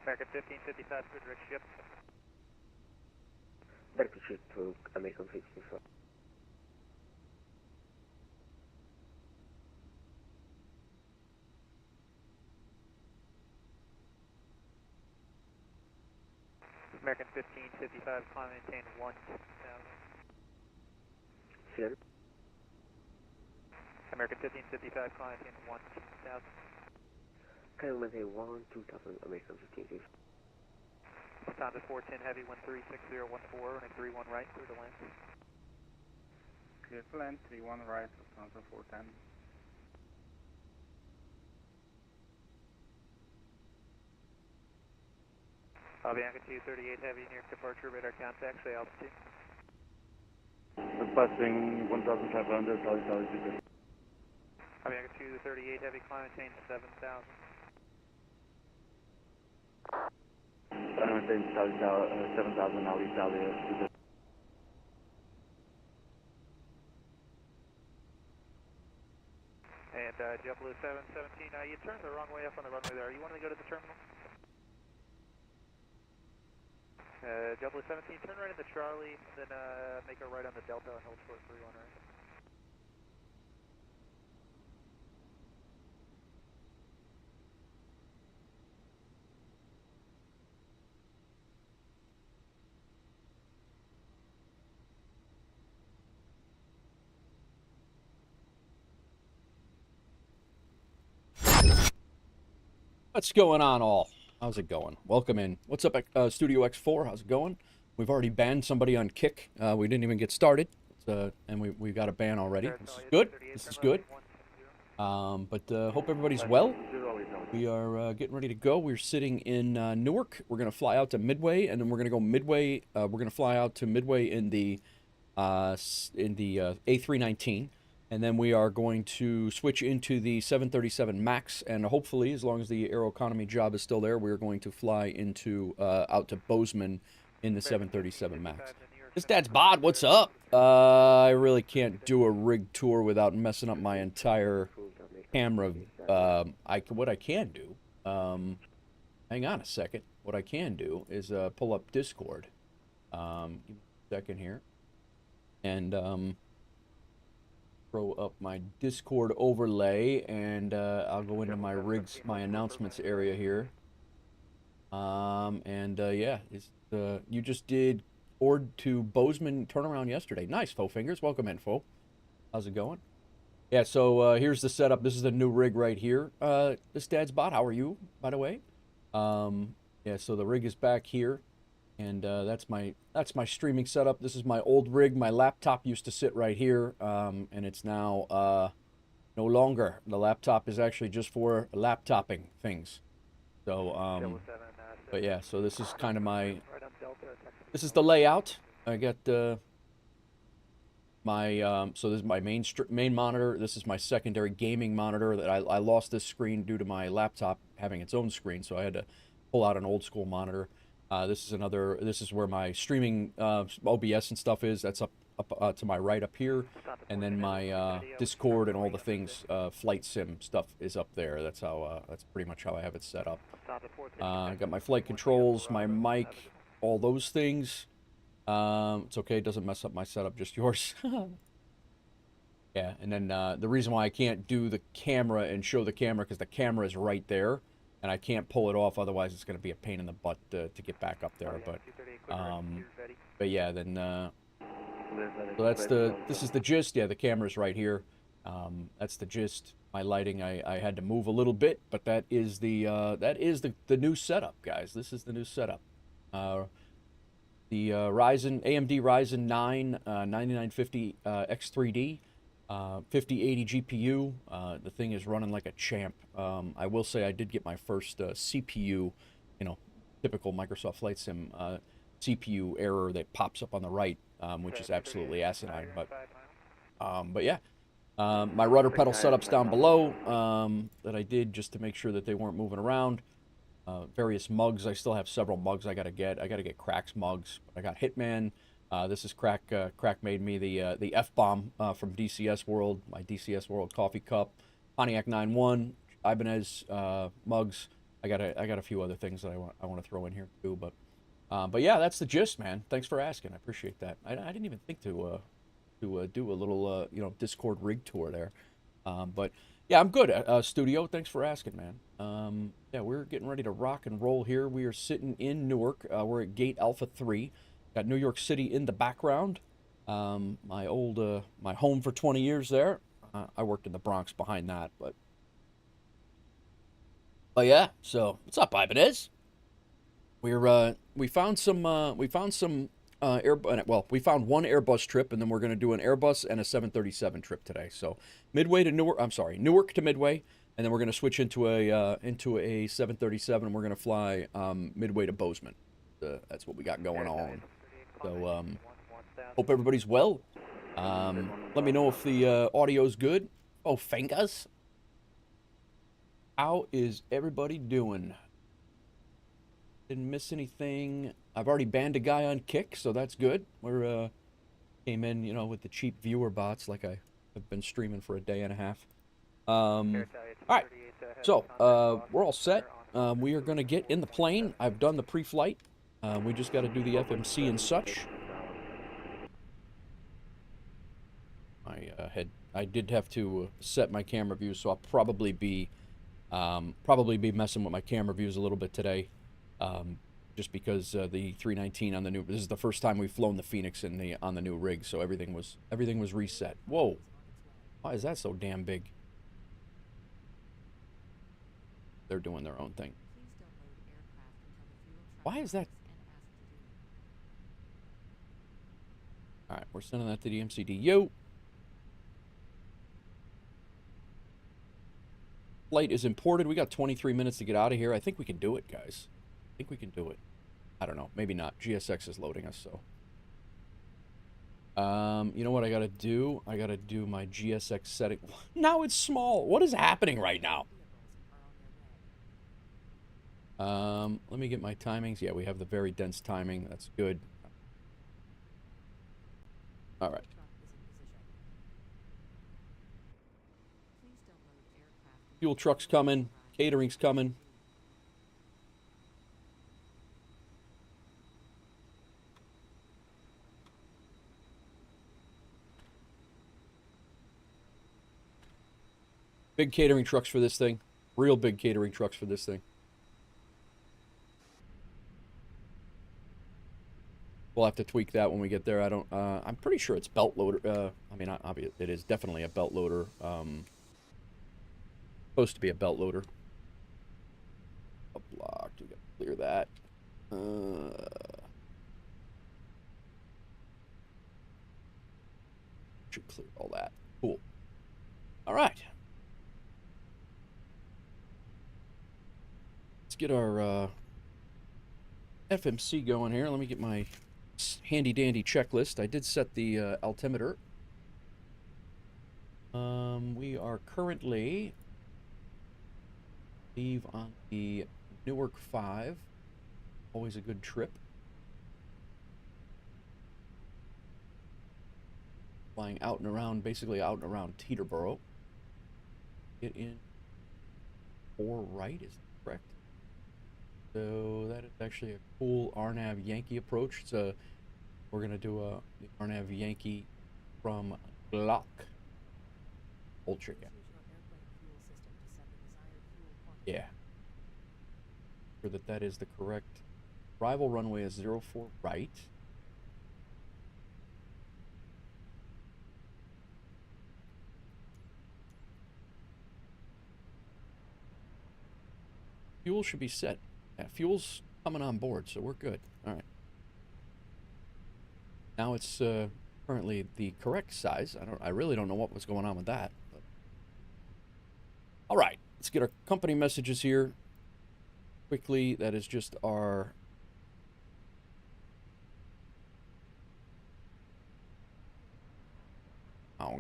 American 1555, good direct ship. Direct ship to American 55. American 1555, climb maintain 1000. Clear. American 1555, climb maintain 1000. Can you maintain 2000 American 1555? Lufthansa 410 Heavy 136014, running 31 right, clear to land. Clear to land, 31 right, Lufthansa 410. Bianca 238 Heavy, near departure, radar contact, say altitude. Passing 1,500, solid altitude. Bianca 238 Heavy, climb maintain 7000. Maintain 7,000 now, Italia. And JetBlue 717, you turned the wrong way up on the runway there. You wanting to go to the terminal? JetBlue 17, turn right into Charlie, then make a right on the Delta and hold short 31 right. What's going on, all? How's it going? Welcome in. What's up, Studio X4? How's it going? We've already banned somebody on Kick. We didn't even get started, and we got a ban already. This is good. This is good. But hope everybody's well. We are getting ready to go. We're sitting in Newark. We're going to fly out to Midway, and then we're going to go Midway. We're going to fly out to Midway in the A319. And then we are going to switch into the 737 MAX, and hopefully, as long as the Aeroconomy job is still there, we're going to fly into out to Bozeman in the 737 MAX. This Dad's Bod, what's up? I really can't do a rig tour without messing up my entire camera. What I can do, hang on a second. What I can do is pull up Discord. Give me a second here, and throw up my Discord overlay, and I'll go into my rigs, my announcements area here. Yeah, you just did Ord to Bozeman turnaround yesterday. Nice, Faux Fingers. Welcome in, Faux. How's it going? Yeah, so here's the setup. This is the new rig right here. This Dad's Bot, how are you, by the way? Yeah, so the rig is back here. And that's my streaming setup. This is my old rig. My laptop used to sit right here, and it's now no longer. The laptop is actually just for laptopping things. So, but yeah, so this is kind of my. This is the layout. I got my so this is my main monitor. This is my secondary gaming monitor. That I lost this screen due to my laptop having its own screen, so I had to pull out an old school monitor. This is where my streaming OBS and stuff is. That's up to my right up here, and then my Discord and all the things, flight sim stuff is up there. That's how that's pretty much how I have it set up. I got my flight controls, my mic, all those things. It's okay, it doesn't mess up my setup, just yours. Yeah, and then the reason why I can't do the camera and show the camera because the camera is right there. And I can't pull it off, otherwise it's going to be a pain in the butt to get back up there. But yeah, then so this is the gist. Yeah, the camera's right here. That's the gist. My lighting, I had to move a little bit, but that is the new setup, guys. This is the new setup. The Ryzen AMD Ryzen 9 9950 X3D. 5080 GPU. The thing is running like a champ. I will say I did get my first CPU, typical Microsoft Flight Sim CPU error that pops up on the right, which is absolutely asinine. But yeah, my rudder pedal setups down below that I did just to make sure that they weren't moving around. Various mugs. I still have several mugs I gotta get. I gotta get Crack's mugs. I got Hitman. This is Crack. Crack made me the F-bomb from DCS World, my DCS World coffee cup. Pontiac 9-1, Ibanez mugs, I got a few other things that I want to throw in here too, but yeah, that's the gist, man. Thanks for asking. I appreciate that. I didn't even think to do a little Discord rig tour there, but yeah, I'm good. Studio, thanks for asking, man. Yeah, we're getting ready to rock and roll here. We are sitting in Newark. We're at Gate Alpha 3. Got New York City in the background. My home for 20 years there. I worked in the Bronx behind that, but yeah. So what's up, Ibanez? We found some we found one Airbus trip, and then we're going to do an Airbus and a 737 trip today. So Newark to Midway, and then we're going to switch into a 737, and we're going to fly Midway to Bozeman. That's what we got going on. So hope everybody's well. Let me know if the audio's good. Oh, Fengas, how is everybody doing? Didn't miss anything. I've already banned a guy on Kick, so that's good. We're came in, with the cheap viewer bots, like I have been streaming for a day and a half. All right, so we're all set. We are gonna get in the plane. I've done the pre-flight. We just got to do the FMC and such. I did have to set my camera view, so I'll probably be messing with my camera views a little bit today. Just because the 319 on the new, this is the first time we've flown the Fenix on the new rig, so everything was reset. Whoa, why is that so damn big? They're doing their own thing. Why is that? All right, we're sending that to the MCDU. Flight is imported. We got 23 minutes to get out of here. I think we can do it, guys. I think we can do it. I don't know. Maybe not. GSX is loading us, so. You know what I gotta do? I gotta do my GSX setting. Now it's small. What is happening right now? Let me get my timings. Yeah, we have the very dense timing. That's good. All right. Fuel truck's coming. Catering's coming. Big catering trucks for this thing. Real big catering trucks for this thing. We'll have to tweak that when we get there. I'm pretty sure it's belt loader. I mean, it is definitely a belt loader. Supposed to be a belt loader. Blocked. We got to clear that. Should clear all that. Cool. All right. Let's get our FMC going here. Let me get my handy dandy checklist. I did set the altimeter. We are currently leave on the Newark 5. Always a good trip. Flying out and around, basically out and around Teterboro. Get in 4 right, is that correct? So that is actually a cool RNAV Yankee approach. We're gonna do a RNAV Yankee from Glock. Old trick out. Yeah. Sure that is the correct. Arrival runway is 04 right. Fuel should be set. Yeah, fuel's coming on board, so we're good. All right. Now it's currently the correct size. I really don't know what was going on with that. But. All right, let's get our company messages here quickly. That is just our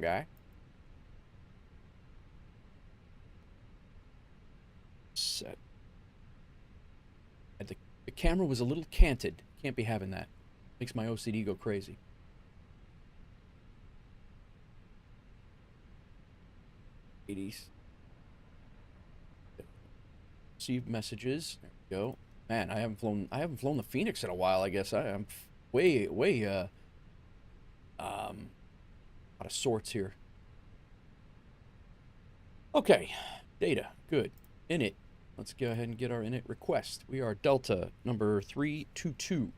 guy. Set. The camera was a little canted. Can't be having that. Makes my OCD go crazy. received messages. There we go. Man, I haven't flown the Fenix in a while, I guess. I'm way out of sorts here. Okay, data, good. Init, let's go ahead and get our init request. We are Delta number 322.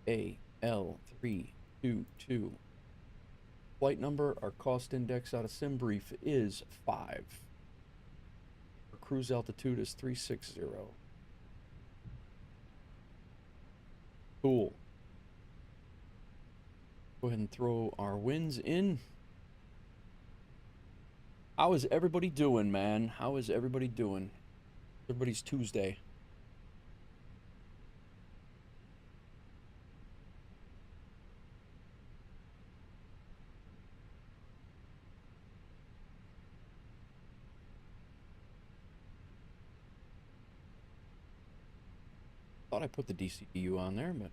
EAL322. Flight number, our cost index out of SimBrief is 5. Our cruise altitude is 360. Cool. Go ahead and throw our winds in. How is everybody doing, man? How is everybody doing? Everybody's Tuesday. Thought I put the DCU on there, but...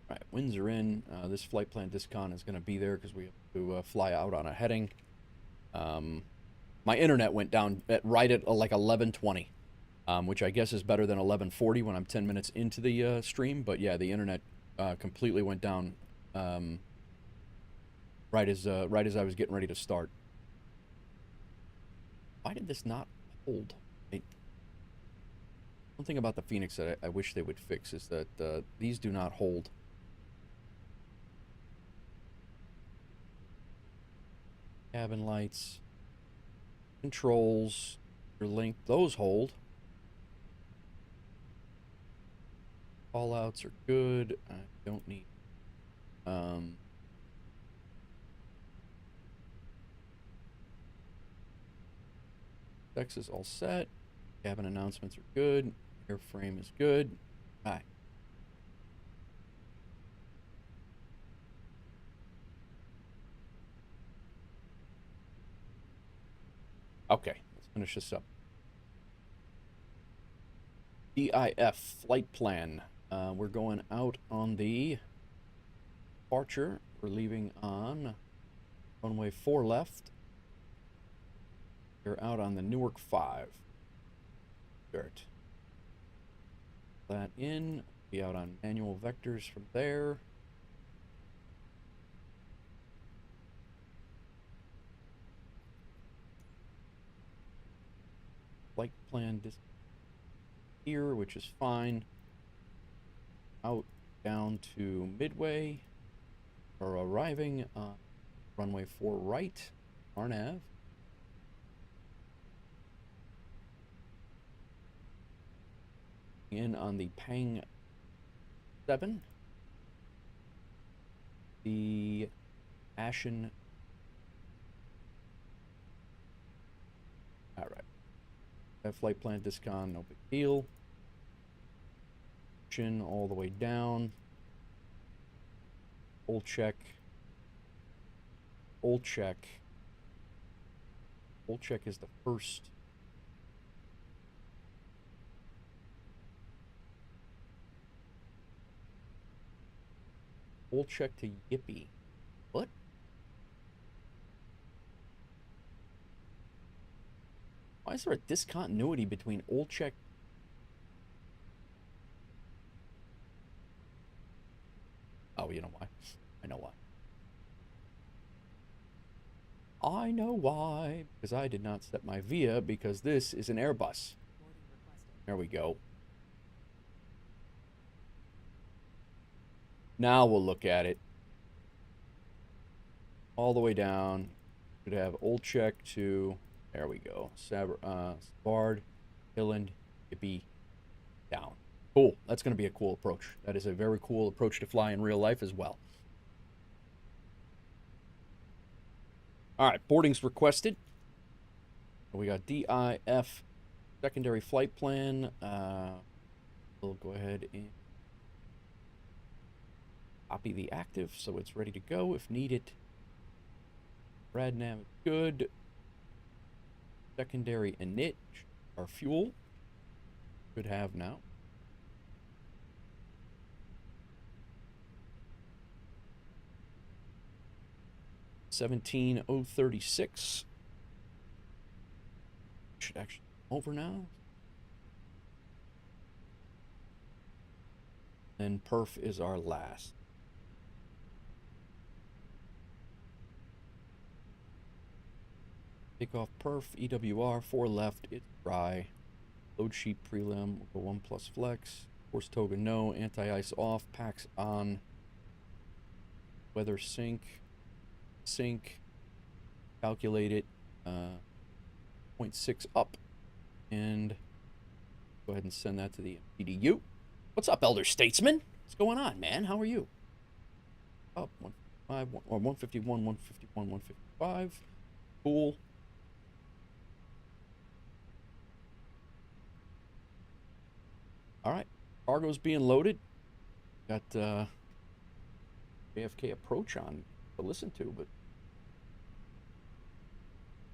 Alright, winds are in. This flight plan discon is going to be there because we have to fly out on a heading. My internet went down right at like 11:20, which I guess is better than 11:40 when I'm 10 minutes into the stream. But yeah, the internet completely went down right as I was getting ready to start. Why did this not hold? One thing about the Fenix that I wish they would fix is that these do not hold. Cabin lights, controls, your link, those hold. Callouts are good. I don't need. Dex is all set. Cabin announcements are good. Airframe is good. All right. Okay, let's finish this up. DIF flight plan. We're going out on the departure. We're leaving on runway 4 left. We're out on the Newark 5. Dirt. That in. Be out on manual vectors from there. Flight plan here, which is fine. Out down to Midway. We're arriving on runway 4 right, RNAV. In on the Pang 7. The Ashen. All right. That flight plan discon, no big deal. Chin all the way down. Old check. Old check. Old check is the first. Old check to Yippee. What? Why is there a discontinuity between old check? Oh, you know why? I know why. I know why. Because I did not set my VIA because this is an Airbus. There we go. Now we'll look at it. All the way down. Should have old check to... There we go. Bard, Hilland, Yippee, down. Cool. That's going to be a cool approach. That is a very cool approach to fly in real life as well. All right. Boarding's requested. We got DIF secondary flight plan. We'll go ahead and copy the active so it's ready to go if needed. RadNav is good. Secondary init, our fuel, should have now. 17036. Should actually be over now. And perf is our last. Takeoff perf, EWR, 4 left, it's dry. Load sheet prelim, we'll go 1 plus flex. Force toga no, anti-ice off, packs on. Weather sync, calculate it, 0.6 up. And go ahead and send that to the MDDU. What's up, Elder Statesman? What's going on, man? How are you? Up 155 or 151, 151, 155. Cool. All right, cargo's being loaded. Got JFK approach on to listen to, but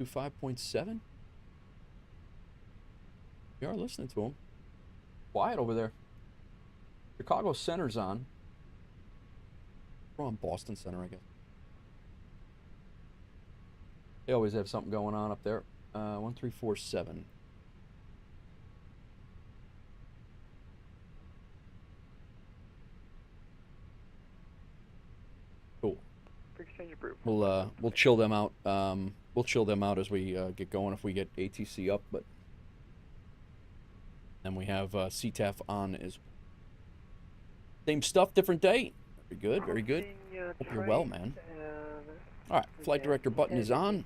25.7. We are listening to him. Quiet over there. Chicago Center's on. We're on Boston Center, I guess. They always have something going on up there. 1347. Cool. We'll chill them out. We'll chill them out as we get going if we get ATC up, but then we have CTAF on as well. Same stuff, different day. Very good, very good. Hope you're well, man. All right, flight director button is on.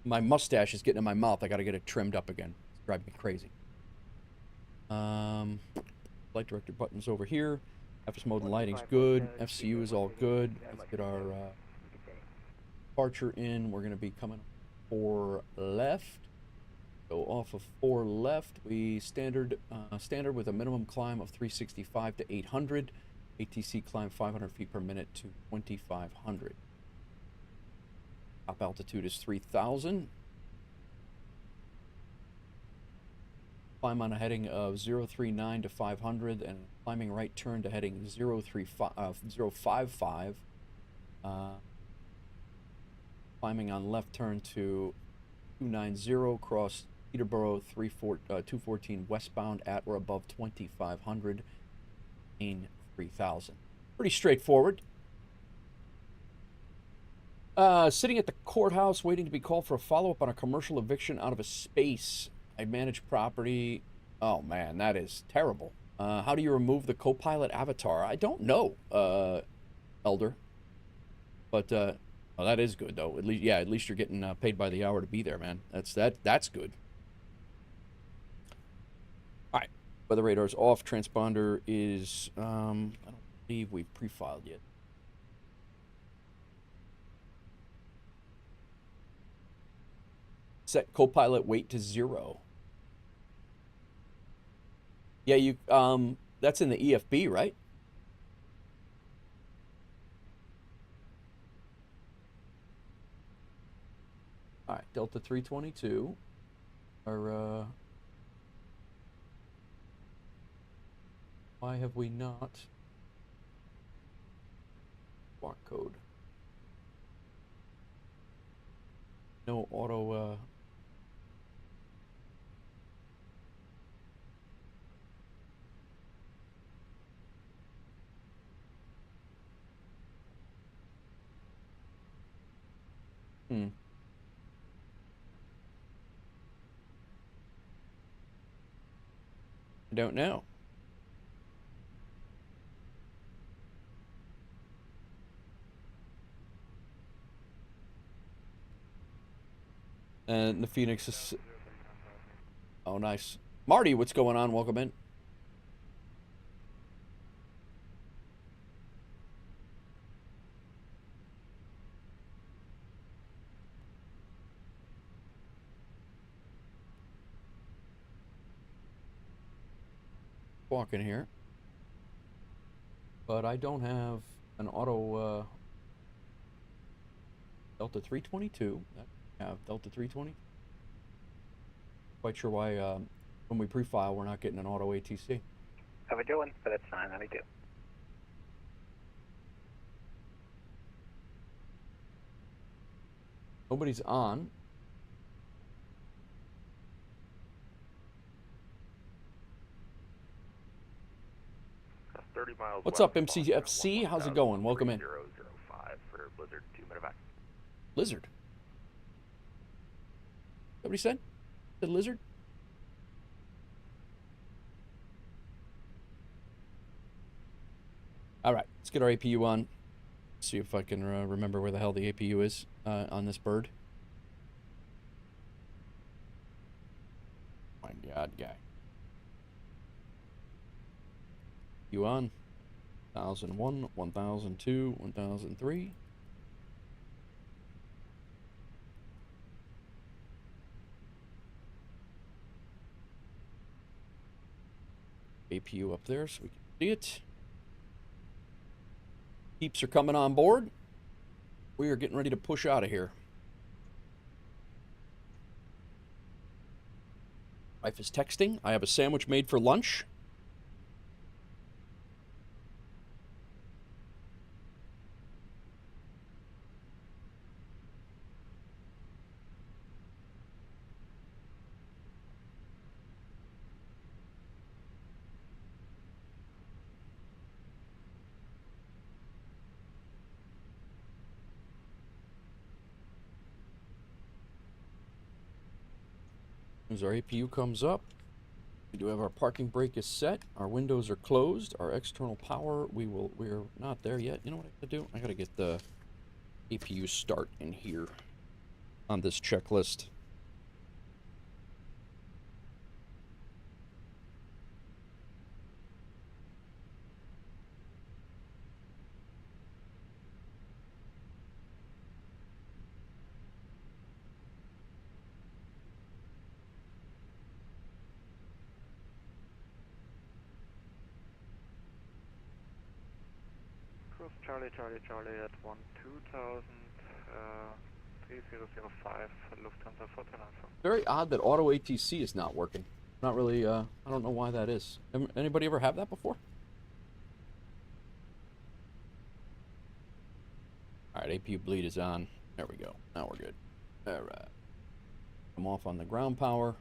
My mustache is getting in my mouth. I got to get it trimmed up again. It's driving me crazy. Flight director button's over here. FS mode and lighting's good. FCU is all good. Let's get our departure in. We're going to be coming 4 left. Go off of 4 left. We standard with a minimum climb of 365 to 800. ATC climb 500 feet per minute to 2,500. Top altitude is 3,000. Climb on a heading of 039 to 500 and climbing right turn to heading 055. Climbing on left turn to 290, cross Peterborough 214 westbound at or above 2,500 in 3,000. Pretty straightforward. Sitting at the courthouse waiting to be called for a follow-up on a commercial eviction out of a space. I manage property. Oh man, that is terrible. How do you remove the co-pilot avatar? I don't know, Elder. But oh, that is good though. At least, yeah, at least you're getting paid by the hour to be there, man. That's good. All right, weather radar's off. Transponder is I don't believe we've pre-filed yet. Set co-pilot weight to 0. Yeah, you that's in the EFB, right? All right, Delta 322. Or why have we not squawk code? No auto I don't know. And the Phoenix is... Oh, nice. Marty, what's going on? Welcome in. Walking here, but I don't have an auto Delta 322. I have Delta 320. Quite sure why when we pre-file we're not getting an auto ATC. How we doing? But that's fine. How we do? Nobody's on. That's 30 miles What's west up, of Boston, MCFC? How's it going? Welcome in. 1005 for Blizzard 2 medevac. Lizard. Is that what he said? The lizard? All right, let's get our APU on. See if I can remember where the hell the APU is on this bird. My God, guy. You on? 1001, 1002, 1003. APU up there so we can see it. Peeps are coming on board. We are getting ready to push out of here. Wife is texting. I have a sandwich made for lunch. As our APU comes up, we do have our parking brake is set. Our windows are closed. Our external power, we're not there yet. You know what I have to do? I gotta get the APU start in here on this checklist. Charlie at 12,000, 3005, Lufthansa 429. Very odd that auto ATC is not working. Not really, I don't know why that is. Anybody ever have that before? All right, APU bleed is on. There we go. Now we're good. All right. I'm off on the ground power.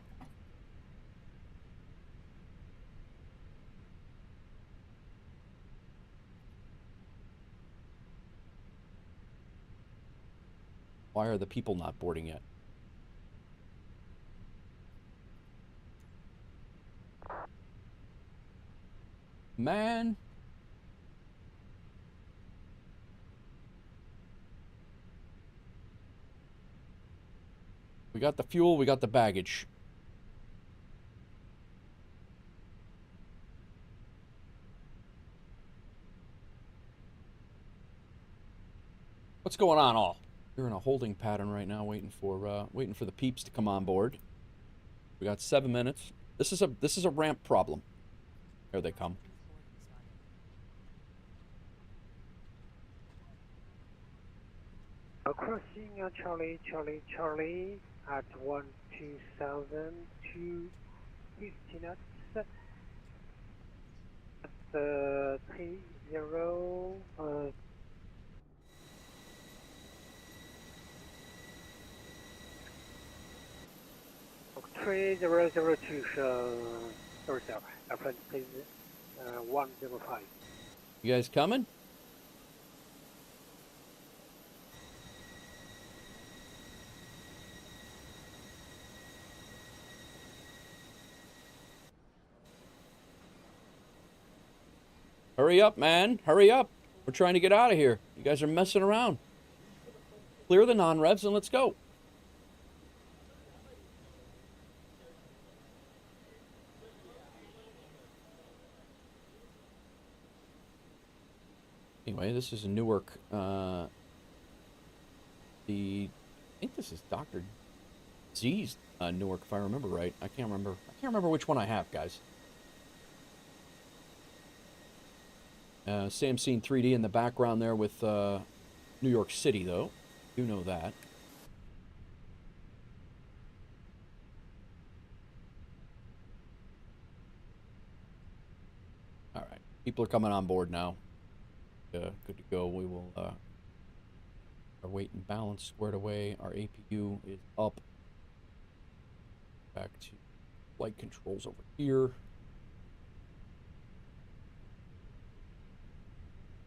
Why are the people not boarding yet? Man. We got the fuel, we got the baggage. What's going on, all? We're in a holding pattern right now, waiting for the peeps to come on board. We got 7 minutes. This is a ramp problem. Here they come. Crossing Charlie at 12,250 knots. At 30. 3002, sorry sir, airplane please, 105. You guys coming? Hurry up, man. Hurry up. We're trying to get out of here. You guys are messing around. Clear the non-revs and let's go. Anyway, this is a Newark, I think this is Dr. Z's Newark, if I remember right. I can't remember which one I have, guys. Sam seeing 3D in the background there with New York City, though. You know that. All right, people are coming on board now. Good to go. We will Our weight and balance squared away. Our APU is up. Back to flight controls over here.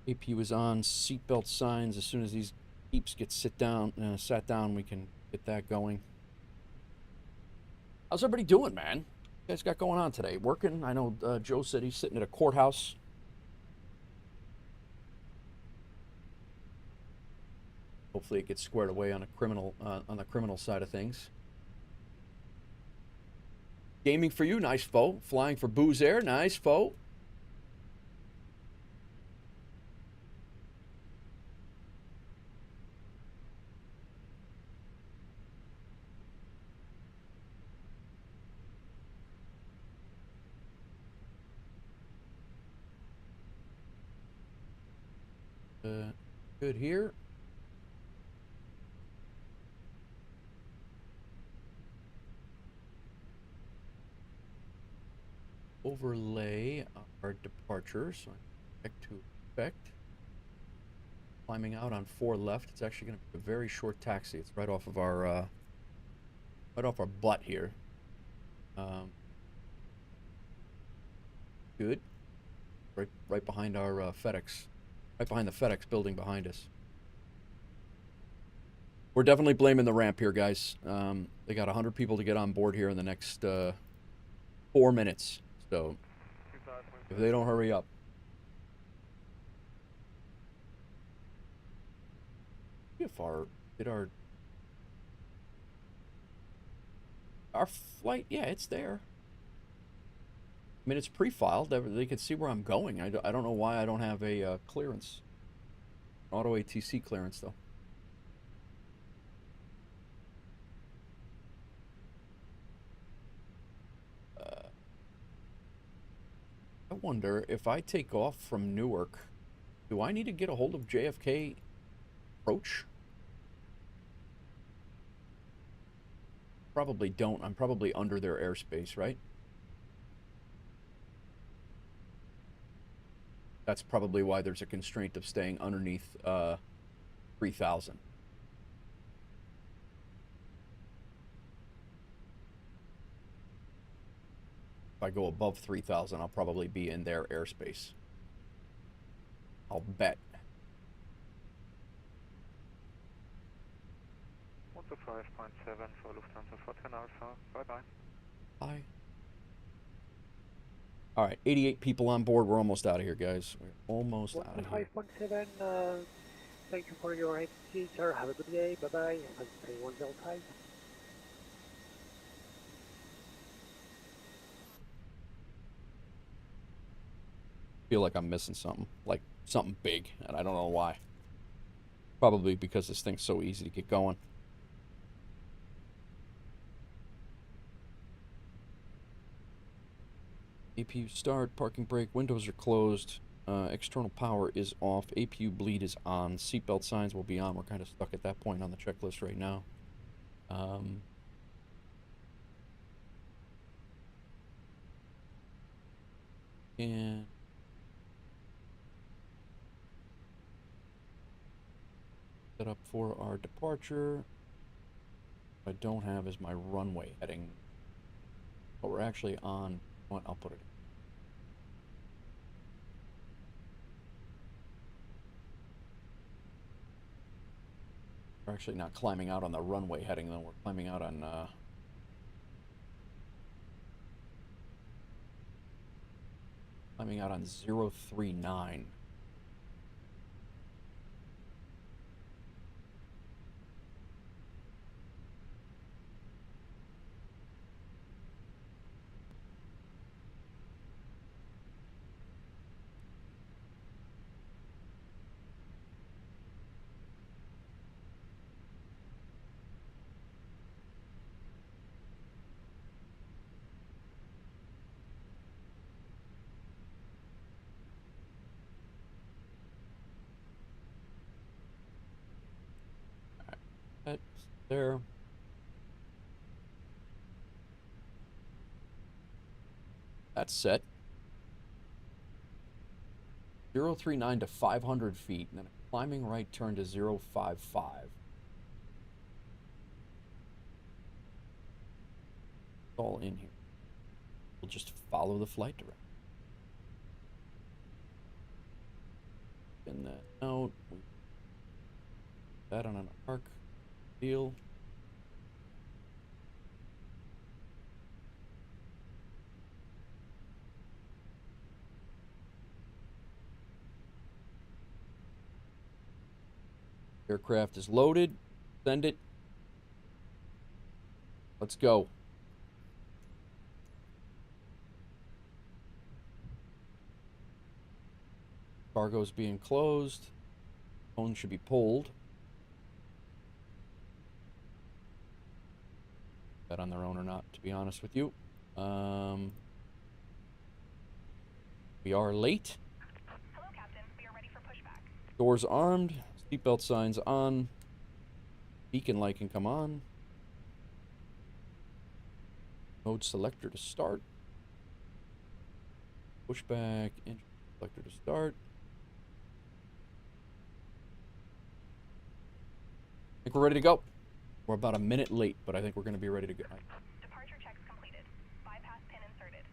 APU is on. Seatbelt signs. As soon as these peeps get sat down, we can get that going. How's everybody doing, man? You guys got going on today? Working? I know Joe said he's sitting at a courthouse. Hopefully it gets squared away on the criminal side of things. Gaming for you, nice foe. Flying for Booze Air, nice foe. Good here. Overlay our departure, so I expect to expect. Climbing out on 4 left. It's actually going to be a very short taxi. It's right off our butt here. Good. Right behind our FedEx. Right behind the FedEx building behind us. We're definitely blaming the ramp here, guys. They got 100 people to get on board here in the next 4 minutes. So, if they don't hurry up. If our flight, yeah, it's there. I mean, it's pre-filed. They can see where I'm going. I don't know why I don't have a clearance. Auto ATC clearance, though. I wonder if I take off from Newark, do I need to get a hold of JFK approach? Probably don't. I'm probably under their airspace, right? That's probably why there's a constraint of staying underneath 3,000. If I go above 3,000, I'll probably be in their airspace. I'll bet. 125.7 for Lufthansa for 10 Alpha. Bye-bye. Bye. All right, 88 people on board. We're almost out of here, guys. We're almost out of here. 125.7, thank you for your attitude, sir. Have a good day. Bye-bye. 31 Delta. Feel like I'm missing something, like something big, and I don't know why. Probably because this thing's so easy to get going. APU start, parking brake, windows are closed, external power is off, APU bleed is on, seatbelt signs will be on. We're kind of stuck at that point on the checklist right now. And set up for our departure. What I don't have is my runway heading, but we're actually on. I'll put it in. We're actually not climbing out on the runway heading, though. We're climbing out on climbing out on 039. That's there. That's set. 039 to 500 feet, and then a Climbing right turn to 055. It's all in here. We'll just follow the flight direction. Spin that out. That on an arc. Deal. Aircraft is loaded. Send it. Let's go. Cargo's being closed. Phone should be pulled. That on their own or not, to be honest with you. We are late. Hello, Captain. We are ready for pushback. Doors armed. Seatbelt signs on. Beacon light can come on. Mode selector to start. Pushback. Engine selector to start. I think we're ready to go. We're about a minute late, but I think we're going to be ready to go. Departure checks completed. Bypass pin inserted.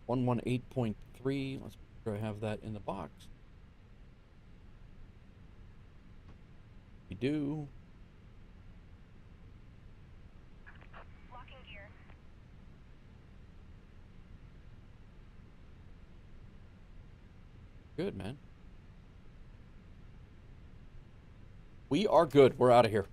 .3. Let's make sure I have that in the box. We do. Locking gear. Good, man. We are good. We're out of here.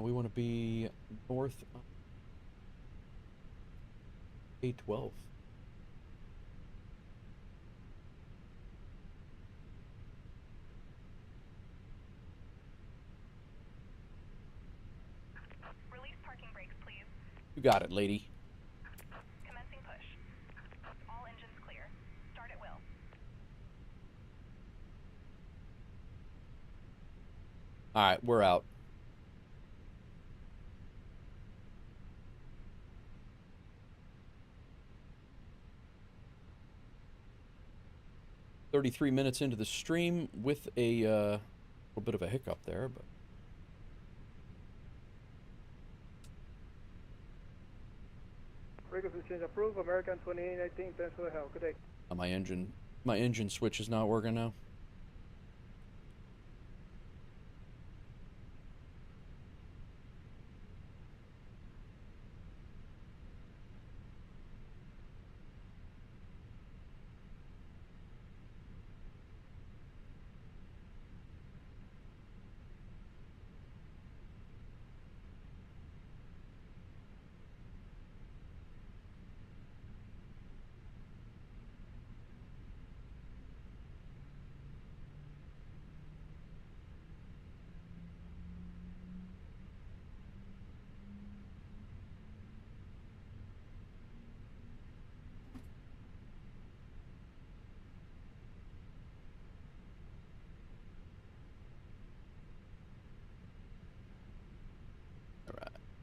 We want to be north of A12. Release parking brakes, please. You got it, lady. Commencing push. All engines clear. Start at will. All right, we're out. .33 minutes into the stream with a little bit of a hiccup there, but Frequency change approved. American 2819. Thanks for the help. Good day. my engine switch is not working now.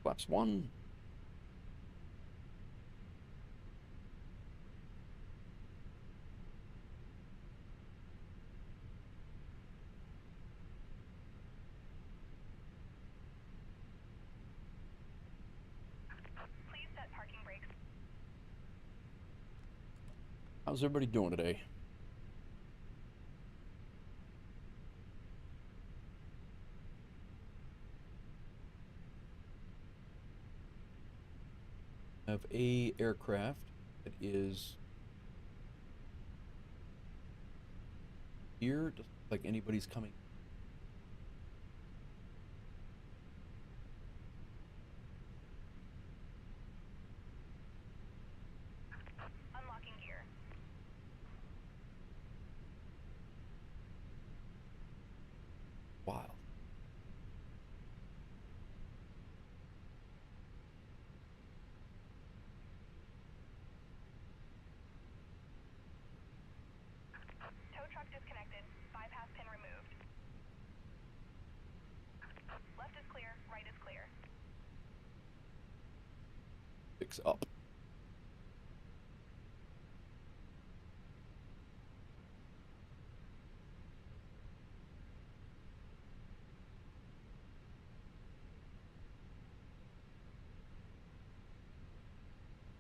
Flaps 1. Please set parking brakes. How's everybody doing today? Have a aircraft that is here. Doesn't look like anybody's coming. Unlocking gear. Wild. disconnected. Bypass pin removed. Left is clear. Right is clear. 6 up.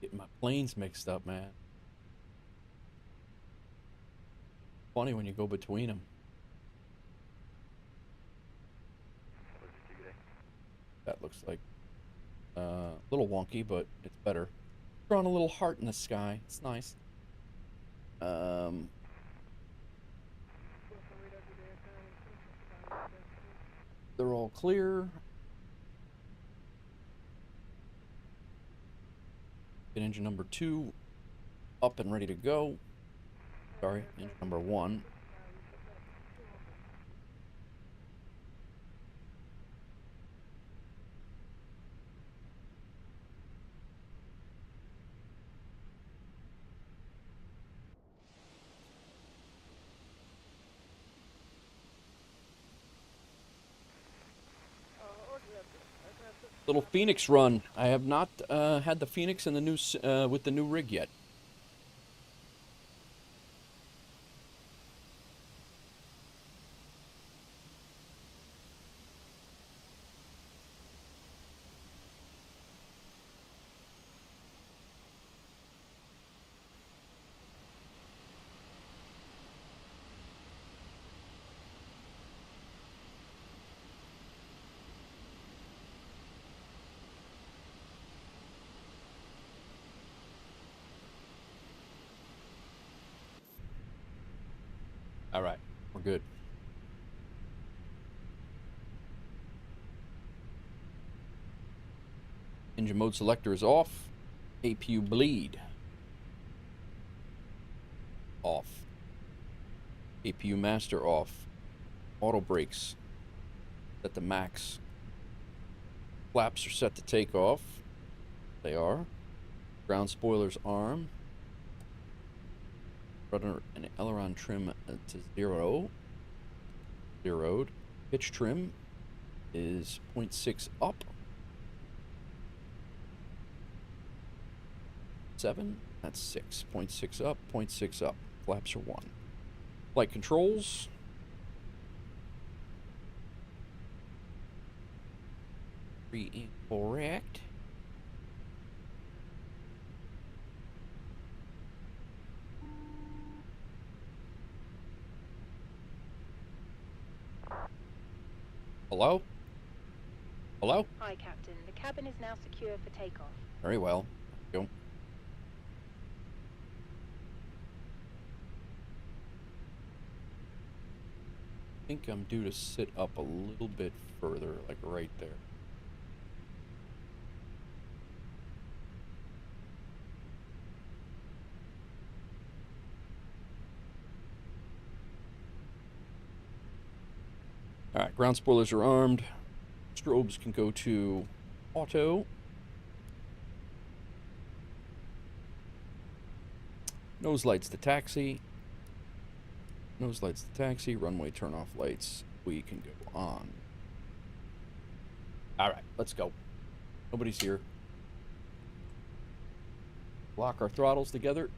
Getting my planes mixed up, man. Funny when you go between them. What did you do today? That looks like a little wonky, but it's better. Drawing a little heart in the sky. It's nice. They're all clear. Get engine number 2 up and ready to go. Sorry, engine number 1. Little Phoenix run. I have not had the Phoenix and the new with the new rig yet. All right, we're good. Engine mode selector is off. APU bleed. Off. APU master off. Auto brakes set to max. Flaps are set to take off. They are. Ground spoilers arm. Rudder and aileron trim to 0. Zeroed. Pitch trim is 0.6 up. 7. That's 6. 0.6 up. 0.6 up. Flaps are 1. Flight controls. Incorrect. Hello? Hello? Hi, Captain. The cabin is now secure for takeoff. Very well. Go. I think I'm due to sit up a little bit further, like right there. Alright, ground spoilers are armed. Strobes can go to auto. Nose lights to taxi. Nose lights to taxi. Runway turn off lights. We can go on. Alright, let's go. Nobody's here. Lock our throttles together.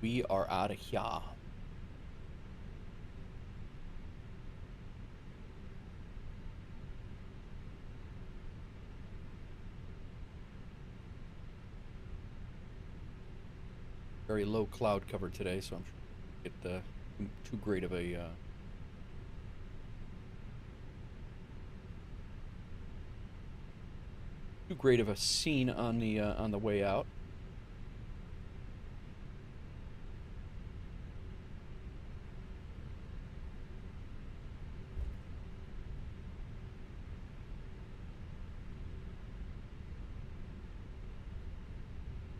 We are out of here. Very low cloud cover today, so I'm sure get too great of a scene on the way out.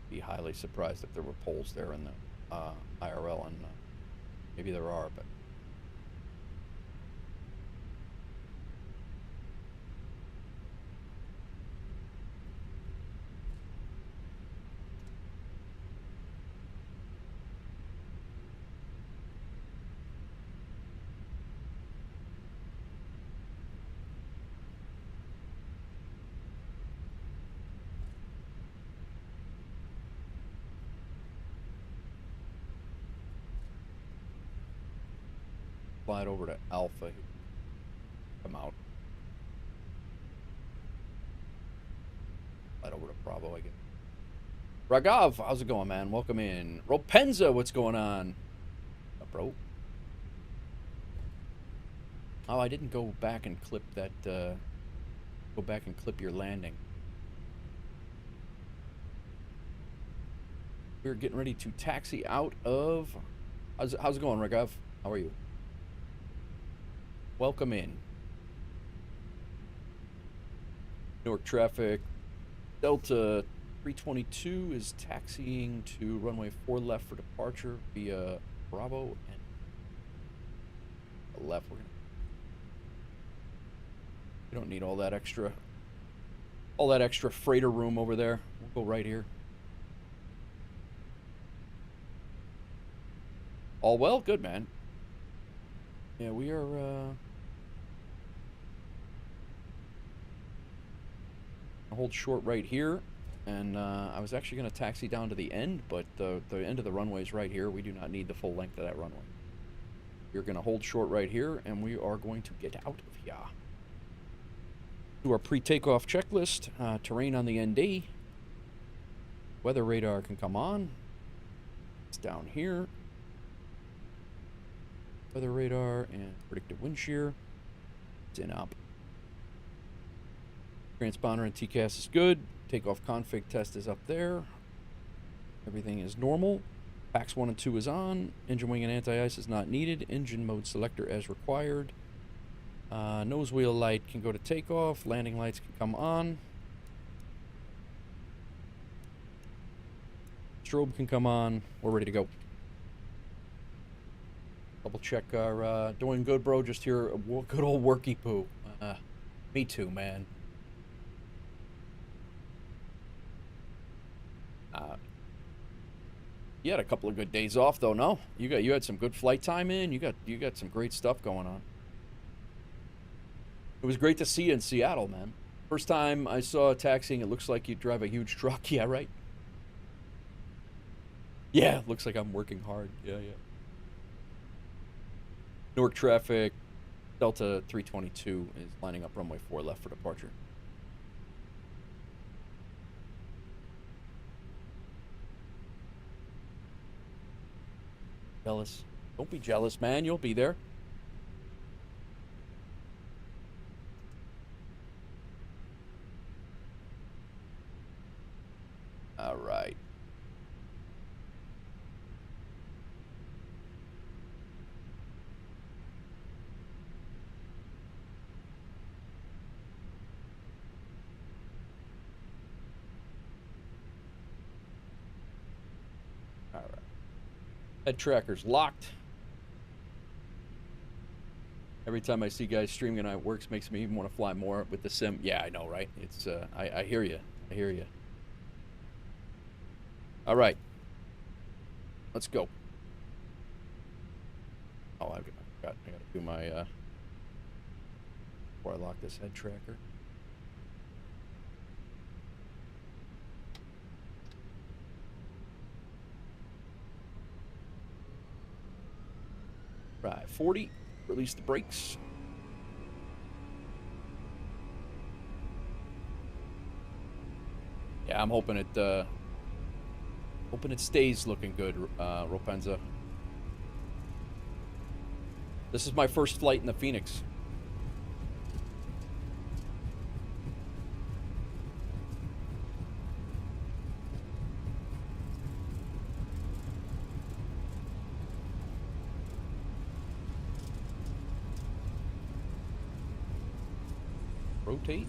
Be highly surprised if there were poles there in the IRL and Maybe there are, but... Fly it over to Alpha. Come out. Fly it over to Bravo, I guess. Ragav, how's it going, man? Welcome in. Ropenza, what's going on? Bro. Oh, I didn't go back and clip that, go back and clip your landing. We're getting ready to taxi out of... How's it going, Ragav? How are you? Welcome in. Newark traffic. Delta 322 is taxiing to runway 4 left for departure via Bravo and left. We don't need all that extra freighter room over there. We'll go right here. All well? Good, man. Yeah, we are hold short right here, and I was actually going to taxi down to the end, but the end of the runway is right here. We do not need the full length of that runway. You're going to hold short right here, and we are going to get out of here. Do our pre-takeoff checklist. Terrain on the ND. Weather radar can come on. It's down here. Weather radar and predicted wind shear. It's in up. Transponder and TCAS is good. Takeoff config test is up there. Everything is normal. PAX 1 and 2 is on. Engine wing and anti-ice is not needed. Engine mode selector as required. Nose wheel light can go to takeoff. Landing lights can come on. Strobe can come on. We're ready to go. Double check our doing good, bro. Just here, good old worky poo. Me too, man. You had a couple of good days off, though. No, you had some good flight time in. You got some great stuff going on. It was great to see you in Seattle, man. First time I saw taxiing, it looks like you drive a huge truck. Yeah, right. Yeah, looks like I'm working hard. Yeah. Newark traffic, Delta 322 is lining up runway 4 left for departure. Jealous. Don't be jealous, man. You'll be there. All right. Head tracker's locked. Every time I see guys streaming and it works, makes me even want to fly more with the sim. Yeah, I know, right? It's I hear you. I hear you. All right. Let's go. Oh, I got to do my before I lock this head tracker. Right, 40, release the brakes. Yeah, I'm hoping it stays looking good, Ropenza. This is my first flight in the Fenix. Rotate.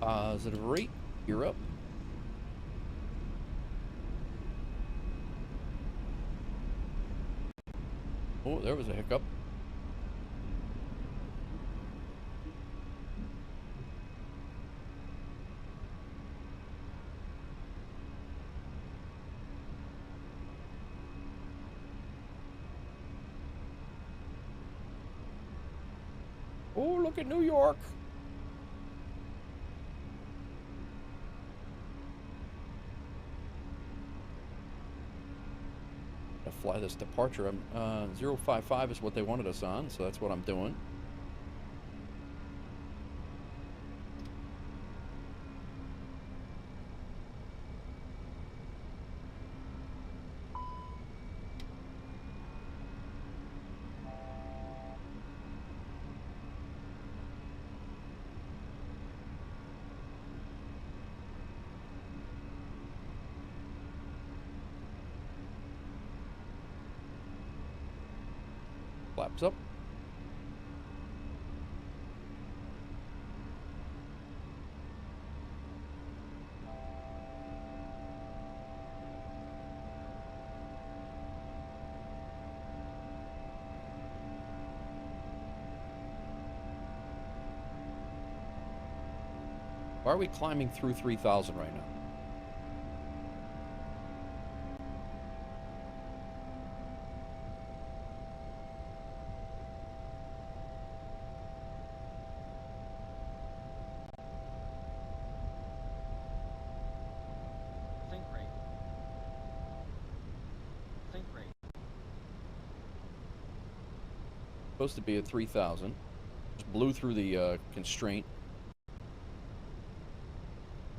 Positive rate. You're up. Oh, there was a hiccup. Oh, look at New York. To fly this departure. 055 is what they wanted us on, so that's what I'm doing. Flaps up. Why are we climbing through 3,000 right now? Supposed to be at 3,000. Just blew through the constraint.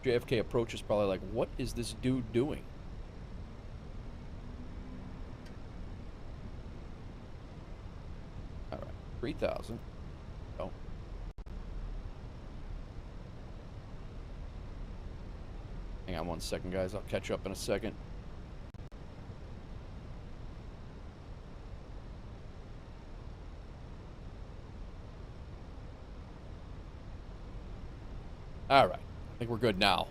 JFK approach is probably like, what is this dude doing? All right, 3,000. Oh. Hang on one second, guys. I'll catch up in a second. All right, I think we're good now.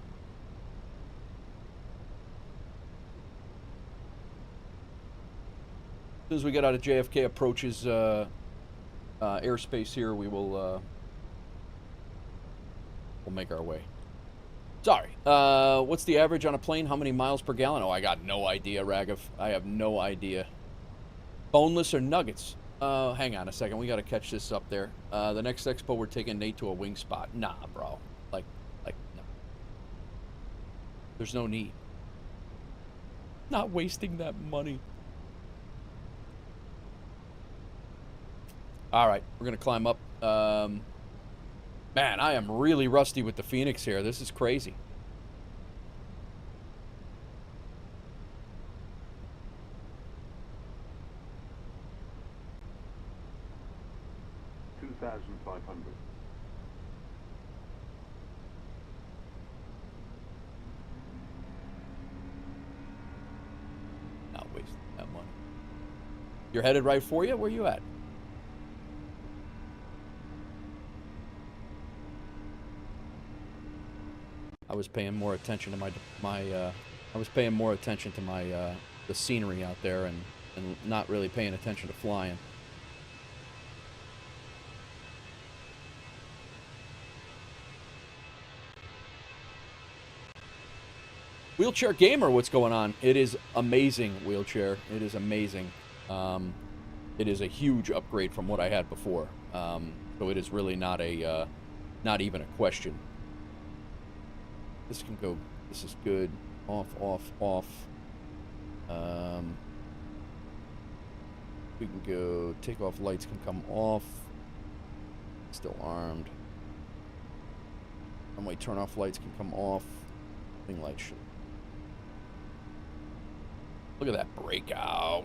As soon as we get out of JFK approaches airspace here, we will we'll make our way. Sorry, what's the average on a plane? How many miles per gallon? Oh, I got no idea, Raghav. I have no idea. Boneless or nuggets? Hang on a second. We got to catch this up there. The next expo, we're taking Nate to a wing spot. Nah, bro. No. There's no need. Not wasting that money. All right, we're going to climb up. Man, I am really rusty with the Fenix here. This is crazy. Not wasting that money. You're headed right for you? Where you at? I was paying more attention to the scenery out there and not really paying attention to flying. Wheelchair Gamer, what's going on? It is amazing, Wheelchair. It is amazing. It is a huge upgrade from what I had before. So it is really not even a question. This can go. This is good. Off, off, off. We can go. Takeoff lights can come off. Still armed. Runway turn-off lights can come off. Wing lights should. Look at that breakout.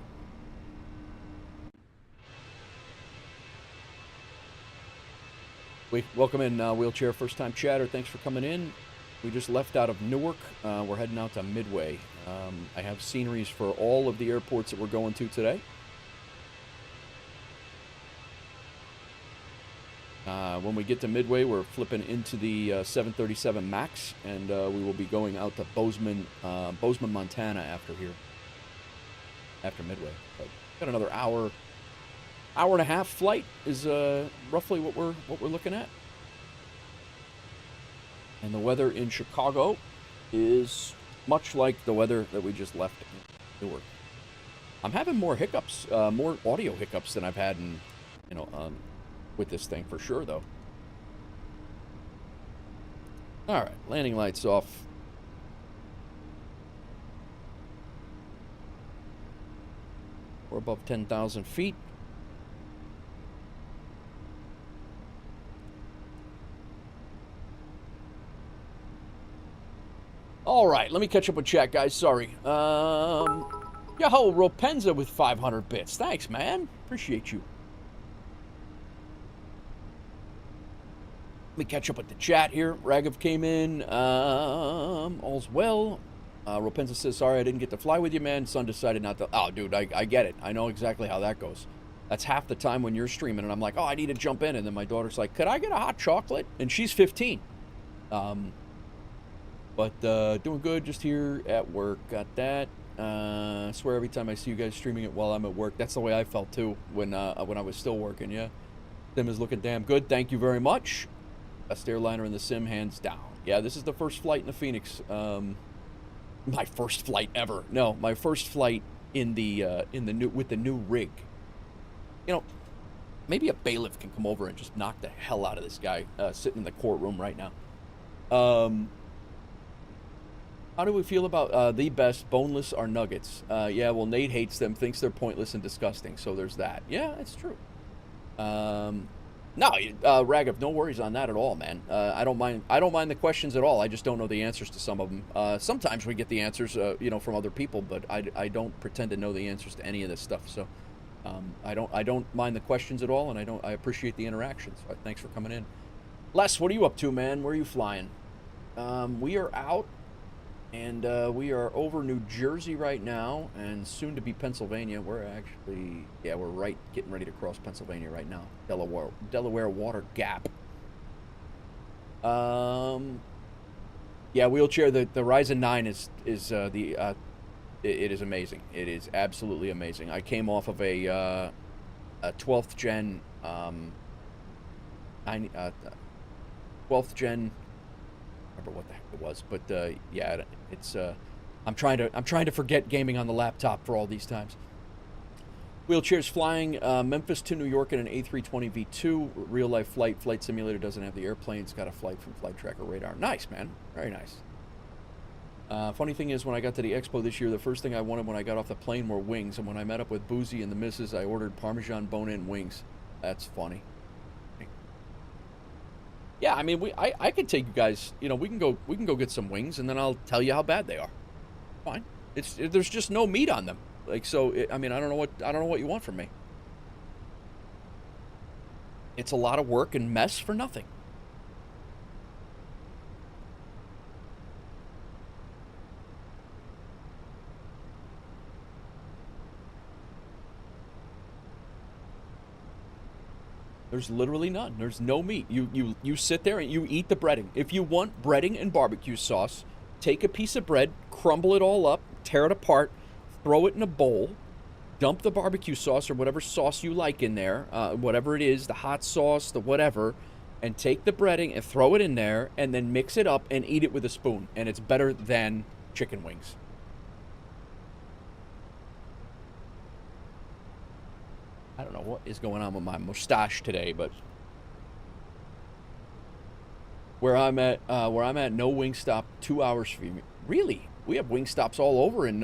Welcome in, Wheelchair. First-time chatter. Thanks for coming in. We just left out of Newark. We're heading out to Midway. I have sceneries for all of the airports that we're going to today. When we get to Midway, we're flipping into the 737 MAX, and we will be going out to Bozeman, Montana after here. After Midway. But got another hour hour-and-a-half flight is roughly what we're looking at. And the weather in Chicago is much like the weather that we just left in Newark. I'm having more hiccups, more audio hiccups than I've had in, with this thing for sure, though. All right, landing lights off. We're above 10,000 feet. All right, let me catch up with chat, guys. Sorry. Yo, Ropenza with 500 bits. Thanks, man. Appreciate you. Let me catch up with the chat here. Raghav came in. All's well. Ropenza says, sorry I didn't get to fly with you, man. Son decided not to. Oh, dude, I get it. I know exactly how that goes. That's half the time when you're streaming, and I'm like, oh, I need to jump in. And then my daughter's like, could I get a hot chocolate? And she's 15. But doing good, just here at work. Got that. I swear every time I see you guys streaming it while I'm at work, that's the way I felt too when I was still working, yeah. Sim is looking damn good. Thank you very much. Best airliner in the sim, hands down. Yeah, this is the first flight in the Phoenix. My first flight ever. No, my first flight in the with the new rig. You know, maybe a bailiff can come over and just knock the hell out of this guy sitting in the courtroom right now. How do we feel about the best boneless are nuggets? Yeah, well, Nate hates them, thinks they're pointless and disgusting. So there's that. Yeah, it's true. No, Raghav, no worries on that at all, man. I don't mind the questions at all. I just don't know the answers to some of them. Sometimes we get the answers, from other people, but I don't pretend to know the answers to any of this stuff. So I don't mind the questions at all, and I appreciate the interaction. So thanks for coming in. Les, what are you up to, man? Where are you flying? We are out, and we are over New Jersey right now, and soon to be Pennsylvania. We're actually, we're getting ready to cross Pennsylvania right now. Delaware Water Gap. Wheelchair. The Ryzen 9 is it is amazing. It is absolutely amazing. I came off of a 12th gen 12th gen. Remember what the heck it was, but it's I'm trying to forget gaming on the laptop for all these times. Wheelchairs flying Memphis to New York in an A320 V2 real life flight simulator. Doesn't have the airplane. It's got a flight from flight tracker radar. Nice, man, very nice. Funny thing is, when I got to the expo this year, the first thing I wanted when I got off the plane were wings, and when I met up with Boozy and the missus, I ordered Parmesan bone-in wings. That's funny. Yeah, I mean, I could take you guys. We can go get some wings, and then I'll tell you how bad they are. Fine. There's just no meat on them. Like, so I mean, I don't know what you want from me. It's a lot of work and mess for nothing. There's literally none. There's no meat. You sit there and you eat the breading. If you want breading and barbecue sauce, take a piece of bread, crumble it all up, tear it apart, throw it in a bowl, dump the barbecue sauce or whatever sauce you like in there, whatever it is, the hot sauce, the whatever, and take the breading and throw it in there, and then mix it up and eat it with a spoon. And it's better than chicken wings. I don't know what is going on with my mustache today, but where I'm at, no Wingstop, 2 hours for me. Really? We have Wingstops all over in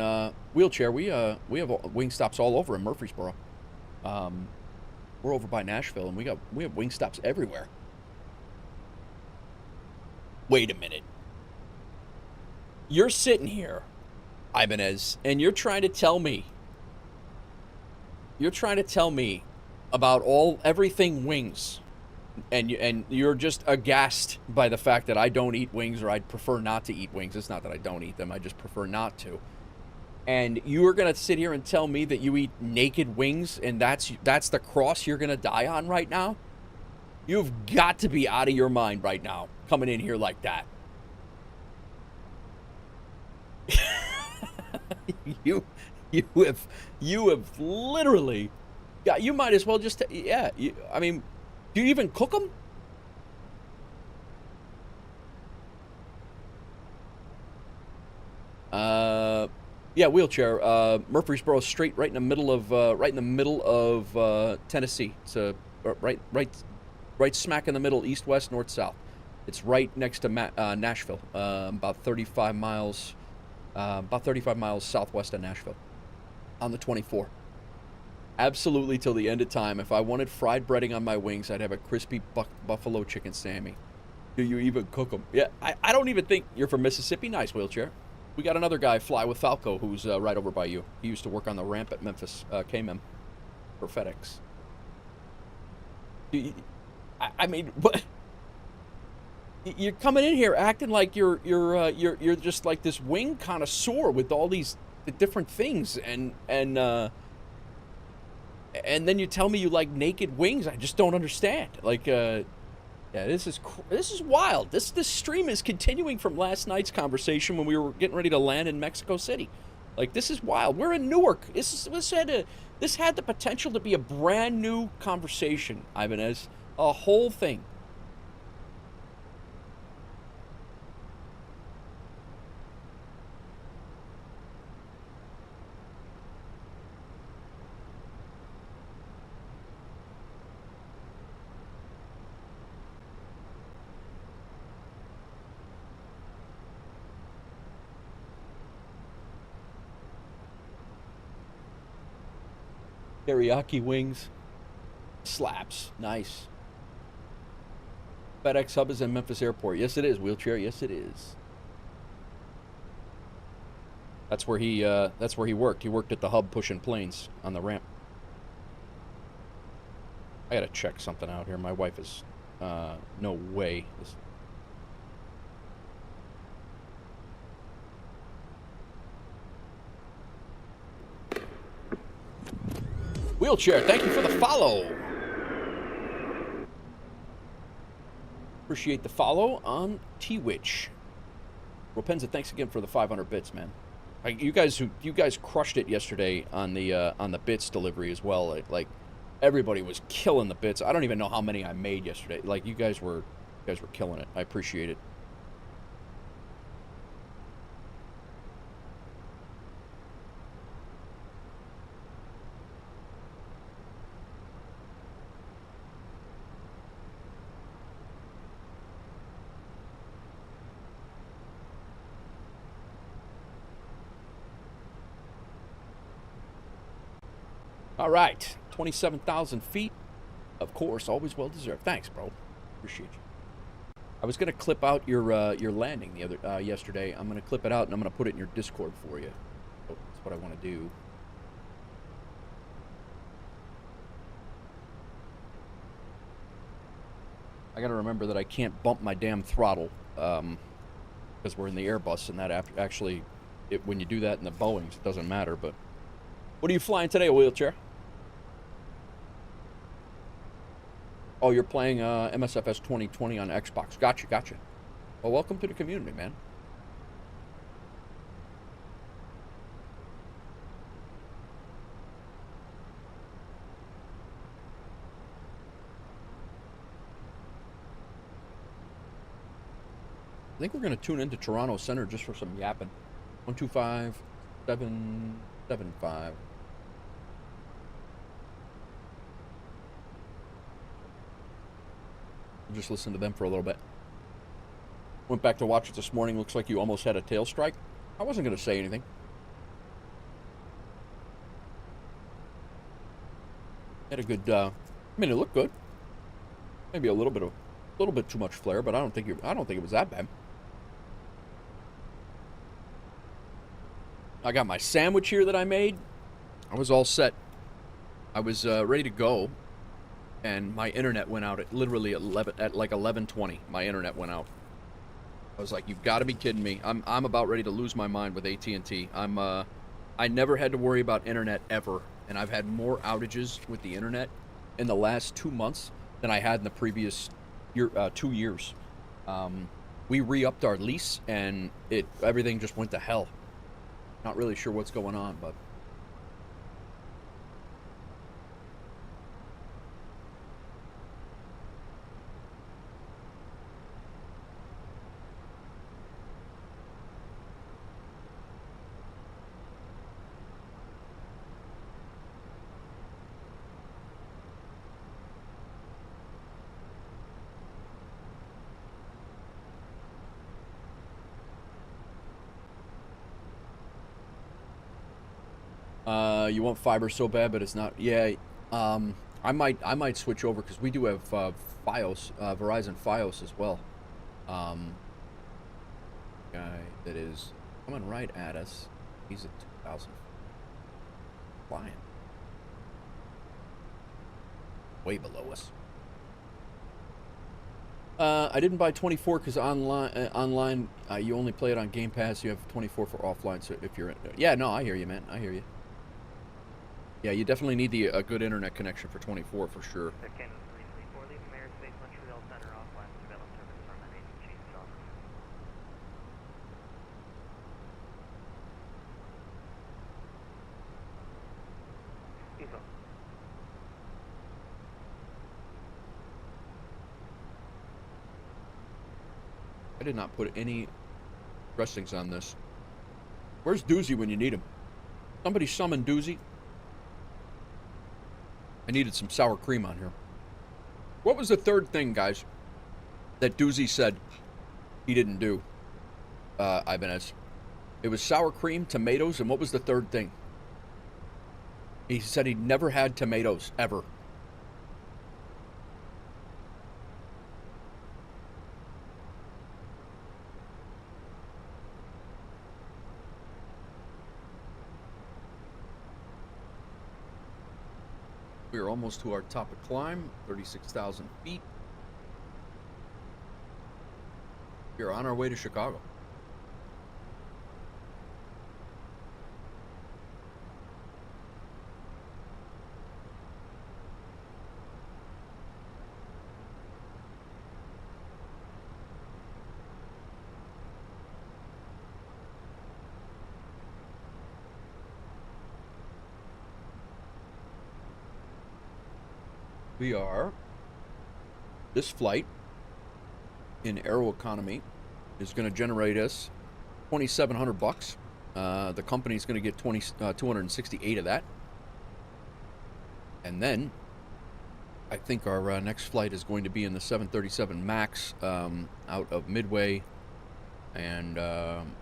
Wheelchair. We have Wingstops all over in Murfreesboro. We're over by Nashville, and we have Wingstops everywhere. Wait a minute. You're sitting here, Ibanez, and you're trying to tell me about everything wings, and you're just aghast by the fact that I don't eat wings, or I'd prefer not to eat wings. It's not that I don't eat them, I just prefer not to. And you are gonna sit here and tell me that you eat naked wings, and that's the cross you're gonna die on right now? You've got to be out of your mind right now, coming in here like that. You have literally Yeah, you might as well just, yeah. I mean, do you even cook them? Yeah, wheelchair. Murfreesboro Street, right in the middle of Tennessee. It's right smack in the middle, east, west, north, south. It's right next to Nashville, about 35 miles southwest of Nashville, on the 24. Absolutely till the end of time. If I wanted fried breading on my wings, I'd have a crispy buffalo chicken Sammy. Do you even cook them? Yeah, I don't even think you're from Mississippi. Nice, wheelchair. We got another guy fly with Falco who's right over by you. He used to work on the ramp at Memphis, KMM, for FedEx. I mean, what? You're coming in here acting like you're just like this wing connoisseur with all these different things, and then you tell me you like naked wings. I just don't understand. Like, yeah, this is wild. This stream is continuing from last night's conversation when we were getting ready to land in Mexico City. Like, this is wild. We're in Newark. This had the potential to be a brand new conversation, Ibanez. A whole thing. Teriyaki wings. Slaps. Nice. FedEx hub is in Memphis Airport. Yes, it is, wheelchair. Yes, it is. That's where he worked. He worked at the hub pushing planes on the ramp. I gotta check something out here. My wife is no way. Wheelchair, thank you for the follow. Appreciate the follow on T-Witch. Ropenza, thanks again for the 500 bits, man. You guys crushed it yesterday on the bits delivery as well. Like everybody was killing the bits. I don't even know how many I made yesterday. Like you guys were killing it. I appreciate it. All right, 27,000 feet. Of course, always well deserved. Thanks, bro. Appreciate you. I was gonna clip out your landing the other yesterday. I'm gonna clip it out and I'm gonna put it in your Discord for you. So that's what I want to do. I gotta remember that I can't bump my damn throttle because we're in the Airbus, and that actually, when you do that in the Boeings, it doesn't matter. But what are you flying today, wheelchair? Oh, you're playing MSFS 2020 on Xbox. Gotcha. Well, welcome to the community, man. I think we're going to tune into Toronto Center just for some yapping. 125775. Just listen to them for a little bit. Went back to watch it this morning. Looks like you almost had a tail strike. I wasn't going to say anything. Had a good. I mean, it looked good. Maybe a little bit too much flare, but I don't think it was that bad. I got my sandwich here that I made. I was all set. I was ready to go. And my internet went out at literally at like 11:20. My internet went out. I was like, "You've got to be kidding me!" I'm about ready to lose my mind with AT&T. I never had to worry about internet ever, and I've had more outages with the internet in the last 2 months than I had in the previous 2 years. We re-upped our lease, and everything just went to hell. Not really sure what's going on, but. You want fiber so bad, but it's not. Yeah. I might switch over because we do have FiOS, Verizon FiOS as well. Guy that is coming right at us. He's at 2,000. Flying. Way below us. I didn't buy 24 because online you only play it on Game Pass. You have 24 for offline. So if you're, yeah, no, I hear you, man. I hear you. Yeah, you definitely need a good internet connection for 24 for sure. Canada 334, leaving Airspace Montreal Center offline. Surveillance service from the Navy Chief's office. Evo. I did not put any dressings on this. Where's Doozy when you need him? Somebody summon Doozy. I needed some sour cream on here. What was the third thing, guys, that Doozy said he didn't do, Ibanez? It was sour cream, tomatoes, and what was the third thing? He said he'd never had tomatoes, ever. We are almost to our top of climb, 36,000 feet. We are on our way to Chicago. We are, this flight in Aeroconomy is going to generate us $2,700. The company's going to get 268 of that. And then I think our next flight is going to be in the 737 MAX out of Midway. And I'm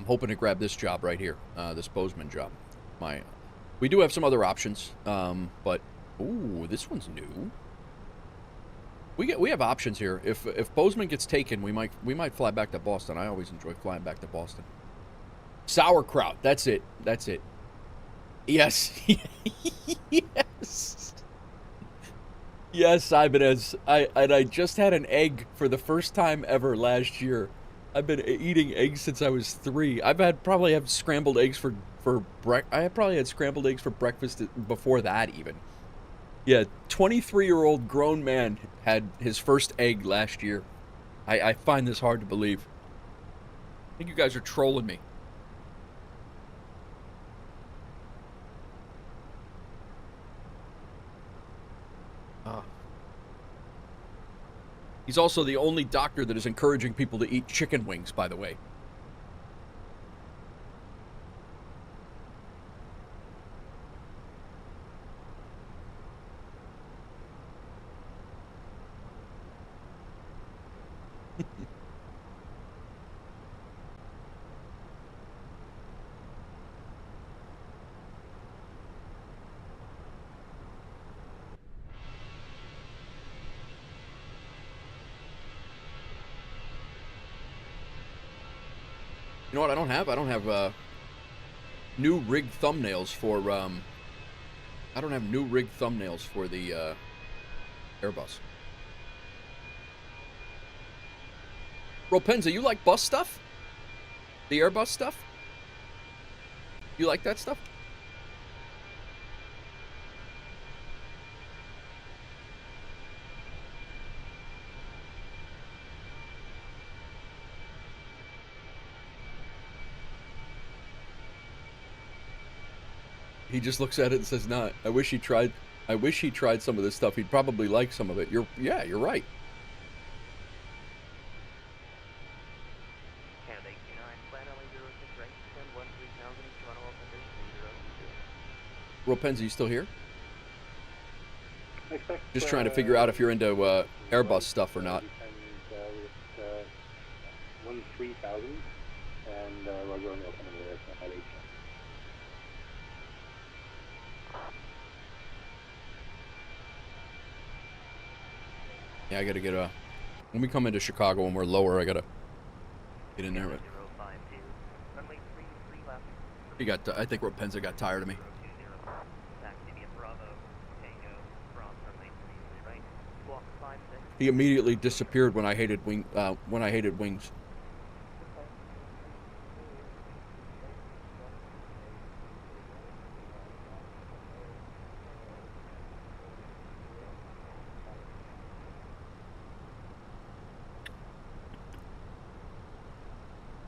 hoping to grab this job right here, this Bozeman job. We do have some other options, but ooh, this one's new. We have options here. If Bozeman gets taken, we might fly back to Boston. I always enjoy flying back to Boston. Sauerkraut. That's it. That's it. Yes. Yes. Yes, Ibanez. I just had an egg for the first time ever last year. I've been eating eggs since I was 3. Probably had scrambled eggs for I probably had scrambled eggs for breakfast before that even. Yeah, 23-year-old grown man had his first egg last year. I find this hard to believe. I think you guys are trolling me. He's also the only doctor that is encouraging people to eat chicken wings, by the way. You know what I don't have? I don't have new rig thumbnails for I don't have new rig thumbnails for the Airbus. Ropenza, you like bus stuff? The Airbus stuff? You like that stuff? He just looks at it and says, "Nah, I wish he tried some of this stuff. He'd probably like some of it." You're right. Canada 89, plan only 06 right, 10-13,000 each run off under 022. Ropenza, you still here? Just trying to figure out if you're into Airbus stuff or not. 13,000, and we're going open. Yeah, I gotta get a... When we come into Chicago and we're lower, I gotta get in there. But 052. Runway 33 left. he got... I think Rapenza got tired of me. 020. Taxi via Bravo. Tango. From runway 33 right. Squawk 56. He immediately disappeared when I hated wings.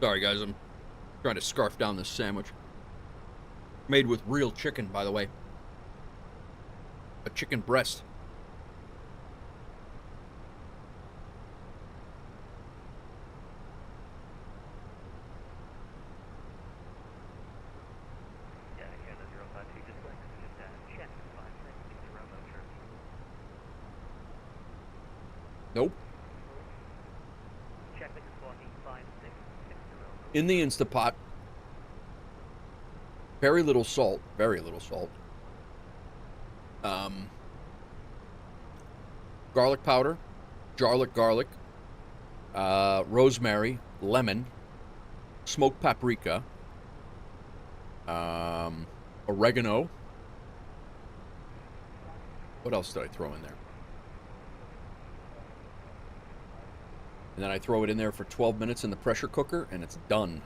Sorry, guys, I'm trying to scarf down this sandwich. Made with real chicken, by the way. A chicken breast. Yeah, here the 052 just like check 5660 Romo chirp. Nope. Check the squawking 5660 Romo. In the Instapot. Very little salt. Very little salt. Garlic powder. Garlic. Rosemary. Lemon. Smoked paprika. Oregano. What else did I throw in there? And then I throw it in there for 12 minutes in the pressure cooker, and it's done.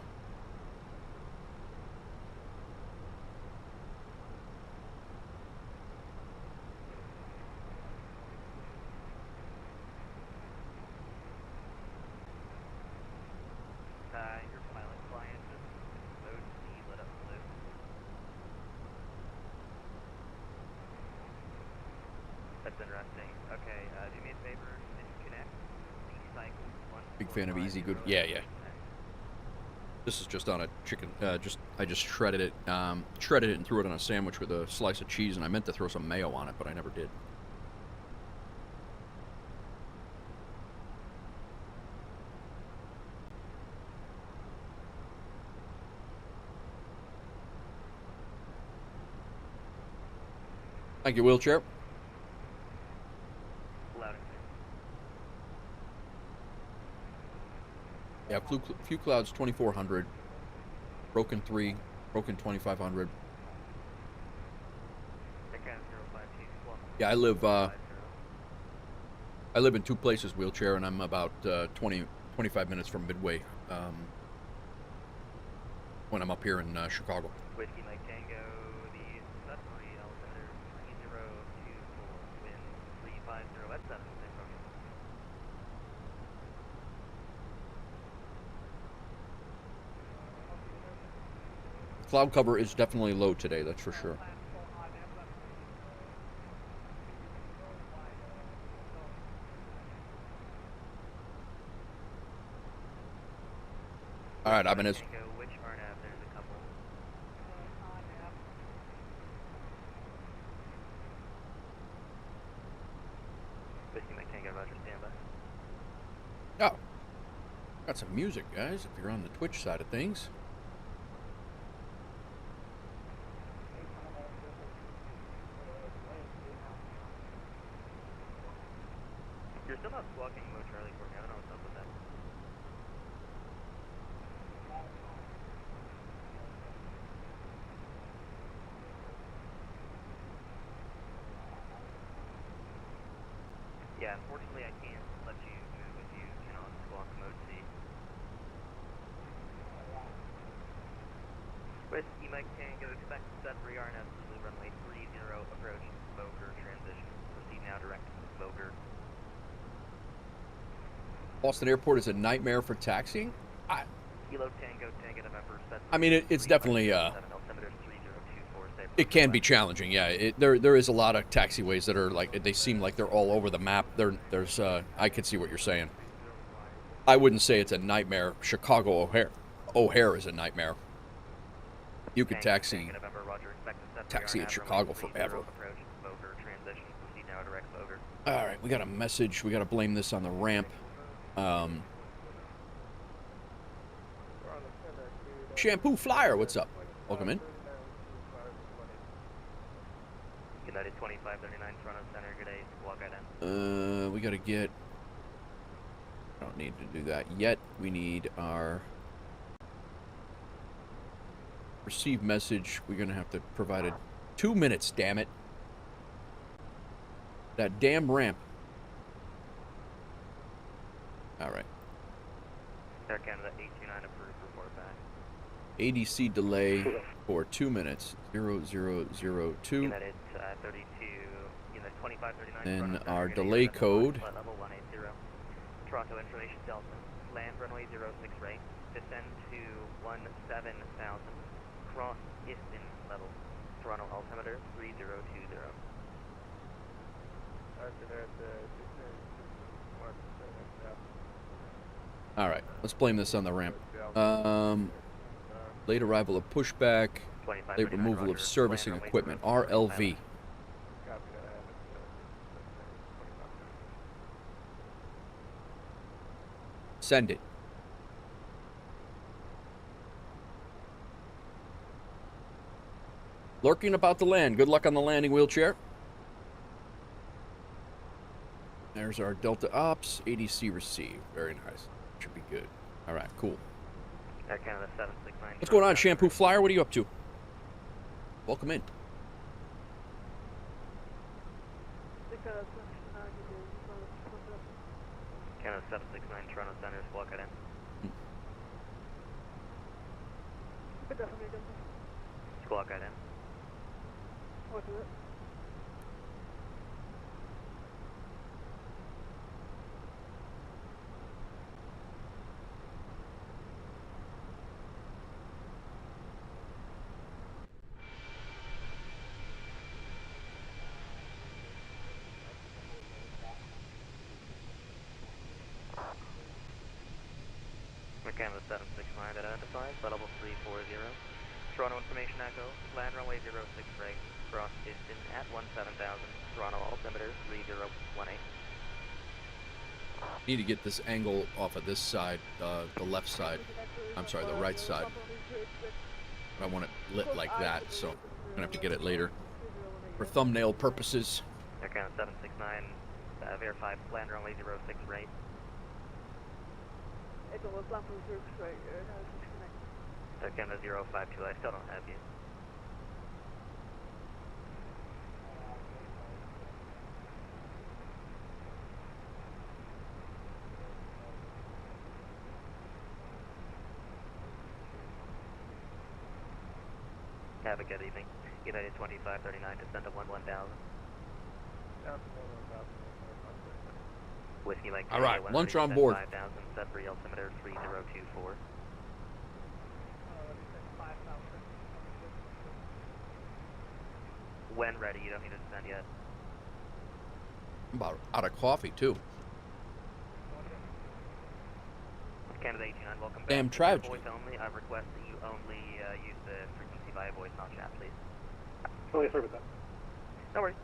Your pilot client is mode C, let up blue. That's interesting. Okay, do me a favor, disconnect. Recycle. Big fan of easy good. Yeah. This is just on a chicken. I just shredded it and threw it on a sandwich with a slice of cheese, and I meant to throw some mayo on it, but I never did. Thank you, wheelchair. Loud and Yeah, few clouds 2400, broken 3, broken 2500. Again, 052 squawk. Yeah, I live in two places, wheelchair, and I'm about 25 minutes from Midway when I'm up here in Chicago. Whiskey Mike Tango, the Sudbury altimeter 3024, wind 350 at 7. Cloud cover is definitely low today, that's for sure. All right, I'm in his. Which RNAV? There's a couple. Whiskey Mike Tango, Roger, standby. Oh, got some music, guys, if you're on the Twitch side of things. You're still not squawking Mo Charlie for me. I don't know what's up with that. Yeah, unfortunately I can't let you move if you cannot squawk mode C. Whiskey Mike Tango, expect Sudbury RNF Zulu runway 30 approach, Boger transition. Proceed now direct Boger. Boston Airport is a nightmare for taxiing. Kilo Tango, Tango November. I mean, it's definitely it can be challenging. Yeah, there is a lot of taxiways that are like they seem like they're all over the map. There's I could see what you're saying. I wouldn't say it's a nightmare. Chicago O'Hare is a nightmare. You could taxi at Chicago forever. All right, we got a message. We got to blame this on the ramp. Shampoo Flyer, what's up? Welcome in. United 2539 Toronto Center, good day, squawk item. We gotta get Don't need to do that yet. We need our receive message. We're gonna have to provide it 2 minutes, damn it. That damn ramp. Alright. Air Canada 829 approved, report back. ADC delay for 2 minutes. 0002. United 32, United 2539. Then Toronto our Center, delay United code. Flight level 180. Toronto information Delta. Land runway 06 right. Descend to 17,000. Cross Easton level. Toronto altimeter 3020. Alright, let's blame this on the ramp. Late arrival of pushback. Late removal of servicing equipment. RLV. Send it. Lurking about the land. Good luck on the landing wheelchair. There's our Delta Ops. ADC received. Very nice. Should be good. All right, cool. Air Canada 769. What's going on, Shampoo Flyer? What are you up to? Welcome in. Canada 769 Toronto Center, squawk it in. Squawk it in. Canada 769 identified, flight level 340. Toronto information echo, land runway 06 right, cross Easton at 17,000, Toronto altimeter 3018. Need to get this angle off of this side, the left side. I'm sorry, the right side. I want it lit like that, so I'm gonna have to get it later for thumbnail purposes. Air Canada 769, verify land runway 06 right. Air Canada 052, I still don't have you. Have a good evening. United 2539, descend to 11,000. Whiskey Mike. All right, lunch on board. 5,000, set for altimeter 3024. When ready, you don't need to descend yet. I'm about out of coffee too. Canada 89, welcome back. Damn tragedy. Voice only. I request that you only use the frequency via voice, not chat, please. Oh, yeah, sorry about that. No worries.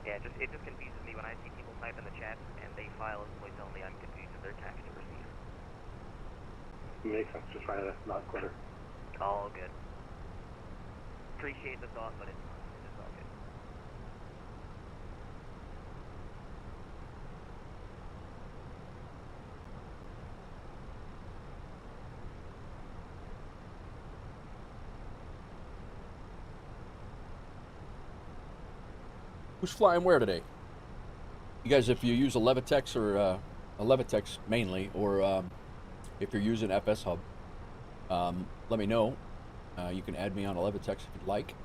Yeah, it just confuses me when I see people type in the chat and they file as voice only. I'm confused if they're text or receive. Makes sense. Just trying to not clutter. All good. Appreciate the thought, but it's all good. Who's flying where today? You guys, if you use a Levitex or a Levitex mainly, or if you're using FS Hub, let me know. You can add me on a Levitex if you'd like.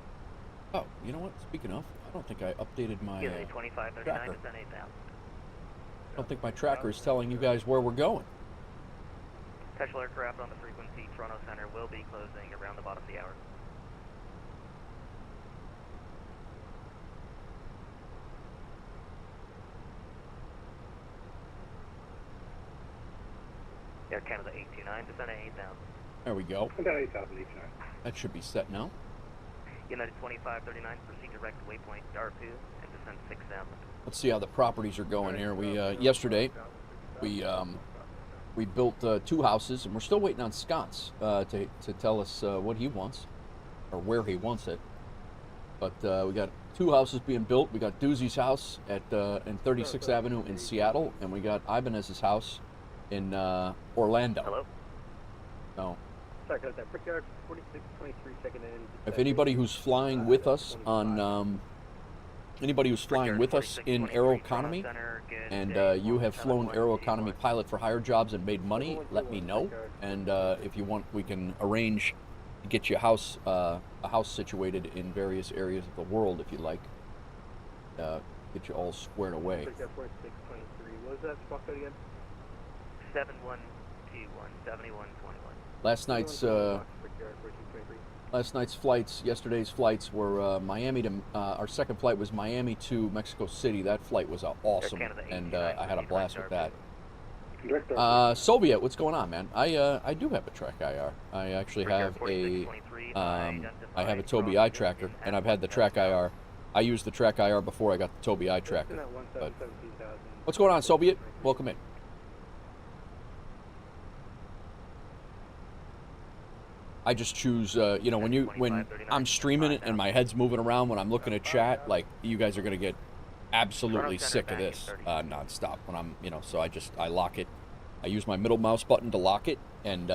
Oh, you know what? Speaking of, I don't think I updated my United 2539, tracker. descend 8,000. I don't think my tracker is telling you guys where we're going. Special aircraft on the frequency, Toronto Center will be closing around the bottom of the hour. Air Canada 829, descend at 8,000. There we go. I got 8,000 each time. That should be set now. United 2539, proceed direct to waypoint Darpu and descend 6,000. Let's see how the properties are going here. We yesterday we built 2 houses, and we're still waiting on Scott's to tell us what he wants or where he wants it. But we got 2 houses being built. We got Doozy's house at in 36th Avenue in Seattle, and we got Ibanez's house in Orlando. Hello? So Sorry, got that. Brickyard 4623 second in. if anybody who's flying with us on anybody who's flying with us in Aeroconomy and you have flown Aeroconomy Pilot for hire jobs and made money, let me know. And if you want, we can arrange to get you a house situated in various areas of the world if you like. Get you all squared away. Brickyard 4623. What was that spot code again? 7121, 7121. Last night's flights, yesterday's flights were Miami to, our second flight was Miami to Mexico City. That flight was awesome, and I had a blast with that. Soviet, what's going on, man? I do have a track IR. I actually have I have a Tobii eye tracker, and I've had the track IR. I used the track IR before I got the Tobii eye tracker. But what's going on, Soviet? Welcome in. I just choose, you know, when I'm streaming it and my head's moving around when I'm looking at chat, like, you guys are going to get absolutely sick of this nonstop when I'm, you know, so I lock it. I use my middle mouse button to lock it and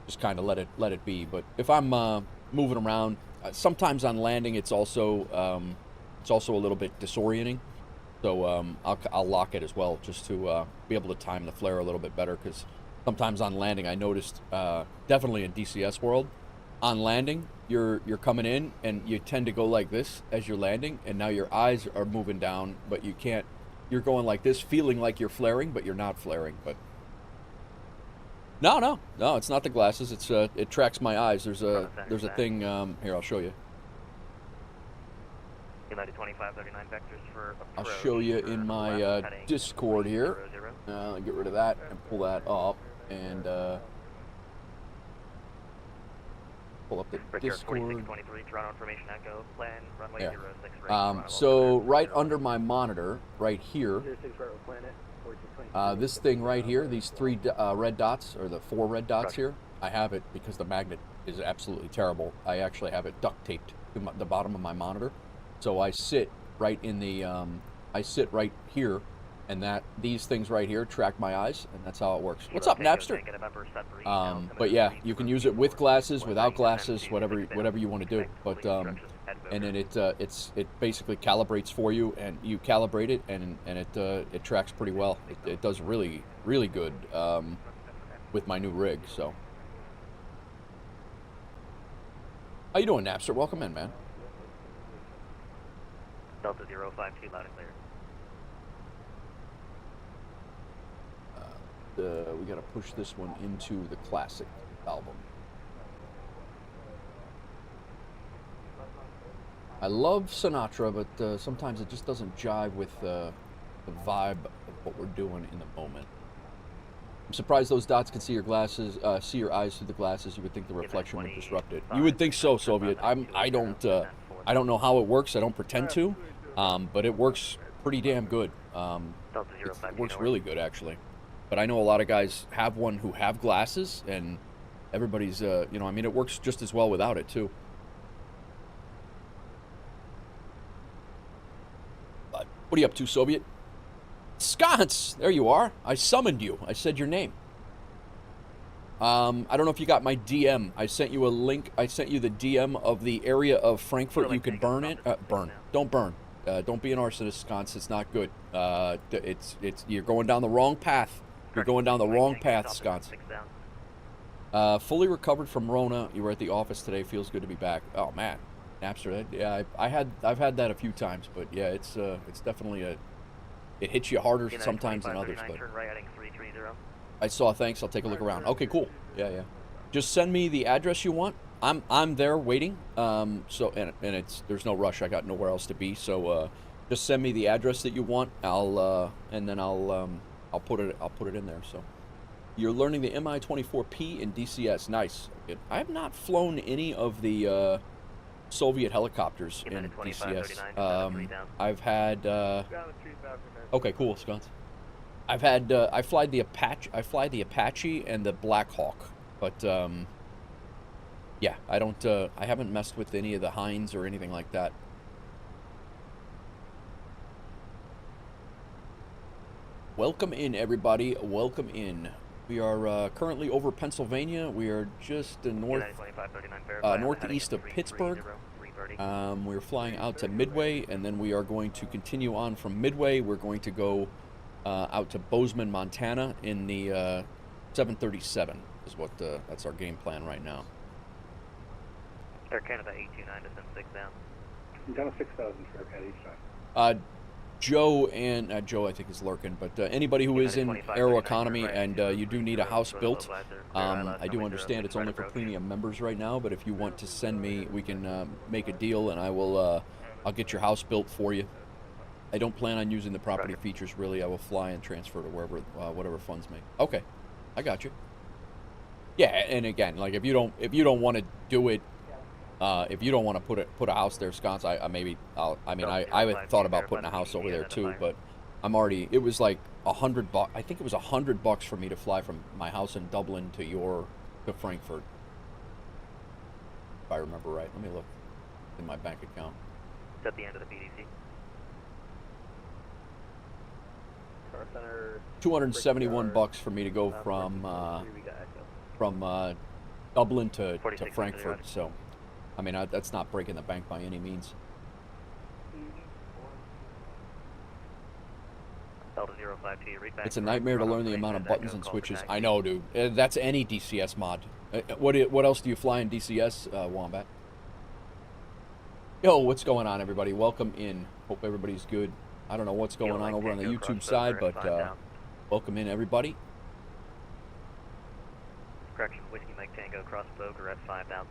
just kind of let it be. But if I'm moving around, sometimes on landing, it's also a little bit disorienting. So I'll lock it as well just to be able to time the flare a little bit better, because sometimes on landing, I noticed, definitely in DCS world, on landing, you're coming in and you tend to go like this as you're landing, and now your eyes are moving down, but you can't. You're going like this, feeling like you're flaring, but you're not flaring. But no, it's not the glasses. It's it tracks my eyes. There's a thing here. I'll show you. United 2539 vectors for I'll show you in my Discord here. Get rid of that and pull that up. And pull up the Discord. Yeah. So right under my monitor, right here, this thing right here, these three red dots, or the four red dots here, I have it because the magnet is absolutely terrible. I actually have it duct taped to the bottom of my monitor. So I sit right in the, I sit right here, and these things right here track my eyes, and that's how it works. What's up, Napster? But yeah, you can use it with glasses, without glasses, whatever you want to do. But and then it basically calibrates for you, and you calibrate it, and it tracks pretty well. It does really good with my new rig. So how you doing, Napster? Welcome in, man. Delta 052 loud and clear. We got to push this one into the classic album. I love Sinatra, but sometimes it just doesn't jive with the vibe of what we're doing in the moment. I'm surprised those dots can see your glasses, see your eyes through the glasses. You would think the reflection would disrupt it. You would think so, Soviet. I don't know how it works. I don't pretend to, but it works pretty damn good. It works really good, actually. But I know a lot of guys have one who have glasses, and everybody's, you know, I mean, it works just as well without it, too. But what are you up to, Soviet? Sconce! There you are. I summoned you. I said your name. I don't know if you got my DM. I sent you a link. I sent you the DM of the area of Frankfurt you can burn it. Burn. Don't burn. Don't be an arsonist, Sconce. It's not good. You're going down the wrong path. You're going down the wrong path, Sconce. Fully recovered from Rona. You were at the office today. Feels good to be back. Oh man, Napster. Yeah, I've had that a few times, but yeah, it's definitely it hits you harder sometimes than others. But I saw. Thanks. I'll take a look around. Okay, cool. Yeah. Just send me the address you want. I'm there waiting. So and there's no rush. I got nowhere else to be. So just send me the address that you want. I'll put it in there. So you're learning the Mi-24P in DCS. Nice. I have not flown any of the Soviet helicopters in DCS. I've had okay, cool, Sconce. I've had I fly the Apache and the Black Hawk, but yeah, I haven't messed with any of the Hinds or anything like that. Welcome in, everybody. Welcome in. We are currently over Pennsylvania. We are just northeast of Pittsburgh. We're flying out to Midway, and then we are going to continue on from Midway. We're going to go out to Bozeman, Montana in the 737 is what that's our game plan right now. Air Canada 829 descend 6 down. Down to 6,000 for Air Canada each time. Joe and Joe, I think, is lurking, but anybody who is in Aeroconomy and you do need a house built, I do understand it's only for premium members right now, but if you want to send me, we can make a deal, and I'll get your house built for you. I don't plan on using the property features, really. I will fly and transfer to wherever, whatever funds me. Okay, I got you. Yeah, and again, like if you don't want to do it, if you don't want to put a house there, sconce, I thought about putting a house over there too, but I'm already. It was like $100. I think it was $100 for me to fly from my house in Dublin to Frankfurt, if I remember right. Let me look in my bank account. It's at the end of the PDC. $271 for me to go from Dublin to Frankfurt. So. I mean, that's not breaking the bank by any means. It's a nightmare to learn the amount of buttons and switches. I know, dude. That's any DCS mod. What else do you fly in DCS, Wombat? Yo, what's going on, everybody? Welcome in. Hope everybody's good. I don't know what's going on over on the YouTube side, but welcome in, everybody. Correction, Whiskey Mike Tango, cross Boger at 5,000.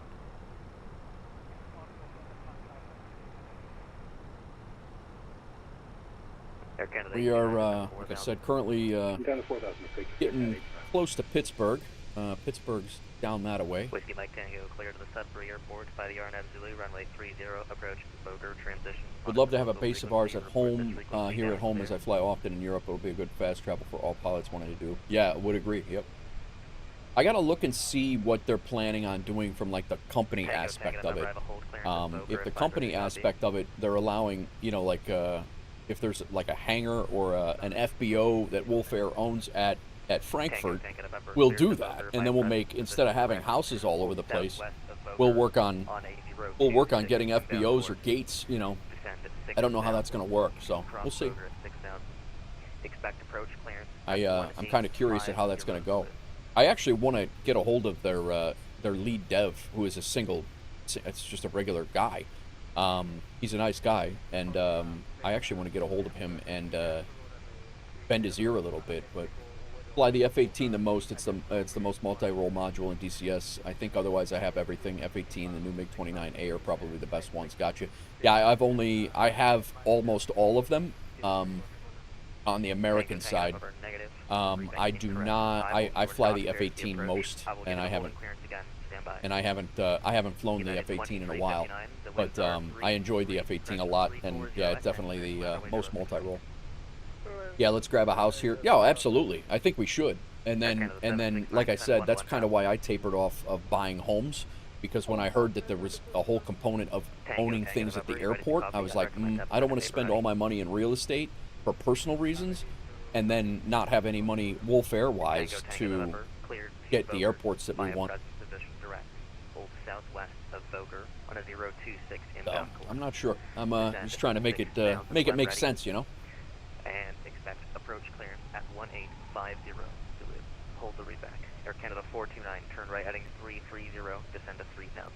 We are, like I said, currently getting close to Pittsburgh. Pittsburgh's down that way. Whiskey Mike Tango, clear to the Sudbury Airport by the RNAV Zulu, runway 30, approach Boger, transition. Would love to have a base of ours at home, here at home, as I fly often in Europe. It'll be a good fast travel for all pilots wanting to do. Yeah, would agree, yep. I gotta look and see what they're planning on doing from, like, the company aspect of it. If the company aspect of it, they're allowing, you know, like, if there's like a hangar or an FBO that Wolf Air owns at Frankfurt, we'll do that, and then we'll make, instead of having houses all over the place, we'll work on getting FBOs or gates. You know, I don't know how that's going to work, so we'll see. I'm kind of curious at how that's going to go. I actually want to get a hold of their lead dev, who is it's just a regular guy. He's a nice guy, and I actually want to get a hold of him and bend his ear a little bit. But fly the F-18 the most. It's the most multi-role module in DCS. I think otherwise I have everything. F-18, the new MiG-29A are probably the best ones. Gotcha. Yeah, I have almost all of them on the American side. I do not. I fly the F-18 most, and I haven't flown the F-18 in a while, but I enjoyed the F-18 a lot, and yeah, it's definitely the most multi-role. Yeah, let's grab a house here. Yeah, absolutely. I think we should. And then, like I said, that's kind of why I tapered off of buying homes, because when I heard that there was a whole component of owning things at the airport, I was like, I don't want to spend all my money in real estate for personal reasons, and then not have any money Wolf Air-wise to get the airports that we want. Southwest of Boger on a 026 So, inbound. I'm not sure. I'm just trying to make it make sense, you know. And expect approach clearance at 1850. Hold the reback. Air Canada 429, turn right heading 330, descend to 3000.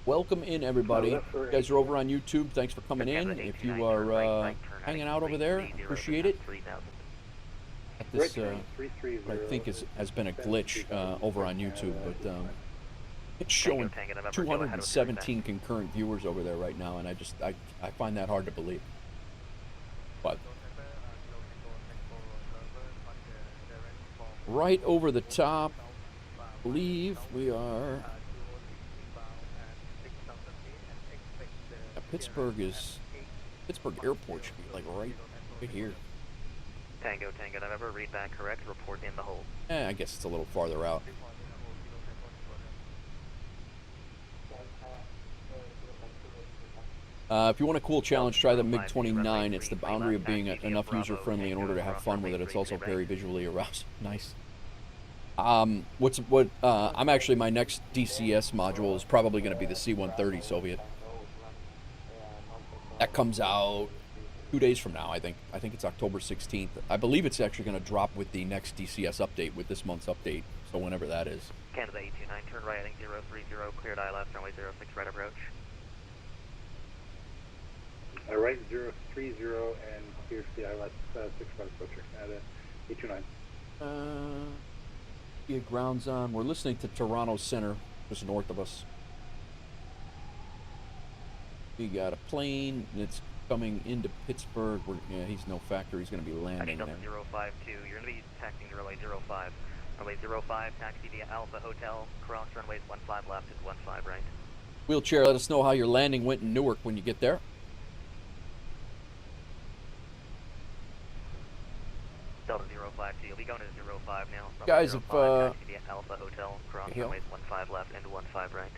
Welcome in, everybody. You guys are over on YouTube. Thanks for coming in. If you are hanging out over there, appreciate it. At this, what I think has been a glitch over on YouTube, but it's showing 217 concurrent viewers over there right now, and I find that hard to believe. But right over the top, I believe we are. Pittsburgh Airport should be like right here. Tango, November, read back correct, report in the hold. I guess it's a little farther out. If you want a cool challenge, try the MiG-29. It's the boundary of being enough user-friendly in order to have fun with it. It's also very visually arousing. Nice. I'm actually, my next DCS module is probably going to be the C-130 Soviet. That comes out 2 days from now, I think. I think it's October 16th. I believe it's actually going to drop with the next DCS update, with this month's update, so whenever that is. Canada 829, turn right, heading 030, cleared ILS, runway 06, right approach. Right 030 and clear for the ILS 6 right approach, Canada 829. Yeah, ground's on. We're listening to Toronto Center, just north of us. We got a plane that's coming into Pittsburgh. Yeah, he's no factor. He's going to be landing there. 052. You're going to be taxiing to runway 05. Runway 05, taxi via Alpha Hotel, cross runways 15 left and 15 right. Wheelchair, let us know how your landing went in Newark when you get there. Delta 052, you'll be going to 05 now. Guys, 05, if taxi via Alpha Hotel, cross yeah. runways 15 left and 15 right.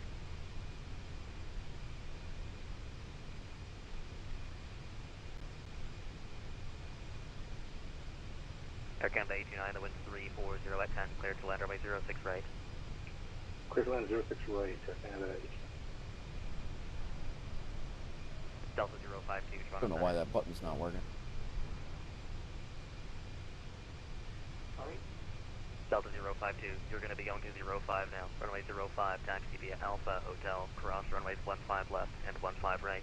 Air Canada 829, the wind's 340 at 10, cleared to land runway 06 right. Clear to land 06 right, Canada 829. Delta 052, I don't know why that button's not working. Delta 052, you're going to be going to 05 now. Runway 05, taxi via Alpha Hotel, cross runways 15 left and 15 right.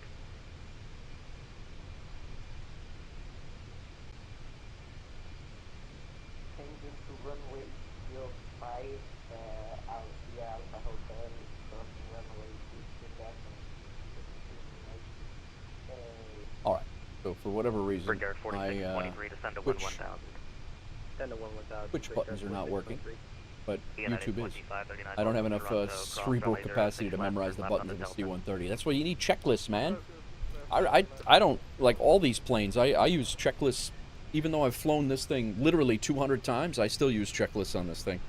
Changing to runway 05, via Alpha Hotel, crossing runway 15 left and All right. So for whatever reason, Brigade 4623, descend to 1000. Which buttons are not working, but United YouTube is. 2539, I don't have enough Toronto, cerebral cross runway capacity 06 to memorize the left buttons on in the Delta. C-130. That's why you need checklists, man. I don't, like all these planes, I use checklists. Even though I've flown this thing literally 200 times, I still use checklists on this thing.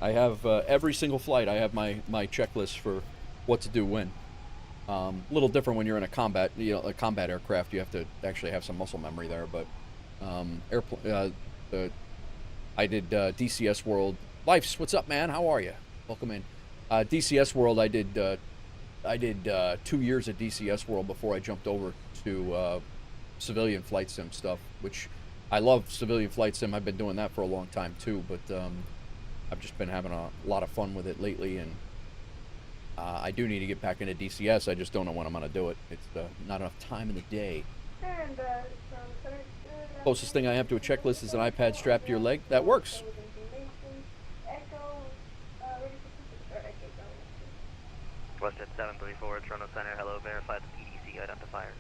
I have, every single flight, I have my checklist for what to do when. A little different when you're in a combat, a combat aircraft. You have to actually have some muscle memory there, but I did DCS World. Lifes, what's up, man? How are you? Welcome in. DCS World, I did 2 years at DCS World before I jumped over to civilian flight sim stuff, which I love civilian flight sim. I've been doing that for a long time too, but I've just been having a lot of fun with it lately, and I do need to get back into DCS. I just don't know when I'm going to do it. It's not enough time in the day. Closest thing I have to a checklist is an iPad strapped to your leg. That works. Westjet 734, Toronto Center, hello, verify the PDC identifier.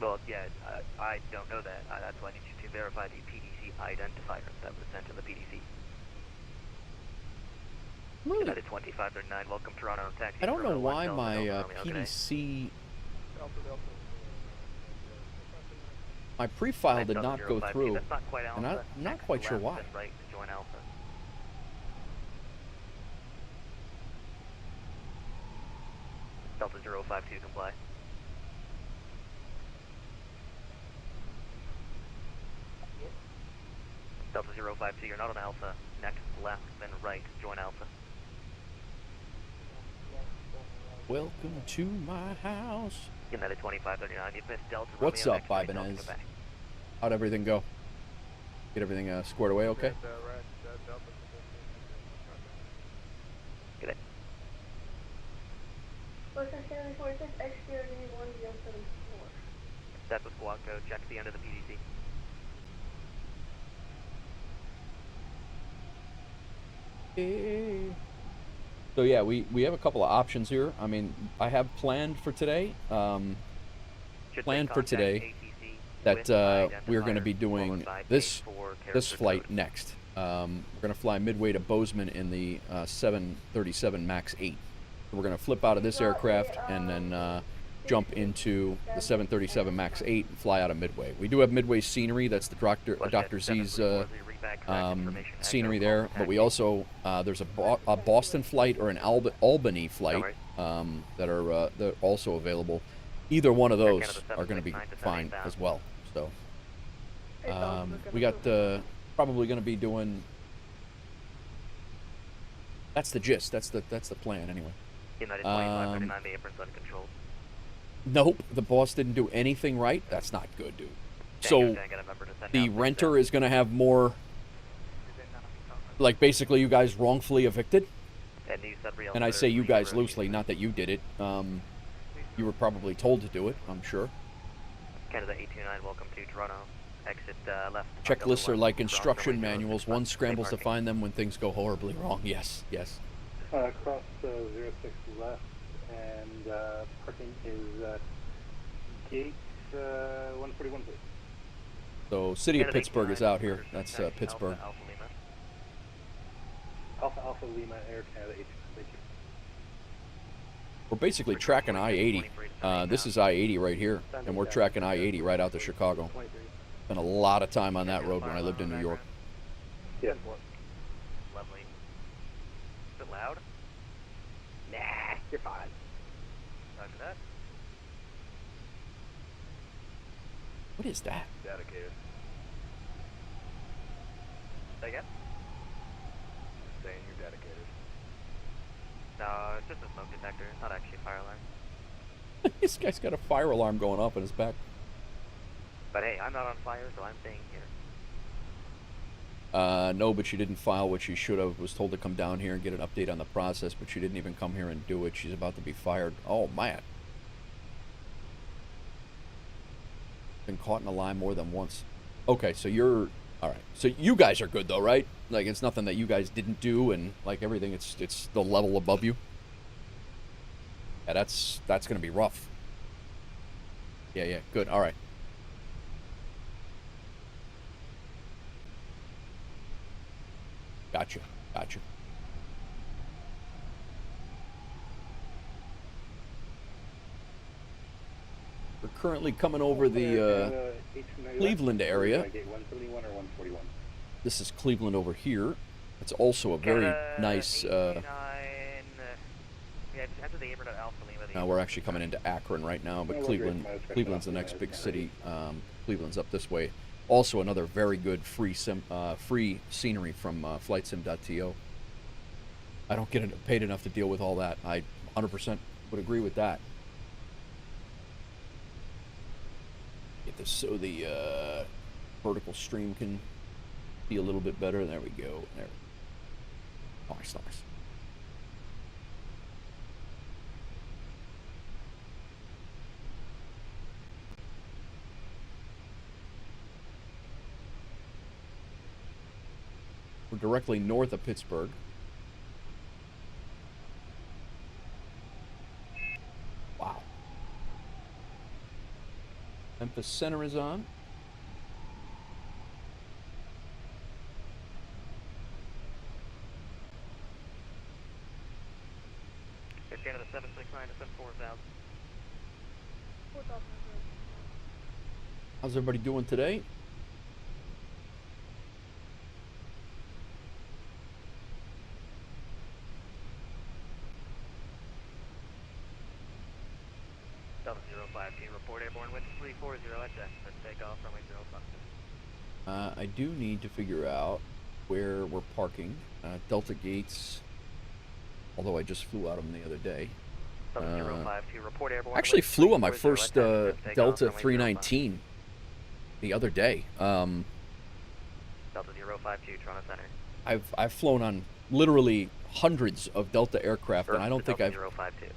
Well, yeah, I don't know that. That's why I need you to verify the PDC identifier that was sent to the PDC. Really? United 2539, welcome Toronto, taxi. I don't know Toronto, why 1 my Delta, Romeo, PDC, my pre-file did not go through, That's not quite Alpha. and I'm not quite sure why. Left and right to join Alpha. Delta 052, comply. Delta 052, you're not on Alpha. Next, left, then right, join Alpha. Welcome to my house. United 2539, you've missed Delta What's Romeo, up, next right, Ibanez? Delta, How'd everything go? Get everything squared away okay? Good day. That's the squad code, check the end of the PDC. So yeah, we have a couple of options here. I mean, I have planned for today, that we're going to be doing this flight next. We're going to fly midway to Bozeman in the 737 MAX8. So we're going to flip out of this aircraft and then jump into the 737 MAX8 and fly out of Midway. We do have Midway scenery. That's the Dr. Z's Feedback, correct information, scenery echo, there. call, But we taxi. also there's a Boston flight or an Albany flight worries. that are they're also available. Either one of Air those Canada are going to be 769 to fine 78,000. as well. So we got probably going to be doing. That's the gist. That's the plan anyway. United 2539, the apron's uncontrolled. Nope, the boss didn't do anything right. That's not good, dude. Tango So Tango, remember to send the out renter those, is going to have more. Like basically, you guys wrongfully evicted. and you said real And I for say you guys 30. loosely, not that you did it. You were probably told to do it, I'm sure. Canada 829, welcome to Toronto. Exit left. Checklists are like Cross instruction runway 06 manuals. left, One safe scrambles to parking. find them when things go horribly wrong. Yes, yes. Cross 06 left, and parking is gate 141, please. So City of Canada Pittsburgh is 829, out here. Alpha That's Taxi, Pittsburgh. Alpha Lima. Alpha Lima, Air Canada 829, thank you. We're basically tracking I-80. This is I-80 right here, and we're tracking I-80 right out to Chicago. Spent a lot of time on that road when I lived in New York. Yes. Lovely. Is it loud? Nah, you're fine. Roger that. What is that? Dedicated. Say again? Saying you're dedicated. No, it's just a smoke detector, not actually a fire alarm. This guy's got a fire alarm going off in his back. But hey, I'm not on fire, so I'm staying here. No, but she didn't file what she should have. Was told to come down here and get an update on the process, but she didn't even come here and do it. She's about to be fired. Oh, man. Been caught in a lie more than once. Okay, so you're... All right. So you guys are good, though, right? Like, it's nothing that you guys didn't do, and, like, everything, it's the level above you. Yeah, that's going to be rough. Yeah, good. All right. Gotcha. We're currently coming over the Cleveland area. Gate 171 or 141. This is Cleveland over here. It's also a very Canada nice... 829, yeah, just enter the apron at Alpha Lima. The we're actually coming into Akron right now, but Yeah, we're Cleveland, great. Cleveland's the next big city. Cleveland's up this way. Also, another very good free scenery from FlightSim.to. I don't get paid enough to deal with all that. I 100% would agree with that. Get this so the vertical stream can be a little bit better. There we go. There. Nice. We're directly north of Pittsburgh. Wow. Memphis Center is on. Air Canada 769 to 4,000. How's everybody doing today? Delta 052, report airborne wind 340 at Jackson. Takeoff runway 05. I do need to figure out where we're parking. Delta gates, although I just flew out of them the other day. Delta 052, report airborne Actually wind flew on my 340 first at Jackson. Takeoff Delta runway 05. 319 the other day. Delta 052, Toronto Center. I've flown on literally hundreds of Delta aircraft, and I don't think Delta 052.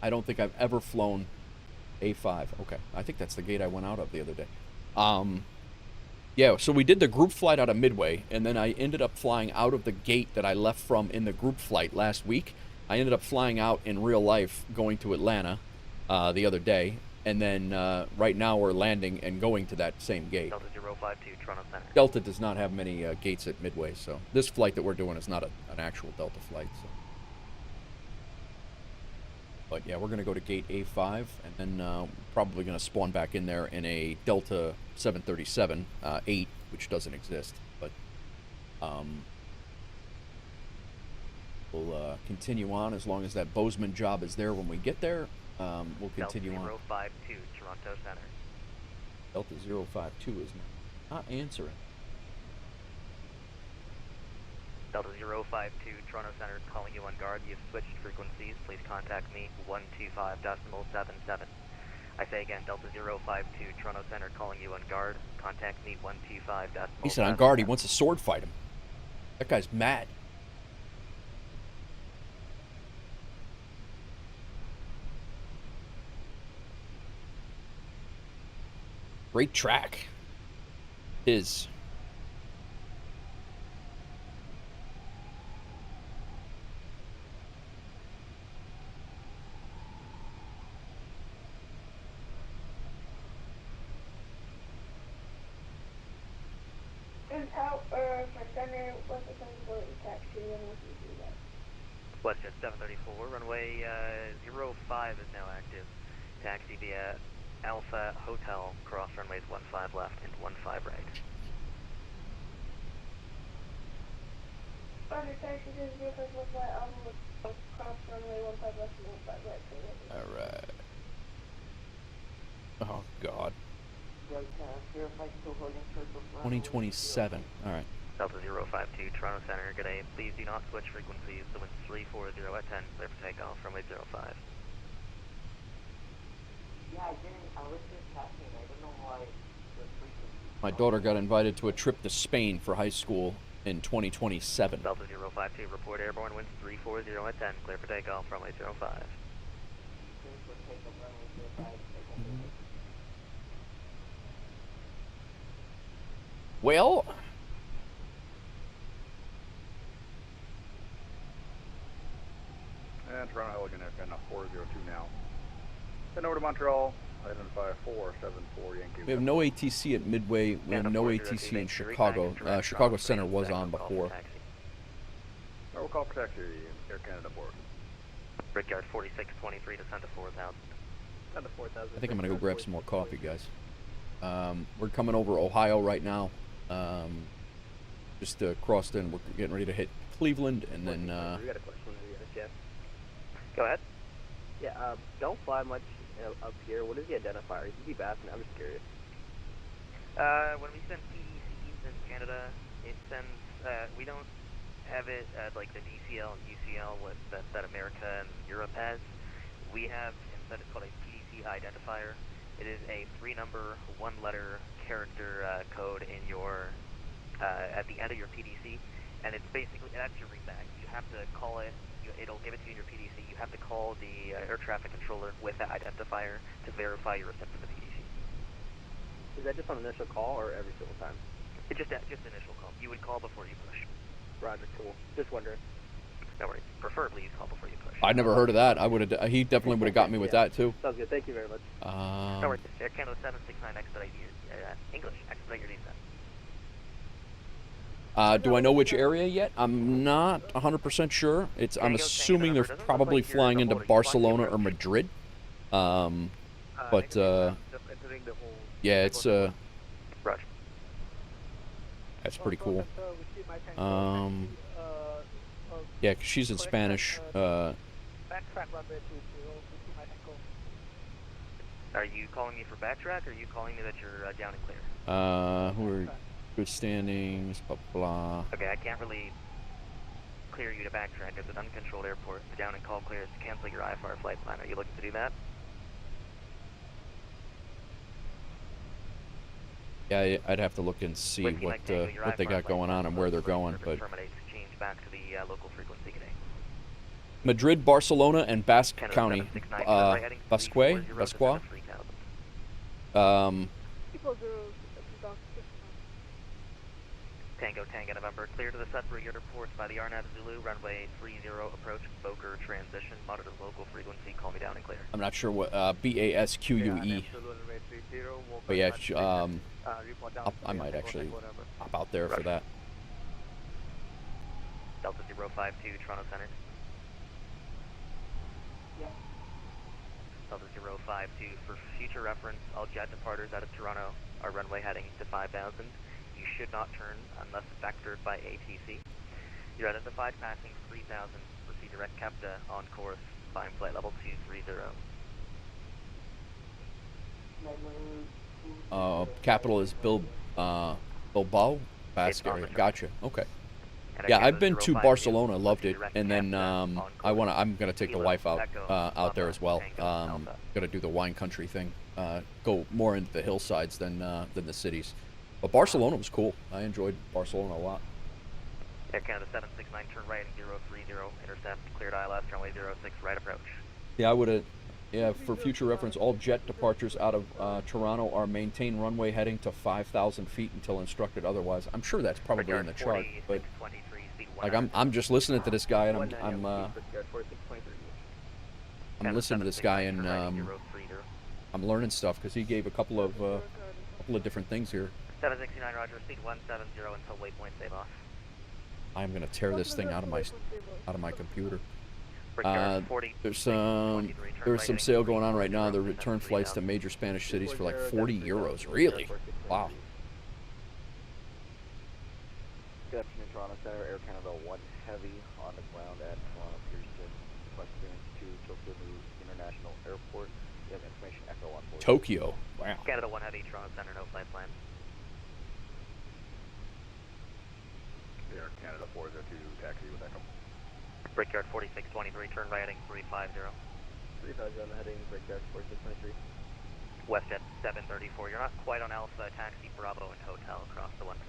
I don't think I've ever flown A5. Okay, I think that's the gate I went out of the other day. Yeah, so we did the group flight out of Midway, and then I ended up flying out of the gate that I left from in the group flight last week. I ended up flying out in real life, going to Atlanta the other day, and then right now we're landing and going to that same gate. Delta 052, Toronto Center. Delta does not have many gates at Midway, so this flight that we're doing is not an actual Delta flight. So. But yeah, we're going to go to gate A5, and then probably going to spawn back in there in a Delta 737 8, which doesn't exist. But We'll continue on as long as that Bozeman job is there when we get there. We'll continue on. Delta 052, Toronto Center. Delta 052 is not answering. Delta 052, Toronto Center, calling you on guard. You've switched frequencies. Please contact me, 125.77. I say again, Delta 052, Toronto Center, calling you on guard. Contact me, 125.77. He said on guard, he wants to sword fight him. That guy's mad. Great track. Is. For center, what's the transport taxi and what do you do that? WestJet 734, runway 05 is now active. Taxi via Alpha Hotel, cross runways 15 left and 15 right. Under taxi to 0515 Alpha, cross runway 15 left and 15 right. All right. Oh God. 2027. All right. Delta 052, Toronto Center, good day. Please do not switch frequencies. The wind's 340 at 10, clear for takeoff, runway 05. Yeah, I was just asking, I don't know why the frequency. My daughter got invited to a trip to Spain for high school in 2027. Delta 052, report airborne, winds 340 at 10, clear for takeoff, runway 05. Well, And Toronto Elegant Aircraft 402 now. Then over to Montreal, identify 474 Yankee. we have no ATC at Midway. We have no ATC in Chicago. Chicago Center was on before. We'll call for taxi, Air Canada board. Brickyard 4623, descend to 4000. Down to 4,000. I think I'm gonna go grab some more coffee, guys. We're coming over Ohio right now. Just crossed in. We're getting ready to hit Cleveland, and then. We got a question. Jeff. Go ahead. Yeah. Don't fly much up here. What is the identifier? You keep asking. I'm just curious. When we send PDCs in Canada, it sends, we don't have it like the DCL and UCL that America and Europe has. We have, instead it's called a PDC identifier. It is a 3-number, 1-letter character code in your, at the end of your PDC, and it's basically, that's your readback. You have to call it, it'll give it to you in your PDC. You have to call the air traffic controller with that identifier to verify your receipt of the PDC. Is that just on initial call or every single time? It's just initial call. You would call before you push. Roger, cool. Just wondering. No worries. Preferably you call before you push. I never heard of that. I would have. He definitely would have got me with that too. Sounds good. Thank you very much. No worries. Air Canada 769, expedite your, English, expedite your descent. Do I know which area yet? I'm not 100% sure. I'm assuming they're probably flying into Barcelona or Madrid. But yeah, it's Roger. that's pretty cool. Yeah, 'cause she's in Spanish. Are you calling me for backtrack, or are you calling me that you're down and clear? Who are good standings? Blah blah. Okay, I can't really clear you to backtrack. It's an uncontrolled airport. The down and call clears to cancel your iFly flight plan. Are you looking to do that? Yeah, I'd have to look and see what they got going on and where they're going. But change back to the local frequency today. Madrid, Barcelona, and Basque County. Basque. Tango November, clear to the Sudbury Airport by the Arnav Zulu, runway 30 approach, Boker transition, monitor local frequency, call me down and clear. I'm not sure what, BASQUE. But yeah, I might actually hop out there for that. Delta 052, Toronto Center. Yeah. Delta 052, for future reference, all jet departures out of Toronto are runway heading to 5000. you should not turn unless vectored by ATC. You're identified passing 3000. Proceed direct Capta on course, climb flight level 230. Capital is Bilbao? Basque area. Gotcha. Okay. And Yeah, again, I've been the to 05 Barcelona, is loved it, direct and then Capta on I'm course. gonna take the Kilo, wife out Echo, out there Papa, as well. Tango, Alpha. Gonna do the wine country thing. Go more into the hillsides than the cities. But Barcelona was cool. I enjoyed Barcelona a lot. Air Canada 769, turn right and 030, intercept, cleared ILS, runway 06, right approach. Yeah, I would have. Yeah, for future reference, all jet departures out of Toronto are maintain runway heading to 5,000 feet until instructed otherwise. I'm sure that's probably in the chart, but like I'm just listening to this guy and I'm listening to this guy and I'm learning stuff because he gave a couple of different things here. 769, roger, speed 170 until waypoint save off. I'm gonna tear this thing out of my computer. There's some sale going on right now. The return flights to major Spanish cities for like 40 euros. Really? Wow. Good afternoon, Toronto Center. Air Canada 1 Heavy on the ground at Toronto Pearson. Request clearance to Tokyo International Airport. You have information Echo on board. Tokyo. Wow. Canada 1 Heavy, Toronto Center, no flight plan. Air Canada 402, taxi with Echo. Brickyard 4623, turn right heading 350. 350 on the heading, Brickyard 4623. WestJet 734, you're not quite on Alpha, taxi Bravo and Hotel across the 15.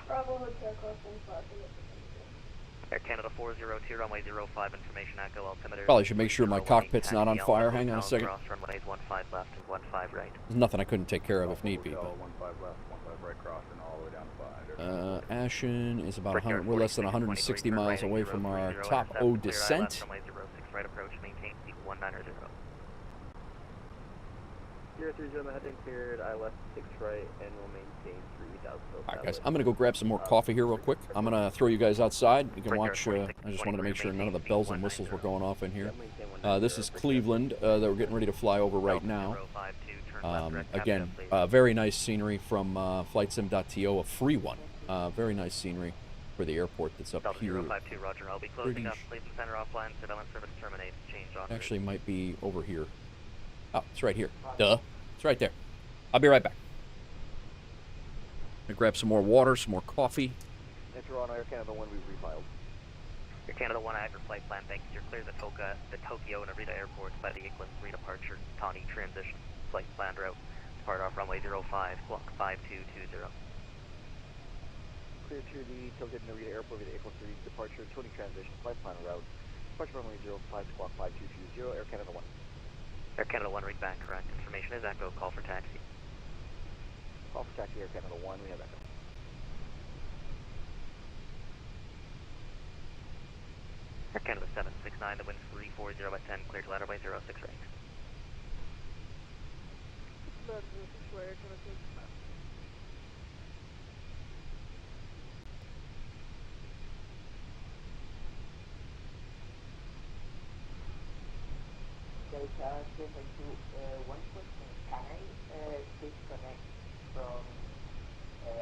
Bravo Hotel across the 15. Air Canada 402, runway 05, information Echo, altimeter. Probably should make sure my cockpit's not on fire. Hang on a second. Cross runways 15 left and 15 right. There's nothing I couldn't take care of if need be. But 15 left, 15 right cross, and all the way down to 5. Ashen is about 100. We're less than 160 miles away from our top O descent. Runway 06, right approach, maintain seat 190. 030 on the heading, cleared ILS 6 right, and we'll maintain 3,000. Alright guys, I'm gonna go grab some more coffee here real quick. I'm gonna throw you guys outside. You can watch. I just wanted to make sure none of the bells and whistles were going off in here. This is Cleveland that we're getting ready to fly over right now. Again, very nice scenery from FlightSim.to, a free one. Very nice scenery for the airport that's up here. 052, roger. I'll be closing up. Cleveland Center offline. Surveillance service terminates. Change on. Actually, might be over here. Oh, it's right here. Duh. It's right there. I'll be right back. I'm gonna grab some more water, some more coffee. In Toronto, Air Canada 1, we've refiled. Air Canada 1, I have your flight plan. Thanks. You're clear the Tokyo and Narita airports by the Eclipse 3 departure. Tani transition. Flight plan route. Depart off runway 05, squawk 5220. Clear to the Tokyo Narita Airport via the Eclipse 3 departure. Tony transition. Flight plan route. Departure runway 05, squawk 5220. Air Canada 1. Air Canada 1, read back, correct. Information is Echo, call for taxi. Call for taxi, Air Canada 1, we have Echo. Air Canada 769, the wind's 340 at 10, cleared ladder by 06 right. One question, can I disconnect from the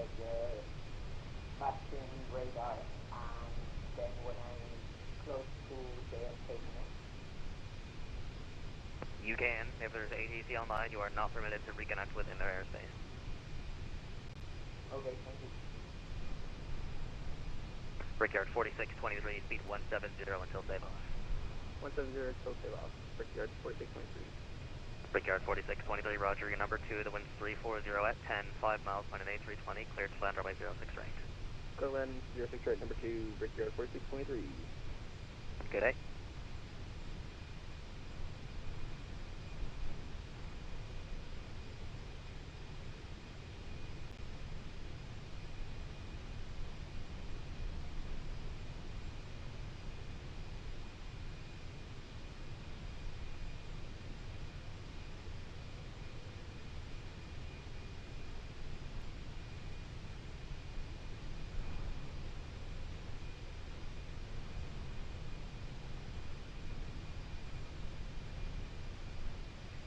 mapping radar and then when I'm close to the airspace? You can. If there's ATC online, you are not permitted to reconnect within their airspace. Okay, thank you. Brickyard 4623, speed 170 until save off. 170 until save off. Brickyard 4623. Brickyard 4623, roger, your number 2, the wind's 340 at 10, 5 miles, point an A320, cleared to land by 06 right. Go land 06 right, number 2, Brickyard 4623. Good day.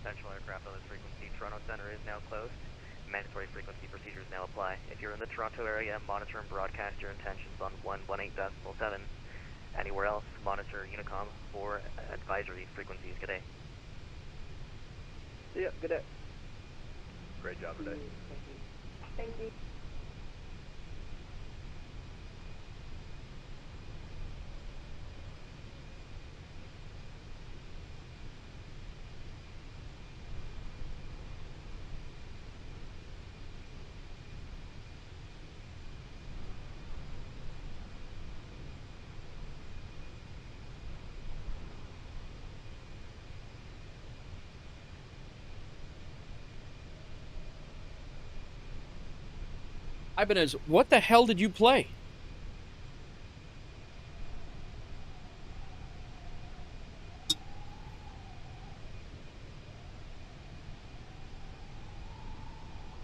Central aircraft on this frequency. Toronto Center is now closed. Mandatory frequency procedures now apply. If you're in the Toronto area, monitor and broadcast your intentions on 118.7. Anywhere else, monitor Unicom for advisory frequencies. Good day. See ya. Good day. Great job today. Thank you. Ibanez, what the hell did you play?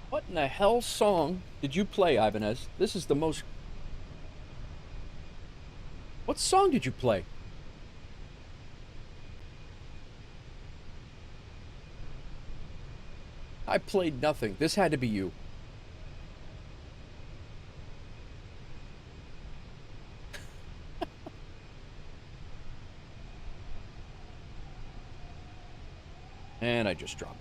What in the hell song did you play, Ibanez? This is the most... What song did you play? I played nothing. This had to be you. And I just dropped it.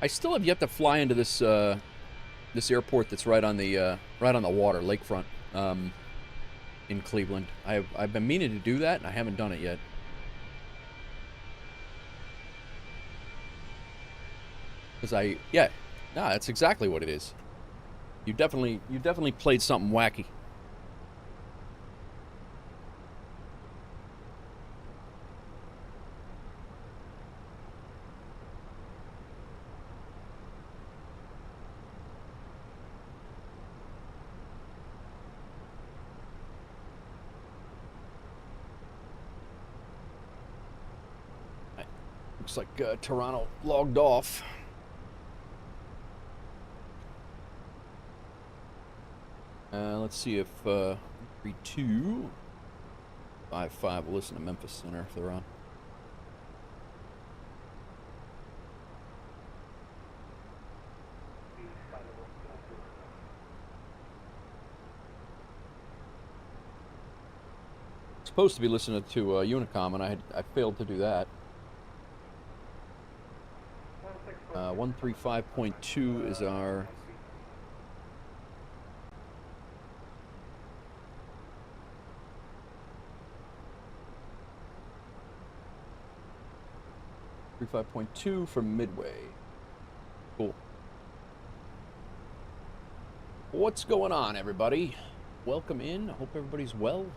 I still have yet to fly into this this airport that's right on the water, lakefront, in Cleveland. I've been meaning to do that, and I haven't done it yet. Because that's exactly what it is. You definitely played something wacky. Looks like Toronto logged off. Let's see if 3255 will listen to Memphis Center if they're on. Supposed to be listening to Unicom, and I failed to do that. 135.2 is our... .2 from Midway. Cool. What's going on, everybody? Welcome in. I hope everybody's well.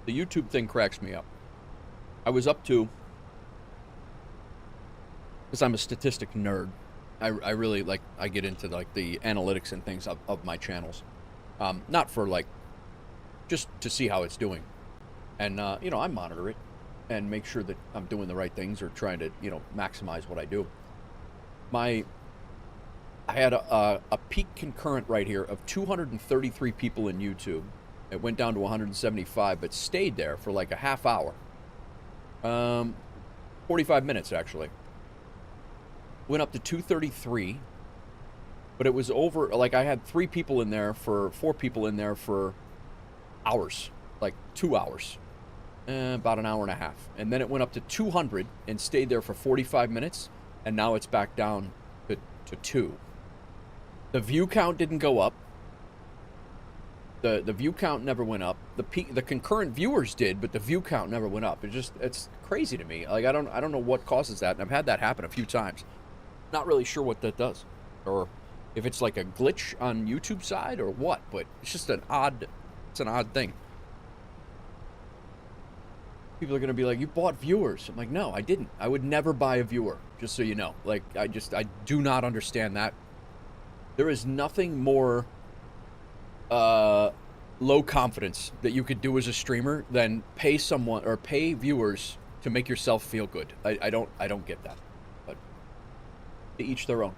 The YouTube thing cracks me up. I was up to, because I'm a statistic nerd, I really, like, I get into, like, the analytics and things of my channels. Not for, like, just to see how it's doing. And, you know, I monitor it and make sure that I'm doing the right things or trying to, you know, maximize what I do. I had a peak concurrent right here of 233 people in YouTube. It went down to 175, but stayed there for like a half hour. 45 minutes, actually. Went up to 233, but it was over, like I had 4 people in there for hours, like 2 hours, about an hour and a half. And then it went up to 200 and stayed there for 45 minutes, and now it's back down to 2. The view count didn't go up. The view count never went up. The concurrent viewers did, but the view count never went up. It's crazy to me. Like I don't know what causes that. And I've had that happen a few times. Not really sure what that does, or if it's like a glitch on YouTube side or what, but it's just an odd thing. People are going to be like, you bought viewers. I'm like, no, I didn't. I would never buy a viewer, just so you know. Like, I do not understand that. There is nothing more low confidence that you could do as a streamer than pay someone or pay viewers to make yourself feel good. I don't get that. But to each their own.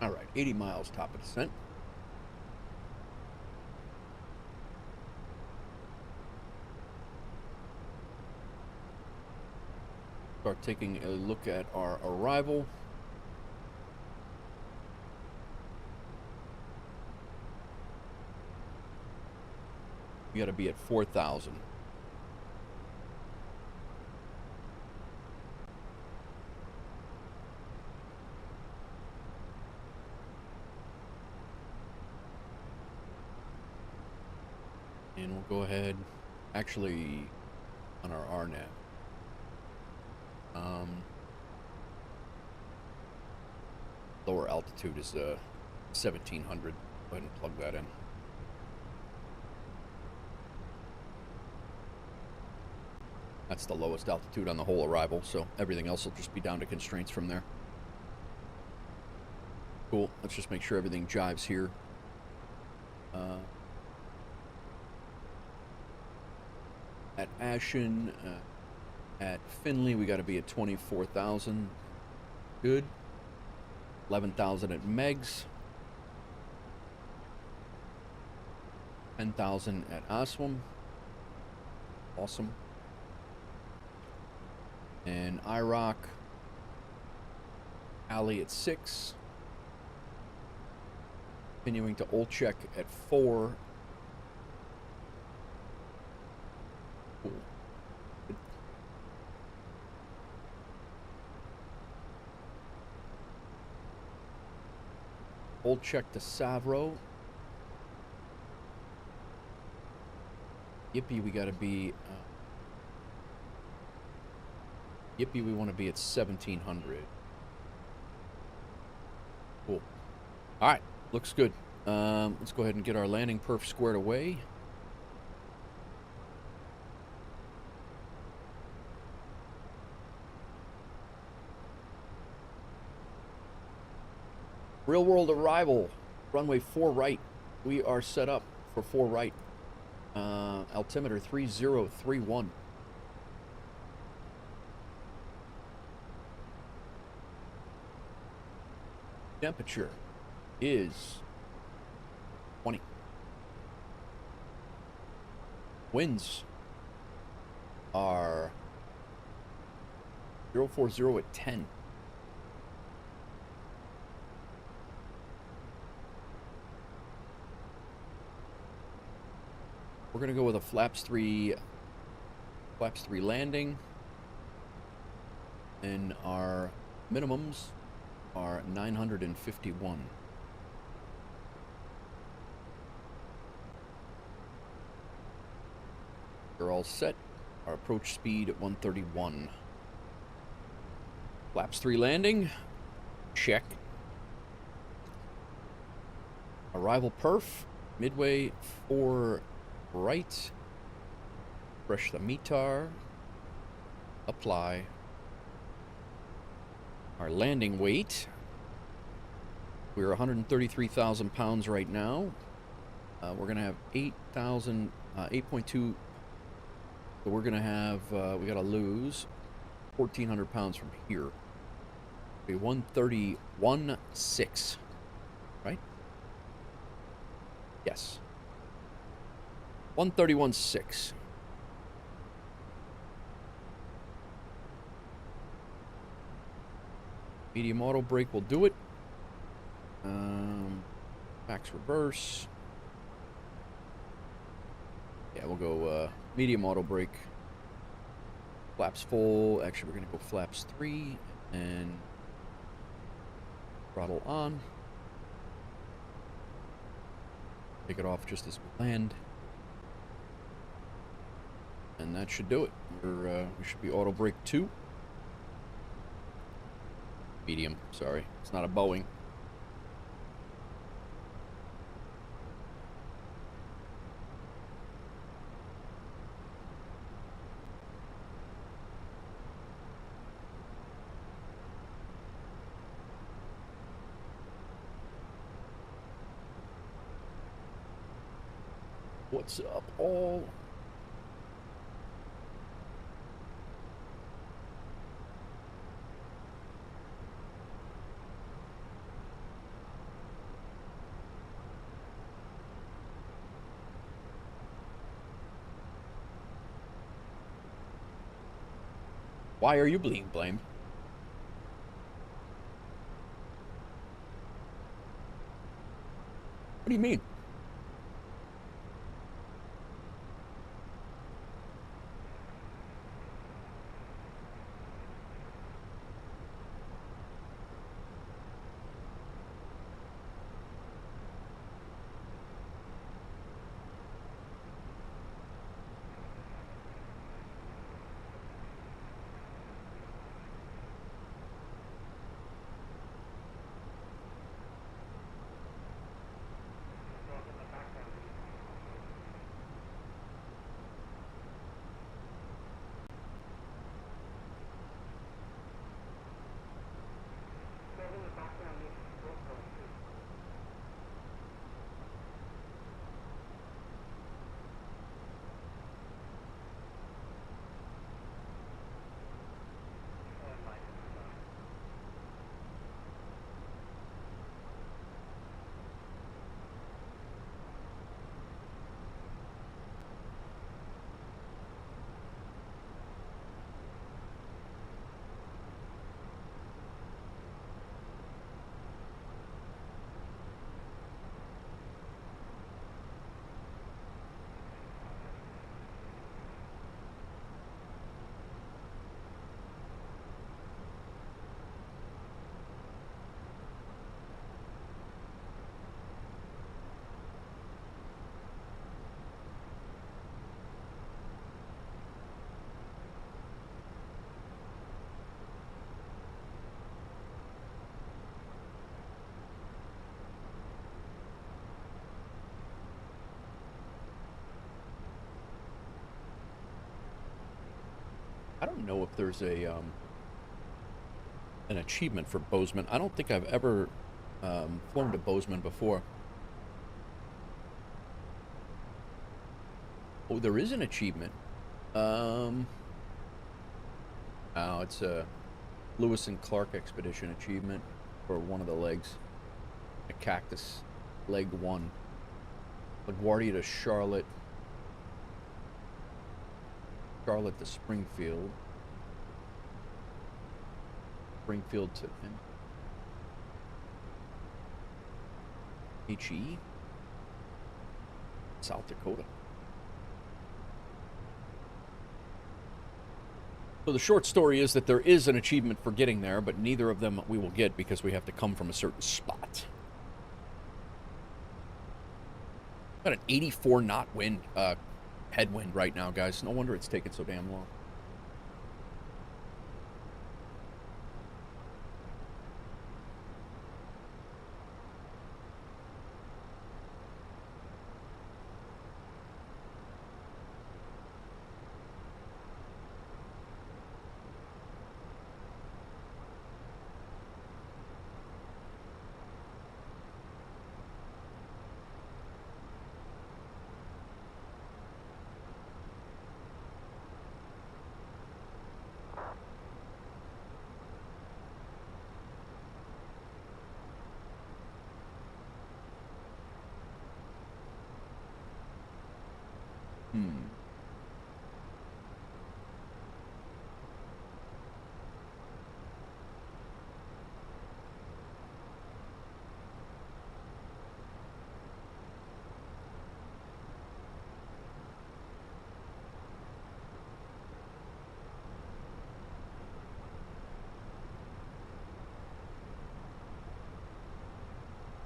All right, 80 miles top of descent. Start taking a look at our arrival. We got to be at 4,000. And we'll go ahead, actually, on our RNAV. Lower altitude is 1,700. Go ahead and plug that in. That's the lowest altitude on the whole arrival, so everything else will just be down to constraints from there. Cool. Let's just make sure everything jives here. At Ashen, at Finley, we got to be at 24,000. Good. 11,000 at Megs. 10,000 at Aswam. Awesome. And IROC. Alley at 6. Continuing to Olchek at 4. Cool. Olchek to Savro. Yippee, we gotta be... Yippee, we want to be at 1,700. Cool. Alright, looks good. Let's go ahead and get our landing perf squared away. Real world arrival, runway 4 right. We are set up for 4 right. Altimeter 3031. Temperature is 20. Winds are 040 at 10. We're going to go with a flaps 3 landing, and our minimums are 951. We're all set. Our approach speed at 131. Flaps 3 landing, check. Arrival perf, midway 4 right. Fresh the METAR. Apply. Our landing weight. We're 133,000 pounds right now. We're going to have 8,000, 8.2. So we're going to have, we got to lose 1,400 pounds from here. Be 131.6. Right? Yes. 131.6. Medium auto brake will do it. Max reverse. Yeah, we'll go medium auto brake. Flaps full. Actually, we're going to go flaps 3 and throttle on. Take it off just as we land. And that should do it. We should be auto brake 2. Medium, sorry. It's not a Boeing. What's up, all? Why are you being blamed? What do you mean? I don't know if there's a an achievement for Bozeman. I don't think I've ever flown to Bozeman before. Oh, there is an achievement. Oh, it's a Lewis and Clark expedition achievement for one of the legs. A Cactus, leg 1. LaGuardia to Charlotte. Charlotte to Springfield. Springfield to HE. South Dakota. So the short story is that there is an achievement for getting there, but neither of them we will get because we have to come from a certain spot. Got an 84 knot wind, headwind right now, guys. No wonder it's taking so damn long.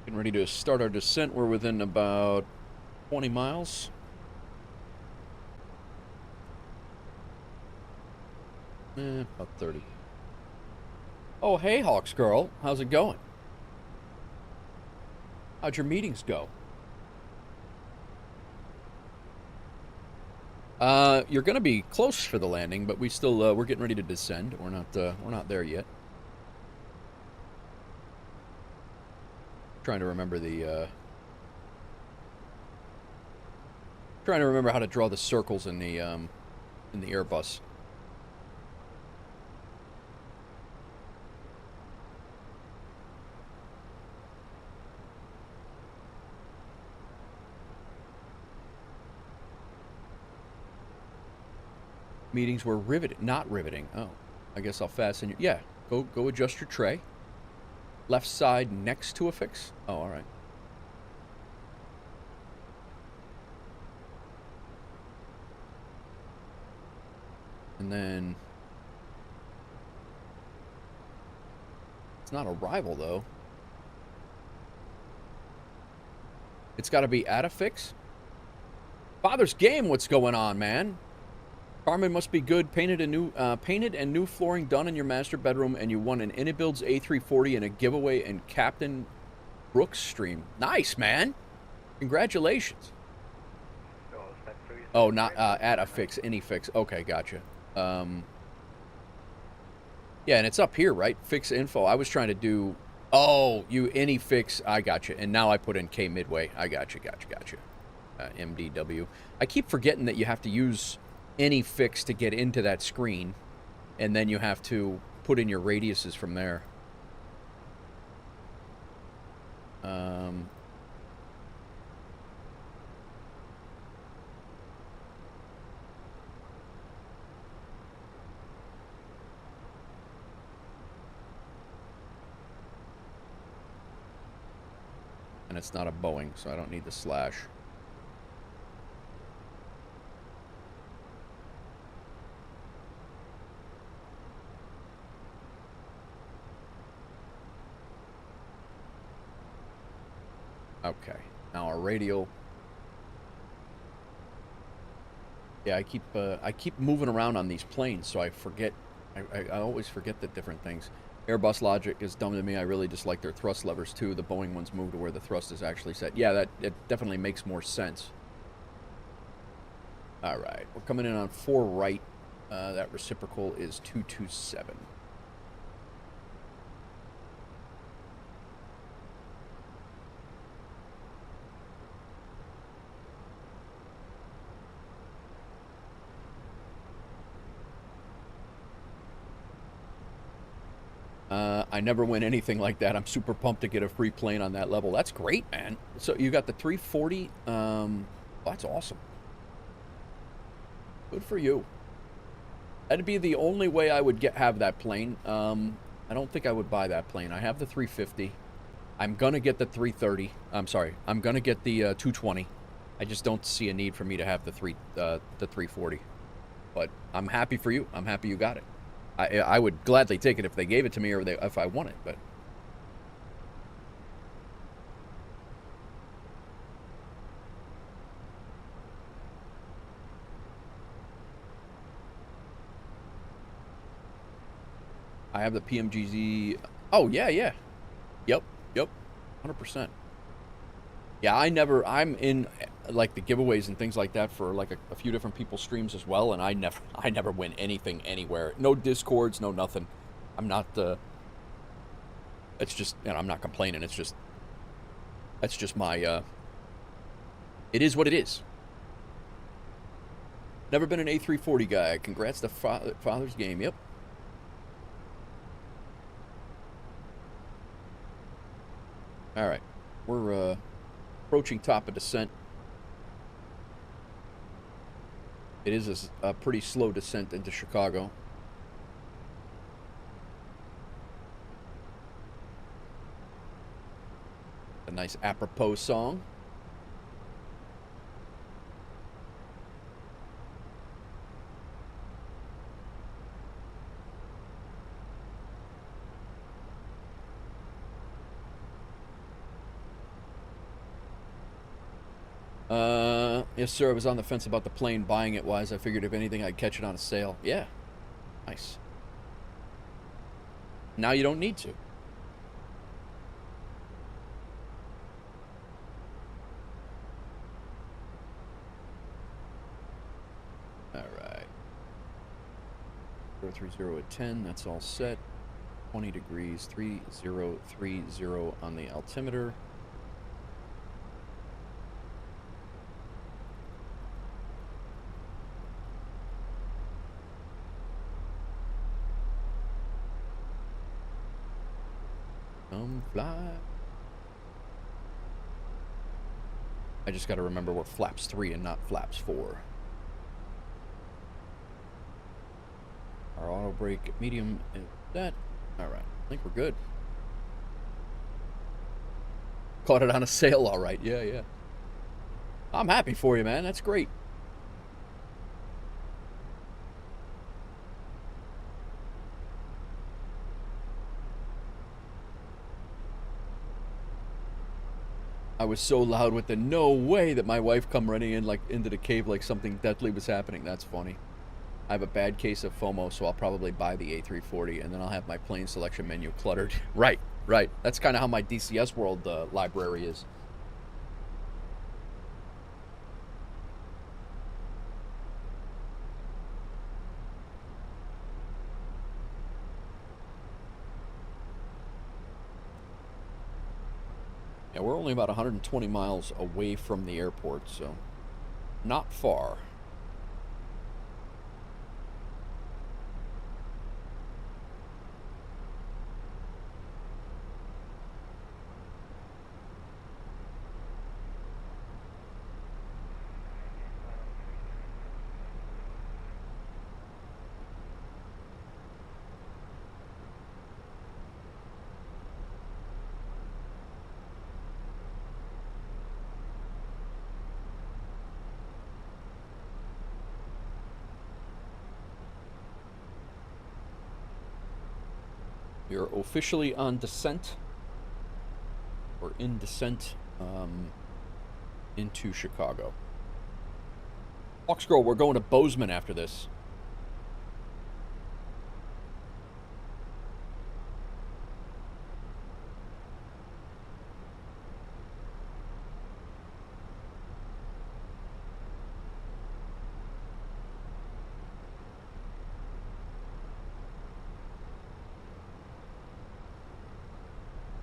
Getting ready to start our descent. We're within about 20 miles. About 30. Oh, hey, Hawks girl. How's it going? How'd your meetings go? You're gonna be close for the landing, but we still we're getting ready to descend. We're not there yet. Trying to remember the trying to remember how to draw the circles in the Airbus. Meetings were riveting, not riveting. Oh, I guess I'll fasten your... Yeah, go adjust your tray. Left side next to a fix. Oh, all right. And then... It's not arrival, though. It's got to be at a fix? Father's Game, what's going on, man? Carmen must be good. Painted and new flooring done in your master bedroom, and you won an Inabuilds A340 and a giveaway in Captain Brooks stream. Nice, man. Congratulations. Oh, not at a fix, any fix. Okay, gotcha. Yeah, and it's up here, right? Fix info. I was trying to do... Oh, you any fix. I gotcha. And now I put in K Midway. I gotcha. MDW. I keep forgetting that you have to use... any fix to get into that screen, and then you have to put in your radiuses from there. And it's not a Boeing, so I don't need the slash. Okay, now our radial. Yeah, I keep moving around on these planes, so I forget. I always forget the different things. Airbus logic is dumb to me. I really dislike their thrust levers too. The Boeing ones move to where the thrust is actually set. Yeah, that definitely makes more sense. All right, we're coming in on 4 right. That reciprocal is 227. I never win anything like that. I'm super pumped to get a free plane on that level. That's great, man. So you got the 340. That's awesome. Good for you. That'd be the only way I would have that plane. I don't think I would buy that plane. I have the 350. I'm gonna get the 330. I'm sorry. I'm gonna get the 220. I just don't see a need for me to have the 340. But I'm happy for you. I'm happy you got it. I would gladly take it if they gave it to me or if I want it, but... I have the PMGZ... Oh, yeah. Yep. 100%. Yeah, I'm in, like, the giveaways and things like that for, like, a few different people's streams as well, and I never win anything anywhere. No Discords, no nothing. I'm not, it's just, you know, I'm not complaining. It's just, that's just my, it is what it is. Never been an A340 guy. Congrats to Father's Game. Yep. All right. We're, approaching top of descent. It is a pretty slow descent into Chicago. A nice apropos song. Yes, sir. I was on the fence about the plane buying it wise. I figured if anything, I'd catch it on a sale. Yeah. Nice. Now you don't need to. All right. 030 at 10. That's all set. 20 degrees. 3030 on the altimeter. Fly. I just got to remember we're flaps 3 and not flaps 4. Our auto brake medium is that. All right, I think we're good. Caught it on a sale, all right. Yeah, yeah. I'm happy for you, man. That's great. I was so loud with the no way that my wife come running in like into the cave like something deadly was happening. That's funny. I have a bad case of FOMO, so I'll probably buy the A340 and then I'll have my plane selection menu cluttered. Right, right. That's kind of how my DCS World library is. Yeah, we're only about 120 miles away from the airport, so not far. You're officially on descent, or in descent, into Chicago. Hawksgirl, we're going to Bozeman after this.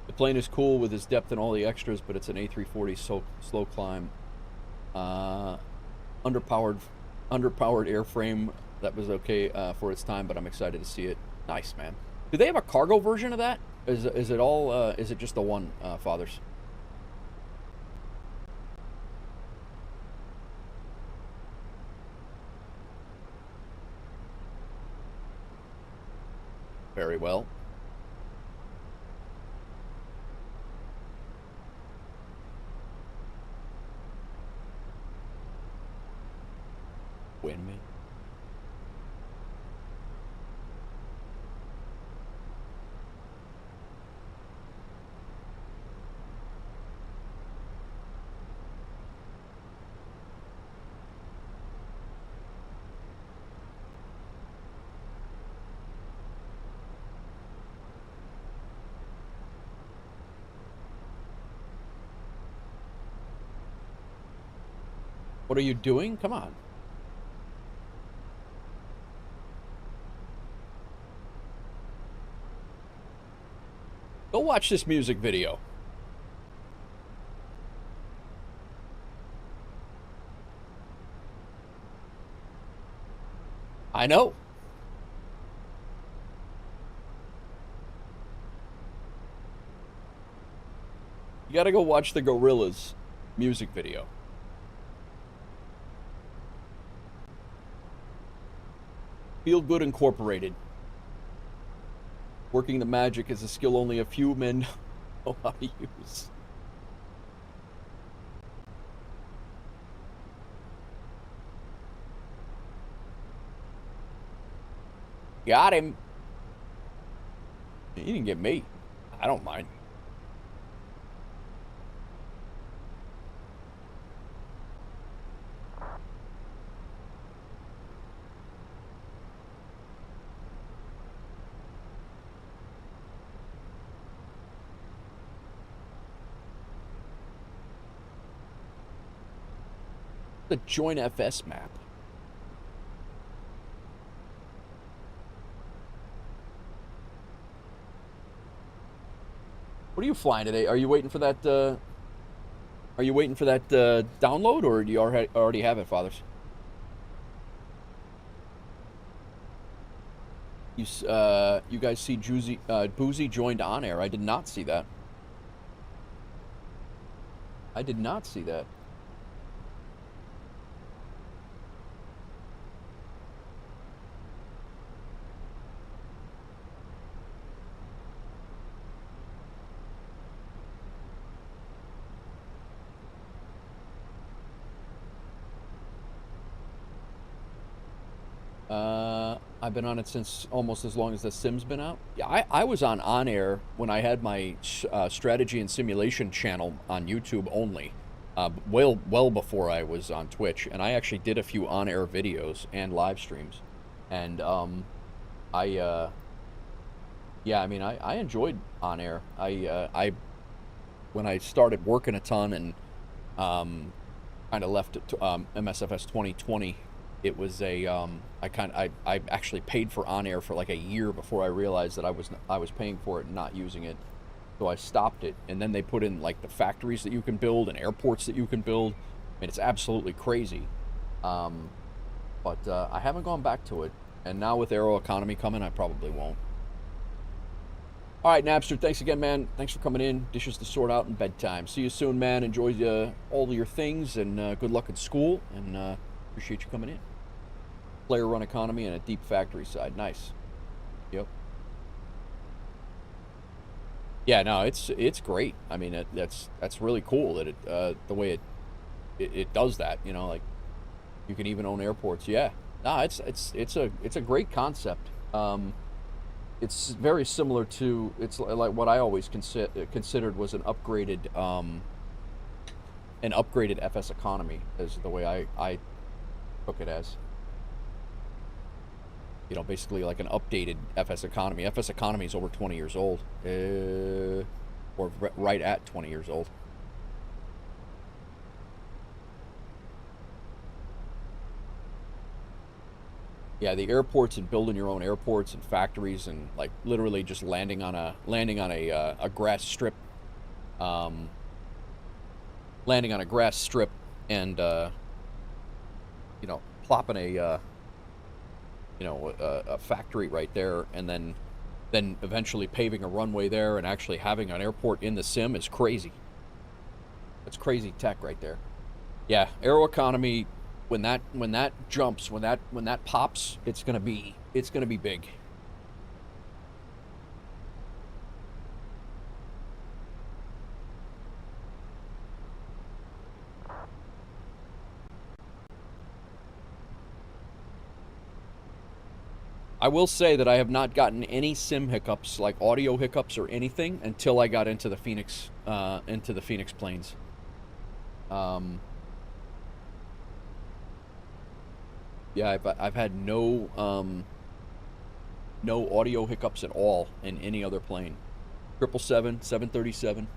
The plane is cool with its depth and all the extras, but it's an A340 slow climb. Underpowered airframe. That was okay for its time, but I'm excited to see it. Nice, man. Do they have a cargo version of that? Is it all? Is it just the one, Fathers? Very well. Win me. What are you doing? Come on. Go watch this music video. I know. You gotta go watch the Gorillaz music video. Feel Good Incorporated. Working the magic is a skill only a few men know how to use. Got him. He didn't get me. I don't mind. The Joint FS map. What are you flying today? Are you waiting for that? Are you waiting for that download, or do you already have it, fathers? You guys see Boozy joined on air. I did not see that. I did not see that. I've been on it since almost as long as the Sim's been out. Yeah, I was on air when I had my strategy and simulation channel on YouTube only, well before I was on Twitch, and I actually did a few on-air videos and live streams, and yeah, I mean, I enjoyed on air. When I started working a ton and kind of left MSFS 2020. It was a I actually paid for on air for like a year before I realized that I was paying for it and not using it, so I stopped it. And then they put in like the factories that you can build and airports that you can build. I mean, it's absolutely crazy. But I haven't gone back to it, and now with Aeroconomy coming, I probably won't. All right, Napster, thanks again, man. Thanks for coming in. Dishes to sort out in bedtime. See you soon, man. Enjoy all your things, and good luck at school, and appreciate you coming in. Player run economy and a deep factory side. Nice. Yep. Yeah, no, it's great. I mean, that's really cool that it the way it does that. You know, like you can even own airports. Yeah. No, it's a great concept. It's very similar to like what I always considered was an upgraded FS economy is the way I took it as. You know, basically like an updated FS economy. FS economy is over 20 years old, or right at 20 years old. Yeah, the airports and building your own airports and factories and like literally just landing on a grass strip, and you know, plopping a factory right there, and then eventually paving a runway there and actually having an airport in the sim is crazy. That's crazy tech right there. Yeah, Aeroconomy, when that jumps, when that pops, it's gonna be big. I will say that I have not gotten any sim hiccups, like audio hiccups or anything, until I got into the Phoenix planes. Yeah, I've had no audio hiccups at all in any other plane. 777, 737.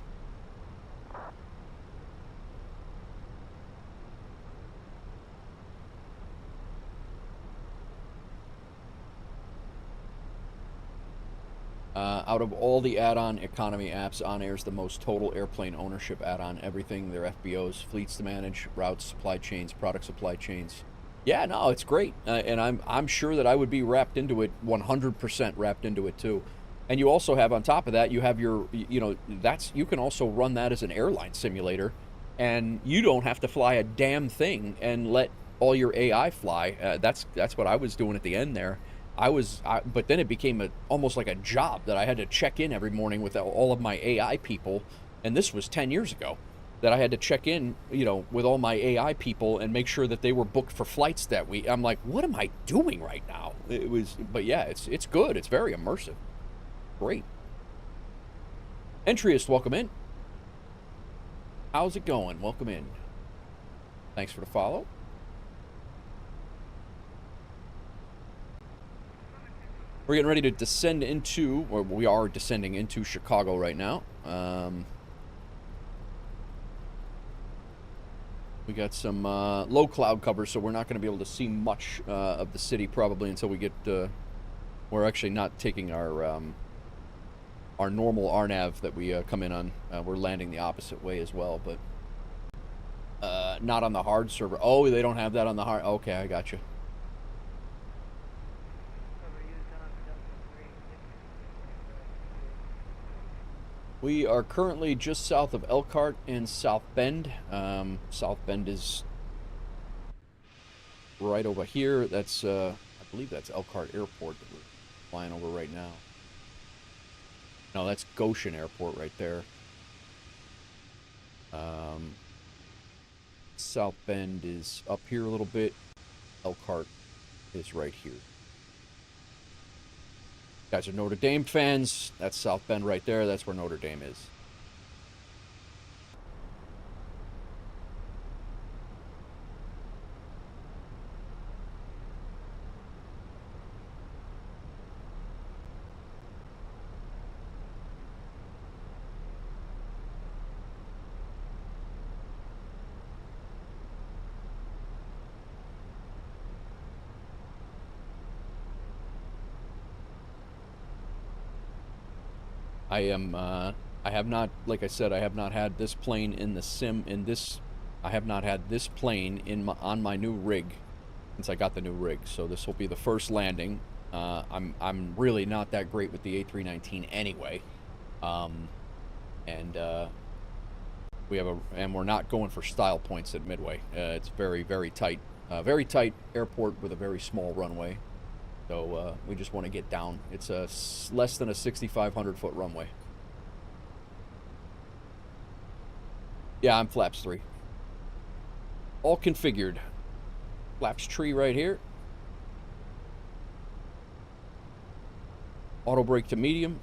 Out of all the add-on economy apps, On Air is the most total airplane ownership add-on. Everything, their FBOs, fleets to manage, routes, supply chains, product supply chains. Yeah, no, it's great, and I'm sure that I would be wrapped into it, 100% wrapped into it too. And you also have on top of that, you have your, you can also run that as an airline simulator, and you don't have to fly a damn thing and let all your AI fly. That's what I was doing at the end there. But then it became almost like a job that I had to check in every morning with all of my AI people, and this was 10 years ago that I had to check in, with all my AI people and make sure that they were booked for flights that week. I'm like, what am I doing right now? But yeah, it's good. It's very immersive. Great. Entryist, welcome in. How's it going? Welcome in. Thanks for the follow. We're getting ready to descend into, or we are descending into Chicago right now. We got some low cloud cover, so we're not going to be able to see much of the city probably until we get. We're actually not taking our normal RNAV that we come in on. We're landing the opposite way as well, but not on the hard server. Oh, they don't have that on the hard. Okay, I got you. We are currently just south of Elkhart and South Bend. South Bend is right over here. That's, I believe that's Elkhart Airport that we're flying over right now. No, that's Goshen Airport right there. South Bend is up here a little bit. Elkhart is right here. Guys are Notre Dame fans. That's South Bend right there. That's where Notre Dame is. I have not, like I said, I have not had this plane in the sim, I have not had this plane on my new rig since I got the new rig, so this will be the first landing. I'm really not that great with the A319 anyway. And we're not going for style points at Midway. It's very, very tight airport with a very small runway. So we just want to get down. It's less than a 6,500 foot runway. Yeah, I'm flaps 3. All configured. Flaps tree right here. Auto brake to medium.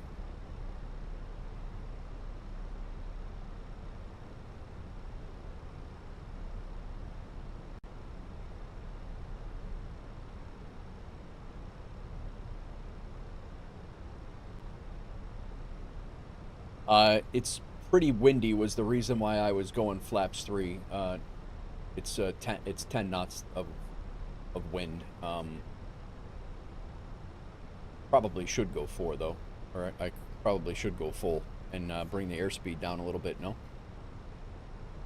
It's pretty windy was the reason why I was going flaps 3. It's 10 knots of wind. Probably should go 4 though, or I probably should go full and bring the airspeed down a little bit. No,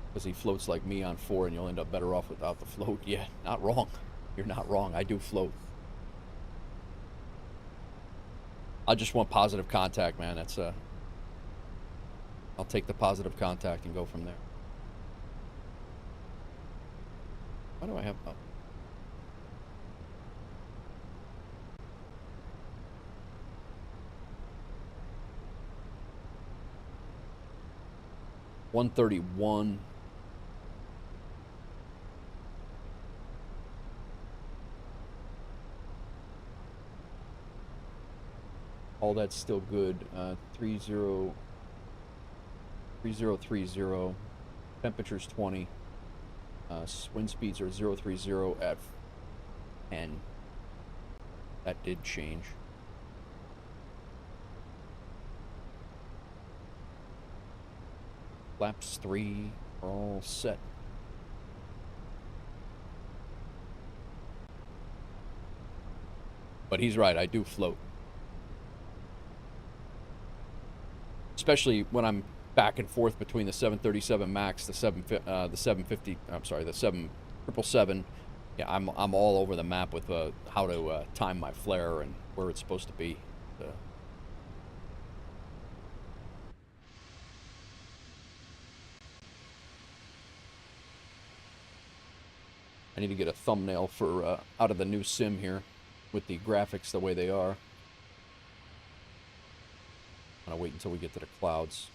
because he floats like me on 4, and you'll end up better off without the float. Yeah, not wrong. You're not wrong. I do float. I just want positive contact, man. That's I'll take the positive contact and go from there. Why do I have... Oh. $131. All that's still good. 3030. Temperature's 20. Wind speeds are 030 at 10. That did change. Flaps 3 are all set. But he's right, I do float. Especially when I'm back and forth between the 737 MAX, the 750, I'm sorry, the 777. Yeah, I'm all over the map with how to time my flare and where it's supposed to be. I need to get a thumbnail for out of the new sim here with the graphics the way they are. I'm gonna wait until we get to the clouds.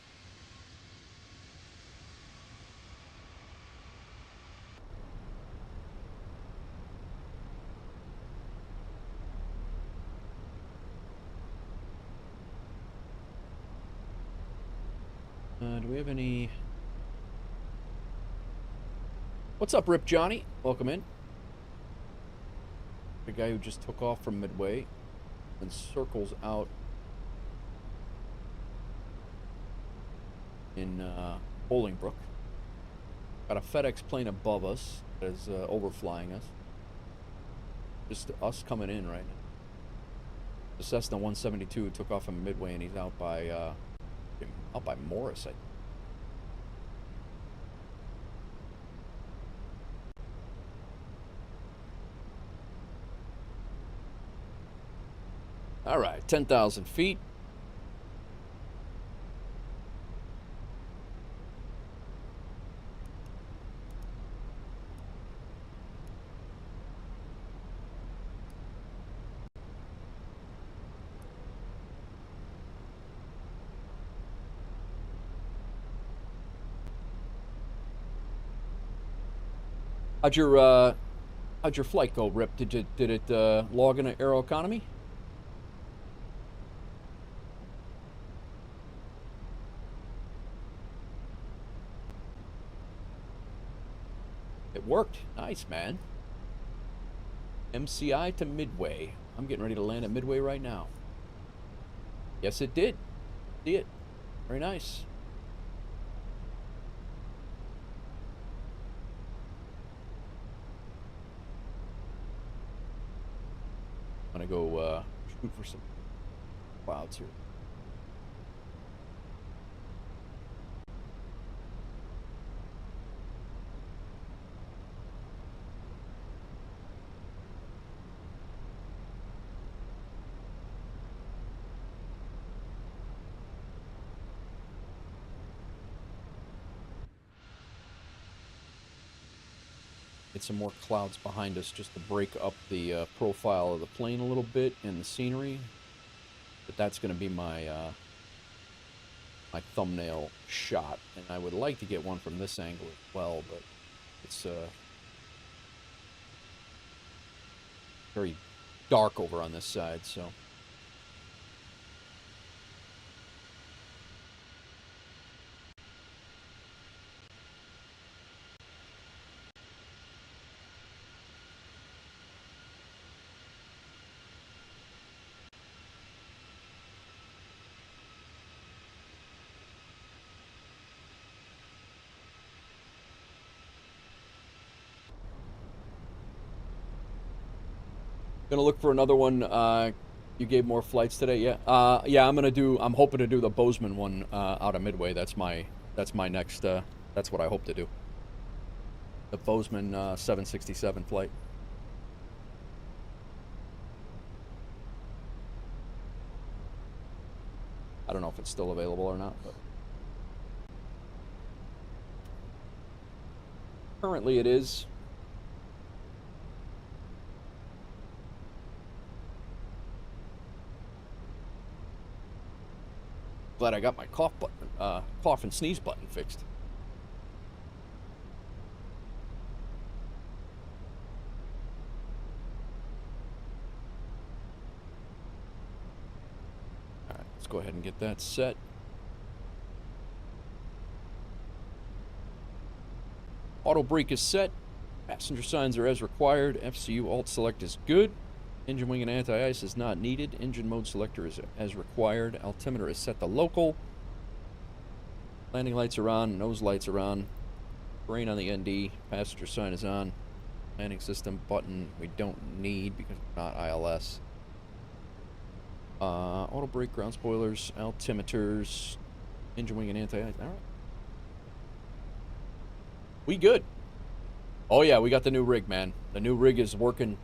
Do we have any... What's up, Rip Johnny? Welcome in. The guy who just took off from Midway and circles out in Bolingbrook. Got a FedEx plane above us that is overflying us. Just us coming in right now. The Cessna 172 took off from Midway and he's out by Morris, I think. All right, 10,000 feet. How'd your flight go, Rip? Did it log into Aeroconomy? It worked. Nice, man. MCI to Midway. I'm getting ready to land at Midway right now. Yes, it did. See it. Very nice. I'm gonna go shoot for some clouds here. Get some more clouds behind us just to break up the profile of the plane a little bit and the scenery. But that's going to be my my thumbnail shot, and I would like to get one from this angle as well, but it's very dark over on this side, so. Gonna look for another one. You gave more flights today, yeah. Yeah, I'm hoping to do the Bozeman one out of Midway. That's my next. That's what I hope to do. The Bozeman 767 flight. I don't know if it's still available or not, but currently it is. Glad I got my cough and sneeze button fixed. All right, let's go ahead and get that set. Auto brake is set. Passenger signs are as required. FCU alt select is good. Engine wing and anti-ice is not needed. Engine mode selector is as required. Altimeter is set to local. Landing lights are on. Nose lights are on. Brain on the ND. Passenger sign is on. Landing system button we don't need because we're not ILS. Auto brake, ground spoilers, altimeters, engine wing and anti-ice. All right. We good. Oh yeah, we got the new rig, man. The new rig is working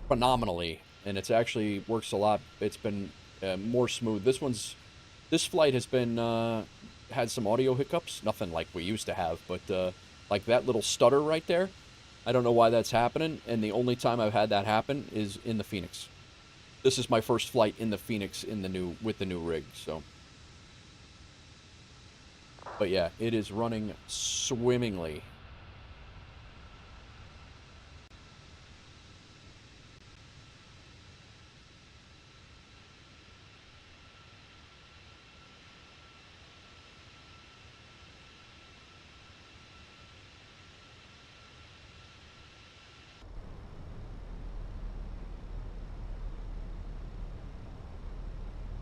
phenomenally, and it's actually works a lot. It's been more smooth. This flight has been had some audio hiccups, nothing like we used to have, but like that little stutter right there, I don't know why that's happening, and the only time I've had that happen is in the Phoenix. This is my first flight in the Phoenix with the new rig, so. But yeah, it is running swimmingly.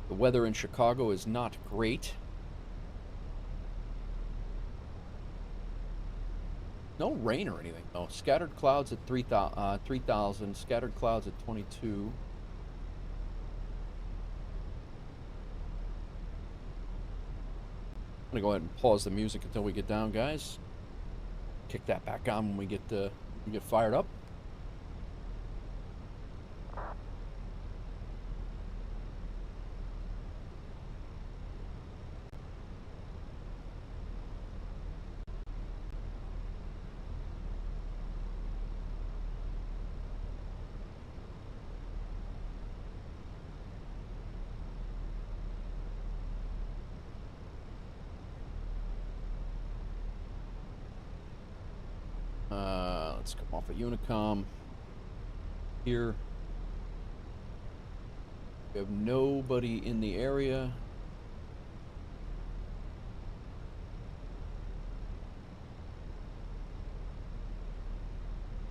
The weather in Chicago is not great. No rain or anything, though. Scattered clouds at 3,000. Scattered clouds at 22. I'm gonna go ahead and pause the music until we get down, guys. Kick that back on when we get fired up. Let's come off of Unicom. Here. We have nobody in the area.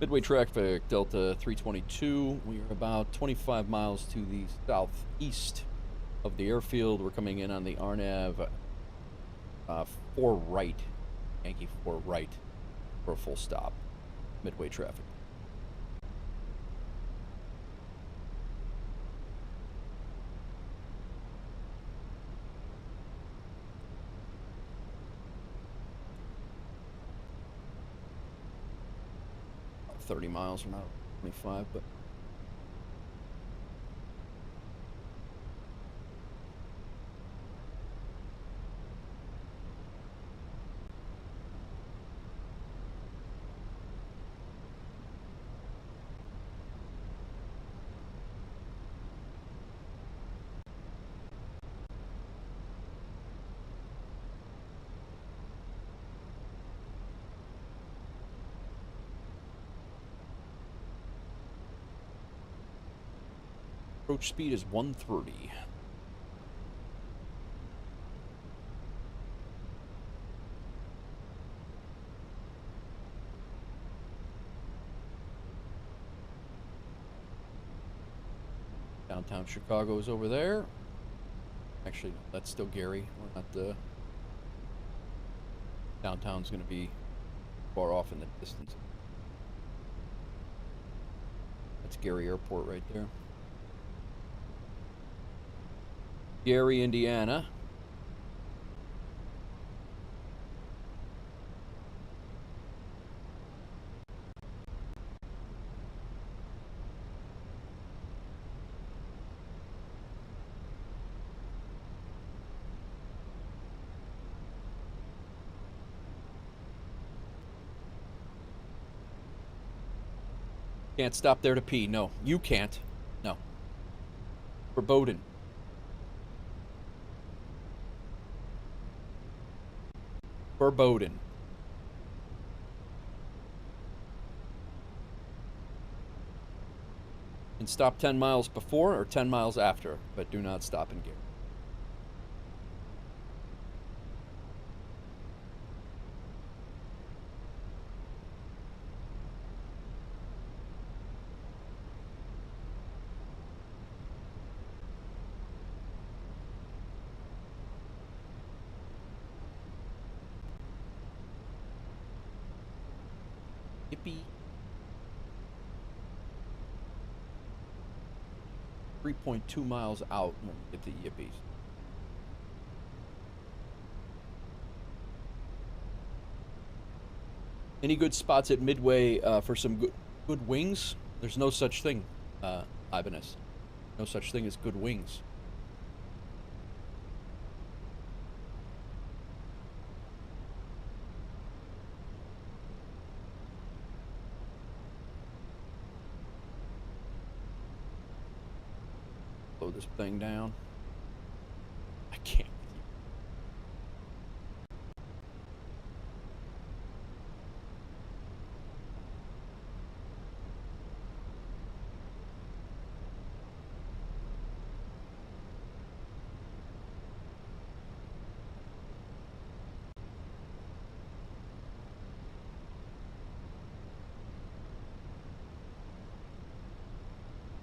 Midway traffic, Delta 322. We are about 25 miles to the southeast of the airfield. We're coming in on the RNAV 4 right, Yankee 4 right for a full stop. Midway traffic. About 30 miles from now, 25, but approach speed is 130. Downtown Chicago is over there. Actually, no, that's still Gary. We're not downtown's going to be far off in the distance. That's Gary Airport right there. Gary, Indiana. Can't stop there to pee. No, you can't. No. Verboten. Verboten. And stop 10 miles before or 10 miles after, but do not stop in Gary. Yippee. 3.2 miles out when we get to Yippies. Any good spots at Midway for some good wings? There's no such thing, Ibanez. No such thing as good wings. Slow this thing down. I can't.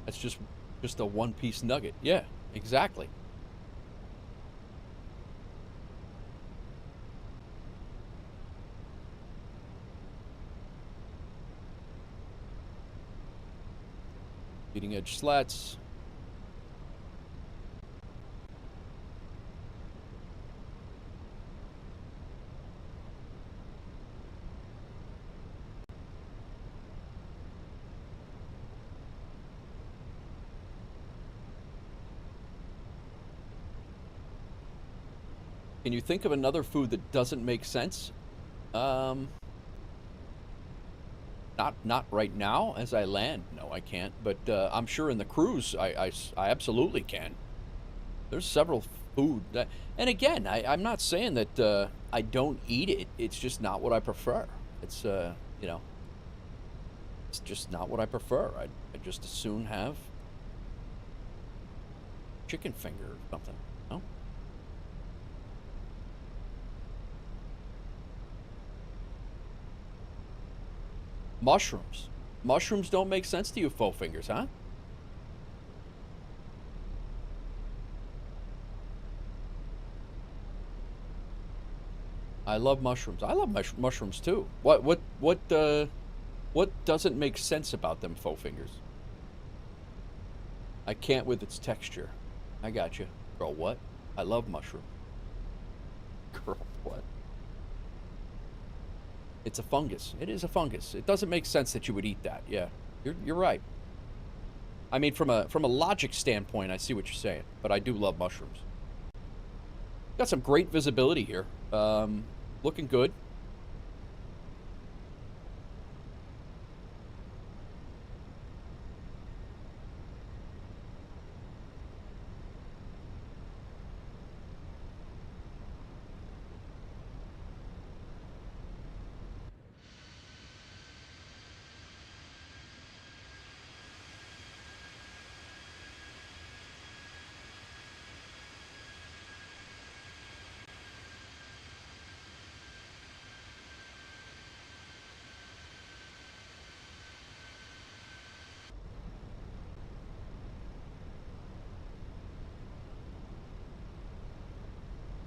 That's just a one-piece nugget. Yeah, exactly. Leading edge slats. Can you think of another food that doesn't make sense? Not right now as I land. No, I can't. But I'm sure in the cruise, I absolutely can. There's several food that, and again, I'm not saying that I don't eat it. It's just not what I prefer. It's you know, it's just not what I prefer. I just as soon have chicken finger or something. No. Mushrooms. Mushrooms don't make sense to you, faux fingers, huh? I love mushrooms. I love mushrooms too. What doesn't make sense about them, faux fingers? I can't with its texture. I got you. Girl, what? I love mushroom. Girl, what? It's a fungus. It is a fungus. It doesn't make sense that you would eat that. Yeah, you're right. I mean, from a logic standpoint, I see what you're saying, but I do love mushrooms. Got some great visibility here. Looking good.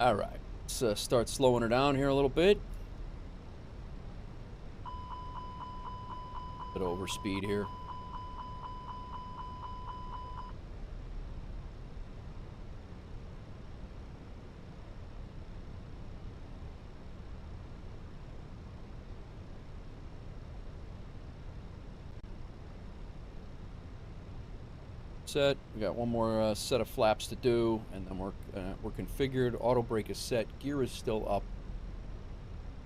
All right, let's start slowing her down here a little bit. Bit over speed here. Set. We got one more set of flaps to do, and then we're configured. Auto brake is set. Gear is still up.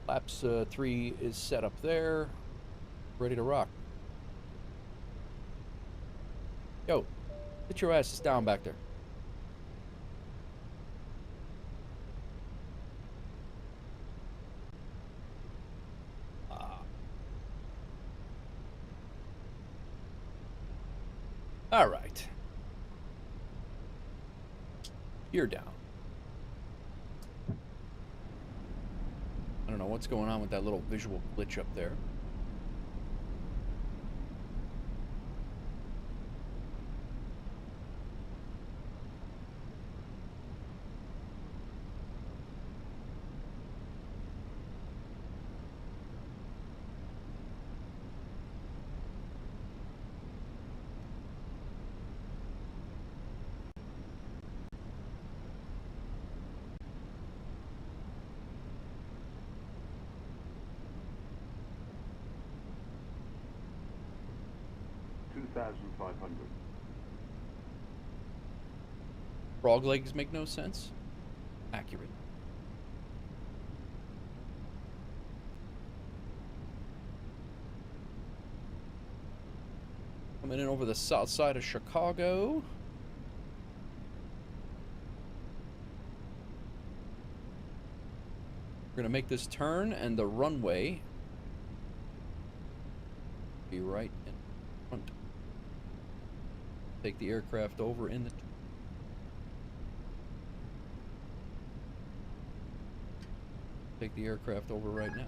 Flaps 3 is set up there. Ready to rock. Yo, get your asses down back there. All right. You're down. I don't know what's going on with that little visual glitch up there. Frog legs make no sense. Accurate. Coming in over the south side of Chicago. We're gonna make this turn, and the runway be right in front. Take the aircraft over in the... Take the aircraft over right now.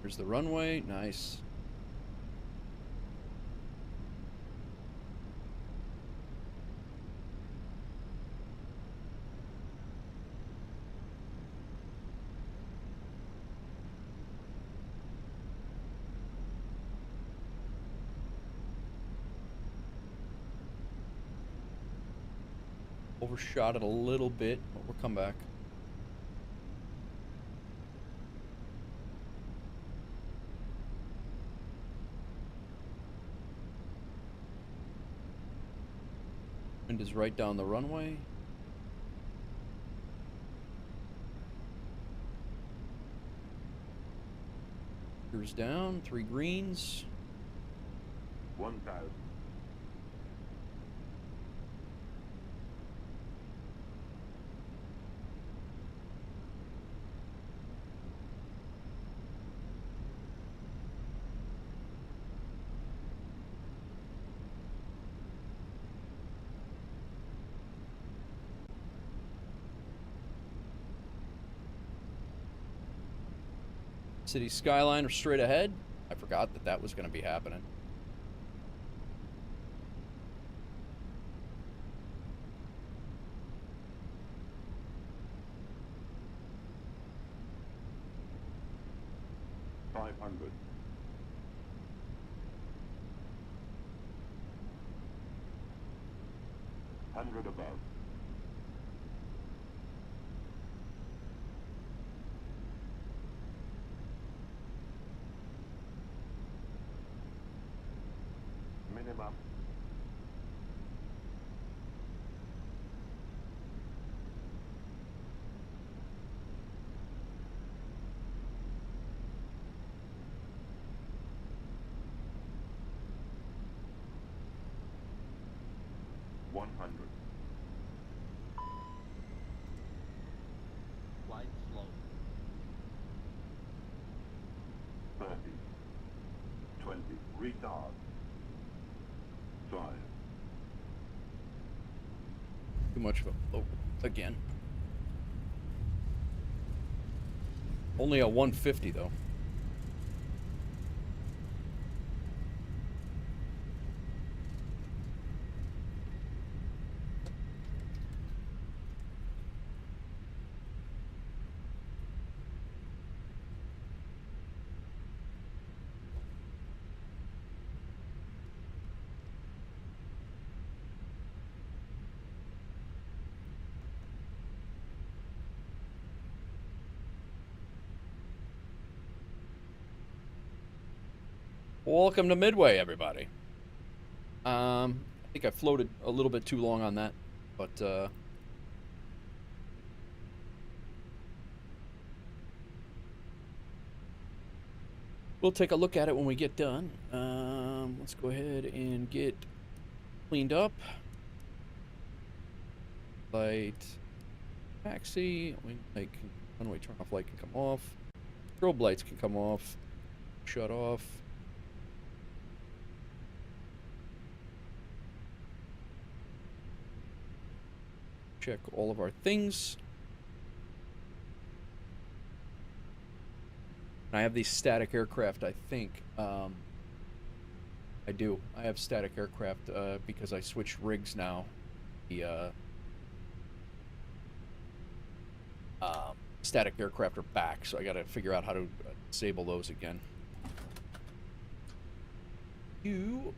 Here's the runway. Nice. Overshot it a little bit, but we'll come back. Wind is right down the runway. Gears down, 3 greens. 1,000. City skyline are straight ahead. I forgot that that was going to be happening. $500. $100 above. Minimum. $100. Flight slow. 30. 20. Retard. 5. Too much of a float again. Only a 150 though. Welcome to Midway, everybody. I think I floated a little bit too long on that, but we'll take a look at it when we get done. Let's go ahead and get cleaned up. Light, taxi, runway turn off light can come off. Strobe lights can come off. Shut off. Check all of our things. I have these static aircraft, I think. I do. I have static aircraft because I switched rigs now. The static aircraft are back, so I gotta figure out how to disable those again. You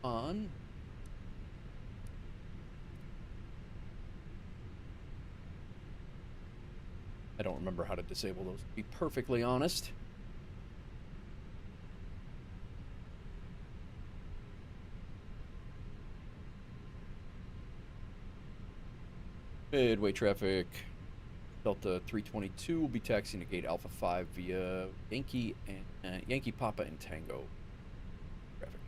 on. I don't remember how to disable those, to be perfectly honest. Midway traffic. Delta 322 will be taxiing to gate Alpha 5 via Yankee and Yankee Papa and Tango. Traffic.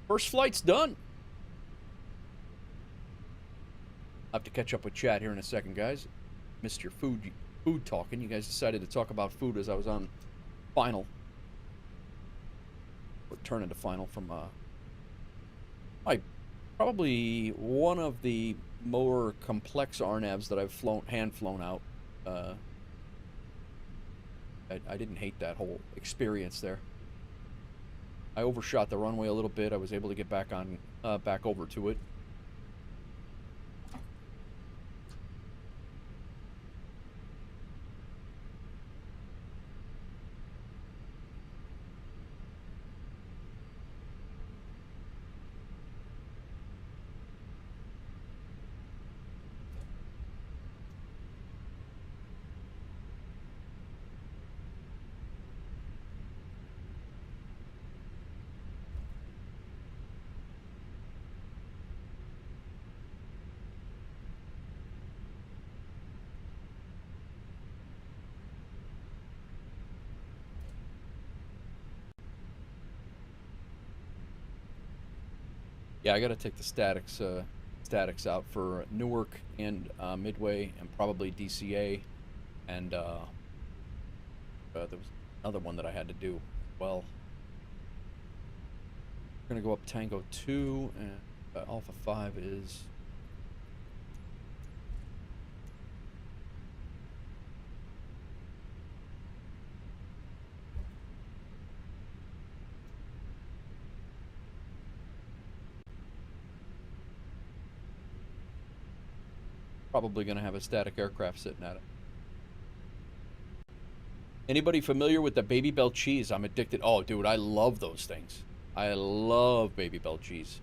First flight's done. I'll have to catch up with chat here in a second, guys. Missed your food talking. You guys decided to talk about food as I was on final. Returning to final from probably one of the more complex RNAVs that I've hand-flown out. I didn't hate that whole experience there. I overshot the runway a little bit. I was able to get back over to it. Yeah, I got to take the statics out for Newark and Midway, and probably DCA, and there was another one that I had to do. Well, we're gonna go up Tango 2, and Alpha 5 is. Probably going to have a static aircraft sitting at it. Anybody familiar with the Baby Bell cheese? I'm addicted. Oh, dude, I love those things. I love Baby Bell cheese.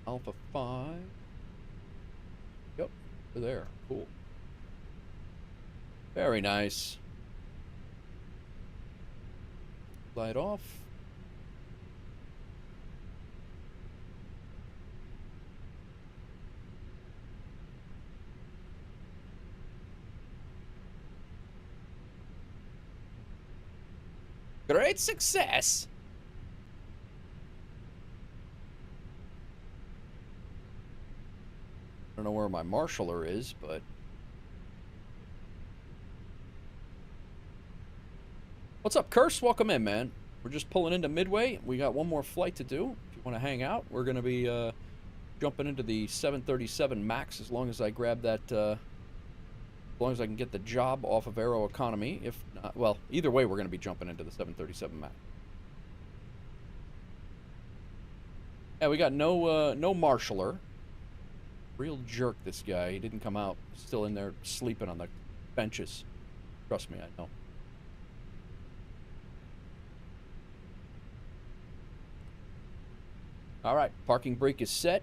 Alpha 5. Yep, they're there. Cool. Very nice. Light off. Great success. I don't know where my marshaller is, but what's up, Curse? Welcome in, man. We're just pulling into Midway. We got one more flight to do. If you want to hang out, we're going to be jumping into the 737 MAX as long as I grab that, as long as I can get the job off of Aeroconomy. If not, well, either way, we're going to be jumping into the 737 MAX. Yeah, we got no marshaller. Real jerk, this guy. He didn't come out. Still in there sleeping on the benches. Trust me, I know. All right, parking brake is set.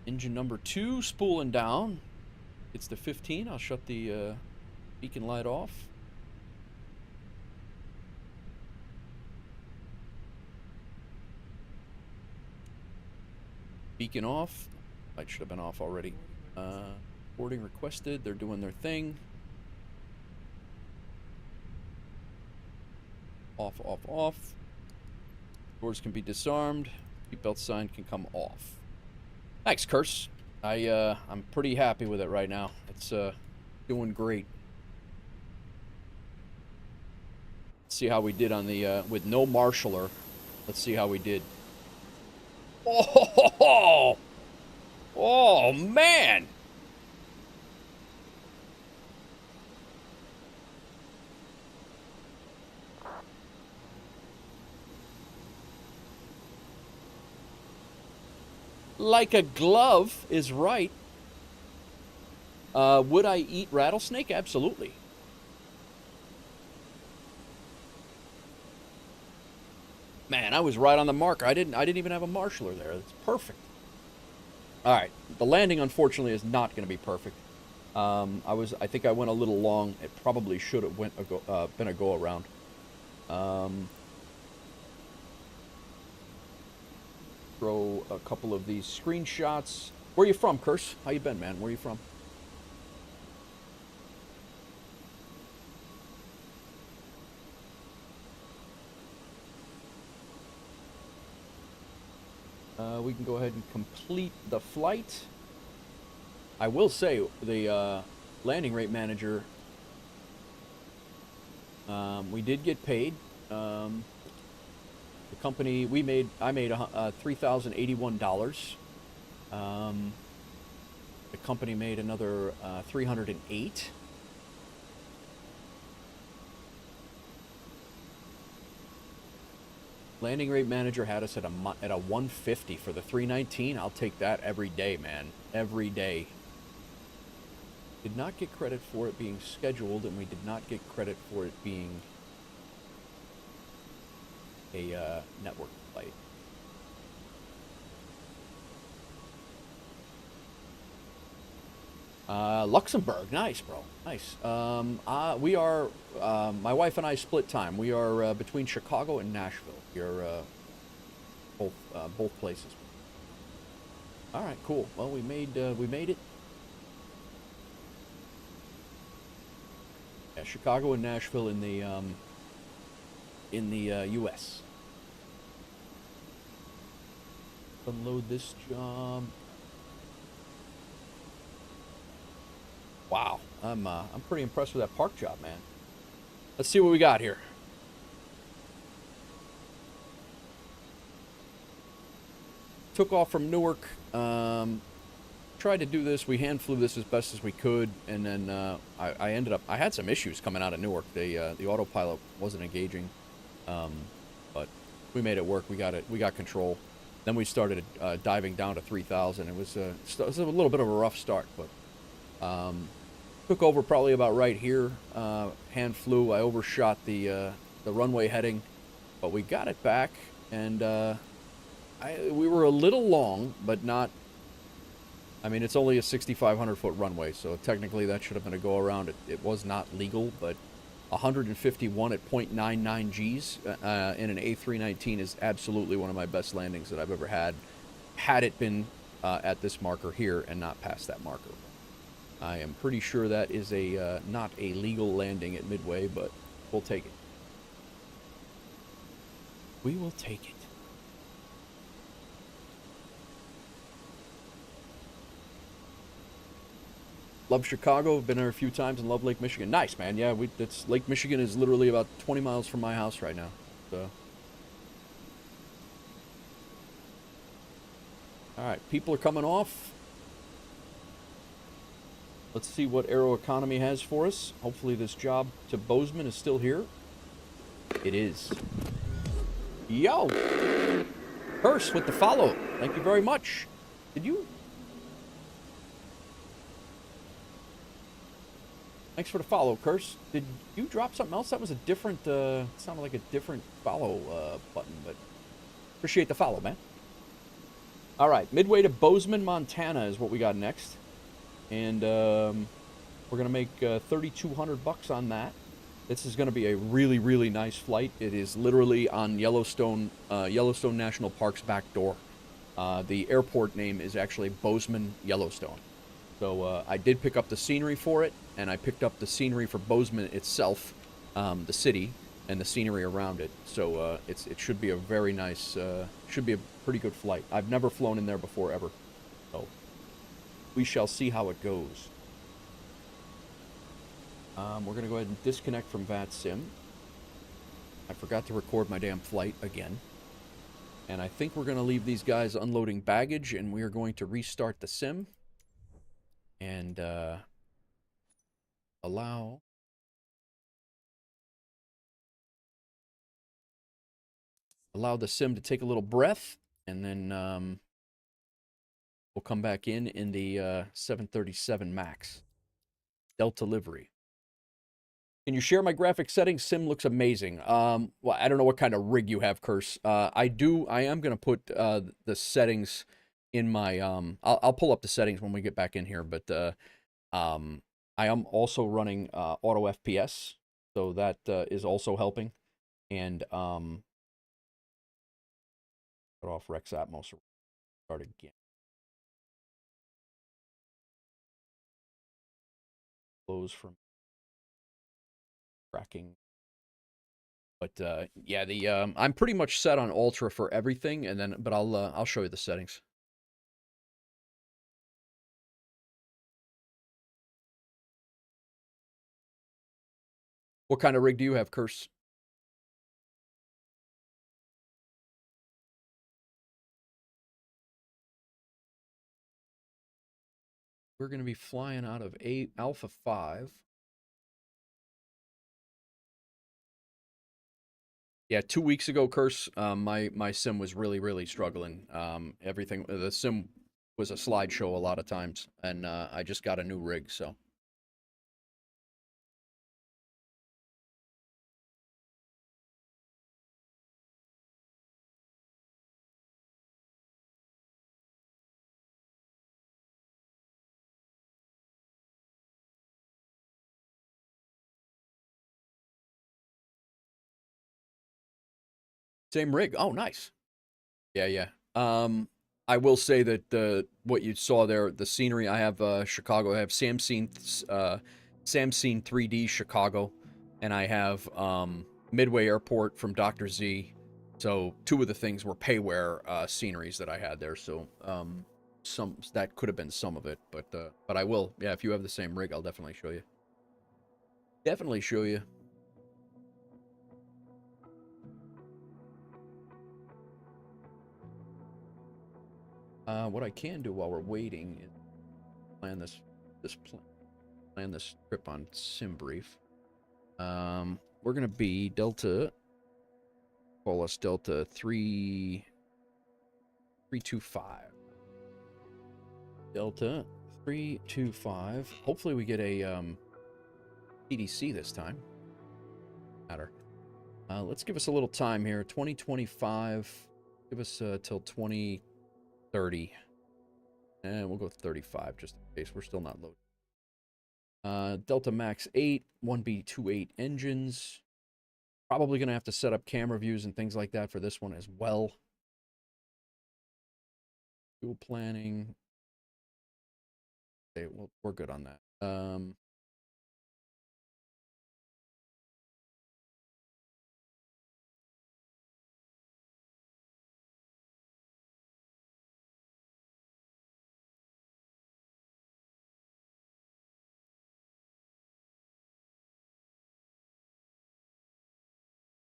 Engine number 2 spooling down. It's the 15. I'll shut the beacon light off. Beacon off. Light should have been off already. Boarding requested. They're doing their thing. Off, off, off. Doors can be disarmed. Seatbelt sign can come off. Thanks, Curse. I'm pretty happy with it right now. It's doing great. Let's see how we did on the with no marshaller. Let's see how we did. Oh, oh man! Like a glove is right. Would I eat rattlesnake? Absolutely. Man, I was right on the marker. I didn't even have a marshaller there. That's perfect. All right, the landing unfortunately is not going to be perfect. I think I went a little long. It probably should have been a go around. Throw a couple of these screenshots. Where you from, Curse? How you been, man? Where you from? We can go ahead and complete the flight. I will say the landing rate manager, we did get paid. The company I made $3,081. The company made another 308. Landing rate manager had us at a 150 for the 319. I'll take that every day, man. Every day. Did not get credit for it being scheduled, and we did not get credit for it being a network flight. Luxembourg, nice, bro, nice. We are, my wife and I split time. We are between Chicago and Nashville. You're both places. All right, cool. Well, we made it. Yeah, Chicago and Nashville in the U.S. Unload this job. Wow, I'm pretty impressed with that park job, man. Let's see what we got here. Took off from Newark. Tried to do this. We hand flew this as best as we could, and then I had some issues coming out of Newark. The autopilot wasn't engaging, but we made it work. We got control. Then we started diving down to 3,000. It was a little bit of a rough start, but took over probably about right here. Hand flew. I overshot the runway heading, but we got it back, and we were a little long, but not. I mean, it's only a 6,500-foot runway, so technically that should have been a go-around. It was not legal, but 151 at 0.99 Gs in an A319 is absolutely one of my best landings that I've ever had it been at this marker here and not past that marker. I am pretty sure that is not a legal landing at Midway, but we'll take it. We will take it. Love Chicago. Been there a few times, and love Lake Michigan. Nice, man. Yeah, Lake Michigan is literally about 20 miles from my house right now. So, all right, people are coming off. Let's see what Aeroconomy has for us. Hopefully this job to Bozeman is still here. It is. Yo! Curse with the follow. Thank you very much. Did you? Thanks for the follow, Curse. Did you drop something else? That was a different, sounded like a different follow button, but appreciate the follow, man. All right, Midway to Bozeman, Montana is what we got next. And we're going to make 3,200 bucks on that. This is going to be a really, really nice flight. It is literally on Yellowstone National Park's back door. The airport name is actually Bozeman, Yellowstone. So I did pick up the scenery for it, and I picked up the scenery for Bozeman itself, the city, and the scenery around it. So it should be a very nice, should be a pretty good flight. I've never flown in there before, ever. So we shall see how it goes. We're going to go ahead and disconnect from VATSIM. I forgot to record my damn flight again. And I think we're going to leave these guys unloading baggage, and we are going to restart the sim. And allow the sim to take a little breath, and then we'll come back in the 737 MAX Delta livery. Can you share my graphic settings? Sim looks amazing. Well, I don't know what kind of rig you have, Curse. I am going to put the settings in my I'll pull up the settings when we get back in here, but I am also running auto FPS, so that is also helping. And cut off Rex Atmos. Start again. Close from tracking. But yeah, the I'm pretty much set on Ultra for everything, and then but I'll show you the settings. What kind of rig do you have, Curse? We're going to be flying out of Alpha 5. Yeah, 2 weeks ago, Curse, my sim was really struggling. Everything, the sim was a slideshow a lot of times, and I just got a new rig, so. Same rig. Oh, nice. Yeah. I will say that what you saw there, the scenery. I have Chicago. I have Samsung 3D Chicago, and I have Midway Airport from Dr. Z. So 2 of the things were payware sceneries that I had there. So some that could have been some of it, but I will. Yeah, if you have the same rig, I'll definitely show you. Definitely show you. What I can do while we're waiting is plan this trip on SimBrief. We're gonna be Delta. Call us Delta 325. Delta 325. Hopefully we get a PDC this time. Matter. Let's give us a little time here. 2025. Give us till 2030. And we'll go 35 just in case we're still not loaded. Delta MAX8, 1B28 engines. Probably going to have to set up camera views and things like that for this one as well. Fuel planning. Okay, well, we're good on that.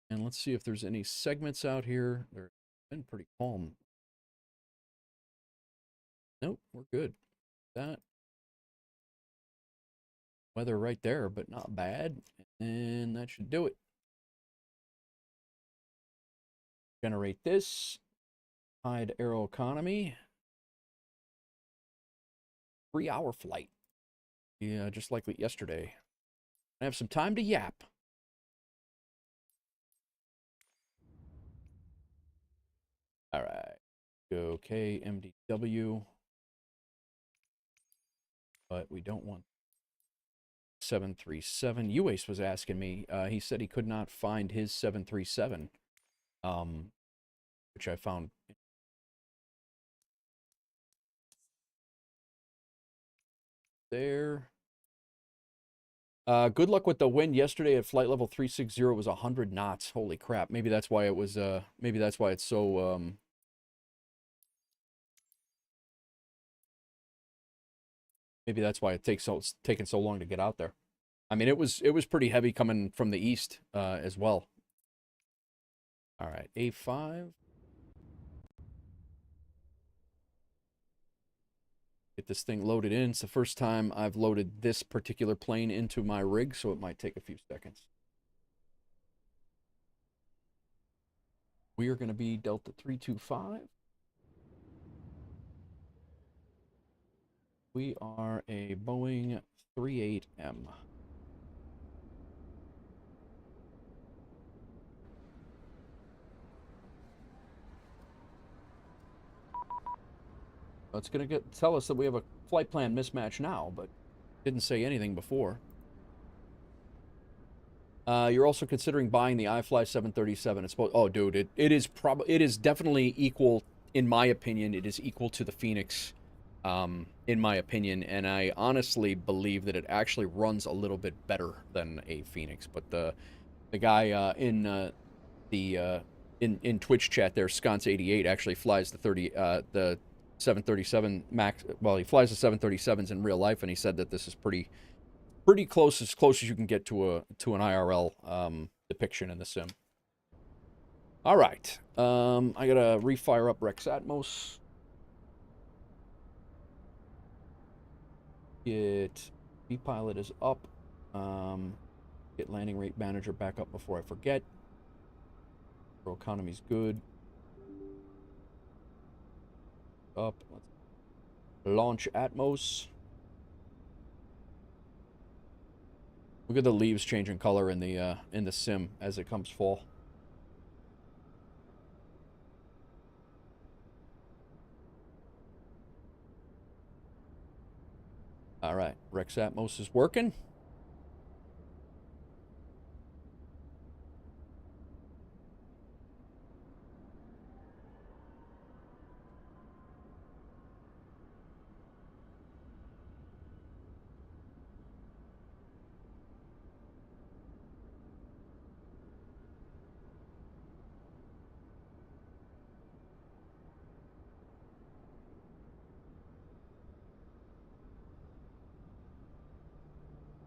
And let's see if there's any segments out here. They've been pretty calm. Nope, we're good. That weather right there, but not bad. And that should do it. Generate this. Hide Aeroconomy. 3-hour flight. Yeah, just like yesterday. I have some time to yap. All right. Go KMDW. But we don't want 737. UACE was asking me. He said he could not find his 737. Which I found there. Good luck with the wind yesterday at flight level 360. It was 100 knots. Holy crap. Maybe that's why it was, maybe that's why it's so, maybe that's why it's taken so long to get out there. I mean, it was pretty heavy coming from the east, as well. All right, A5. Get this thing loaded in. It's the first time I've loaded this particular plane into my rig, so it might take a few seconds. We are going to be Delta 325. We are a Boeing 38M. It's going to tell us that we have a flight plan mismatch now, but didn't say anything before. You're also considering buying the iFly 737. It's supposed. Oh, dude, it is definitely equal, in my opinion. It is equal to the Fenix, in my opinion, and I honestly believe that it actually runs a little bit better than a Fenix. But the guy in Twitch chat there, Sconce88, actually flies the 737 Max. Well, he flies the 737s in real life, and he said that this is pretty close, as you can get to an IRL depiction in the sim. All right, I gotta refire up Rex Atmos. Get Pilot is up. Get landing rate manager back up before I forget. Aeroconomy's good. Up. Let's launch Atmos. Look at the leaves changing color in the sim as it comes fall. All right, Rex Atmos is working.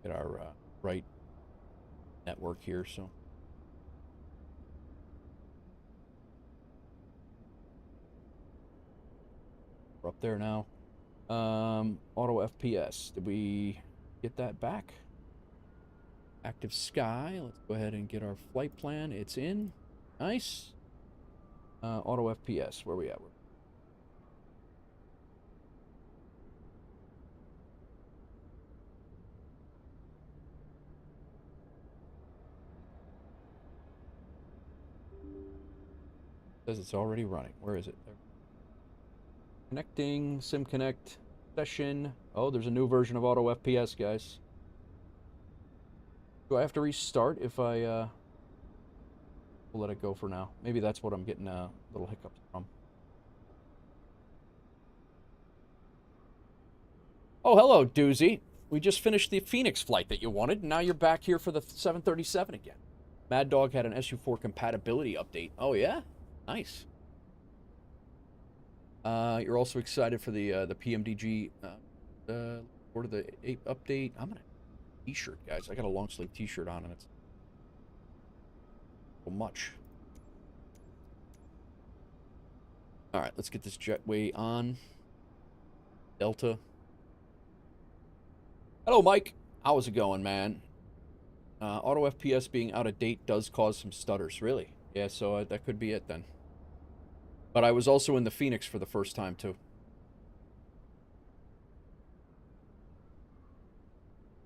Get our right network here, so. We're up there now. Auto FPS. Did we get that back? Active sky. Let's go ahead and get our flight plan. It's in. Nice. Auto FPS. Where are we at? Says it's already running. Where is it? There. Connecting. Sim Connect. Session. Oh, there's a new version of Auto FPS, guys. Do I have to restart if I, we'll let it go for now. Maybe that's what I'm getting little hiccups from. Oh, hello, Doozy. We just finished the Fenix flight that you wanted, and now you're back here for the 737 again. Mad Dog had an SU4 compatibility update. Oh, yeah? Nice. You're also excited for the PMDG or the 8 update. I'm gonna t-shirt, guys. I got a long sleeve t-shirt on, and it's so much. All right, let's get this jetway on. Delta. Hello, Mike. How's it going, man? Auto FPS being out of date does cause some stutters. Really? Yeah, so that could be it then. But I was also in the Fenix for the first time, too.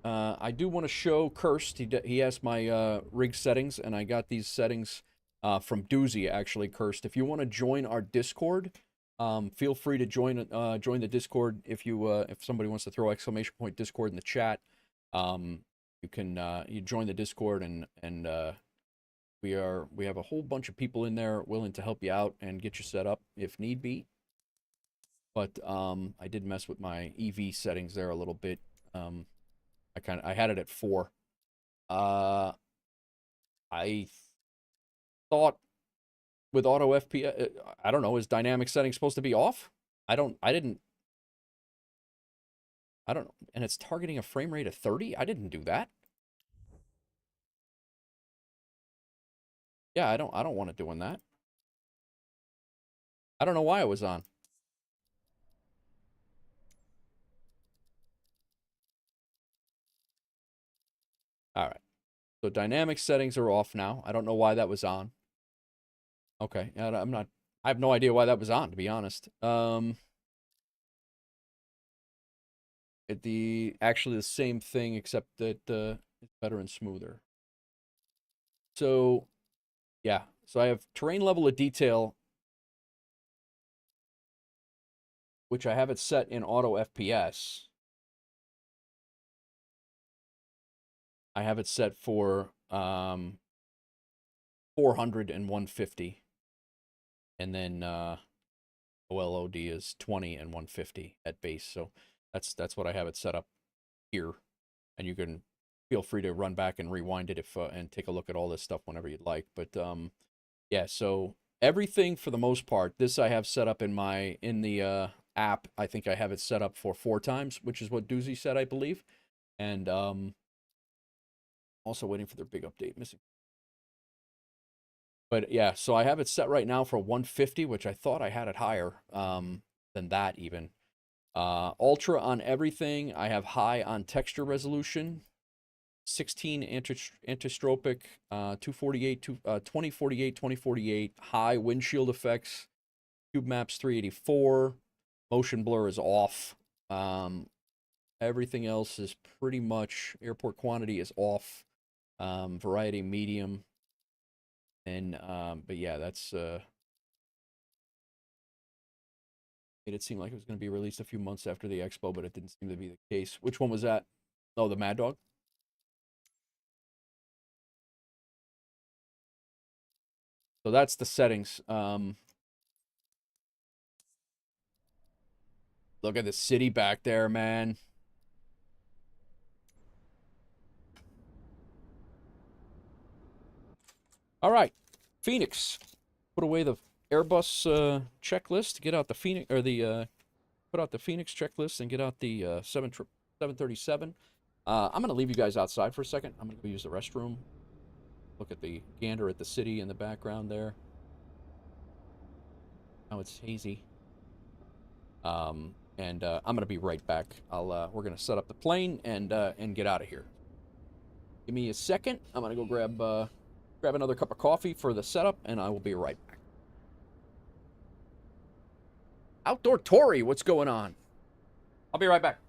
I do want to show Cursed. He asked my rig settings, and I got these settings from Doozy, actually, Cursed. If you want to join our Discord, feel free to join the Discord. If somebody wants to throw exclamation point Discord in the chat, you can you join the Discord, and we have a whole bunch of people in there willing to help you out and get you set up if need be. But I did mess with my EV settings there a little bit. I had it at 4. I thought with auto FPS, I don't know, is dynamic setting supposed to be off? I don't know. And it's targeting a frame rate of 30? I didn't do that. Yeah, I don't want it doing that. I don't know why it was on. All right. So dynamic settings are off now. I don't know why that was on. Okay. I have no idea why that was on, to be honest. Actually the same thing, except that it's better and smoother. So, yeah. So I have terrain level of detail which I have it set in auto FPS. I have it set for 400 and 150. And then OLOD is 20 and 150 at base. So that's what I have it set up here. And you can feel free to run back and rewind it if and take a look at all this stuff whenever you'd like. But yeah, so everything for the most part, this I have set up in the app. I think I have it set up for 4 times, which is what Doozy said, I believe. And also waiting for their big update. Missing. But yeah, so I have it set right now for 150, which I thought I had it higher than that even. Ultra on everything. I have high on texture resolution. 16 antistropic, 248, 2048, 2048. High windshield effects. Cube maps 384. Motion blur is off. Everything else is pretty much, airport quantity is off. Variety medium. And, but yeah, that's, made it seem like it was going to be released a few months after the expo, but it didn't seem to be the case. Which one was that? Oh, the Mad Dog? So that's the settings. Look at the city back there, man. All right, Phoenix. Put away the Airbus checklist. Get out the Phoenix, or the put out the Phoenix checklist and get out the 737. I'm gonna leave you guys outside for a second. I'm gonna go use the restroom. Look at the gander at the city in the background there. Oh, it's hazy. I'm gonna be right back. We're gonna set up the plane and get out of here. Give me a second. I'm gonna go grab another cup of coffee for the setup, and I will be right back. Outdoor Tory, what's going on? I'll be right back.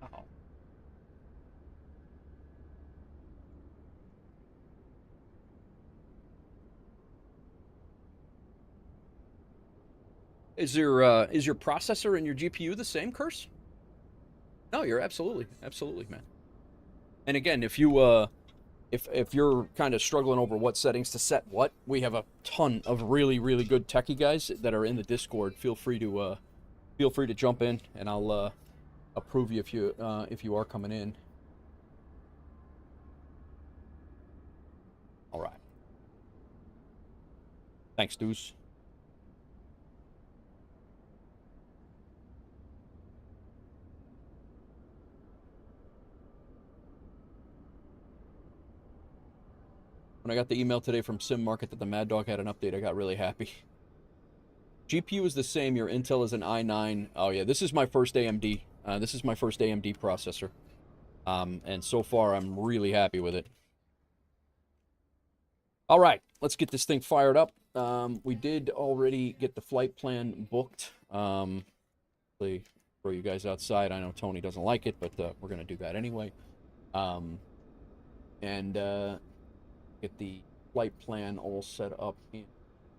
Uh-oh. Is your processor and your GPU the same, Curse? No, you're absolutely, man. And again, if you if you're kind of struggling over what settings to set what, we have a ton of really good techie guys that are in the Discord. Feel free to jump in, and I'll approve you if you are coming in. All right. Thanks, Deuce. When I got the email today from Sim Market that the Mad Dog had an update, I got really happy. GPU is the same. Your Intel is an i9. Oh, yeah. This is my first AMD. This is my first AMD processor. And so far, I'm really happy with it. All right. Let's get this thing fired up. We did already get the flight plan booked. Throw you guys outside. I know Tony doesn't like it, but we're going to do that anyway. Get the flight plan all set up in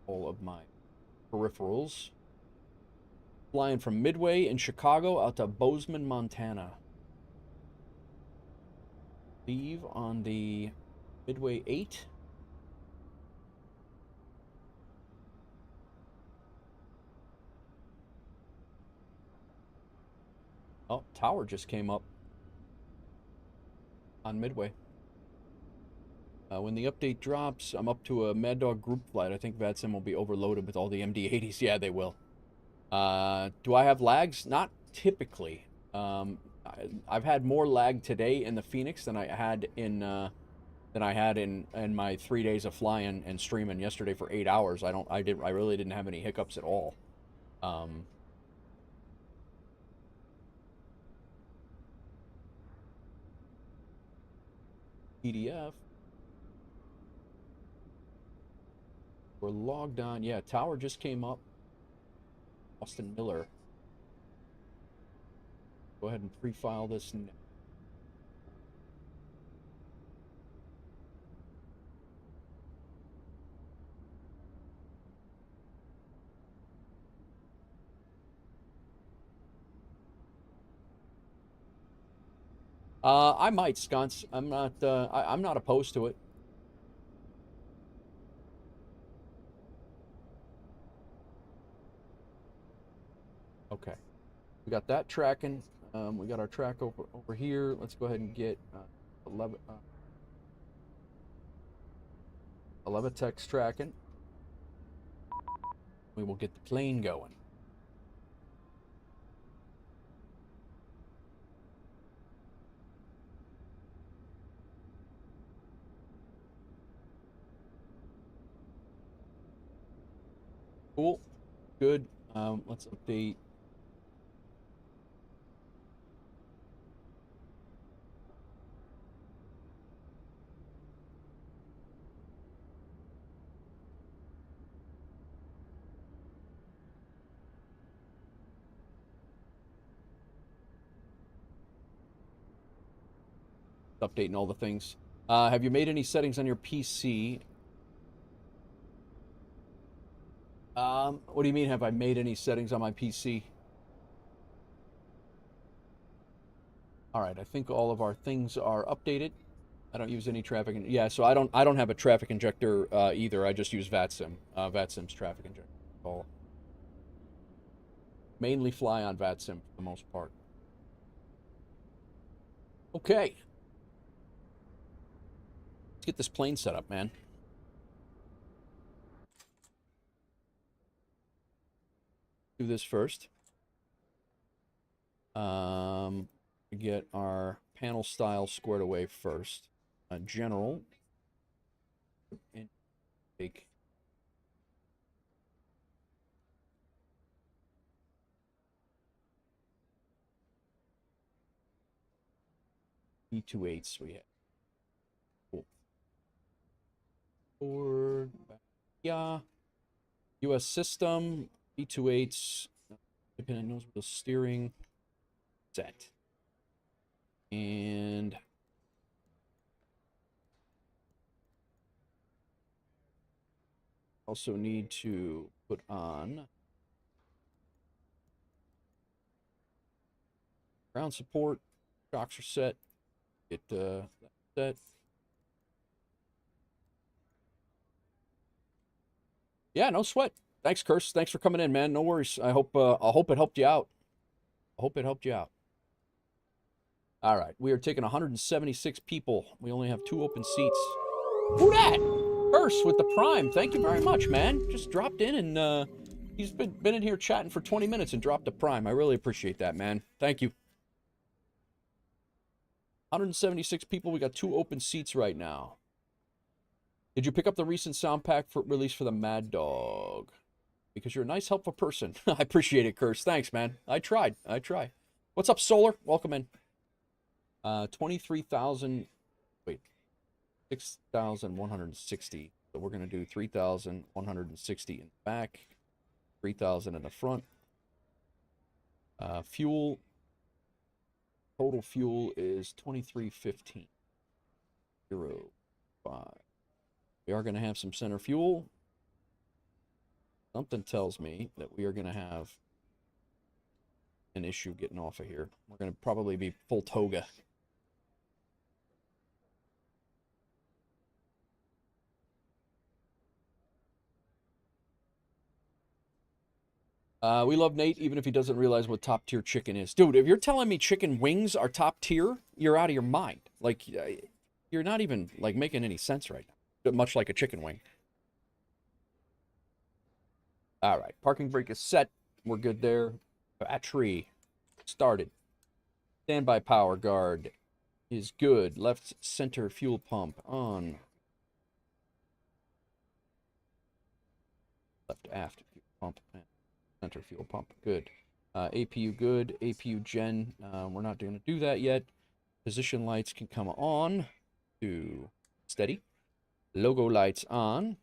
all of my peripherals. Flying from Midway in Chicago out to Bozeman, Montana. Leave on the Midway 8. Oh, tower just came up on Midway. When the update drops, I'm up to a Mad Dog group flight. I think VATSIM will be overloaded with all the MD-80s. Yeah, they will. Do I have lags? Not typically. I've had more lag today in the Fenix than I had in my 3 days of flying and streaming yesterday for 8 hours. I really didn't have any hiccups at all. PDF. We're logged on. Yeah, tower just came up. Austin Miller. Go ahead and pre-file this now. I might, Sconce. I'm not opposed to it. Okay. We got that tracking. We got our track over here. Let's go ahead and get 11 text tracking. We will get the plane going. Cool. Good. Let's update. Updating all the things. Have you made any settings on your PC? What do you mean, have I made any settings on my PC? All right, I think all of our things are updated. I don't use any traffic. Yeah, so I don't have a traffic injector either. I just use VATSIM. VATSIM's traffic injector. All. Mainly fly on VATSIM for the most part. Okay. Let's get this plane set up, man. Do this first. Get our panel style squared away first. General. And take. E28s we have. Cool. Forward. Back. Yeah. US system. E28s. Independent nose wheel steering. Set. And also need to put on ground support. Shocks are set. Get that set. Yeah, no sweat. Thanks, Curse. Thanks for coming in, man. No worries. I hope it helped you out. I hope it helped you out. All right, we are taking 176 people. We only have 2 open seats. Who dat? Curse with the Prime. Thank you very much, man. Just dropped in and he's been in here chatting for 20 minutes and dropped a Prime. I really appreciate that, man. Thank you. 176 people. We got 2 open seats right now. Did you pick up the recent sound pack release for the Mad Dog? Because you're a nice, helpful person. I appreciate it, Curse. Thanks, man. I tried. What's up, Solar? Welcome in. 23,000. Wait. 6,160. So we're going to do 3,160 in the back. 3,000 in the front. Fuel. Total fuel is 2315. 05. We are going to have some center fuel. Something tells me that we are going to have an issue getting off of here. We're going to probably be full toga. We love Nate, even if he doesn't realize what top tier chicken is. Dude, if you're telling me chicken wings are top tier, you're out of your mind. Like, you're not even, like, making any sense right now. Much like a chicken wing. All right, parking brake is set. We're good there. Battery started. Standby power guard is good. Left center fuel pump on. Left aft fuel pump. Center fuel pump, good. APU good. APU gen, we're not going to do that yet. Position lights can come on to steady. Logo lights on.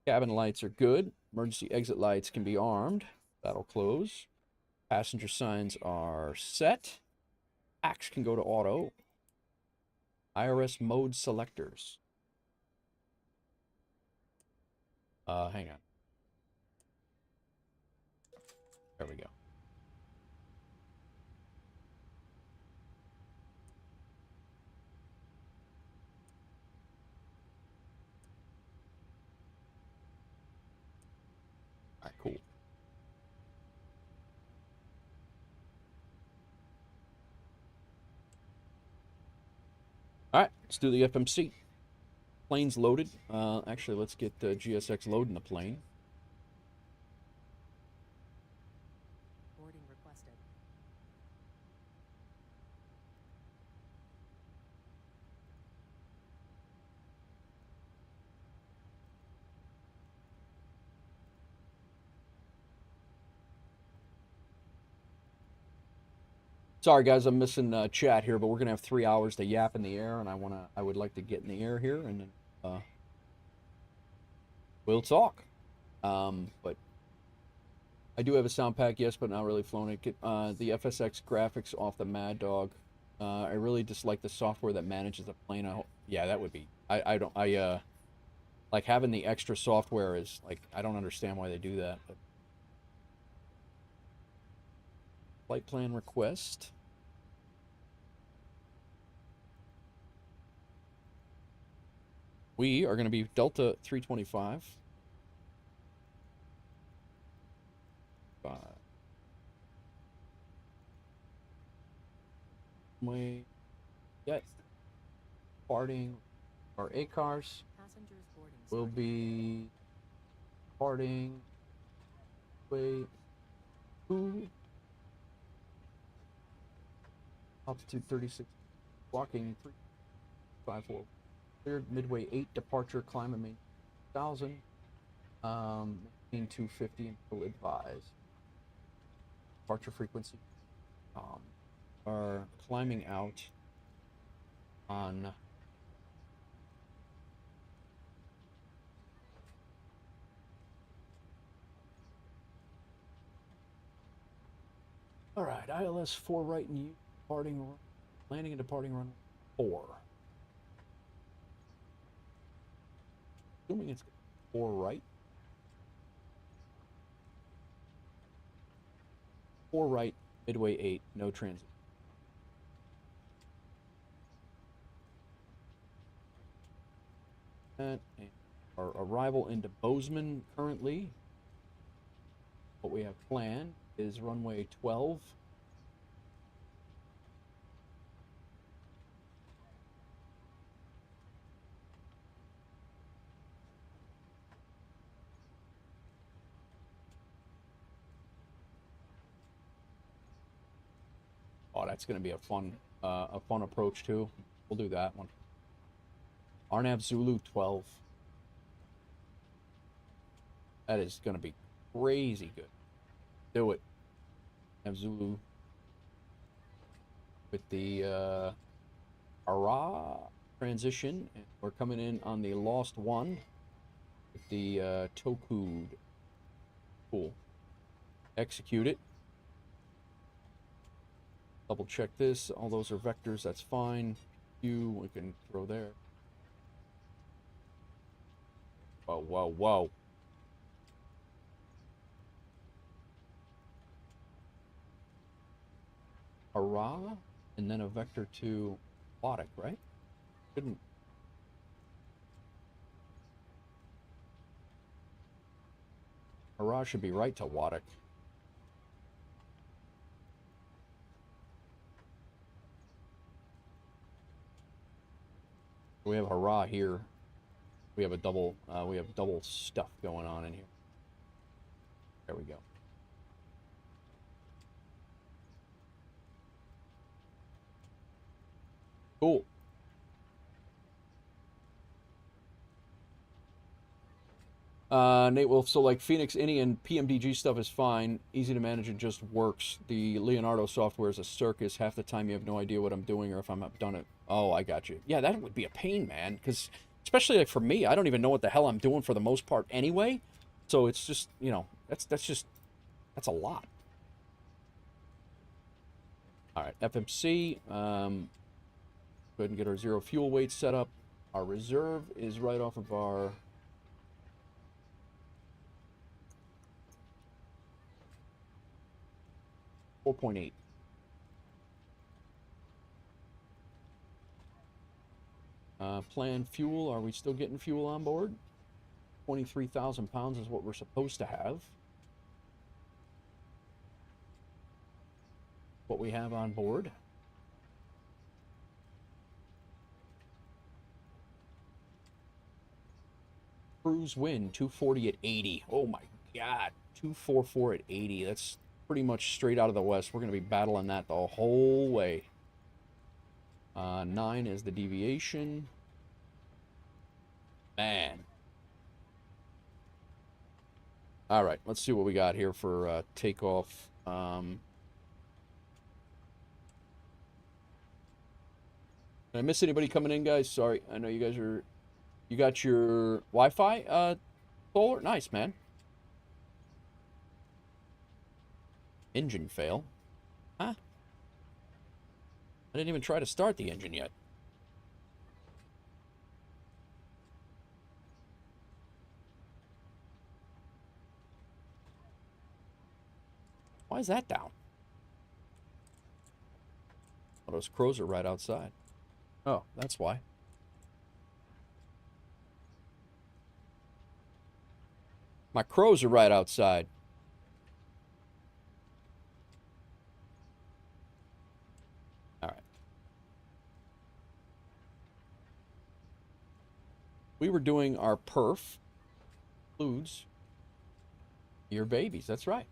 Cabin lights are good. Emergency exit lights can be armed. That'll close. Passenger signs are set. Axe can go to auto. IRS mode selectors. Hang on. There we go. All right, cool. All right, let's do the FMC. Plane's loaded. Actually, let's get the GSX loading the plane. Boarding requested. Sorry, guys, I'm missing chat here, but we're gonna have 3 hours to yap in the air, and I would like to get in the air here, and then we'll talk. But I do have a sound pack, yes, but not really flown it. The FSX graphics off the Mad Dog. I really dislike the software that manages the plane. Yeah, that would be. Like having the extra software is like I don't understand why they do that. But flight plan request. We are going to be Delta 325. We get departing our A cars. Passengers boarding. Will be departing. Wait. 2. Altitude 36. Walking 354. Cleared Midway 8 departure. Climate main 1000. Main 250 until advised. Departure frequency. Are climbing out on all right, ILS 4 right and you departing landing and departing run 4. Assuming it's 4 right. 4 right, Midway 8, no transit. And our arrival into Bozeman currently. What we have planned is runway 12. That's going to be a fun approach too. We'll do that one. Arnav Zulu 12. That is going to be crazy good. Do it. Arnav Zulu with the Ara transition. And we're coming in on the Lost One with the Tokud. Cool. Execute it. Double check this. All those are vectors. That's fine. Q, we can throw there. Whoa, whoa, whoa. Hurrah, and then a vector to aquatic, right? Shouldn't. Hurrah should be right to Waddick. We have hurrah here. We have a double. We have double stuff going on in here. There we go. Cool. Nate Wolf, so like Fenix Innie and PMDG stuff is fine, easy to manage and just works. The Leonardo software is a circus. Half the time you have no idea what I'm doing or if I'm done it. Oh, I got you. Yeah, that would be a pain, man, because especially like for me, I don't even know what the hell I'm doing for the most part anyway. So it's just, you know, that's a lot. All right, FMC. Go ahead and get our zero fuel weight set up. Our reserve is right off of our 4.8. Planned fuel, are we still getting fuel on board? 23,000 pounds is what we're supposed to have. What we have on board. Cruise wind, 240 at 80. Oh my God, 244 at 80. That's pretty much straight out of the west. We're going to be battling that the whole way. 9 is the deviation. Man. All right, let's see what we got here for takeoff. Did I miss anybody coming in, guys? Sorry, I know you guys are... You got your Wi-Fi solar? Nice, man. Engine fail. Huh? I didn't even try to start the engine yet. Why is that down? Oh, those crows are right outside. Oh, that's why. My crows are right outside. All right. We were doing our perf. Includes your babies. That's right.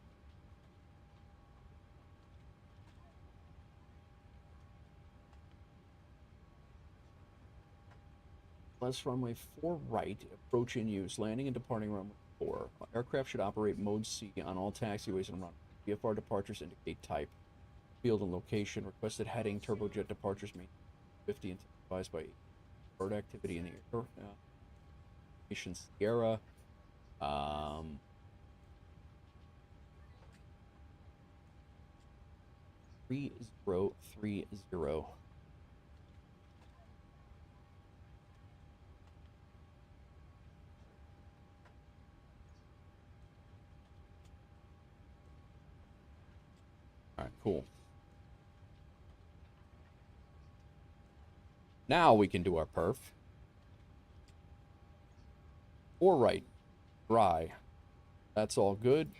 Less runway 4 right. Approach in use. Landing and departing runway 4. Aircraft should operate mode C on all taxiways and run. GeFR departures indicate type, field and location. Requested heading. Turbojet departures mean 50 and advised by bird activity in the air. Mission Sierra. 3030. All right, cool. Now we can do our perf. 4 right, dry. That's all good.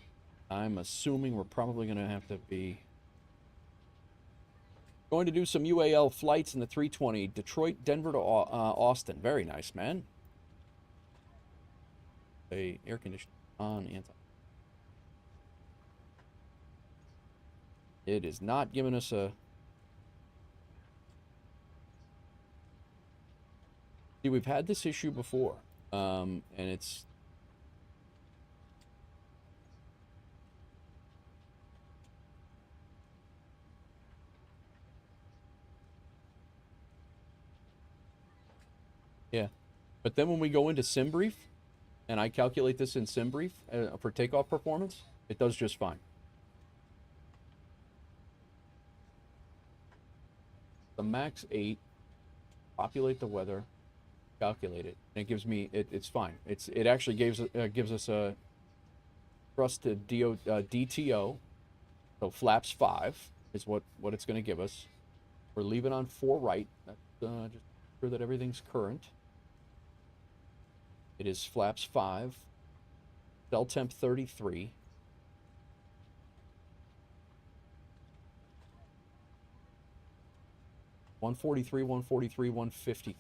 I'm assuming we're probably going to have to be going to do some UAL flights in the 320. Detroit, Denver to Austin. Very nice, man. A air conditioning on anti. It is not giving us a See, we've had this issue before, and it's... Yeah. But then when we go into SimBrief, and I calculate this in SimBrief for takeoff performance, it does just fine. The MAX8, populate the weather, calculate it, and it gives me, it's fine. It actually gives us a thrusted DTO, so flaps 5 is what it's going to give us. We're leaving on 4 right. That's just sure that everything's current. It is flaps 5, cell temp 33. $143, $143, $153.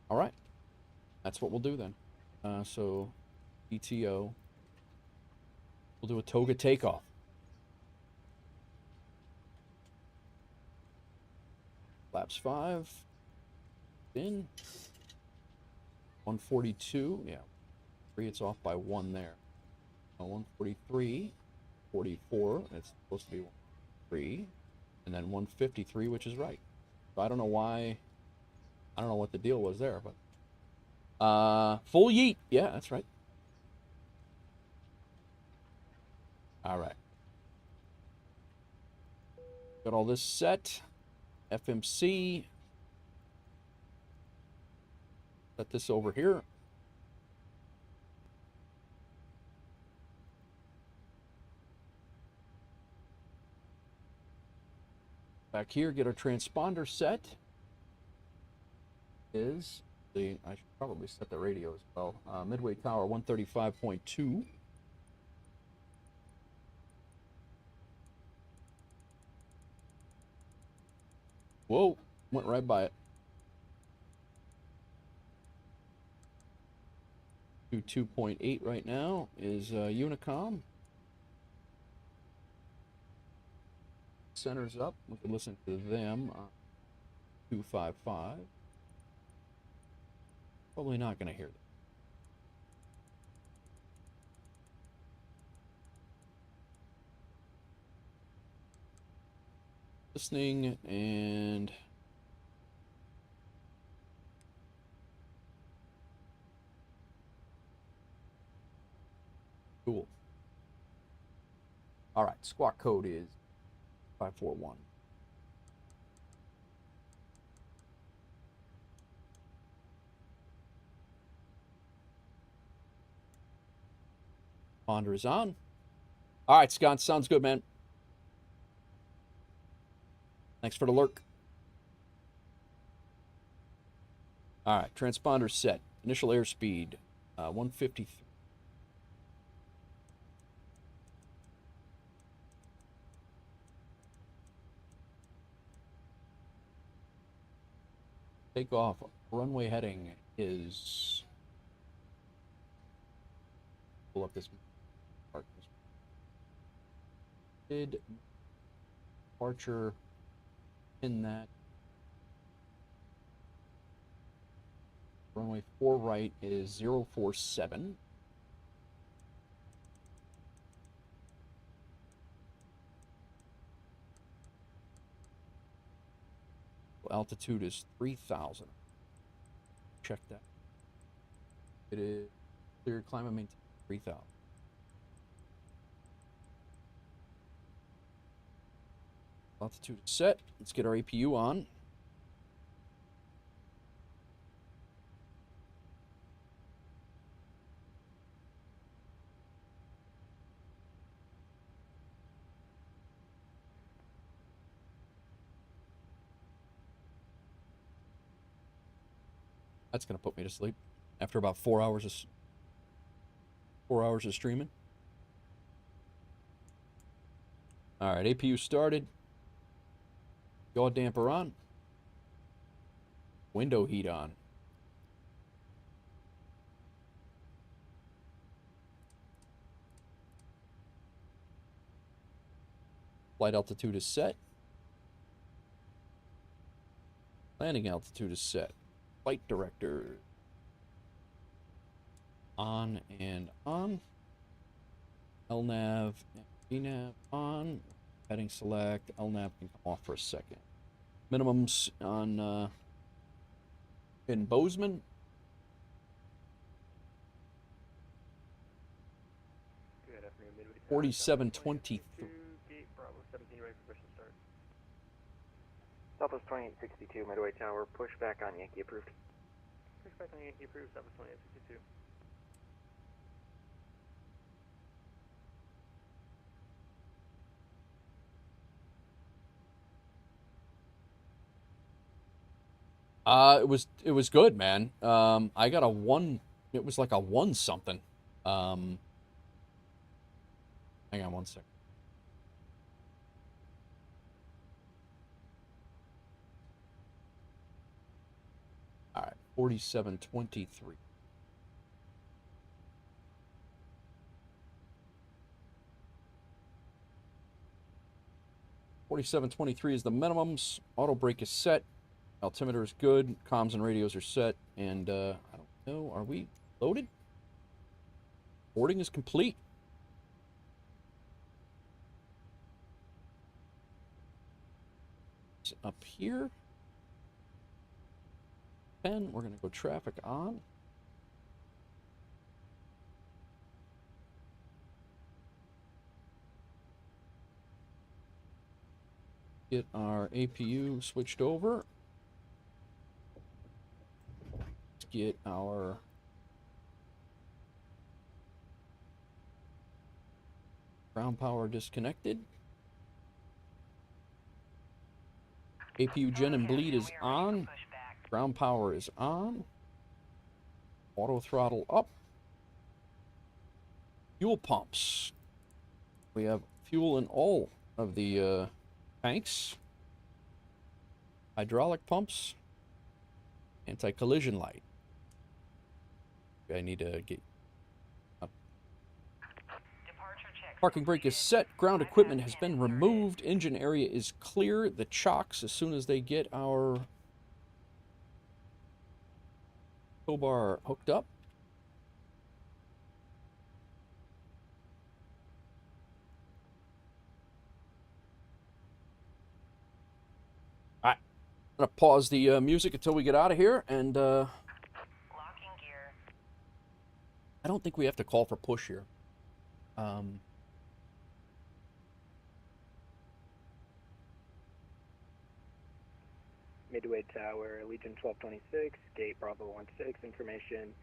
All right, that's what we'll do then. So, ETO. We'll do a toga takeoff. Flaps 5. In. 142. Yeah. 3. It's off by 1 there. 143. 44. It's supposed to be 3. And then 153, which is right. So I don't know why. I don't know what the deal was there, but. Full yeet. Yeah, that's right. All right. Got all this set. FMC. Set this over here. Back here, get our transponder set. I should probably set the radio as well. Midway Tower 135.2. Whoa, went right by it. 2.8 right now is Unicom. Center's up. We can listen to them. 255. Probably not going to hear them. Listening and cool. All right, squawk code is 541. Ponder is on. All right, Scott, sounds good, man. Thanks for the lurk. All right, transponder set. Initial airspeed, 153. Takeoff runway heading is... Pull up this part. Departure in that. Runway 4 right is 047. Altitude is 3,000. Check that. It is clear climate maintain 3,000. Altitude is set. Let's get our APU on. That's gonna put me to sleep after about 4 hours of streaming. All right, APU started. Yaw damper on. Window heat on. Flight altitude is set. Landing altitude is set. Flight director. On and on. LNAV and VNAV on. Heading select. LNAV can come off for a second. Minimums on in Bozeman. Good afternoon, Midway. 4723. Gate Bravo 17, ready for mission start. Southwest 2862, Midway Tower, push back on Yankee approved. Push back on Yankee approved, Southwest 2862. It was good, man. I got a 1. It was like a 1 something. Hang on 1 second. All right, 4723. $47.23 is the minimums. Auto brake is set. Altimeter is good. Comms and radios are set. And I don't know, are we loaded? Boarding is complete. It's up here. 10. We're going to go traffic on. Get our APU switched over. Get our ground power disconnected. APU gen and bleed is on. Ground power is on. Auto throttle up. Fuel pumps. We have fuel in all of the tanks. Hydraulic pumps. Anti-collision light. I need to get up. Parking brake is set. Ground equipment has been removed. Engine area is clear. The chocks, as soon as they get our tow bar hooked up. All right. I'm going to pause the music until we get out of here, and I don't think we have to call for push here. Midway Tower, Legion 1226, Gate Bravo 16, information,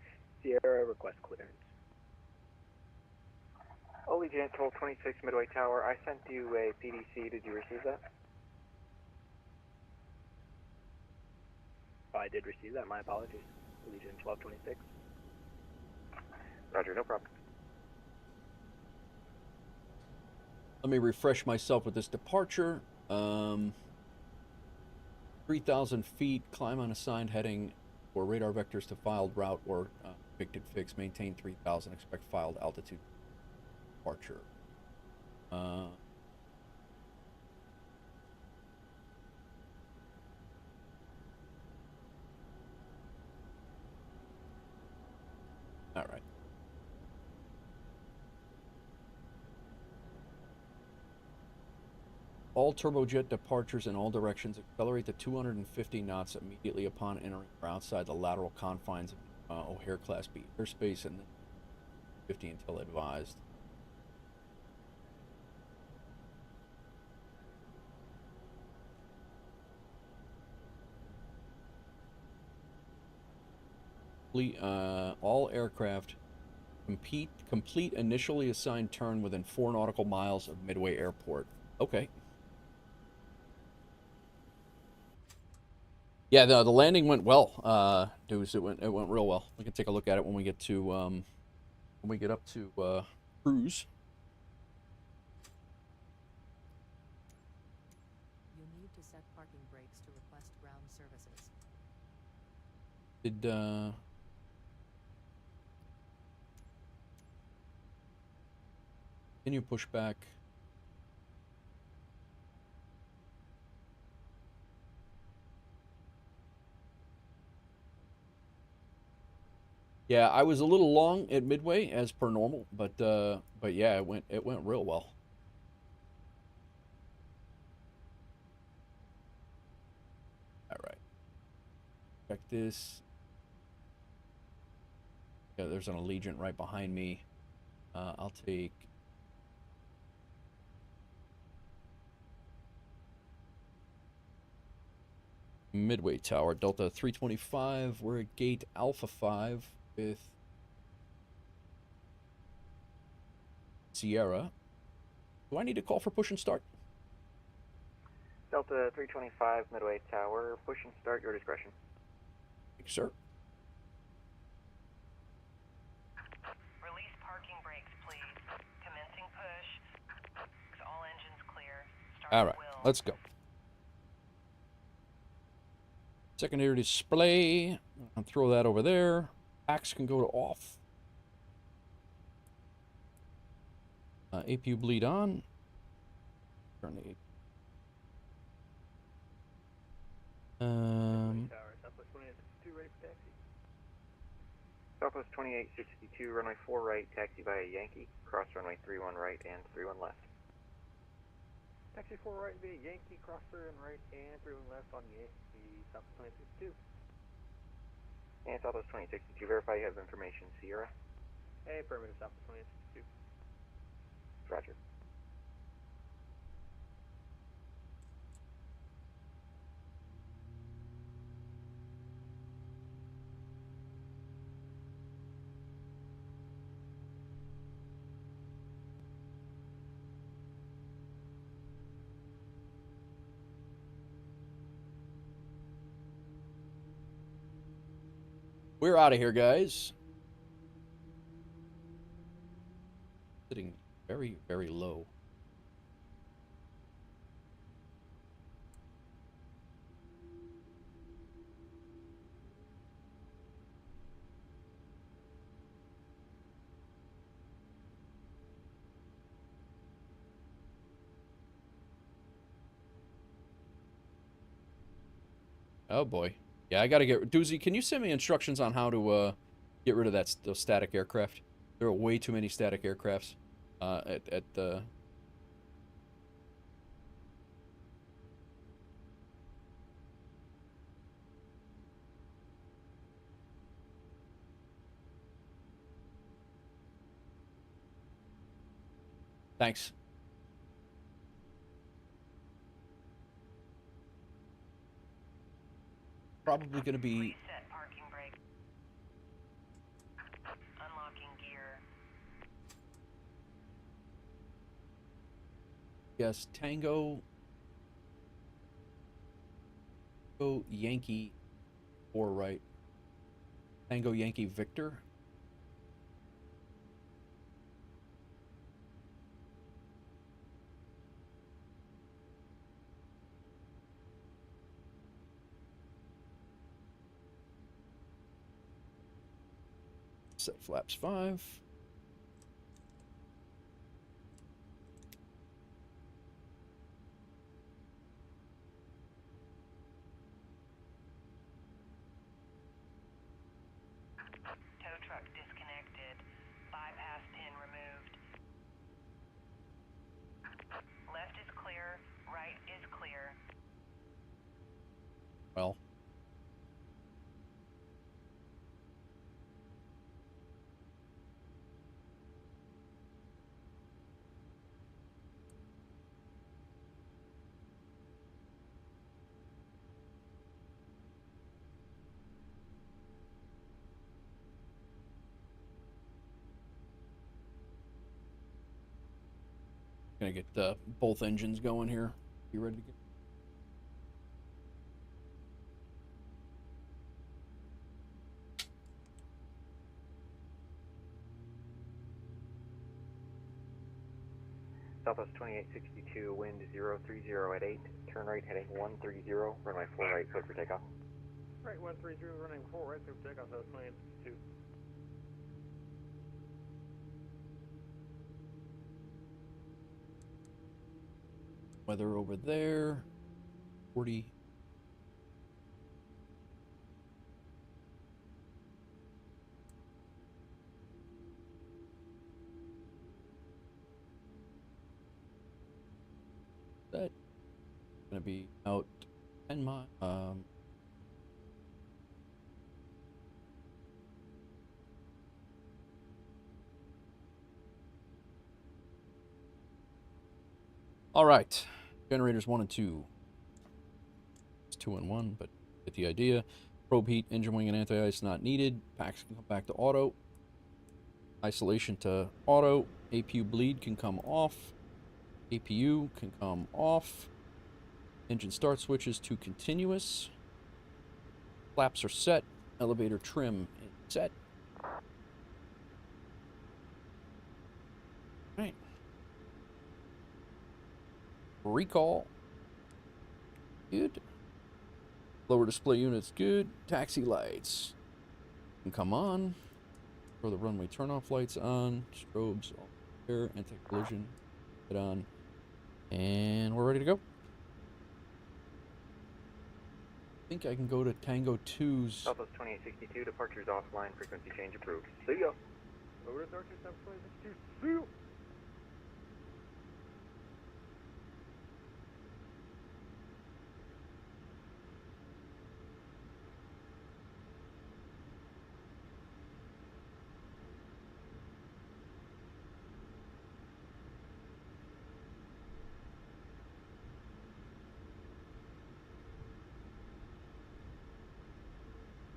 Sierra, request clearance. Allegiant 1226, Midway Tower, I sent you a PDC, did you receive that? I did receive that, my apologies. Legion 1226. Roger, no problem. Let me refresh myself with this departure. 3,000 feet, climb on assigned heading for radar vectors to filed route or predicted fix. Maintain 3,000, expect filed altitude departure. All right. All turbojet departures in all directions accelerate to 250 knots immediately upon entering or outside the lateral confines of O'Hare Class B airspace, and then 50 until advised. All aircraft complete initially assigned turn within 4 nautical miles of Midway Airport. Okay. Yeah, the landing went well, dudes. It went real well. We can take a look at it when we get to when we get up to cruise. You need to set parking brakes to request ground services. Can you push back? Yeah, I was a little long at Midway as per normal, but yeah, it went real well. All right. Check this. Yeah, there's an Allegiant right behind me. I'll take Midway Tower, Delta 325. We're at gate Alpha 5 with Sierra. Do I need to call for push and start? Delta 325, Midway Tower, push and start, your discretion. Thank you, sir. Release parking brakes, please. Commencing push. All engines clear. Start All right, wheel. let's go. Secondary display. I'll throw that over there. Axe can go to off. APU bleed on. Turn the Southwest 2862, ready for taxi. Southwest 2862, runway 4 right, taxi via Yankee, cross runway 31 right and 31 left. Taxi 4 right via Yankee, cross 31 right and 31 left on Yankee, Southwest 2862. And Southwest 2862, verify you have information, Sierra. Hey, affirmative, Southwest 2862. Roger. We're out of here, guys. Sitting very, very low. Oh boy. Yeah, I gotta get... Doozy, can you send me instructions on how to get rid of those static aircraft? There are way too many static aircrafts at the... Thanks. Probably gonna be... Reset parking brake. Unlocking gear. Yes, Tango Yankee 4 right. Tango Yankee Victor. Set flaps 5. Tow truck disconnected. Bypass pin removed. Left is clear. Right is clear. Well. Gonna get both engines going here. You ready to go? Southwest 2862, wind 030 at 8, turn right heading 130, runway 4 right, clear for takeoff. Right, 130, running 4 right, clear for takeoff, Southwest 2862. Weather over there. 40. gonna be out 10 miles. All right, generators 1 and 2. It's 2 and 1, but get the idea. Probe heat, engine wing, and anti-ice not needed. Packs can come back to auto. Isolation to auto. APU bleed can come off. APU can come off. Engine start switches to continuous. Flaps are set. Elevator trim is set. Right. Recall. Good. Lower display units good. Taxi lights can come on. Throw the runway turnoff lights on. Strobes all there. Anti-collision get on. And we're ready to go. I think I can go to Tango 2's. Southwest 2862, departures offline, frequency change approved. See ya. Over to North 2862, see ya.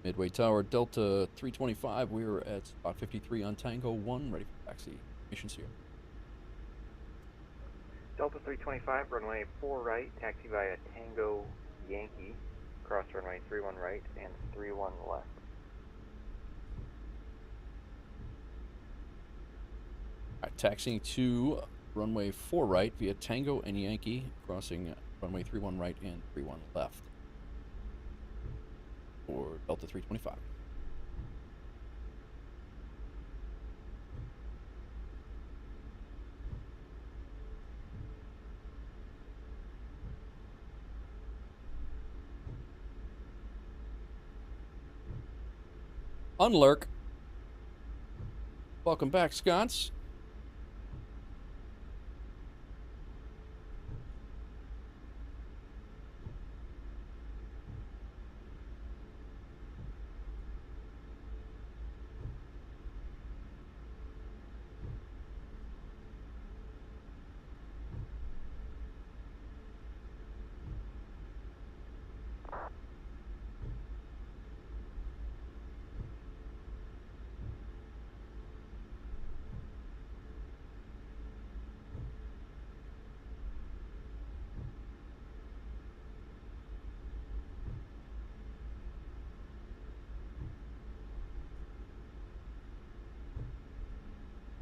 Midway Tower, Delta 325. We're at spot 53 on Tango 1, ready for taxi. Missions here. Delta 325, runway 4 right, taxi via Tango Yankee, cross runway 31 right and 31 left. Alright, taxiing to runway 4 right via Tango and Yankee, crossing runway 31 right and 31 left. For Delta 325. Unlurk. Welcome back, Sconce.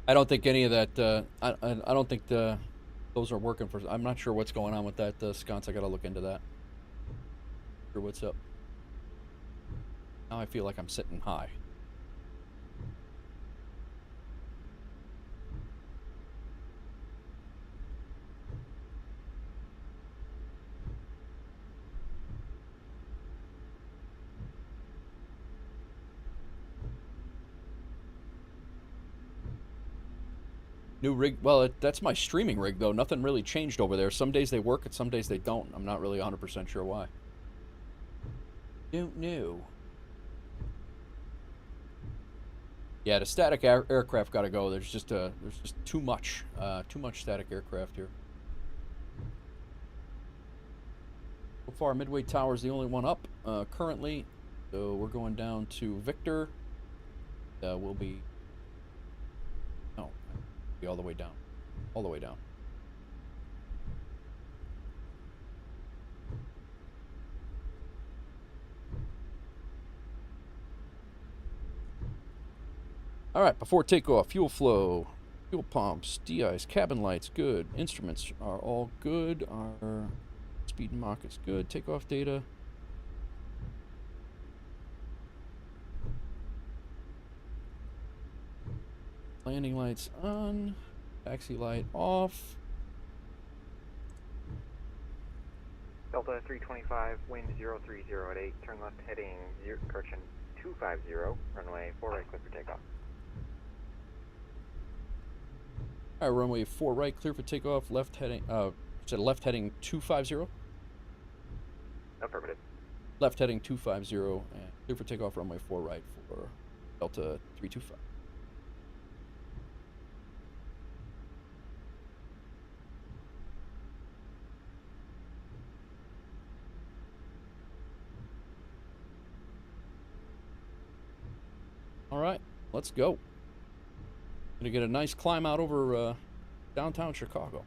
I don't think any of that, I don't think those are working for, I'm not sure what's going on with that, sconce. I gotta look into that. Sure, what's up? Now I feel like I'm sitting high. New rig, well, that's my streaming rig, though. Nothing really changed over there. Some days they work and some days they don't. I'm not really 100% sure why. Don't know. Yeah, the static aircraft got to go. There's just too much static aircraft here. So far, Midway Tower is the only one up currently. So we're going down to Victor. We'll be... No. Be all the way down. All the way down. Alright, before takeoff, fuel flow, fuel pumps, de-ice, cabin lights, good. Instruments are all good. Our speed and Mach is good. Takeoff data. Landing lights on, taxi light off. Delta 325, wind 030 at 8, turn left heading correction 250, runway 4 right, clear for takeoff. Alright, runway 4 right, clear for takeoff, left heading, left heading 250. Affirmative. Left heading 250, and clear for takeoff runway 4 right for Delta 325. All right, let's go. Gonna get a nice climb out over downtown Chicago.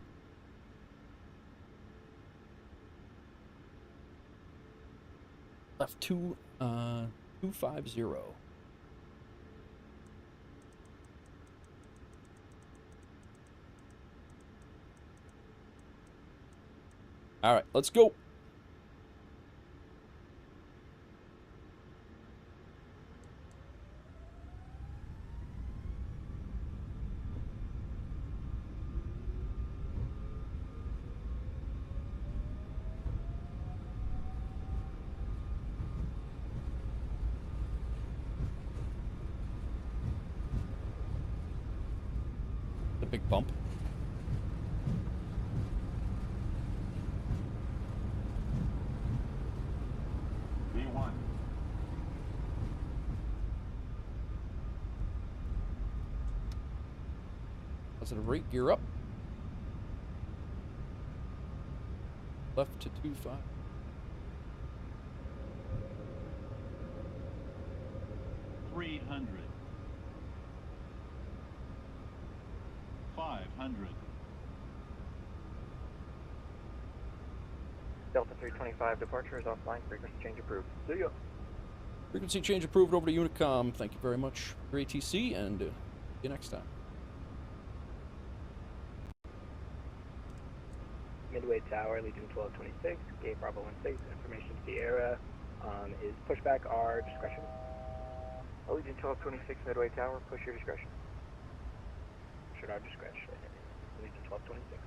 Left 250. All right, let's go. The big bump. V1. Positive rate, gear up. Left to 25. $300. $500. Delta 325 departure is offline. Frequency change approved. See ya. Frequency change approved over to Unicom. Thank you very much for ATC, and see you next time. Midway Tower, Legion 1226, gate Bravo 16, information Sierra is pushback our discretion. Legion 1226 Midway Tower, push your discretion. Push at our discretion. Legion 1226.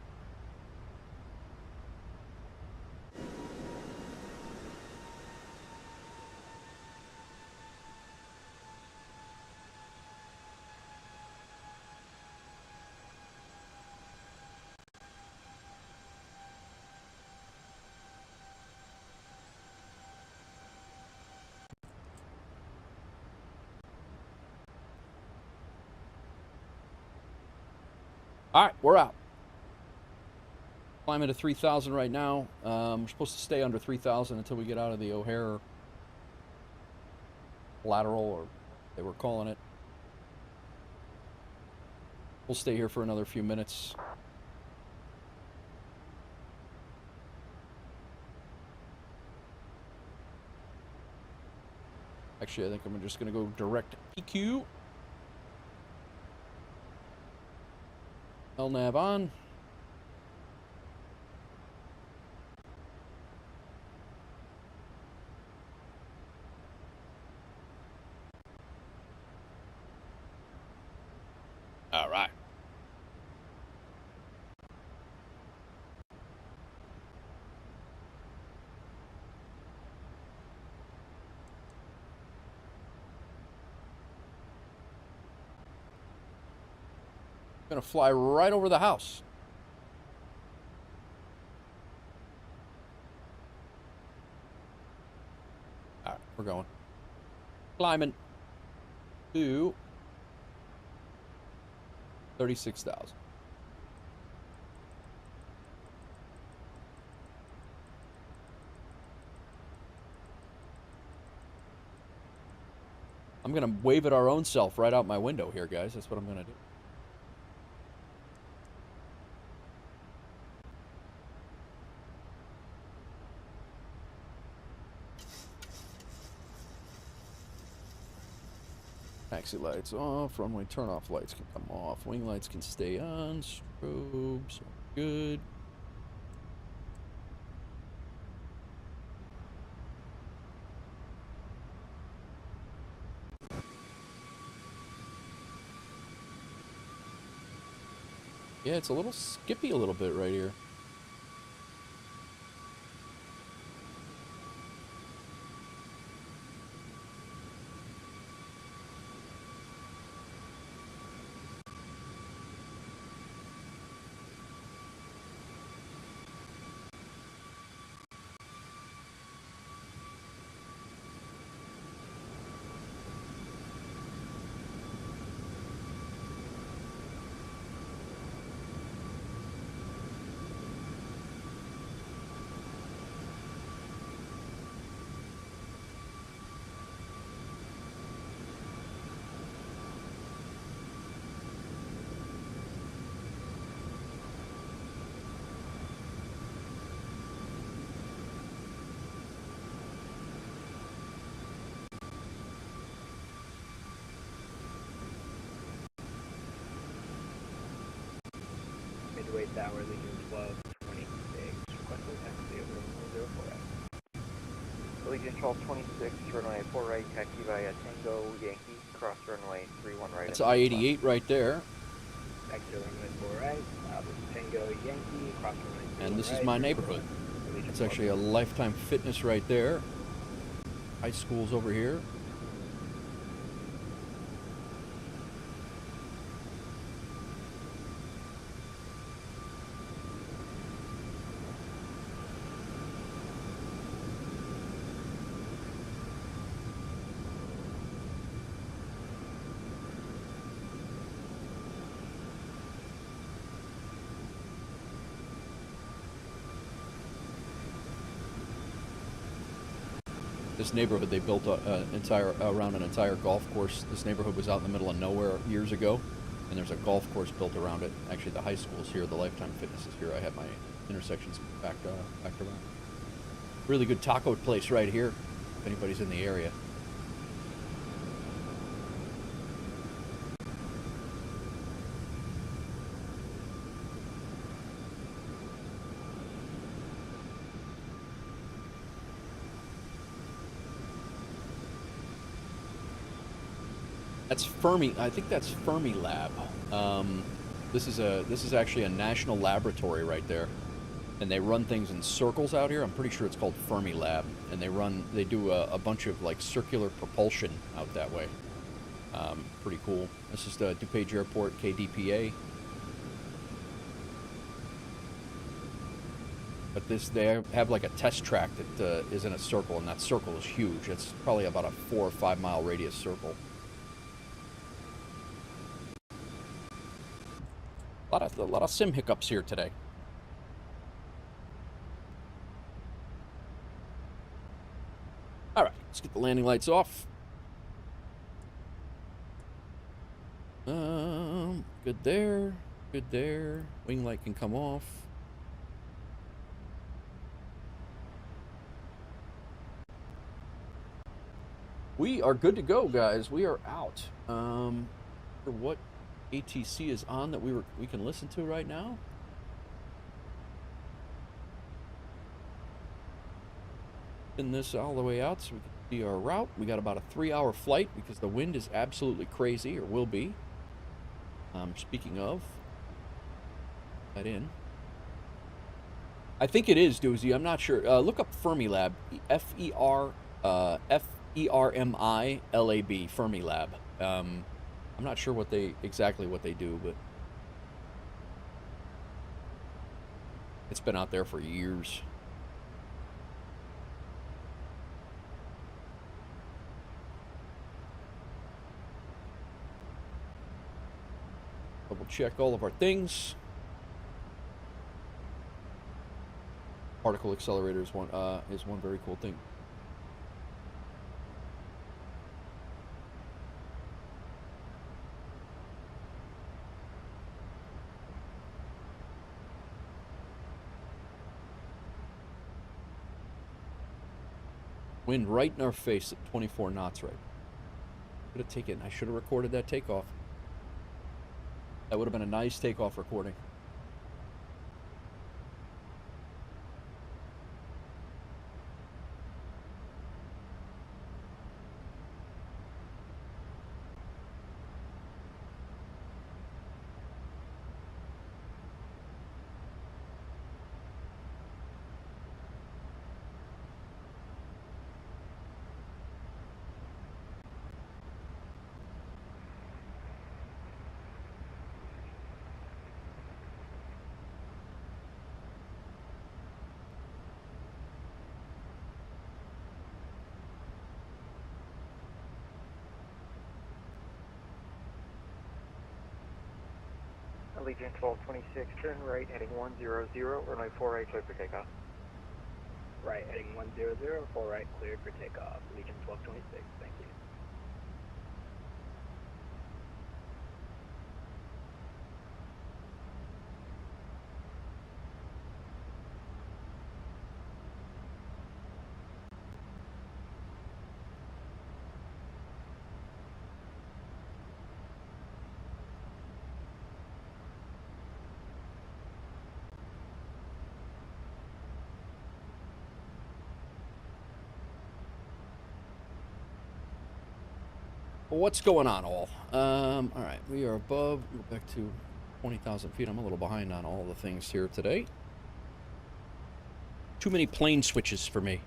All right, we're out. Climbing to 3,000 right now. We're supposed to stay under 3,000 until we get out of the O'Hare lateral, or they were calling it. We'll stay here for another few minutes. Actually, I think I'm just going to go direct PQ. LNAV on. All right. Gonna fly right over the house. All right, we're going. Climbing to 36,000. I'm gonna wave at our own self right out my window here, guys. That's what I'm gonna do. Taxi lights off, runway turn-off lights can come off, wing lights can stay on, strobes are good. Yeah, it's a little skippy a little bit right here. Midway Tower, Legion 1226, requesting taxi over 104 right. Legion 1226, runway 4 right, taxi via Tango Yankee, cross runway 31 right. That's I-88 right there. Taxi runway 4 right, this is Tango Yankee, cross runway 31 And this right. is my neighborhood. It's actually a Lifetime Fitness right there. High school's over here. This neighborhood they built around an entire golf course. This neighborhood was out in the middle of nowhere years ago, and there's a golf course built around it. Actually, the high school's here, the Lifetime Fitness is here. I have my intersections backed around. Really good taco place right here, if anybody's in the area. That's Fermi. I think that's Fermi Lab. This is actually a national laboratory right there, and they run things in circles out here. I'm pretty sure it's called Fermi Lab, and they do a bunch of like circular propulsion out that way. Pretty cool. This is the DuPage Airport, KDPA. But they have like a test track that is in a circle, and that circle is huge. It's probably about a 4 or 5 mile radius circle. A lot of sim hiccups here today. All right, let's get the landing lights off. Good there. Good there. Wing light can come off. We are good to go, guys. We are out. For what ATC is on that we can listen to right now? Spin this all the way out so we can see our route. We got about a 3-hour flight because the wind is absolutely crazy, or will be. Speaking of, that in. I think it is, Doozy. I'm not sure. Look up Fermi Lab. Fermi-Lab. Fermi Lab. I'm not sure exactly what they do, but it's been out there for years. Double check all of our things. Particle accelerator is one very cool thing. Wind right in our face at 24 knots, right? I should have recorded that takeoff. That would have been a nice takeoff recording. Allegiant 1226, turn right, heading 100, runway 4 right, clear for takeoff. Right, heading 100, 4 right, cleared for takeoff. Allegiant 1226, thank you. What's going on, all? All right, we are above. We'll go back to 20,000 feet. I'm a little behind on all the things here today. Too many plane switches for me.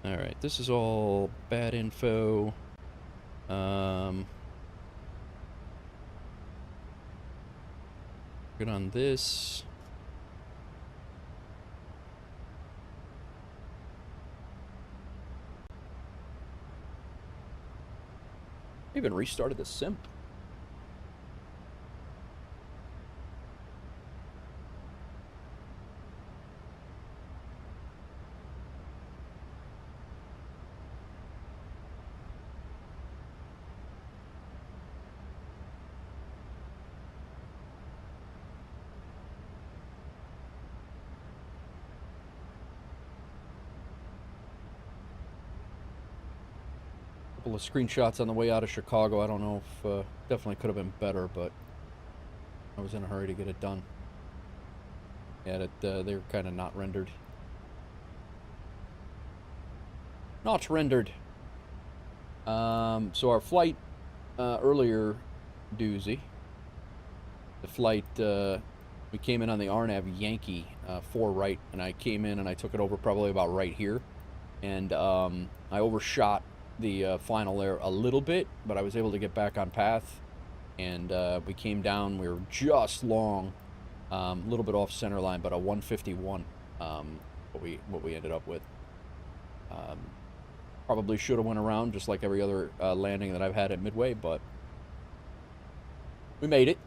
All right, this is all bad info. Good on this. Even restarted the sim. Couple of screenshots on the way out of Chicago. I don't know if definitely could have been better, but I was in a hurry to get it done. Yeah, they were kind of not rendered. Not rendered. So our flight earlier, doozy. The flight, we came in on the RNAV Yankee 4 right, and I came in and I took it over probably about right here. And I overshot the final there a little bit, but I was able to get back on path. And we came down, we were just long, a little bit off center line, but a 151, what we ended up with. Probably should have went around just like every other landing that I've had at Midway, but we made it.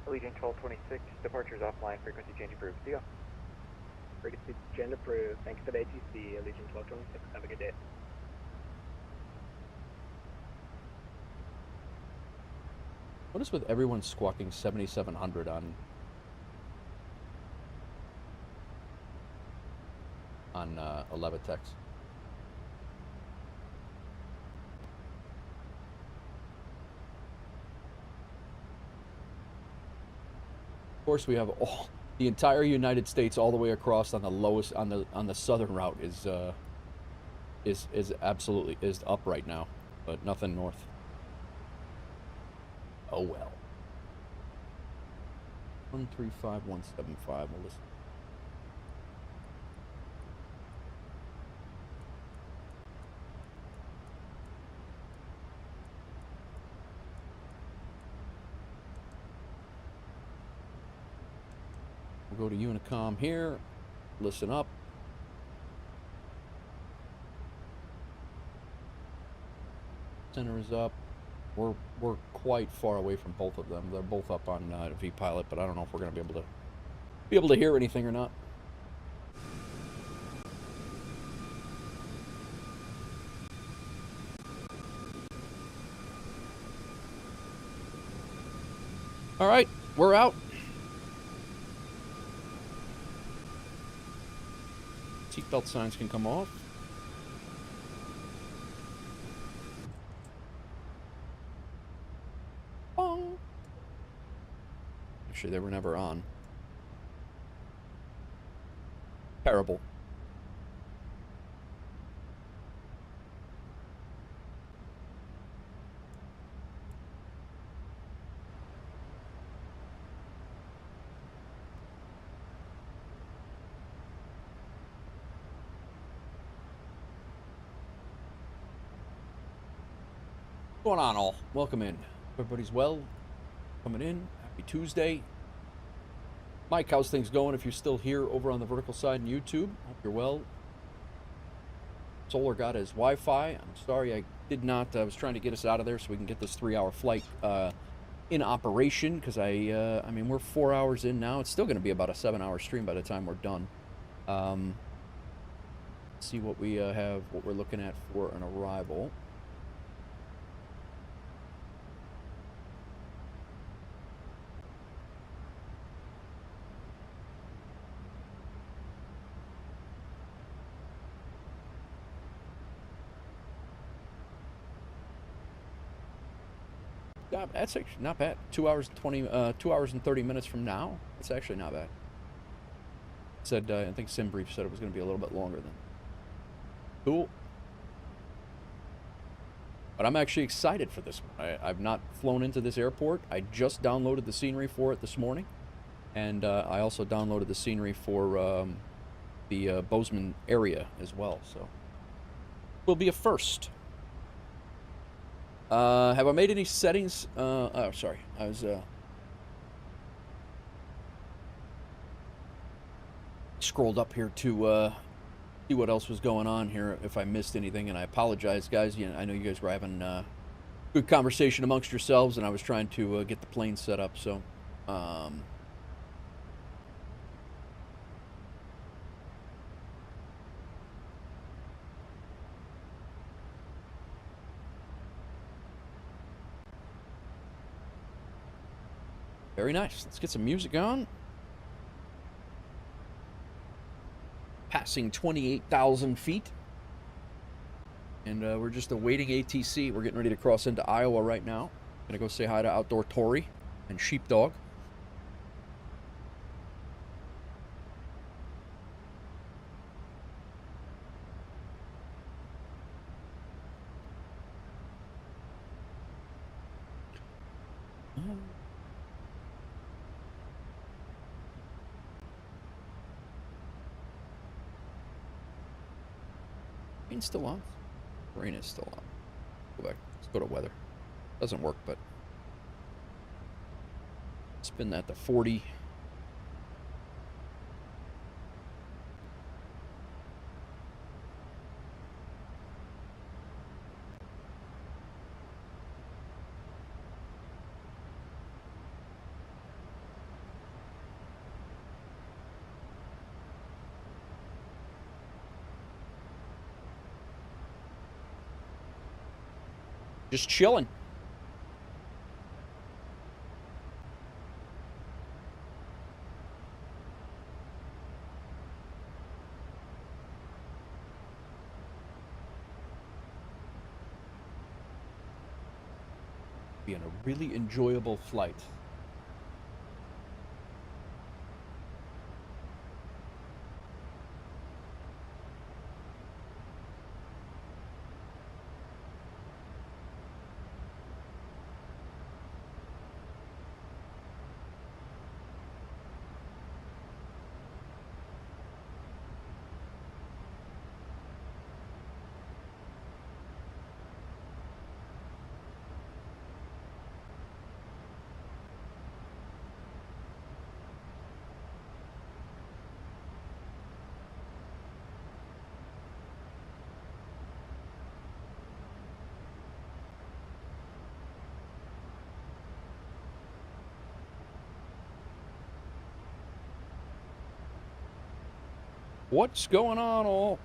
Allegiant 1226, departures offline, frequency change approved. See ya. Frequency change approved. Thank you for the ATC, Allegiant 1226. Have a good day. What is with everyone squawking 7700 on Levitex? Of course, we have all the entire United States all the way across on the lowest on the southern route is absolutely up right now, but nothing north. Oh well. 135175. We'll listen. We'll go to Unicom here. Listen up. Center is up. We're quite far away from both of them. They're both up on vPilot, but I don't know if we're going to be able to hear anything or not. All right, we're out. Seatbelt signs can come off. Bong. Actually, they were never on. Terrible. What's going on, all? Welcome in. Everybody's well. Coming in. Happy Tuesday. Mike, how's things going if you're still here over on the vertical side in YouTube? Hope you're well. Solar got his Wi-Fi. I'm sorry I did not. I was trying to get us out of there so we can get this 3-hour flight in operation, because I mean, we're 4 hours in now. It's still going to be about a 7-hour stream by the time we're done. Let's see what we have, what we're looking at for an arrival. That's actually not bad. 2 hours and 30 minutes from now. That's actually not bad. Said I think SimBrief said it was going to be a little bit longer than. Cool. But I'm actually excited for this one. I've not flown into this airport. I just downloaded the scenery for it this morning, and I also downloaded the scenery for the Bozeman area as well. So will be a first. Have I made any settings? Oh, sorry. I was scrolled up here to see what else was going on here, if I missed anything, and I apologize, guys. I know you guys were having good conversation amongst yourselves, and I was trying to get the plane set up, so... Very nice. Let's get some music on. Passing 28,000 feet. And we're just awaiting ATC. We're getting ready to cross into Iowa right now. Gonna go say hi to Outdoor Tory and Sheepdog. Rain's still on. Rain is still on. Go back. Let's go to weather. Doesn't work, but spin that to 40. Just chilling. Being a really enjoyable flight. What's going on, all?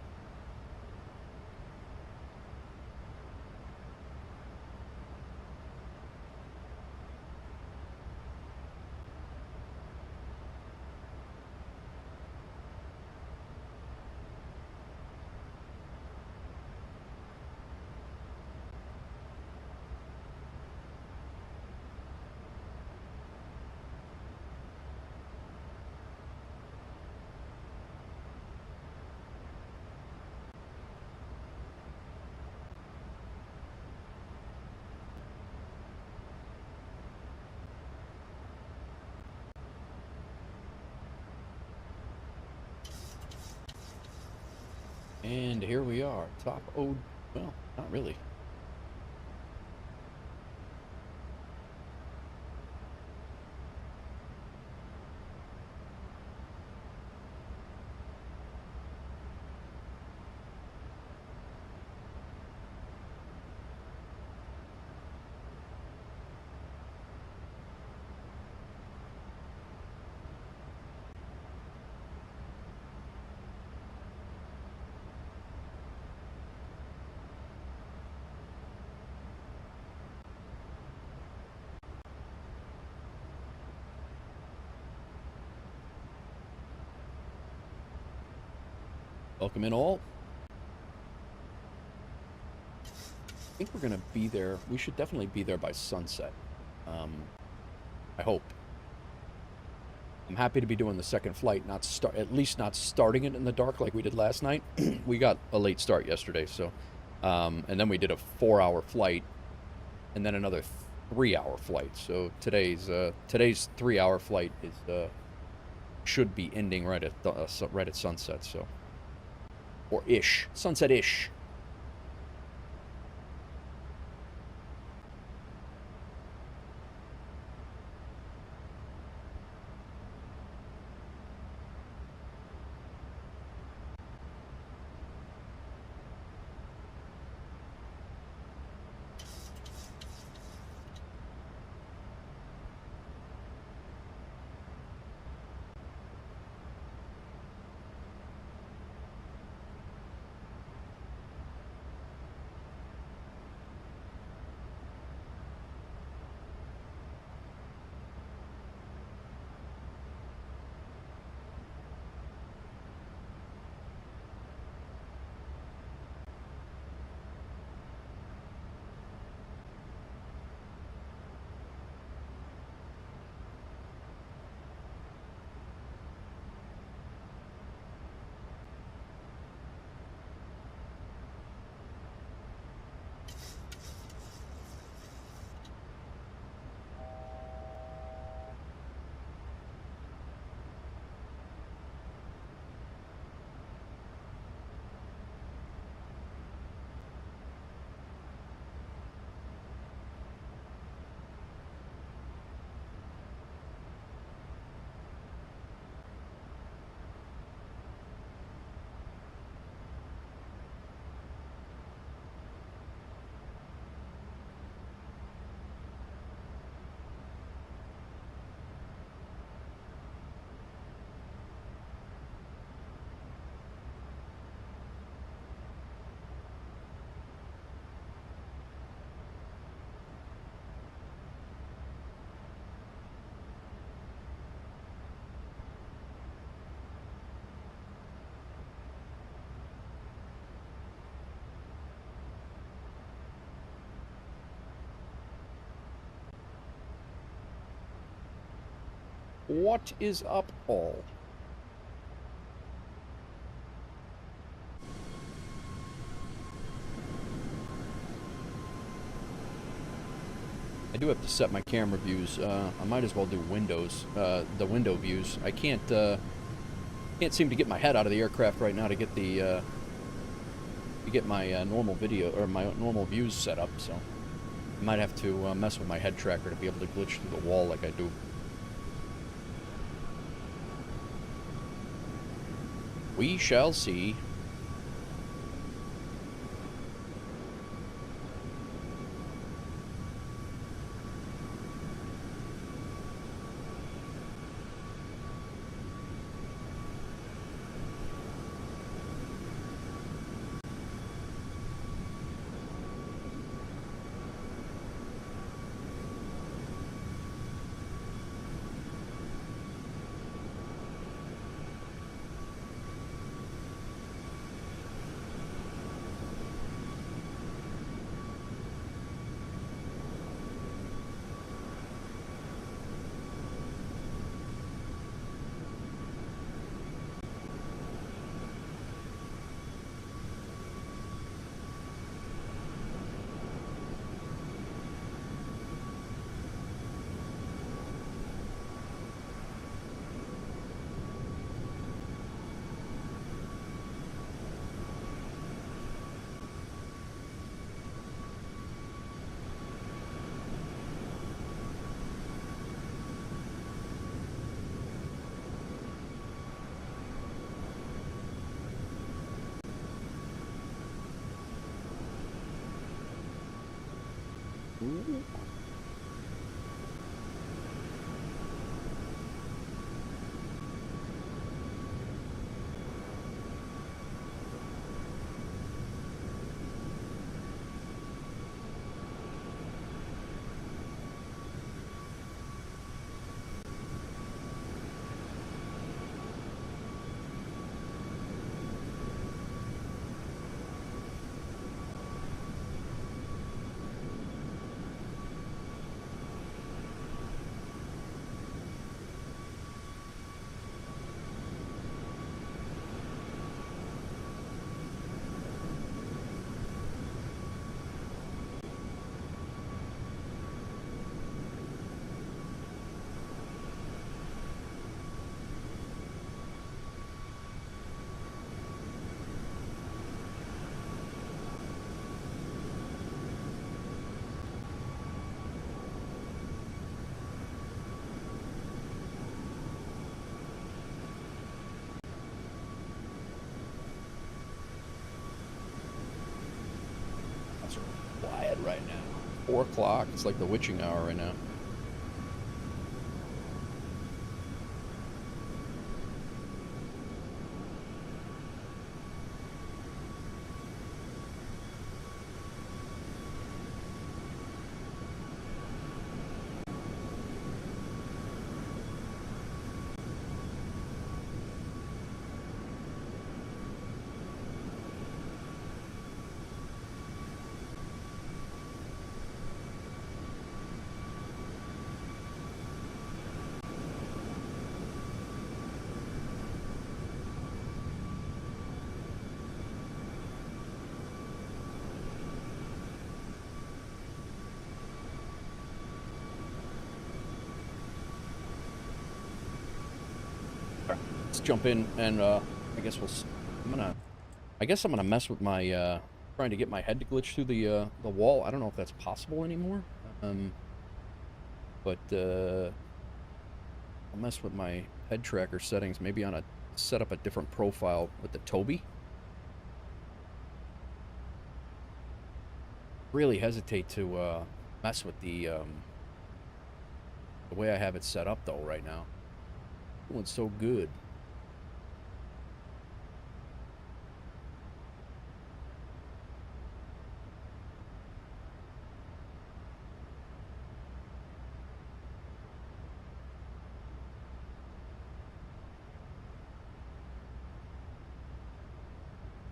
And here we are, top well, not really. Welcome in all. I think we're gonna be there. We should definitely be there by sunset. I hope. I'm happy to be doing the second flight, at least not starting it in the dark like we did last night. We got a late start yesterday, so and then we did a 4-hour flight, and then another 3-hour flight. So today's 3-hour flight is should be ending right at sunset. So, or ish, sunset-ish. What is up, Paul? I do have to set my camera views. I might as well do windows, the window views. I can't seem to get my head out of the aircraft right now to get the my normal video or my normal views set up. So I might have to mess with my head tracker to be able to glitch through the wall like I do. We shall see. Ooh. bad right now. 4 o'clock. It's like the witching hour right now. Let's jump in and I guess I guess I'm gonna mess with my trying to get my head to glitch through the wall. I don't know if that's possible anymore. But I'll mess with my head tracker settings. Maybe set up a different profile with the Toby. Really hesitate to mess with the way I have it set up though right now. Doing so good.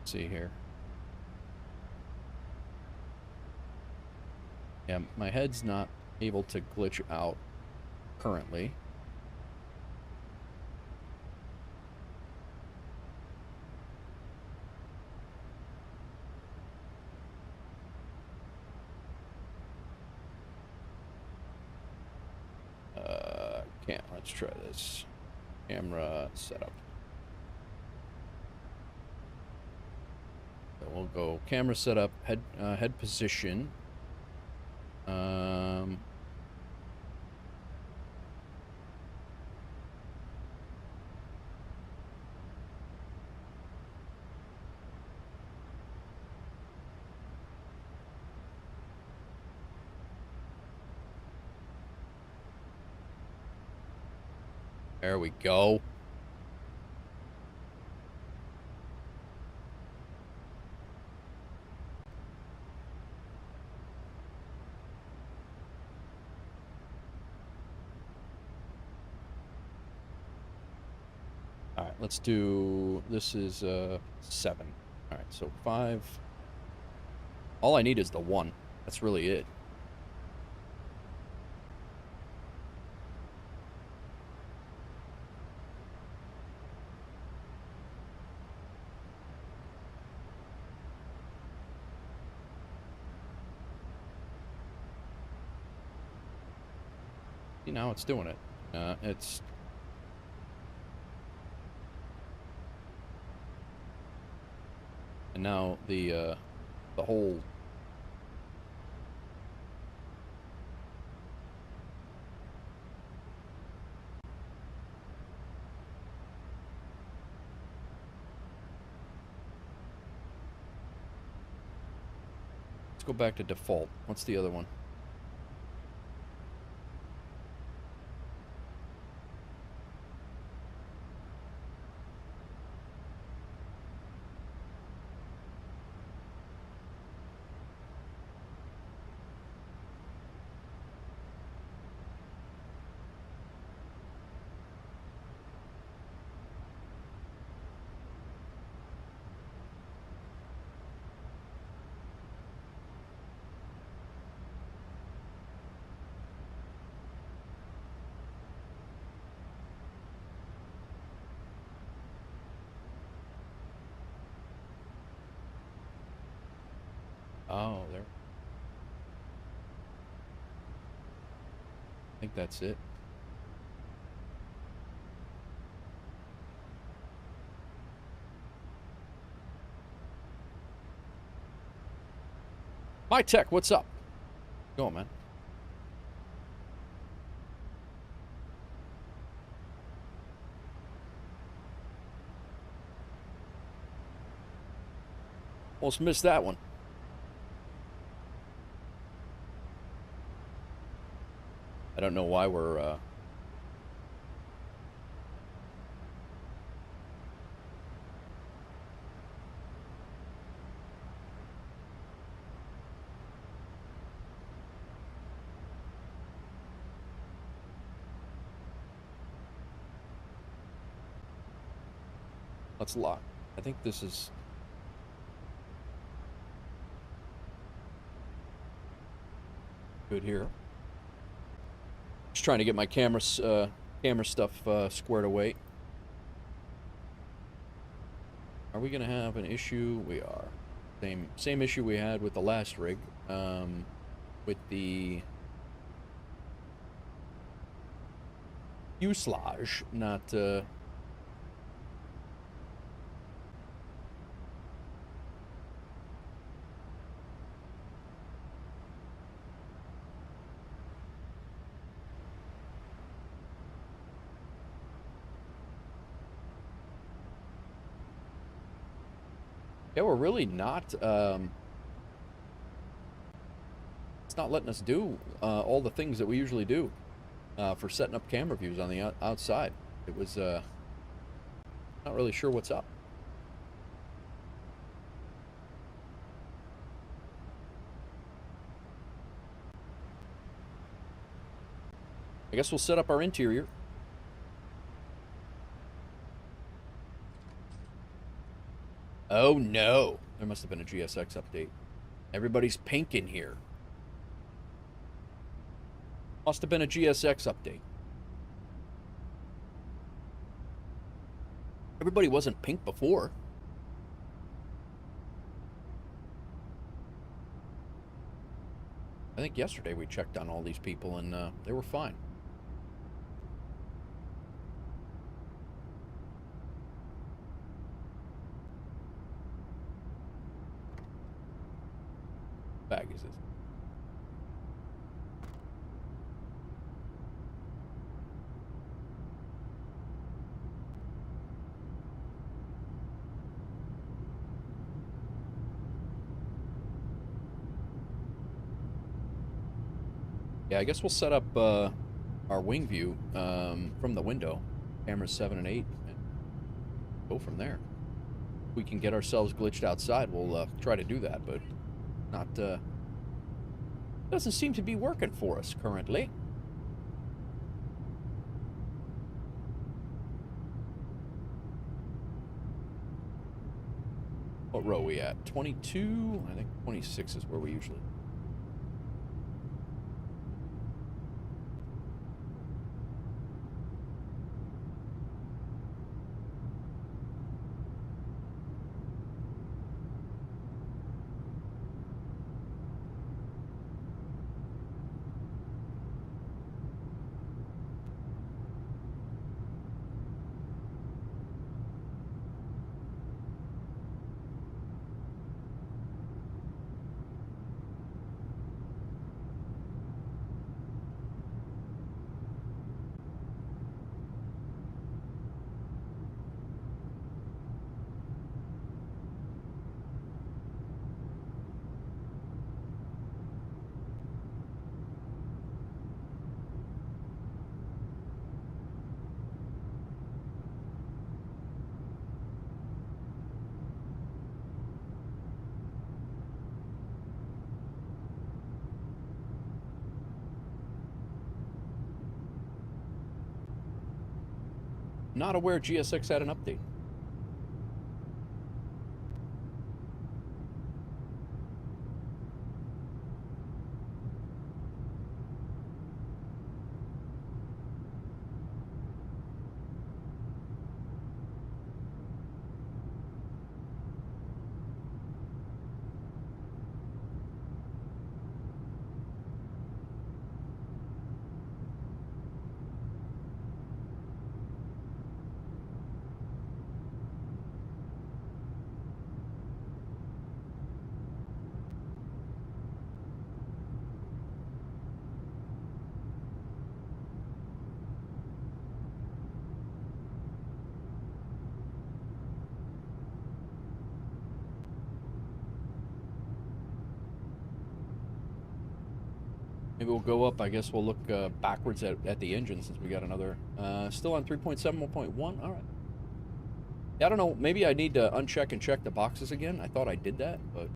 See here. Yeah, my head's not able to glitch out currently. Let's try this. Camera setup. So we'll go camera setup, head position. There we go. All right, let's do, this is 7. All right, so 5. All I need is the 1. That's really it. See, now it's doing it. It's... And now the whole... Let's go back to default. What's the other one? Oh, there. I think that's it. My Tech, what's up? Go on, man. Almost missed that one. don't know why we're let's lock. I think this is good here. Just trying to get my camera stuff squared away. Are we gonna have an issue? We are. Same issue we had with the last rig, with the fuselage not yeah, we're really not, it's not letting us do all the things that we usually do for setting up camera views on the outside. It was, not really sure what's up. I guess we'll set up our interior. Oh no, there must have been a GSX update. Everybody's pink in here. Must have been a GSX update. Everybody wasn't pink before. I think yesterday we checked on all these people and they were fine. Bag is this? Yeah, I guess we'll set up our wing view from the window, cameras 7 and 8, and go from there. If we can get ourselves glitched outside, we'll try to do that, but not doesn't seem to be working for us currently. What row are we at? 22? I think 26 is where we usually. Not aware GSX had an update. Maybe we'll go up. I guess we'll look backwards at the engine since we got another. Still on 3.7, 1.1. All right. Yeah, I don't know. Maybe I need to uncheck and check the boxes again. I thought I did that, but.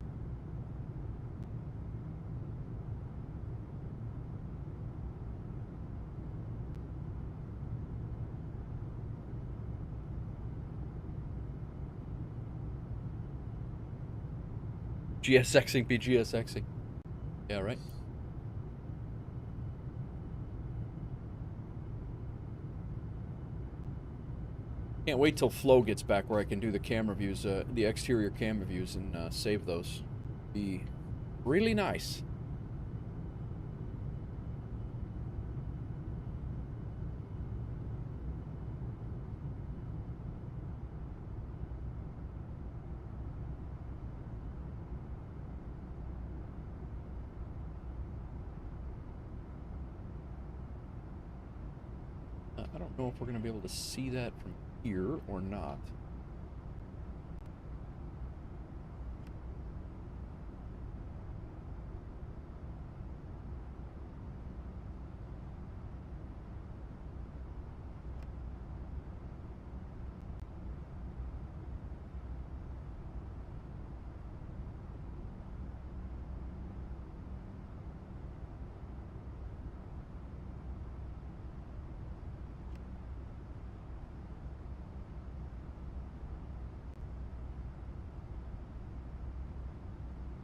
GSXing be GSXing. Yeah, right. Can't wait till Flo gets back where I can do the camera views, the exterior camera views, and save those. Be really nice. I don't know if we're going to be able to see that from here or not.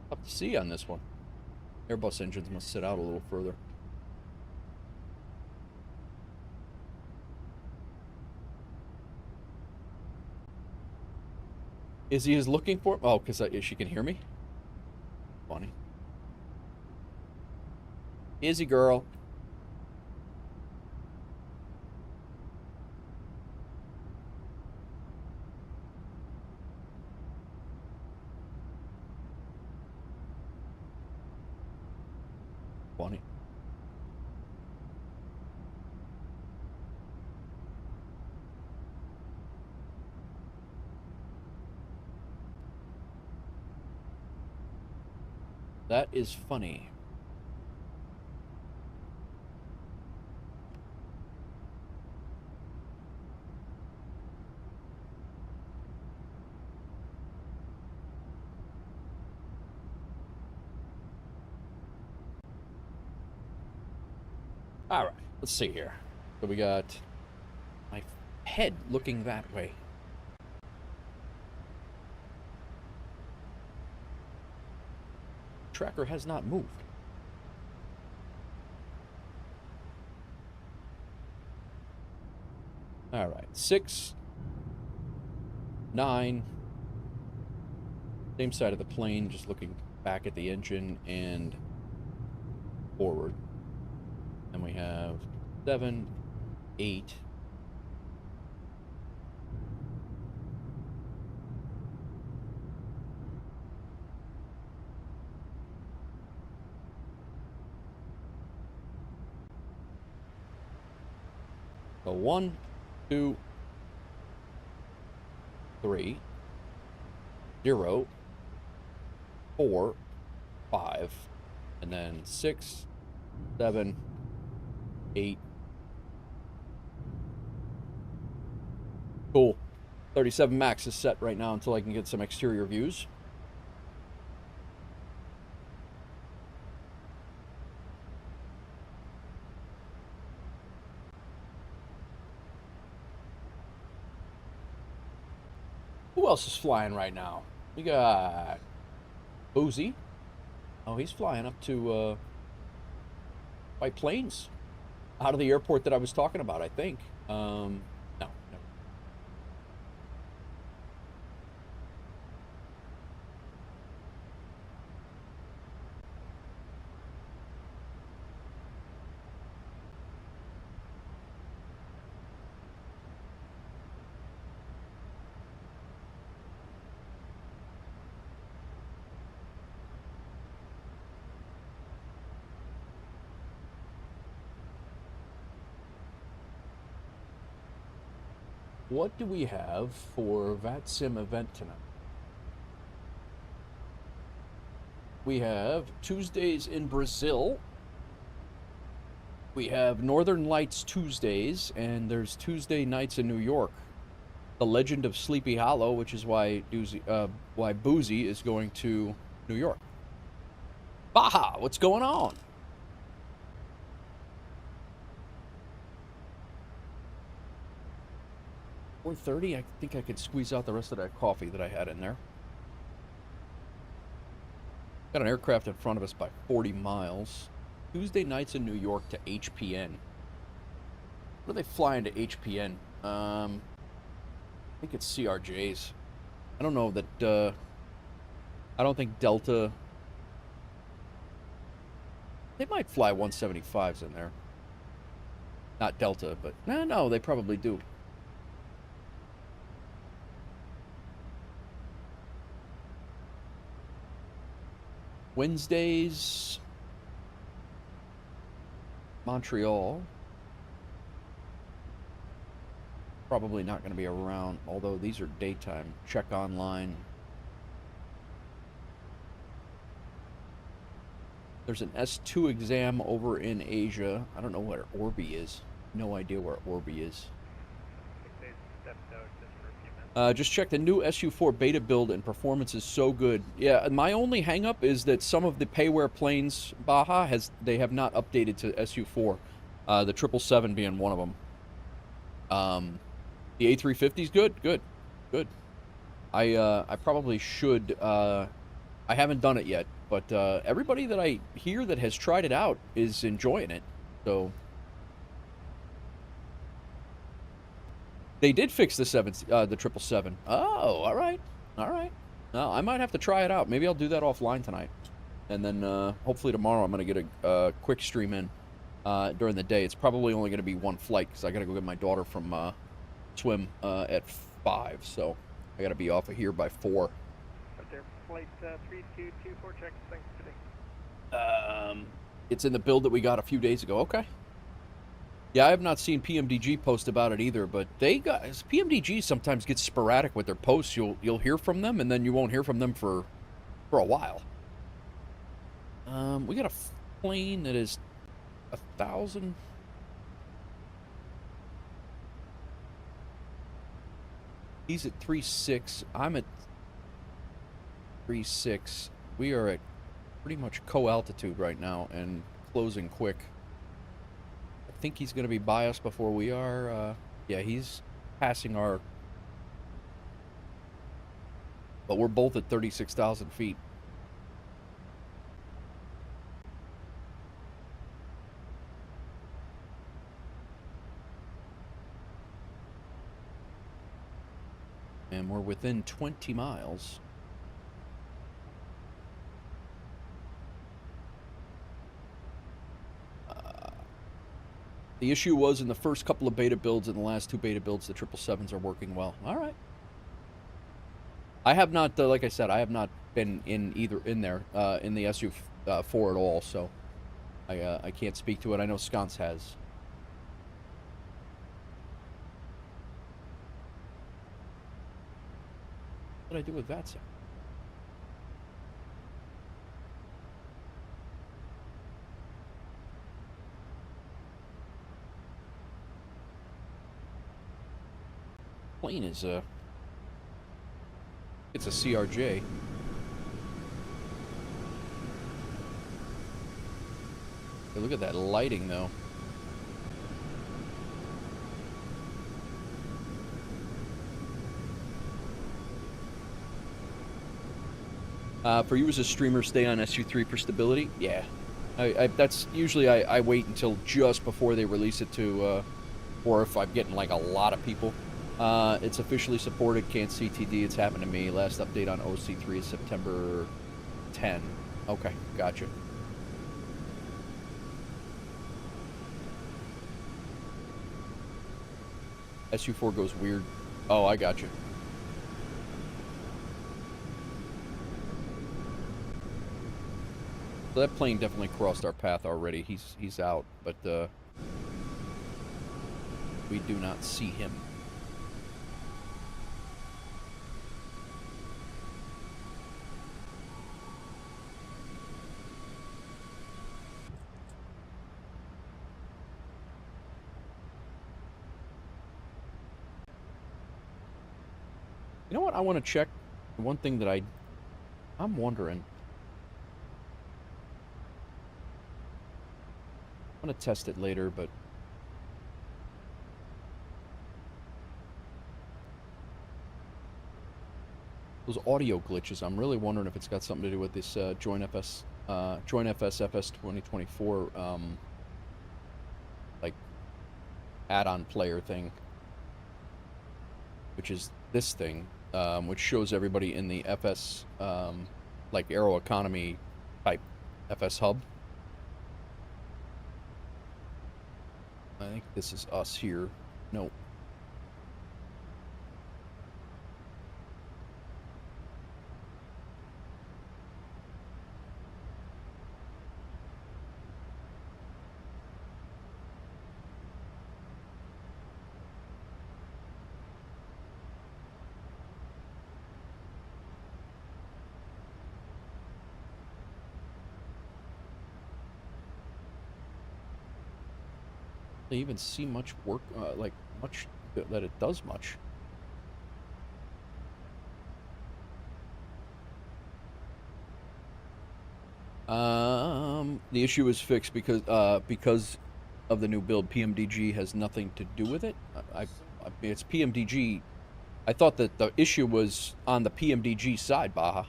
Tough to see on this one. Airbus engines must sit out a little further. Izzy is looking for... Oh, because she can hear me? Funny. Izzy girl. Funny. That is funny. All right, let's see here. So we got my head looking that way. Tracker has not moved. All right, 6, 9. Same side of the plane, just looking back at the engine and forward. And we have 7, 8. So 1, 2, 3, 0, 4, 5, and then 6, 7, 8. Cool. 37 max is set right now until I can get some exterior views. Who else is flying right now? We got Boozy. Oh, he's flying up to White Plains, out of the airport that I was talking about, I think. No. What do we have for VATSIM event tonight? We have Tuesdays in Brazil, We have Northern Lights Tuesdays, and there's Tuesday nights in New York. The Legend of Sleepy Hollow, which is why Boozy is going to New York. Baja, what's going on? $1:30. I think I could squeeze out the rest of that coffee that I had in there. Got an aircraft in front of us by 40 miles. Tuesday nights in New York to HPN. What are they flying to HPN? I think it's CRJs. I don't know that, I don't think Delta... They might fly 175s in there. Not Delta, but... No, they probably do. Wednesdays... Montreal. Probably not going to be around, although these are daytime. Check online. There's an S2 exam over in Asia. I don't know where Orbi is. No idea where Orbi is. Just check the new SU-4 beta build and performance is so good. Yeah, my only hang-up is that some of the payware planes, Baja, they have not updated to SU-4. The 777 being one of them. The A350 is good. I probably should. I haven't done it yet, but everybody that I hear that has tried it out is enjoying it. So. They did fix the 777. Oh, all right. Well, I might have to try it out. Maybe I'll do that offline tonight, and then hopefully tomorrow I'm gonna get a quick stream in during the day. It's probably only gonna be one flight because I gotta go get my daughter from swim at 5, so I gotta be off of here by 4. Right there, flight 3224. Check. Thanks today. It's in the build that we got a few days ago. Okay. Yeah, I have not seen PMDG post about it either, but PMDG sometimes gets sporadic with their posts. You'll hear from them, and then you won't hear from them for a while. We got a plane that is 1,000. He's at 3.6. I'm at 3.6. We are at pretty much co-altitude right now and closing quick. I think he's going to be by us before we are. Yeah, he's passing our... But we're both at 36,000 feet. And we're within 20 miles. The issue was in the first couple of beta builds and the last 2 beta builds, the 777s are working well. All right. I have not, like I said, I have not been in there in the SU-4 at all, so I can't speak to it. I know Sconce has. What did I do with VATSA? Plane is it's a CRJ. Hey, look at that lighting though. For you as a streamer, stay on SU-3 for stability. Yeah, that's usually I wait until just before they release it to, or if I'm getting like a lot of people. It's officially supported, can't CTD, it's happened to me. Last update on OC3 is September 10. Okay, gotcha. SU-4 goes weird. Oh, I gotcha. So that plane definitely crossed our path already. He's out, but we do not see him. You know what I want to check? One thing that I'm wondering. I'm going to test it later, but those audio glitches, I'm really wondering if it's got something to do with this Join FS FS 2024 like add-on player thing, which is this thing, which shows everybody in the FS like Aeroconomy type FS hub. I think this is us here. No. They even see much work, like much that it does much. The issue is fixed because of the new build. PMDG has nothing to do with it. I mean, it's PMDG. I thought that the issue was on the PMDG side, Baja.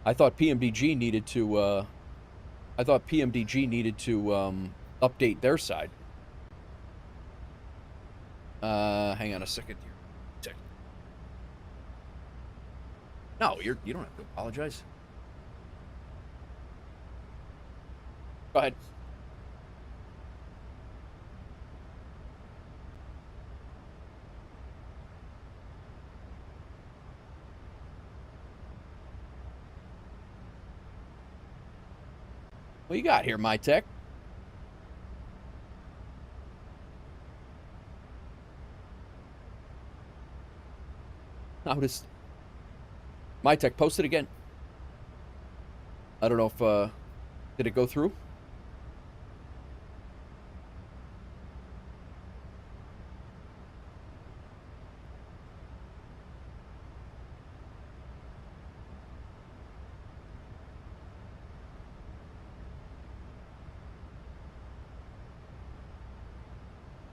I thought PMDG needed to. I thought PMDG needed to update their side. Hang on a second here. No, you don't have to apologize. Go ahead. What you got here, my tech? Now just my tech, post it again. I don't know if did it go through?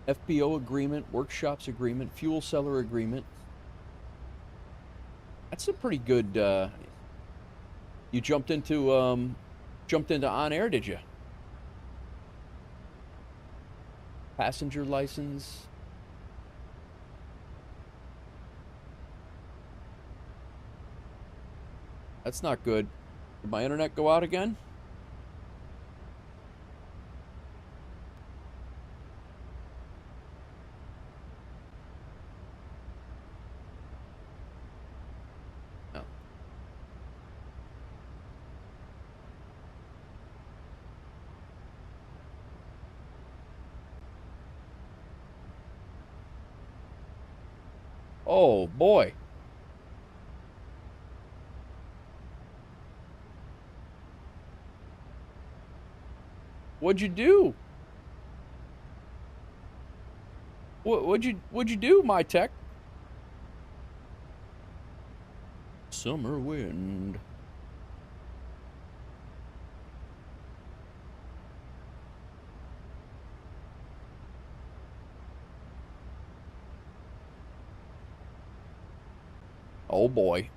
FBO agreement, workshops agreement, fuel seller agreement. That's a pretty good. You jumped into on air, did you? Passenger license. That's not good. Did my internet go out again? Oh, boy. What'd you do? What'd you do, my tech? Summer wind. Oh boy.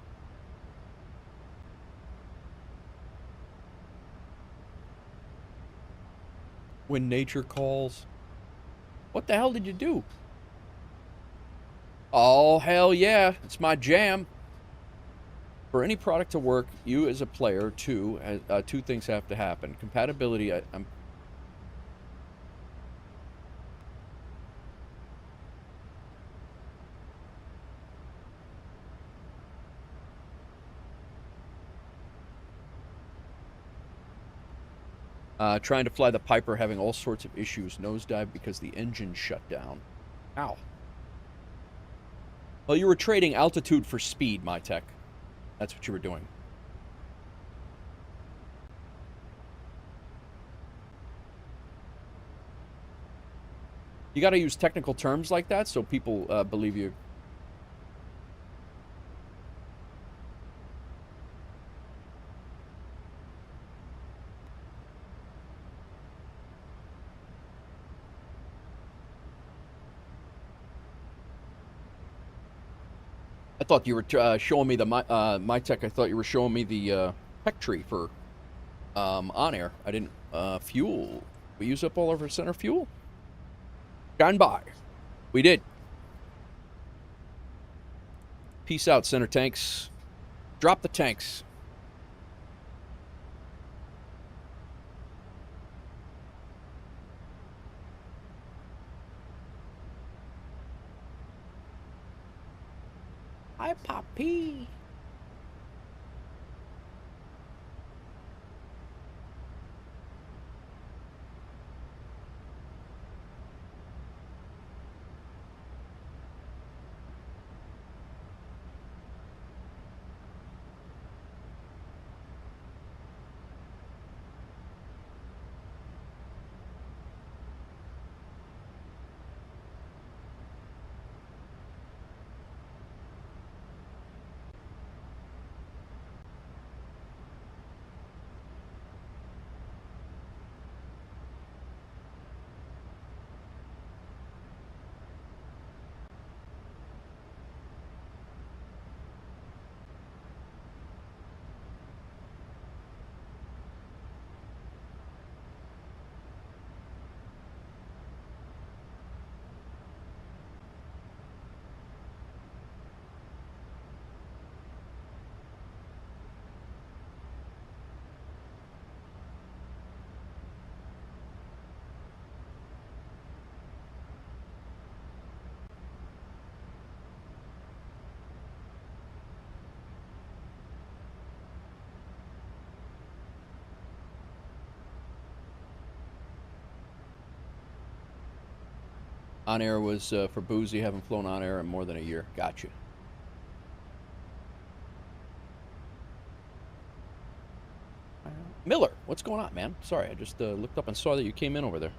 When nature calls. What the hell did you do? Oh, hell yeah. It's my jam. For any product to work, you as a player, two things have to happen. Compatibility, I'm trying to fly the Piper, having all sorts of issues. Nosedive because the engine shut down. Ow. Well, you were trading altitude for speed, my tech. That's what you were doing. You got to use technical terms like that so people believe you I thought you were showing me the my tech. I thought you were showing me the tech tree for on air. I didn't fuel. We use up all of our center fuel. Shine by. We did. Peace out, center tanks. Drop the tanks. Hi, Poppy. On air was for Boozy. Haven't flown on air in more than a year. Gotcha. Miller, what's going on, man? Sorry, I just looked up and saw that you came in over there.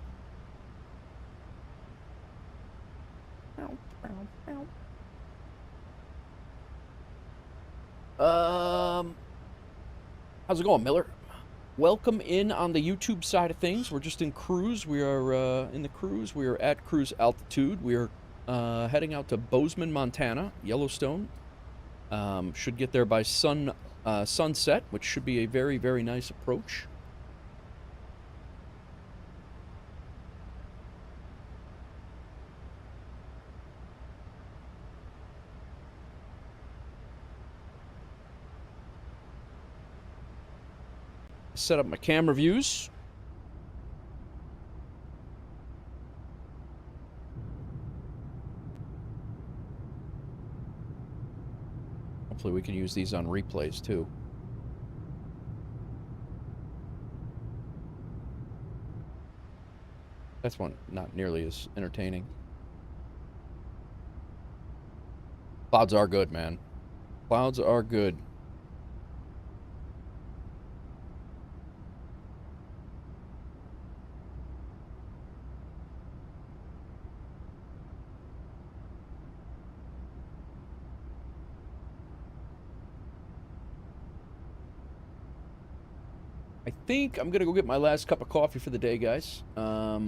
How's it going, Miller? Welcome in on the YouTube side of things. We're just in cruise. We are in the cruise. We are at cruise altitude. We are heading out to Bozeman, Montana, Yellowstone. Should get there by sunset, which should be a very, very nice approach. Set up my camera views. Hopefully we can use these on replays too. That's one not nearly as entertaining. Clouds are good, man. Clouds are good. I think I'm gonna go get my last cup of coffee for the day, guys. I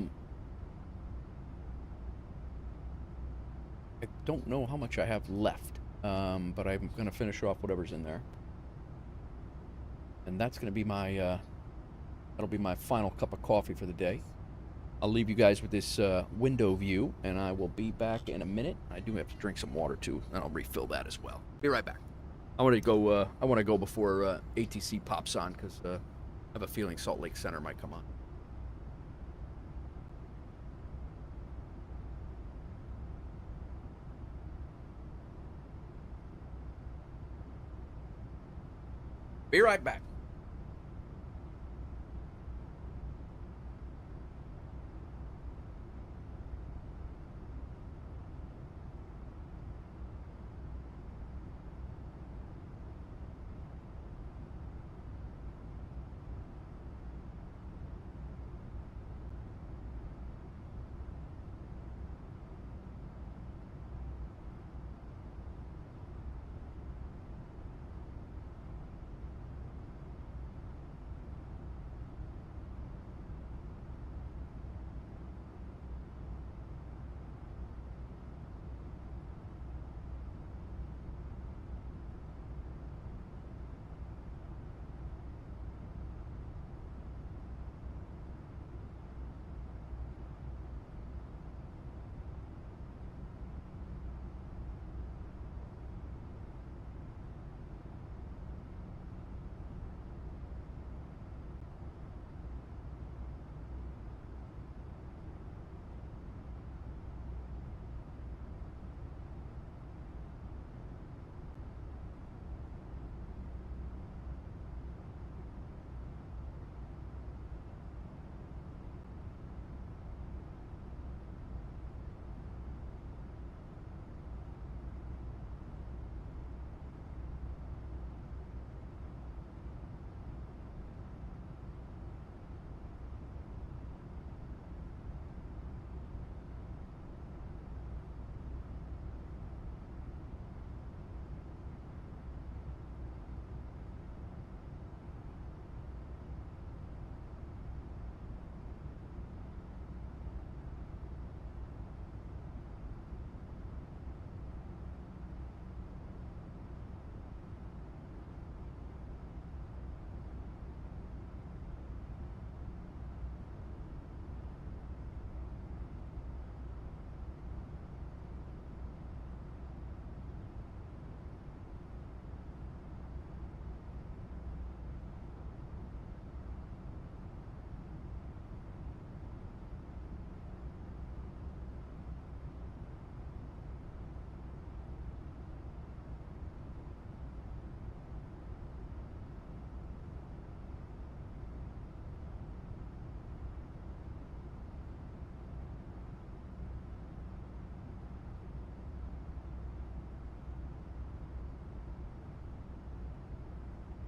don't know how much I have left, but I'm gonna finish off whatever's in there, and that's gonna be my that'll be my final cup of coffee for the day. I'll leave you guys with this window view, and I will be back in a minute. I do have to drink some water too, and I'll refill that as well. Be right back. I want to go. I want to go before ATC pops on because. I have a feeling Salt Lake Center might come on. Be right back.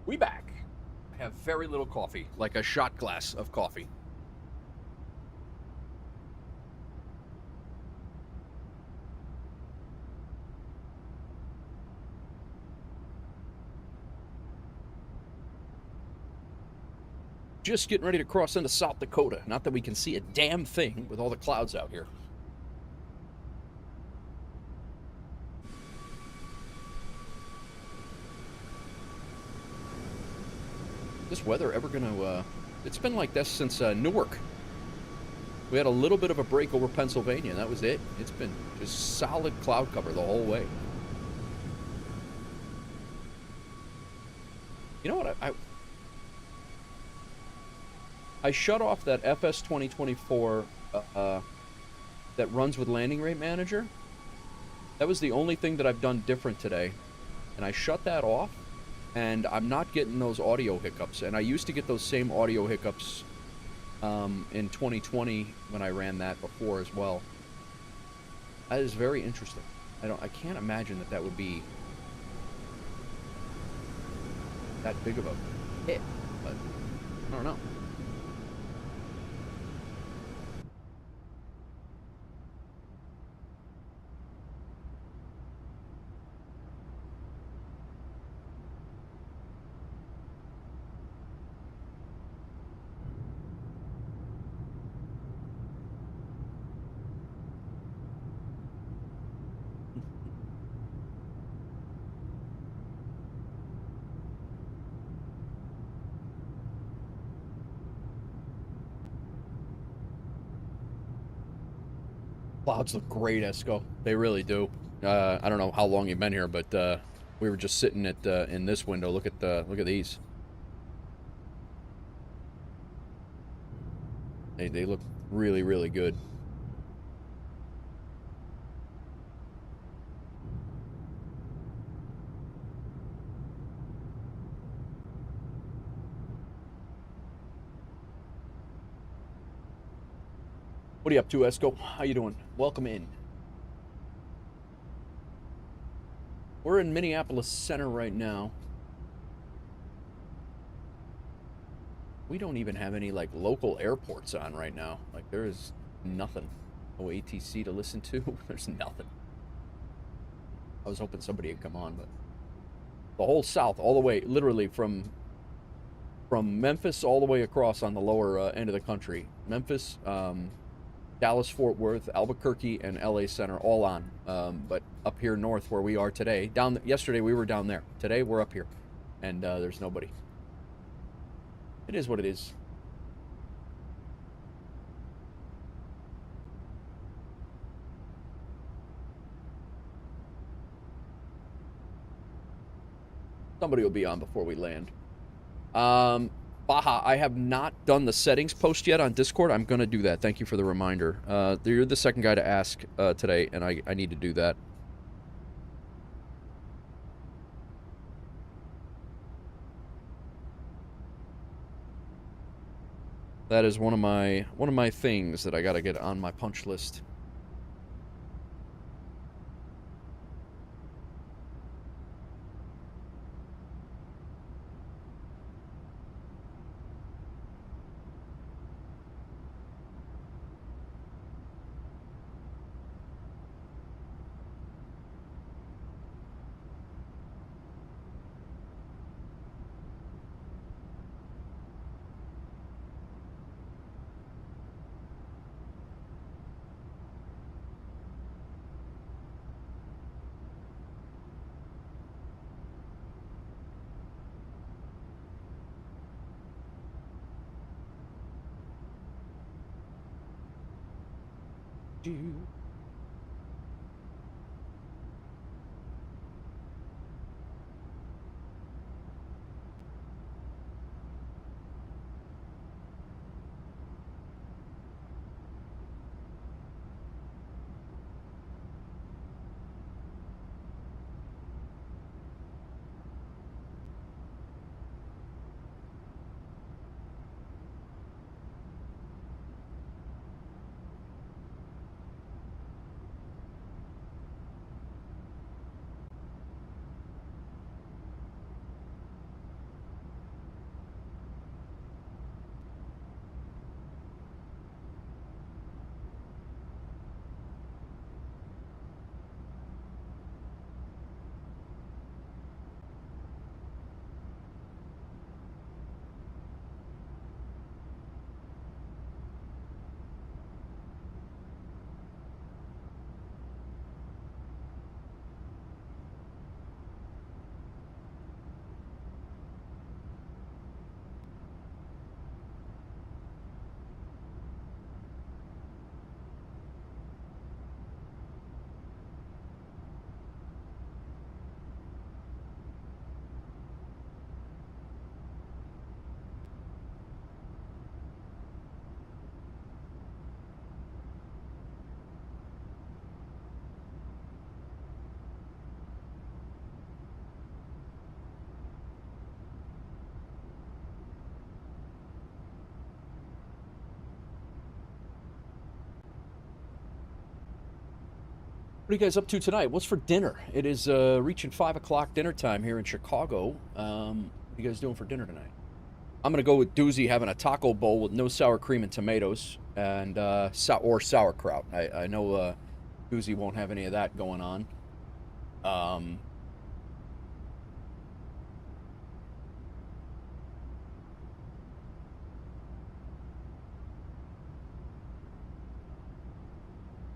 We back. I have very little coffee, like a shot glass of coffee. Just getting ready to cross into South Dakota. Not that we can see a damn thing with all the clouds out here. This weather ever gonna, it's been like this since Newark. We had a little bit of a break over Pennsylvania, and that was it. It's been just solid cloud cover the whole way. You know what, I shut off that FS 2024 that runs with Landing Rate Manager. That was the only thing that I've done different today. And I shut that off, and I'm not getting those audio hiccups. And I used to get those same audio hiccups in 2020 when I ran that before as well. That is very interesting. I can't imagine that would be that big of a hit, but I don't know. Clouds look great, Esco. They really do. I don't know how long you've been here, but we were just sitting at in this window. Look at these. They look really, really good. What are you up to, Esco? How you doing? Welcome in. We're in Minneapolis Center right now. We don't even have any, like, local airports on right now. Like, there is nothing. No ATC to listen to. There's nothing. I was hoping somebody would come on, but... The whole south, all the way, literally from Memphis all the way across on the lower end of the country. Memphis, Dallas, Fort Worth, Albuquerque, and LA Center, all on. But up here north where we are today, yesterday we were down there. Today we're up here, and there's nobody. It is what it is. Somebody will be on before we land. Baja, I have not done the settings post yet on Discord. I'm going to do that. Thank you for the reminder. You're the second guy to ask today, and I need to do that. That is one of my things that I got to get on my punch list. What are you guys up to tonight? What's for dinner? It is reaching 5 o'clock dinner time here in Chicago. What are you guys doing for dinner tonight? I'm going to go with Doozy having a taco bowl with no sour cream and tomatoes and or sauerkraut. I know Doozy won't have any of that going on.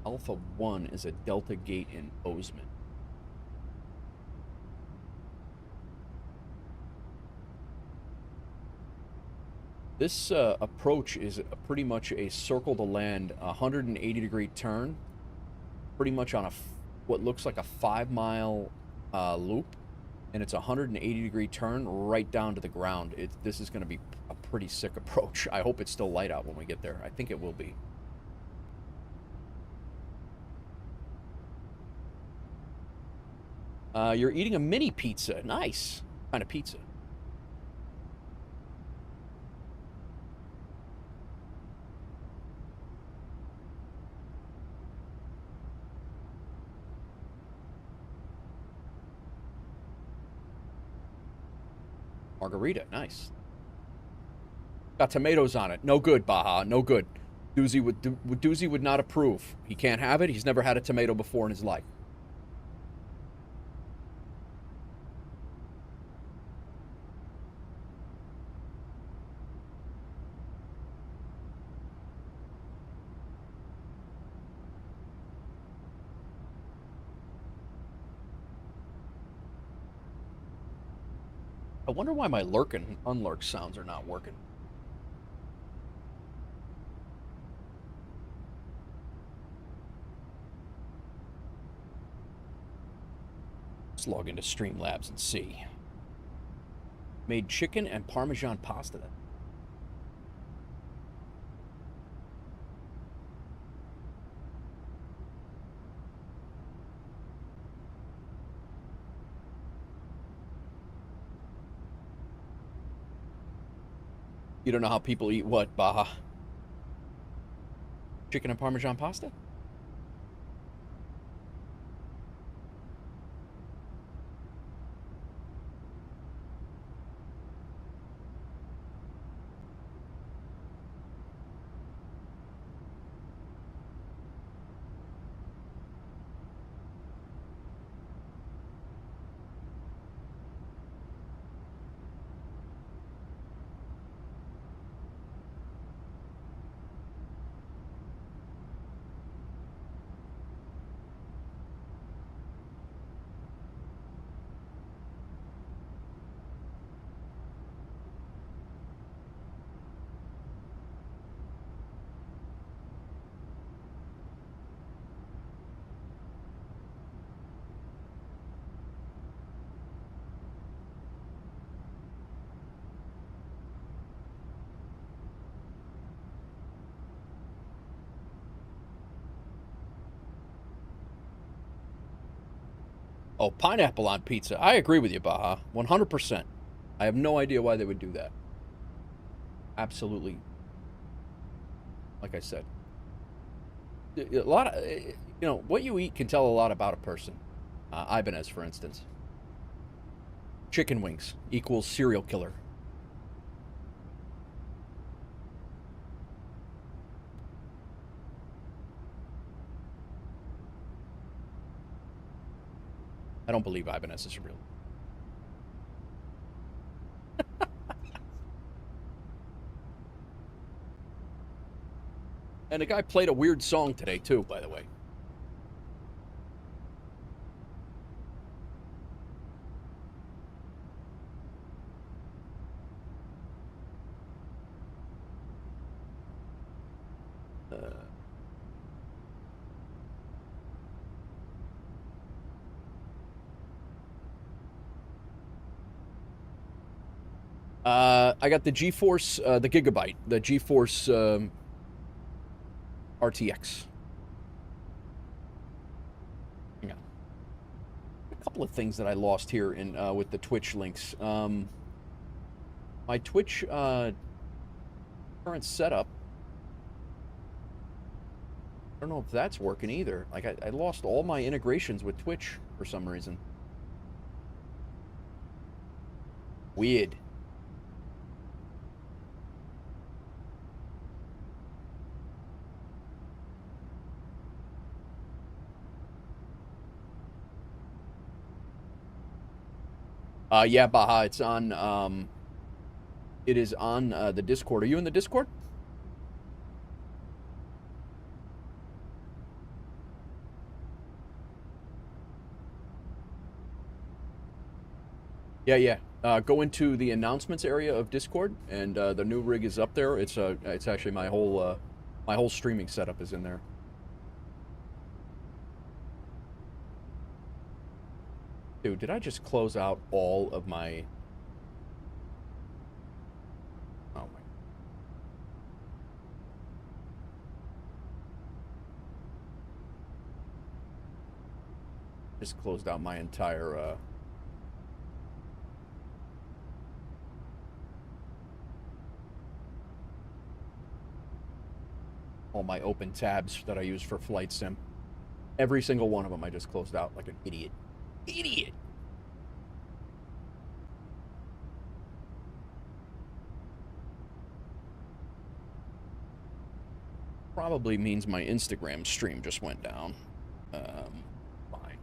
Alpha 1 is a Delta gate in Bozeman. This approach is pretty much a circle to land, 180-degree turn, pretty much on what looks like a 5-mile loop, and it's a 180-degree turn right down to the ground. This is going to be a pretty sick approach. I hope it's still light out when we get there. I think it will be. You're eating a mini pizza. Nice. What kind of pizza? Margarita. Nice. Got tomatoes on it. No good, Baja. No good. Doozy would not approve. He can't have it. He's never had a tomato before in his life. I wonder why my lurk and unlurk sounds are not working. Let's log into Streamlabs and see. Made chicken and Parmesan pasta. You don't know how people eat what, Baja? Chicken and Parmesan pasta? Oh, pineapple on pizza. I agree with you, Baja. 100%. I have no idea why they would do that. Absolutely. Like I said. A lot of, you know, what you eat can tell a lot about a person. Ibanez, for instance. Chicken wings equals serial killer. I don't believe Ibanez is real. And the guy played a weird song today, too, by the way. I got the GeForce, the Gigabyte, the GeForce RTX. Yeah. A couple of things that I lost here in with the Twitch links. My Twitch current setup I don't know if that's working either. Like, I lost all my integrations with Twitch for some reason. Weird. Yeah, Baha, it's on, it is on the Discord. Are you in the Discord? Yeah. Go into the announcements area of Discord, and the new rig is up there. It's actually my whole streaming setup is in there. Dude, did I just close out all of my... Oh my... Just closed out my entire, all my open tabs that I use for Flight Sim. Every single one of them I just closed out like an idiot. Idiot! Probably means my Instagram stream just went down. Fine.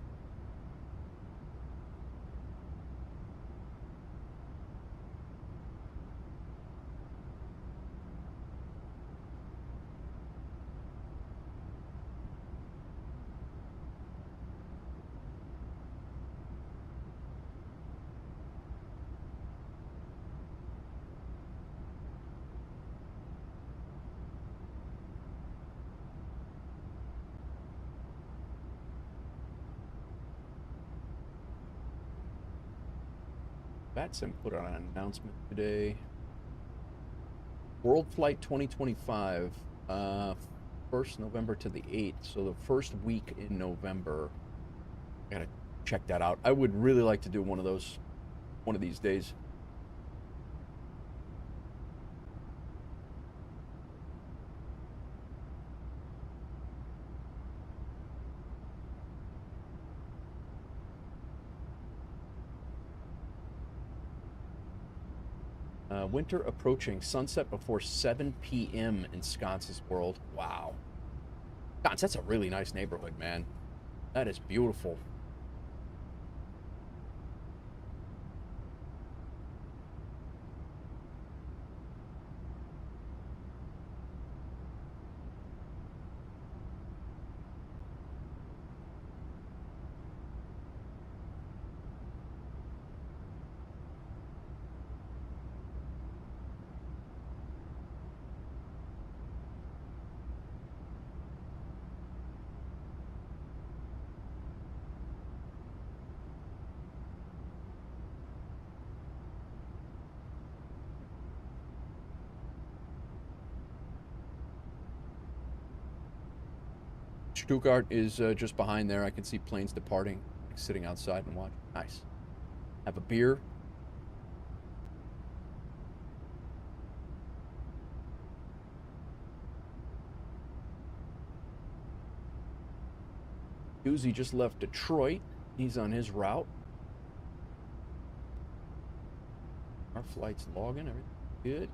Batsim put out an announcement today. World Flight 2025, 1st November to the 8th, so the first week in November. I gotta check that out. I would really like to do one of those, one of these days. Winter approaching, sunset before 7 p.m. in Sconce's World. Wow. Sconce, that's a really nice neighborhood, man. That is beautiful. Stuttgart is just behind there. I can see planes departing, sitting outside and watch. Nice. Have a beer. Uzi just left Detroit. He's on his route. Our flight's logging. Everything good.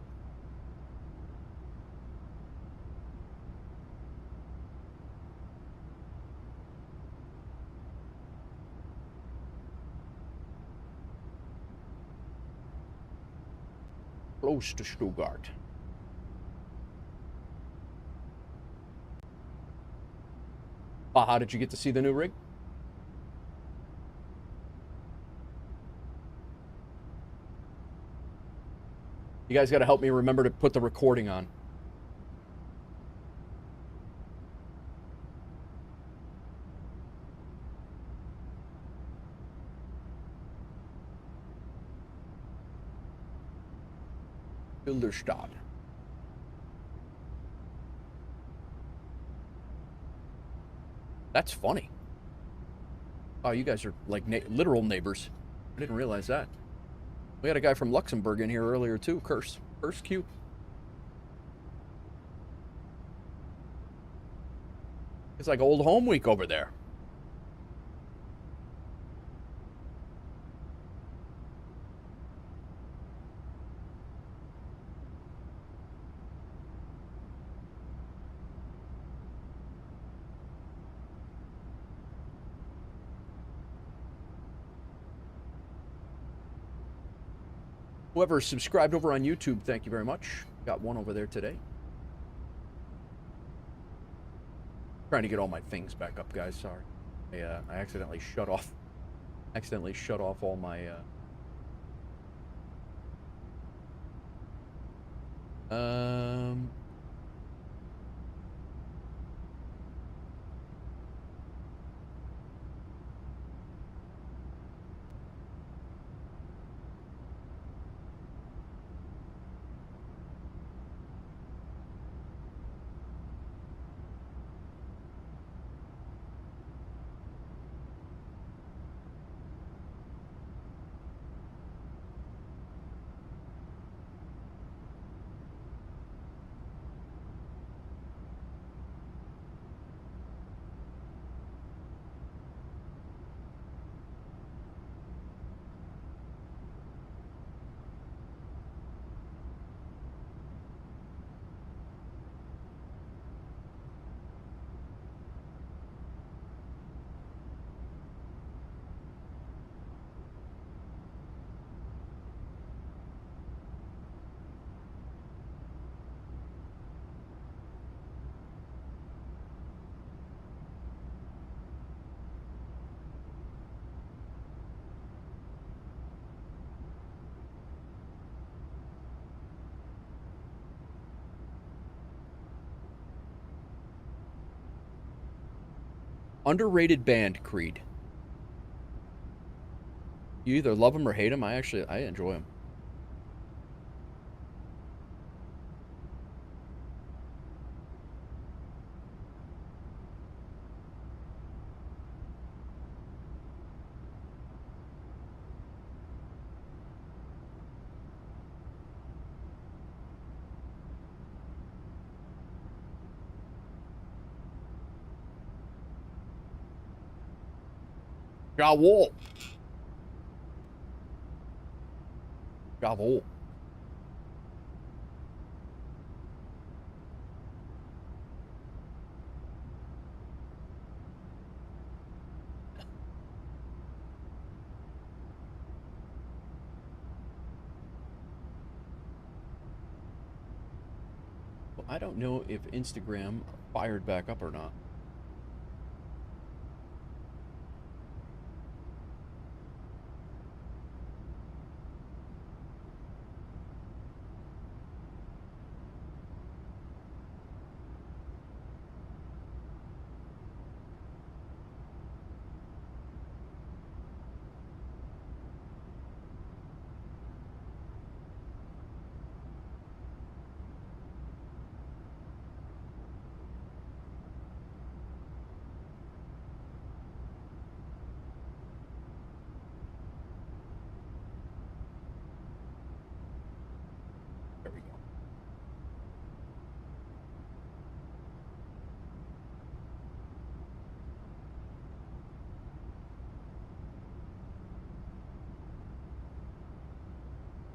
Close to Stuttgart. Baha, did you get to see the new rig? You guys got to help me remember to put the recording on. Bilderstadt. That's funny. Oh, you guys are like literal neighbors. I didn't realize that. We had a guy from Luxembourg in here earlier too. Curse Q. It's like old home week over there. Whoever subscribed over on YouTube, thank you very much. Got one over there today. Trying to get all my things back up, guys. Sorry, I accidentally shut off all my. Underrated band, Creed. You either love them or hate them. I enjoy them. Jawohl. Jawohl. Well, I don't know if Instagram fired back up or not.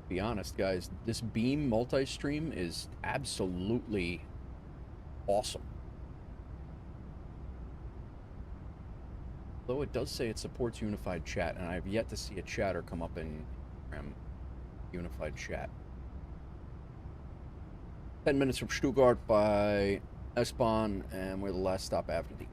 Be honest, guys, this Beam multi-stream is absolutely awesome. Though it does say it supports unified chat, and I've yet to see a chatter come up in unified chat. 10 minutes from Stuttgart by S-Bahn, and we're the last stop after the.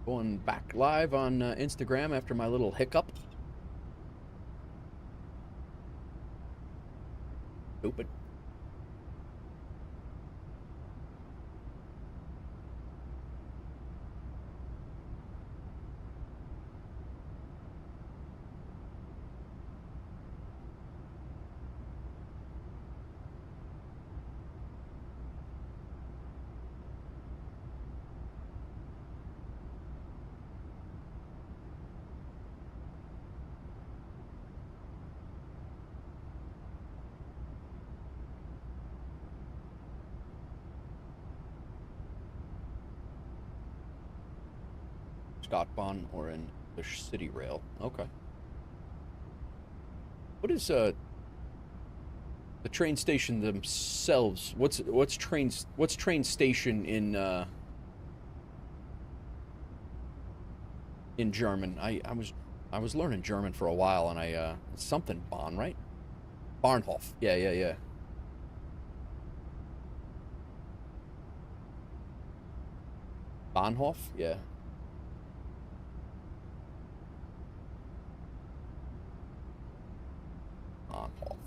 Going back live on Instagram after my little hiccup. Stupid. Scottbahn or in the City Rail. Okay. What is the train station themselves? What's train station in German? I was learning German for a while, and it's something Bahn, right? Bahnhof. Yeah. Bahnhof? Yeah. Bahnhof.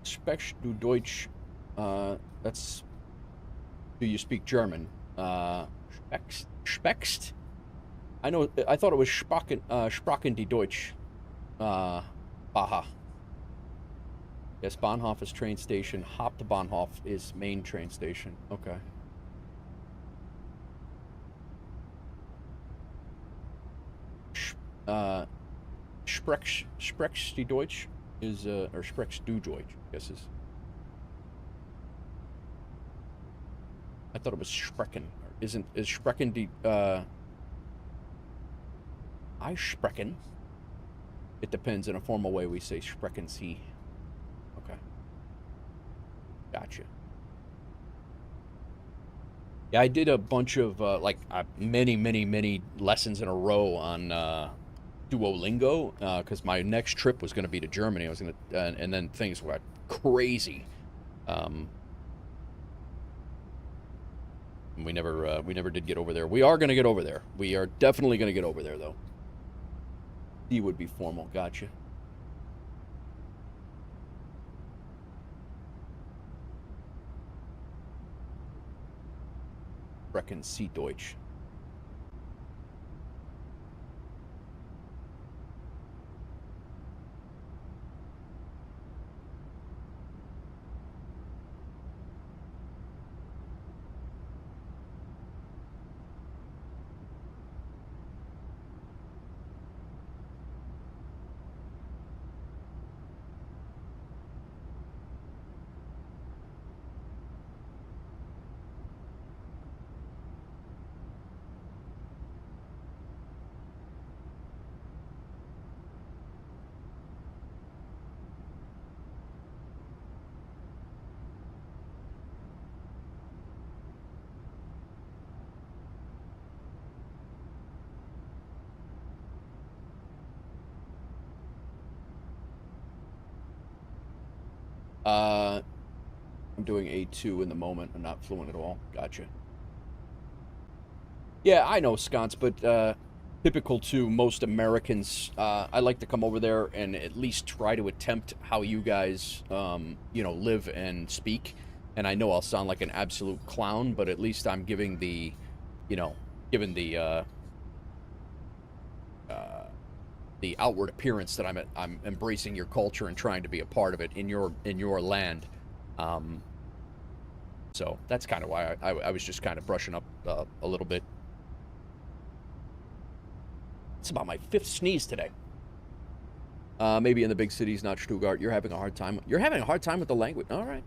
Sprechst du Deutsch? That's. Do you speak German? Speckst? I know. I thought it was Sprachen die Deutsch. Baha. Yes, Bahnhof is train station. Hauptbahnhof is main train station. Okay. Sprechst die Deutsch is or Sprechst du Deutsch, I guess is. I thought it was Sprechen. Is Sprechen die I sprechen. It depends. In a formal way we say sprechen Sie. Okay. Gotcha. Yeah, I did a bunch of many lessons in a row on Duolingo, because my next trip was going to be to Germany. I was going to, and then things went crazy. We never did get over there. We are going to get over there. We are definitely going to get over there, though. D would be formal. Gotcha. Sprechen Sie Deutsch. I'm doing A2 in the moment. I'm not fluent at all. Gotcha. Yeah, I know, Sconce, but typical to most Americans, I like to come over there and at least try to attempt how you guys, live and speak. And I know I'll sound like an absolute clown, but at least I'm giving the, the outward appearance that I'm embracing your culture and trying to be a part of it in your land. So that's kind of why I was just kind of brushing up a little bit. It's about my 5th sneeze today. Maybe in the big cities, not Stuttgart. You're having a hard time. You're having a hard time with the language. All right.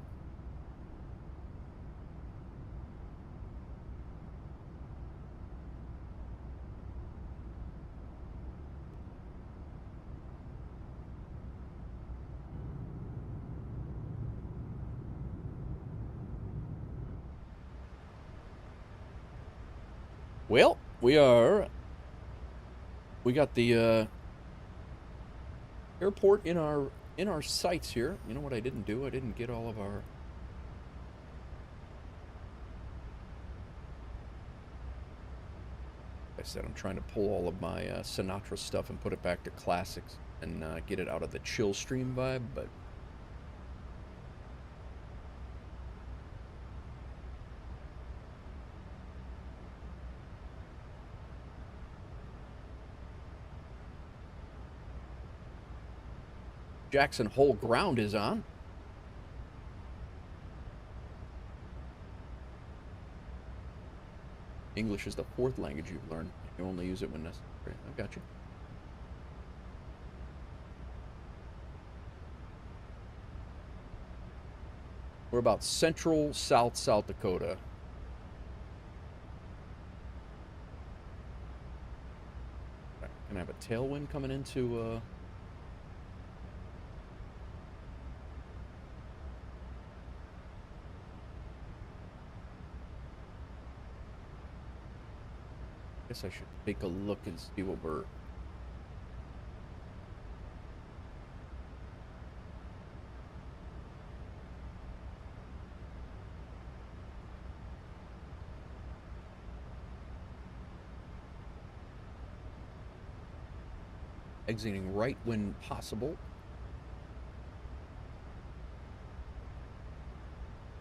Well, we got the airport in our sights here. You know what I didn't do? I didn't get all of our... I said I'm trying to pull all of my Sinatra stuff and put it back to classics and get it out of the chill stream vibe, but... Jackson Hole ground is on. English is the fourth language you've learned. You only use it when necessary. I got you. We're about central South Dakota. Can I have a tailwind coming into... I guess I should take a look and see what we're... Exiting right when possible.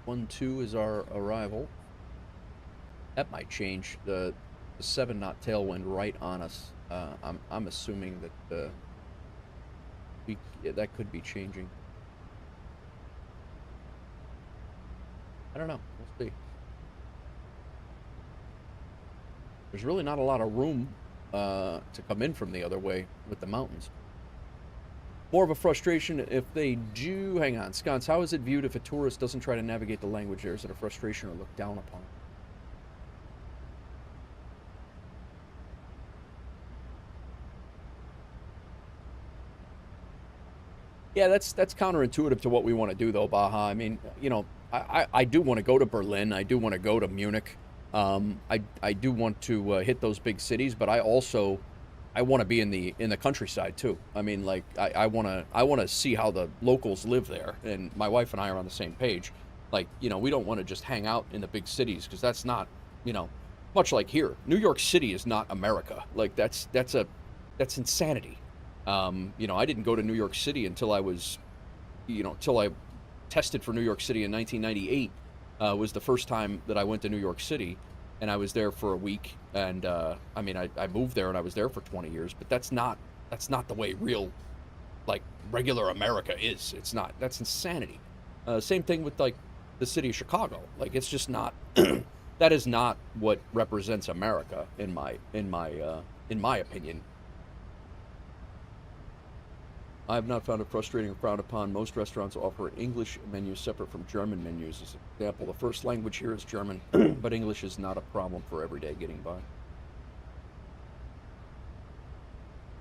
1-2 is our arrival. That might change. The 7-knot tailwind right on us. I'm assuming that that could be changing. I don't know. We'll see. There's really not a lot of room to come in from the other way with the mountains. More of a frustration if they do... Hang on, Sconce, how is it viewed if a tourist doesn't try to navigate the language there? Is it a frustration or looked down upon? Yeah, that's counterintuitive to what we want to do, though, Baja. I mean, you know, I do want to go to Berlin. I do want to go to Munich. I do want to hit those big cities, but I want to be in the countryside too. I mean, like I want to see how the locals live there, and my wife and I are on the same page. Like, you know, we don't want to just hang out in the big cities because that's not, you know, much like here. New York City is not America. Like that's insanity. You know, I didn't go to New York City until I was, you know, till I tested for New York City in 1998. Was the first time that I went to New York City, and I was there for a week. And I mean, I moved there and I was there for 20 years. But that's not the way real, like, regular America is. It's not. That's insanity. Same thing with like the city of Chicago. Like, it's just not. That is not what represents America in my opinion. I have not found it frustrating or frowned upon. Most restaurants offer English menus separate from German menus. As an example, the first language here is German, but English is not a problem for everyday getting by.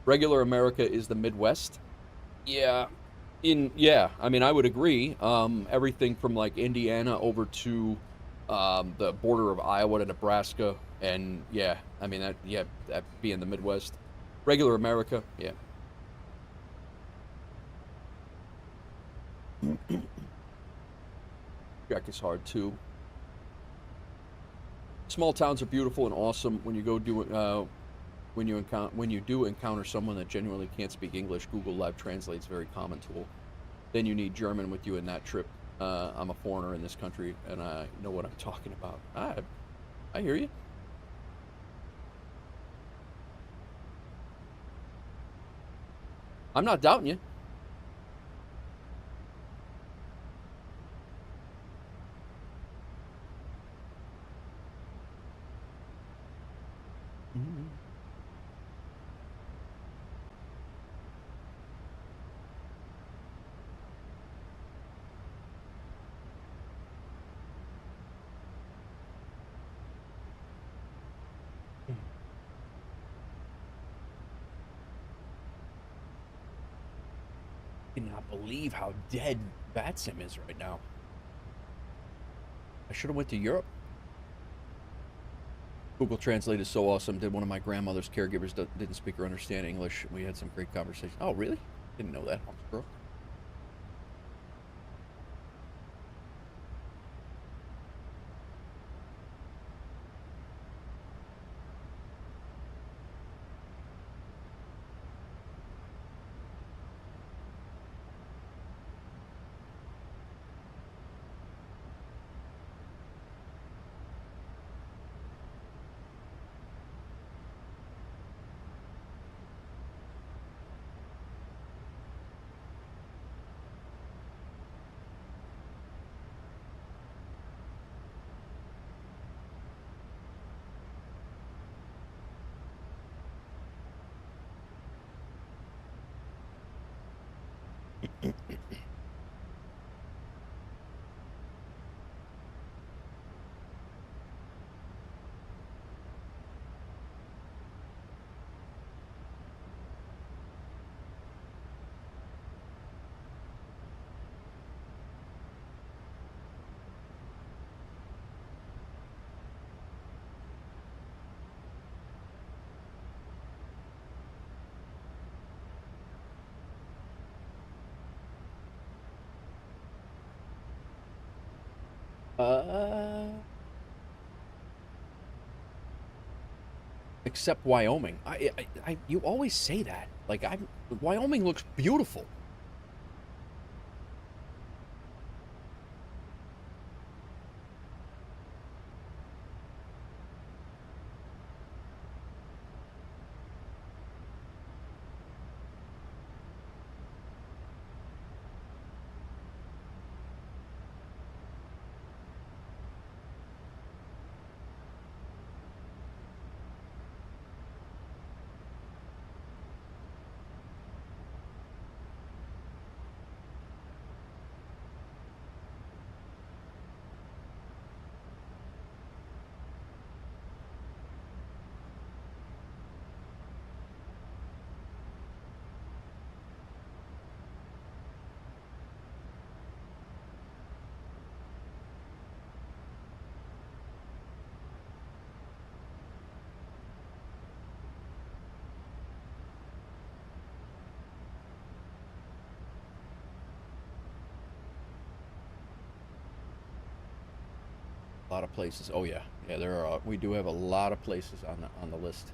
Regular America is the Midwest. Yeah, I mean, I would agree. Everything from like Indiana over to the border of Iowa to Nebraska, and yeah, I mean that being the Midwest. Regular America, yeah. Jack is hard too. Small towns are beautiful and awesome. When you go do when you do encounter someone that genuinely can't speak English, Google Live Translate's a very common tool. Then you need German with you in that trip. I'm a foreigner in this country, and I know what I'm talking about. I hear you. I'm not doubting you. I cannot believe how dead Batsim is right now. I should have went to Europe. Google Translate is so awesome. Did one of my grandmother's caregivers didn't speak or understand English. We had some great conversation. Oh, really? Didn't know that. Girl. Except Wyoming. You always say that. Like, Wyoming looks beautiful. A lot of places. Oh yeah, yeah. There are. We do have a lot of places on the list.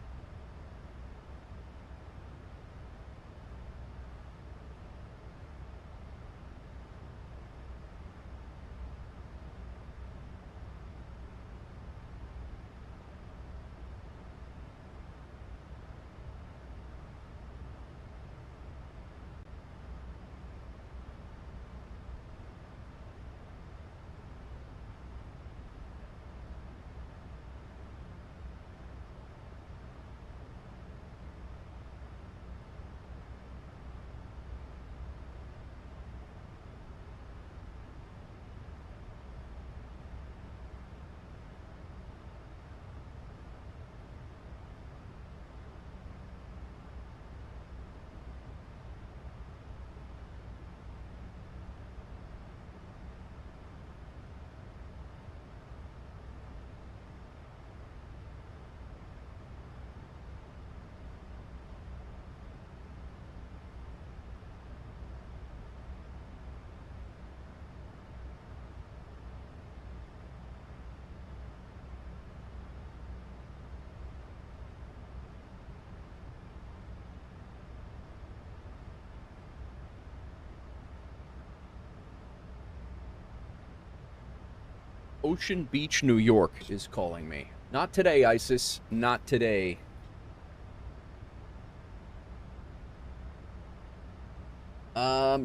Ocean Beach, New York is calling me. Not today, ISIS. Not today.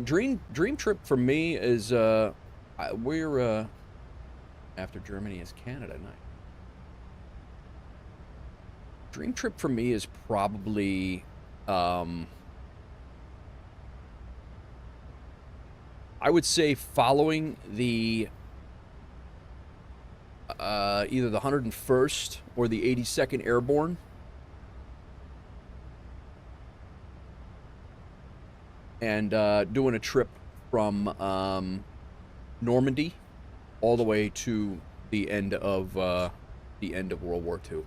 Dream trip for me is we're after Germany is Canada night. Dream trip for me is probably I would say following the either the 101st or the 82nd Airborne. And doing a trip from Normandy all the way to the end of World War II.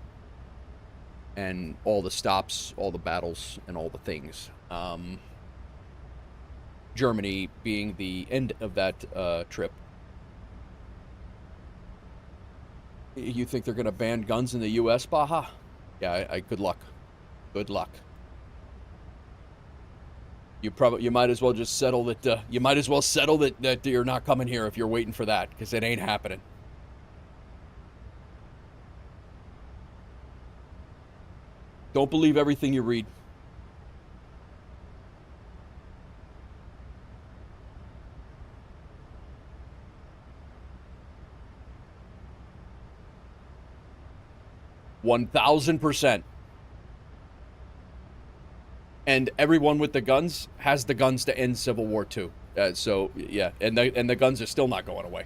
and all the stops, all the battles, and all the things. Germany being the end of that trip. You think they're going to ban guns in the U.S., Baja? Yeah, good luck. Good luck. You might as well just settle that. You might as well settle that you're not coming here if you're waiting for that, because it ain't happening. Don't believe everything you read. $1,000%. And everyone with the guns has the guns to end Civil War II. So yeah, and the guns are still not going away.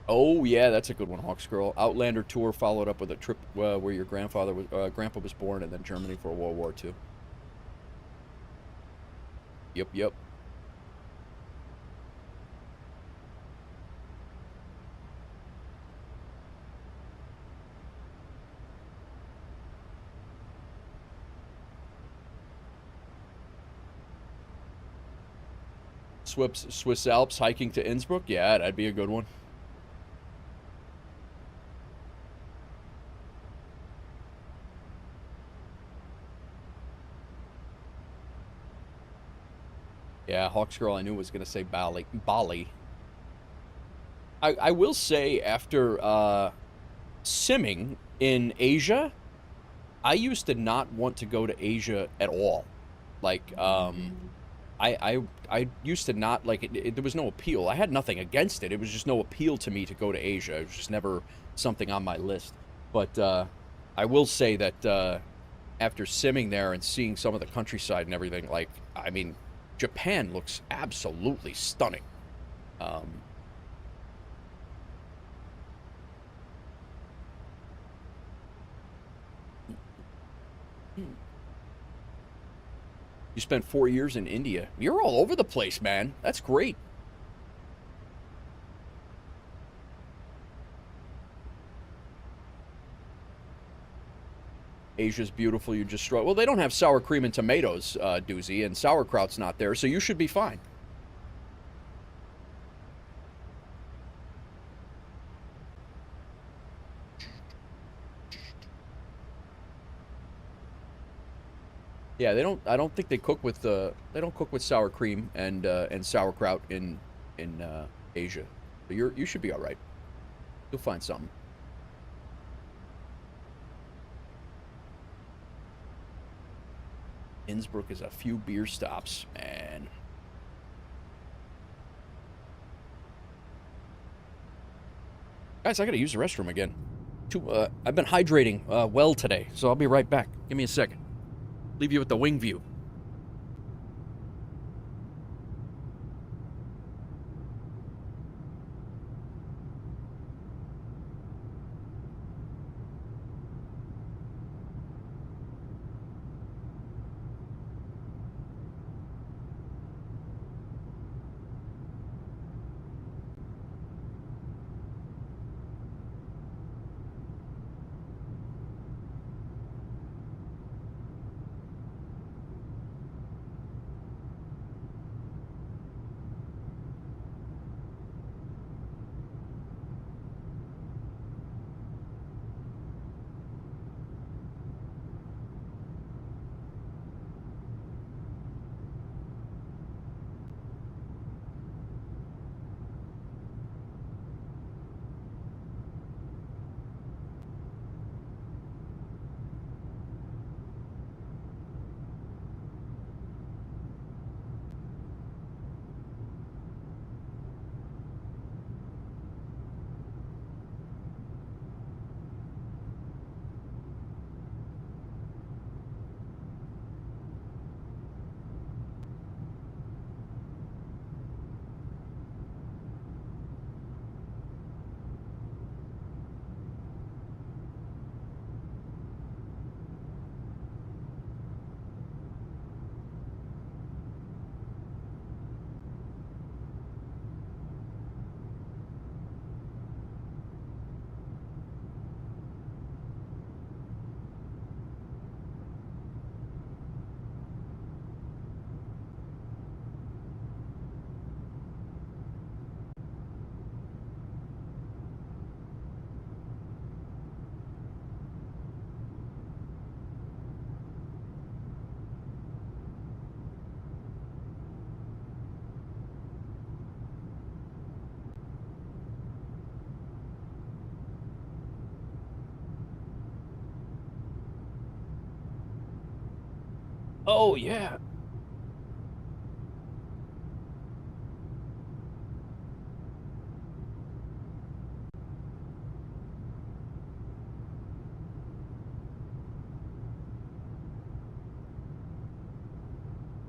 Oh yeah, that's a good one, Hawks Girl. Outlander tour followed up with a trip where your grandpa was born, and then Germany for World War II. Yep. Swiss Alps hiking to Innsbruck? Yeah, that'd be a good one. Yeah, Hawks Girl, I knew was going to say Bali. I will say, after simming in Asia, I used to not want to go to Asia at all. Like, I used to not, like, there was no appeal. I had nothing against it. It was just no appeal to me to go to Asia. It was just never something on my list. But I will say that after simming there and seeing some of the countryside and everything, like, I mean, Japan looks absolutely stunning. You spent 4 years in India. You're all over the place, man. That's great. Asia's beautiful. You just struggle. Well, they don't have sour cream and tomatoes, Doozy, and sauerkraut's not there, so you should be fine. Yeah, they don't. I don't think they cook with they don't cook with sour cream and sauerkraut in Asia. So you should be all right. You'll find something. Innsbruck is a few beer stops, man. Guys, I gotta use the restroom again. I've been hydrating well today, so I'll be right back. Give me a second. Leave you with the wing view. Oh, yeah.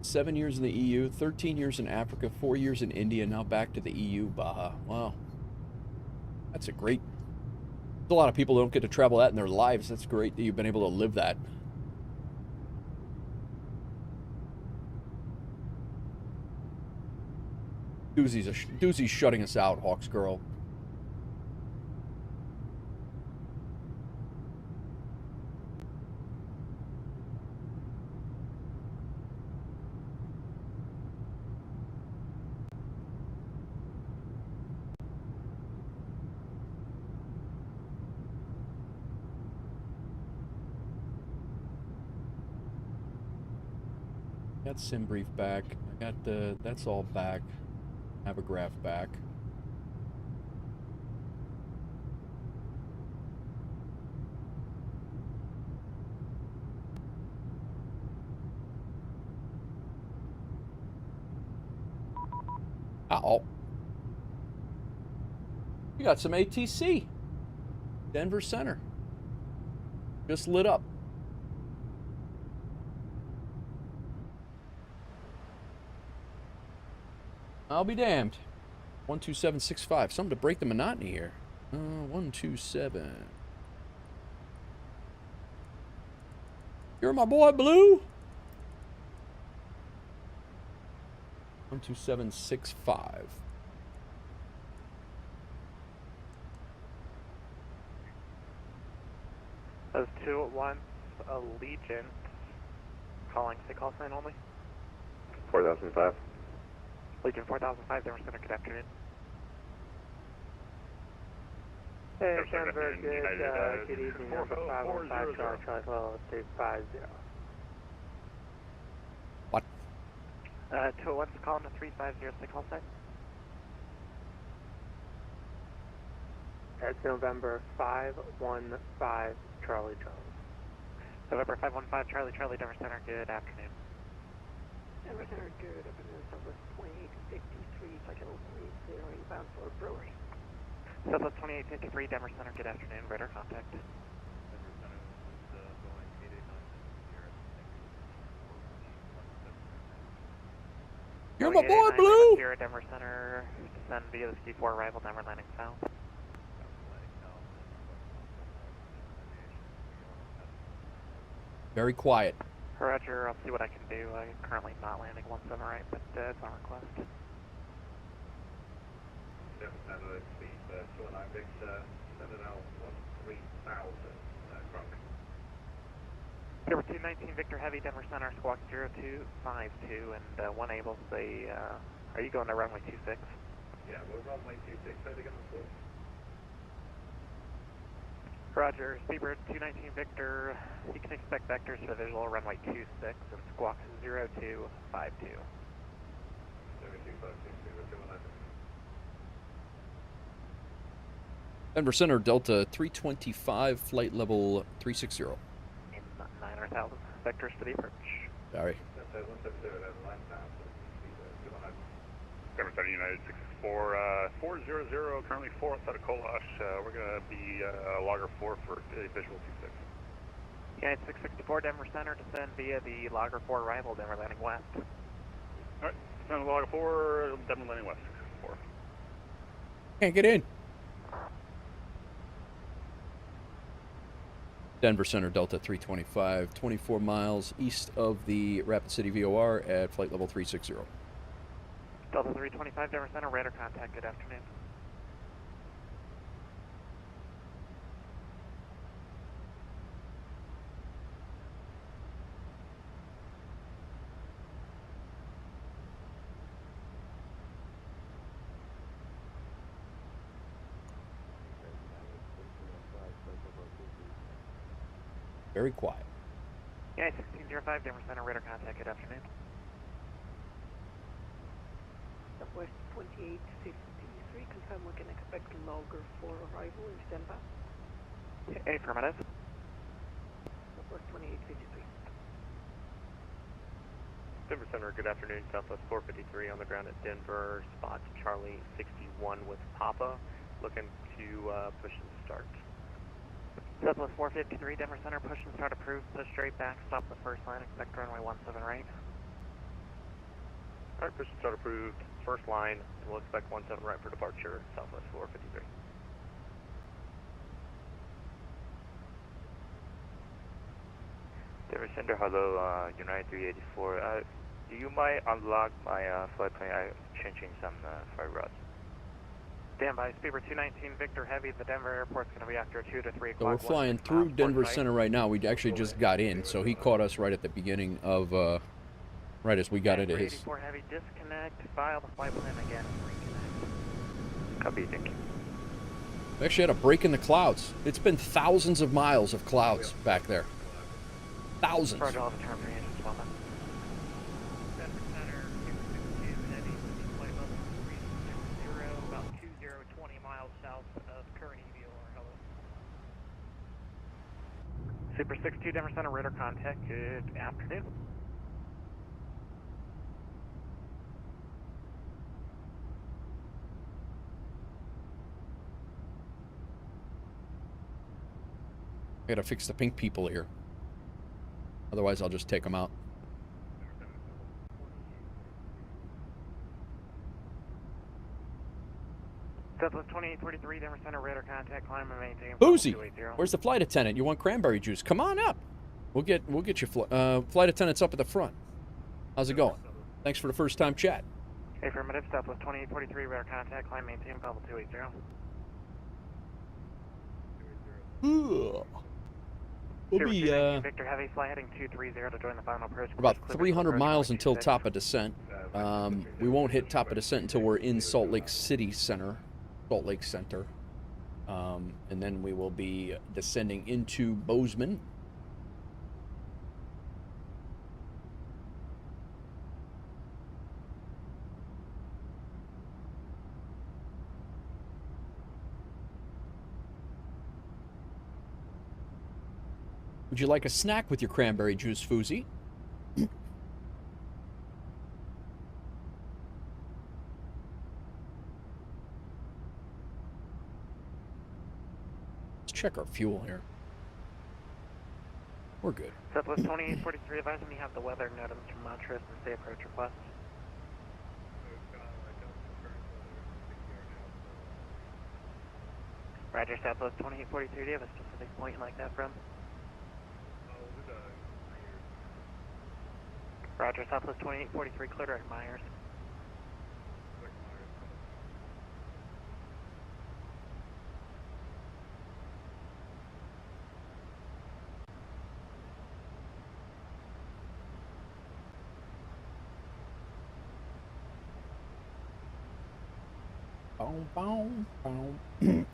Seven years in the EU, 13 years in Africa, 4 years in India, now back to the EU, Baja. Wow. That's a great... A lot of people don't get to travel that in their lives. That's great that you've been able to live that. Doozy's shutting us out, Hawks Girl. Got SimBrief back. I got the... That's all back. Avograph back. Uh-oh. You got some ATC. Denver Center. Just lit up. I'll be damned. 12765. Something to break the monotony here. 127. You're my boy, Blue. 12765. Those two at once, Allegiant. Calling, say call sign only. 4005. Legion 4005, Denver Center, good afternoon. Hey, Denver, good evening, number 515, Charlie 350. What? 201's calling to 350, say call sign. That's November 515, Charlie. November 515, Charlie, Denver Center, good afternoon. Denver Center, good afternoon, Southwest 2853, cycle 30, bound for Brewery. Southwest 2853, Denver Center, good afternoon, radar contact. You're my boy, Blue! Here at Denver Center, descend via the KEWR arrival, Denver landing south. Very quiet. Roger, I'll see what I can do. I'm currently not landing 17 right, but it's on request. Number 219 Victor Heavy, Denver Center, squawk 0252, and one able to say, are you going to runway 26? Yeah, we're runway 26, heading on the 4. Roger, Speedbird 219 Victor, you can expect vectors for visual runway 26 and squawk 0252. 0252, Denver Center, Delta 325, flight level 360. In 900,000, vectors for the approach. Sorry. Denver Center, United 664, 400, currently 4 outside of Kolash. We're going to be logger 4 for visual 26. United 664, Denver Center, descend via the logger 4 arrival, Denver landing west. Alright, descend logger 4, Denver landing west, 664. Can't get in. Denver Center, Delta 325, 24 miles east of the Rapid City VOR at flight level 360. Delta 325, Denver Center, radar contact, good afternoon. Very quiet. Yeah, 1605, Denver Center, radar contact, good afternoon. Southwest 2853, confirm we can expect logger 4 arrival in standby. Affirmative. Southwest 2853. Denver Center, good afternoon. Southwest 453 on the ground at Denver. Spot Charlie 61 with Papa. Looking to push and start. Southwest 453, Denver Center, push and start approved. Push straight back, stop the first line, expect runway 17 right. Alright, push and start approved. First line, we'll expect 17 right for departure, Southwest 453. Denver Center, hello, United 384. Do you mind unlock my flight plan? I'm changing some flight routes. Stand by, Speedbird 219, Victor Heavy. The Denver airport's going to be after 2 to 3 o'clock. So we're flying through Denver Center right now. We actually just got in, so he caught us right at the beginning of, right as we got into his. 384 Heavy, disconnect, file the flight plan again, and reconnect. Copy, thank you. We actually had a break in the clouds. It's been thousands of miles of clouds back there. Thousands. Roger, all the term for engines, well done. Denver Center, 662 Heavy, flight level 360, about 2020 miles south of current EVOR, hello. Super 62 Denver Center, radar contact, good afternoon. I gotta fix the pink people here. Otherwise, I'll just take them out. Southwest 2843, Denver Center, radar contact, climb and maintain. Boozy, where's the flight attendant? You want cranberry juice? Come on up. We'll get your flight attendants up at the front. How's it going? Thanks for the first time chat. Affirmative, Southwest 2843, radar contact, climb, maintain, level 280. We'll be Victor Heavy, fly heading 230 to join the final approach. about 300 miles until top of descent. We won't hit top of descent until we're in Salt Lake Center. And then we will be descending into Bozeman. Would you like a snack with your cranberry juice, Foozy? Let's check our fuel here. We're good. Southwest 2843, advising me have the weather NOTAMs from Montrose and stay approach request. Roger, Southwest 2843, do you have a specific point you'd like that from? Roger, Southwest 2843, clear direct Myers. Boom, boom, boom.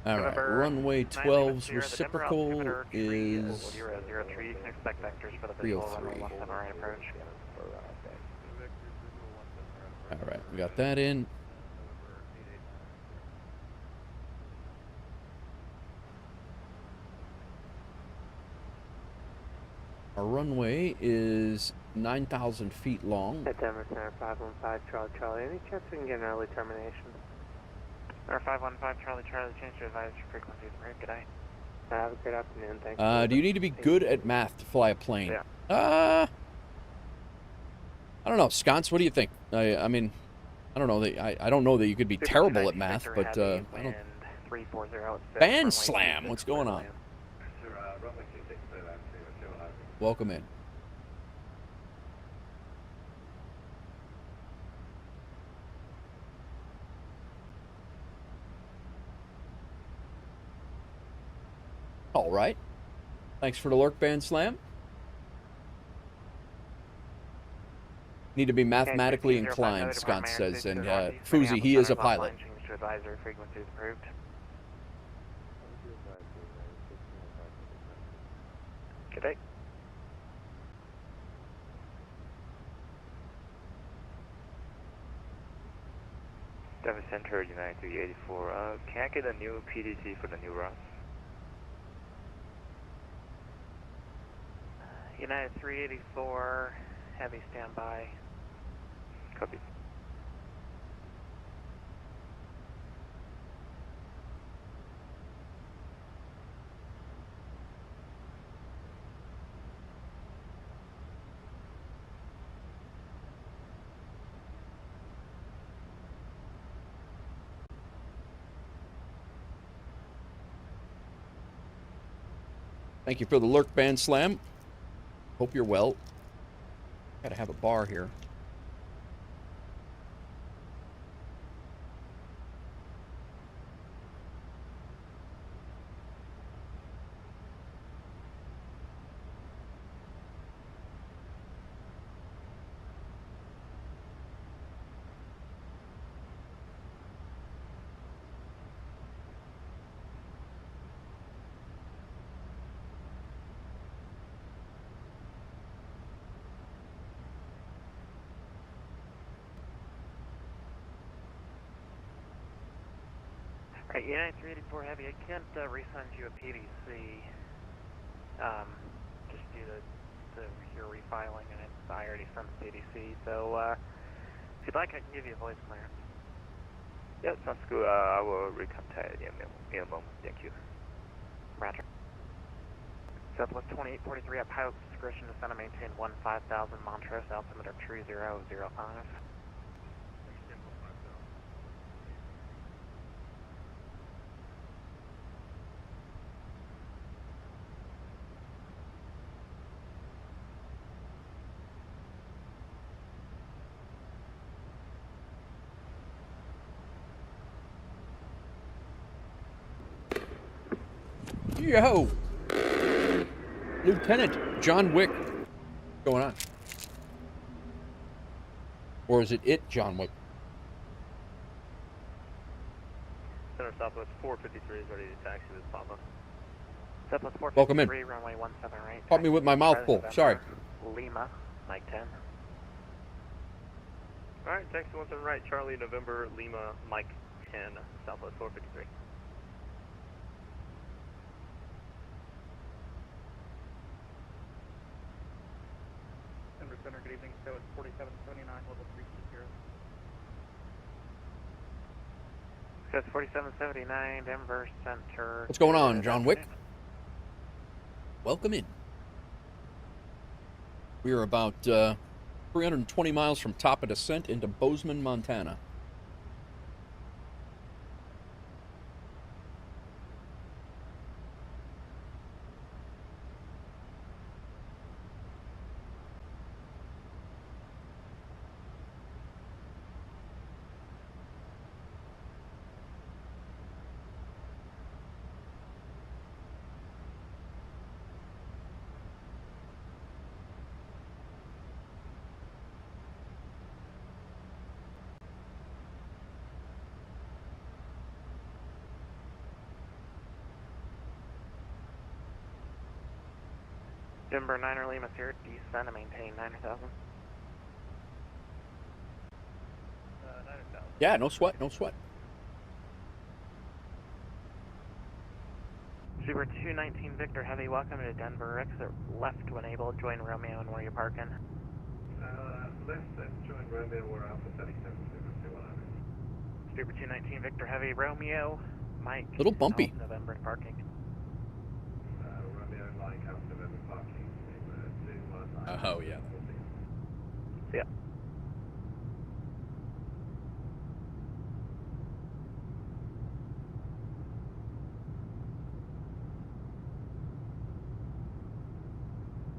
All right, runway 12's reciprocal is 003. You can expect vectors for the visual runway 17 right approach. All right, we got that in. Our runway is 9,000 feet long. At Denver Center, 515 Charlie. Any chance we can get an early termination? Or 515 Charlie, change to advisory frequencies. Good day. Have a good afternoon. Thanks. Do you need to be good at math to fly a plane? Yeah. I don't know, Sconce. What do you think? I mean, I don't know that I don't know that you could be terrible at math, but I don't. Band slam. What's going on? Welcome in. All right. Thanks for the lurk, Band Slam. Need to be mathematically inclined, Scott says, and Foozy, he is a pilot. Advisory frequencies approved. Good day. Denver Center, United 384. Can I get a new PDC for the new routes? United 384, Heavy standby. Copy. Thank you for the lurk, Band Slam. Hope you're well. Gotta have a bar here. Alright, United 384 Heavy, I can't resend you a PDC, just due to your refiling, and I already sent the PDC, so if you'd like, I can give you a voice clearance. Yeah, sounds good. I will recontact in a moment. Thank you. Roger. Southwest 2843 at pilot's discretion to descend and maintain 15,000 Montrose, altimeter 3005. Yo! Lieutenant John Wick. What's going on? Or is it John Wick? Center Southwest 453 is ready to taxi with Papa. Southwest 453, Welcome in. runway 17 right. Caught me with my mouth full. Sorry. Lima, Mike 10. Alright, taxi 17 right, Charlie, November, Lima, Mike 10, Southwest 453. Denver Center, good evening. So it's 4779, level 320. So it's 4779, Denver Center. What's going on, John Wick? Welcome in. We are about 320 miles from top of descent into Bozeman, Montana. Denver 9er Lima Sierra, descend and maintain 9,000. 9,000. Yeah, no sweat, no sweat. Super 219 Victor Heavy, welcome to Denver. Exit left when able, join Romeo and where you're parking. Left, join Romeo, we're Alpha 37, Super 219 Victor Heavy, Romeo, Mike. Little bumpy. November parking. Romeo, Mike, Alpha November parking. Oh, yeah. Yeah.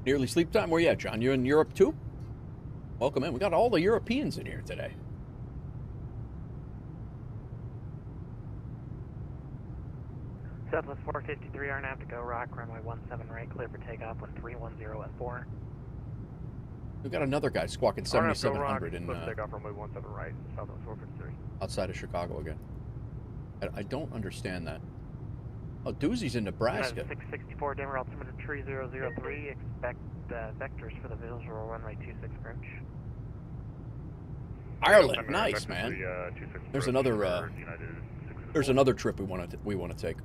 Nearly sleep time? Where you at, John? You in Europe too? Welcome in. We got all the Europeans in here today. Southwest 453, RNAV to go rock, runway 17 right, clear for takeoff, 1310 at 4. We've got another guy squawking 7,700 in takeoff runway 17 right, Southwest 453. outside of Chicago again. I don't understand that. Oh, Doozy's in Nebraska. 664, Denver altimeter 3003, expect vectors for the visual runway 26 approach. Ireland, nice, man. There's another trip we want to take.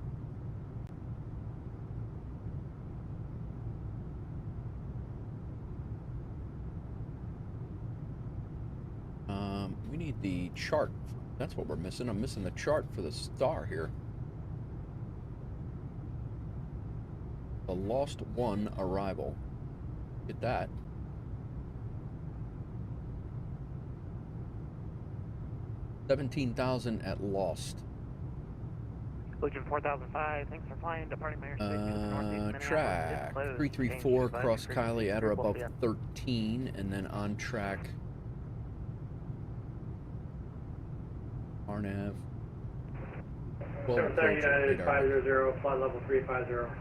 the chart. That's what we're missing. I'm missing the chart for the star here. The Lost 1 arrival. Get that. $17,000 at Lost. Legion 4005, thanks for flying, departing my airspace northeast Track 334 cross Kylie at or above 13, and then on track RNAV 12 approach United 500, flight level 350.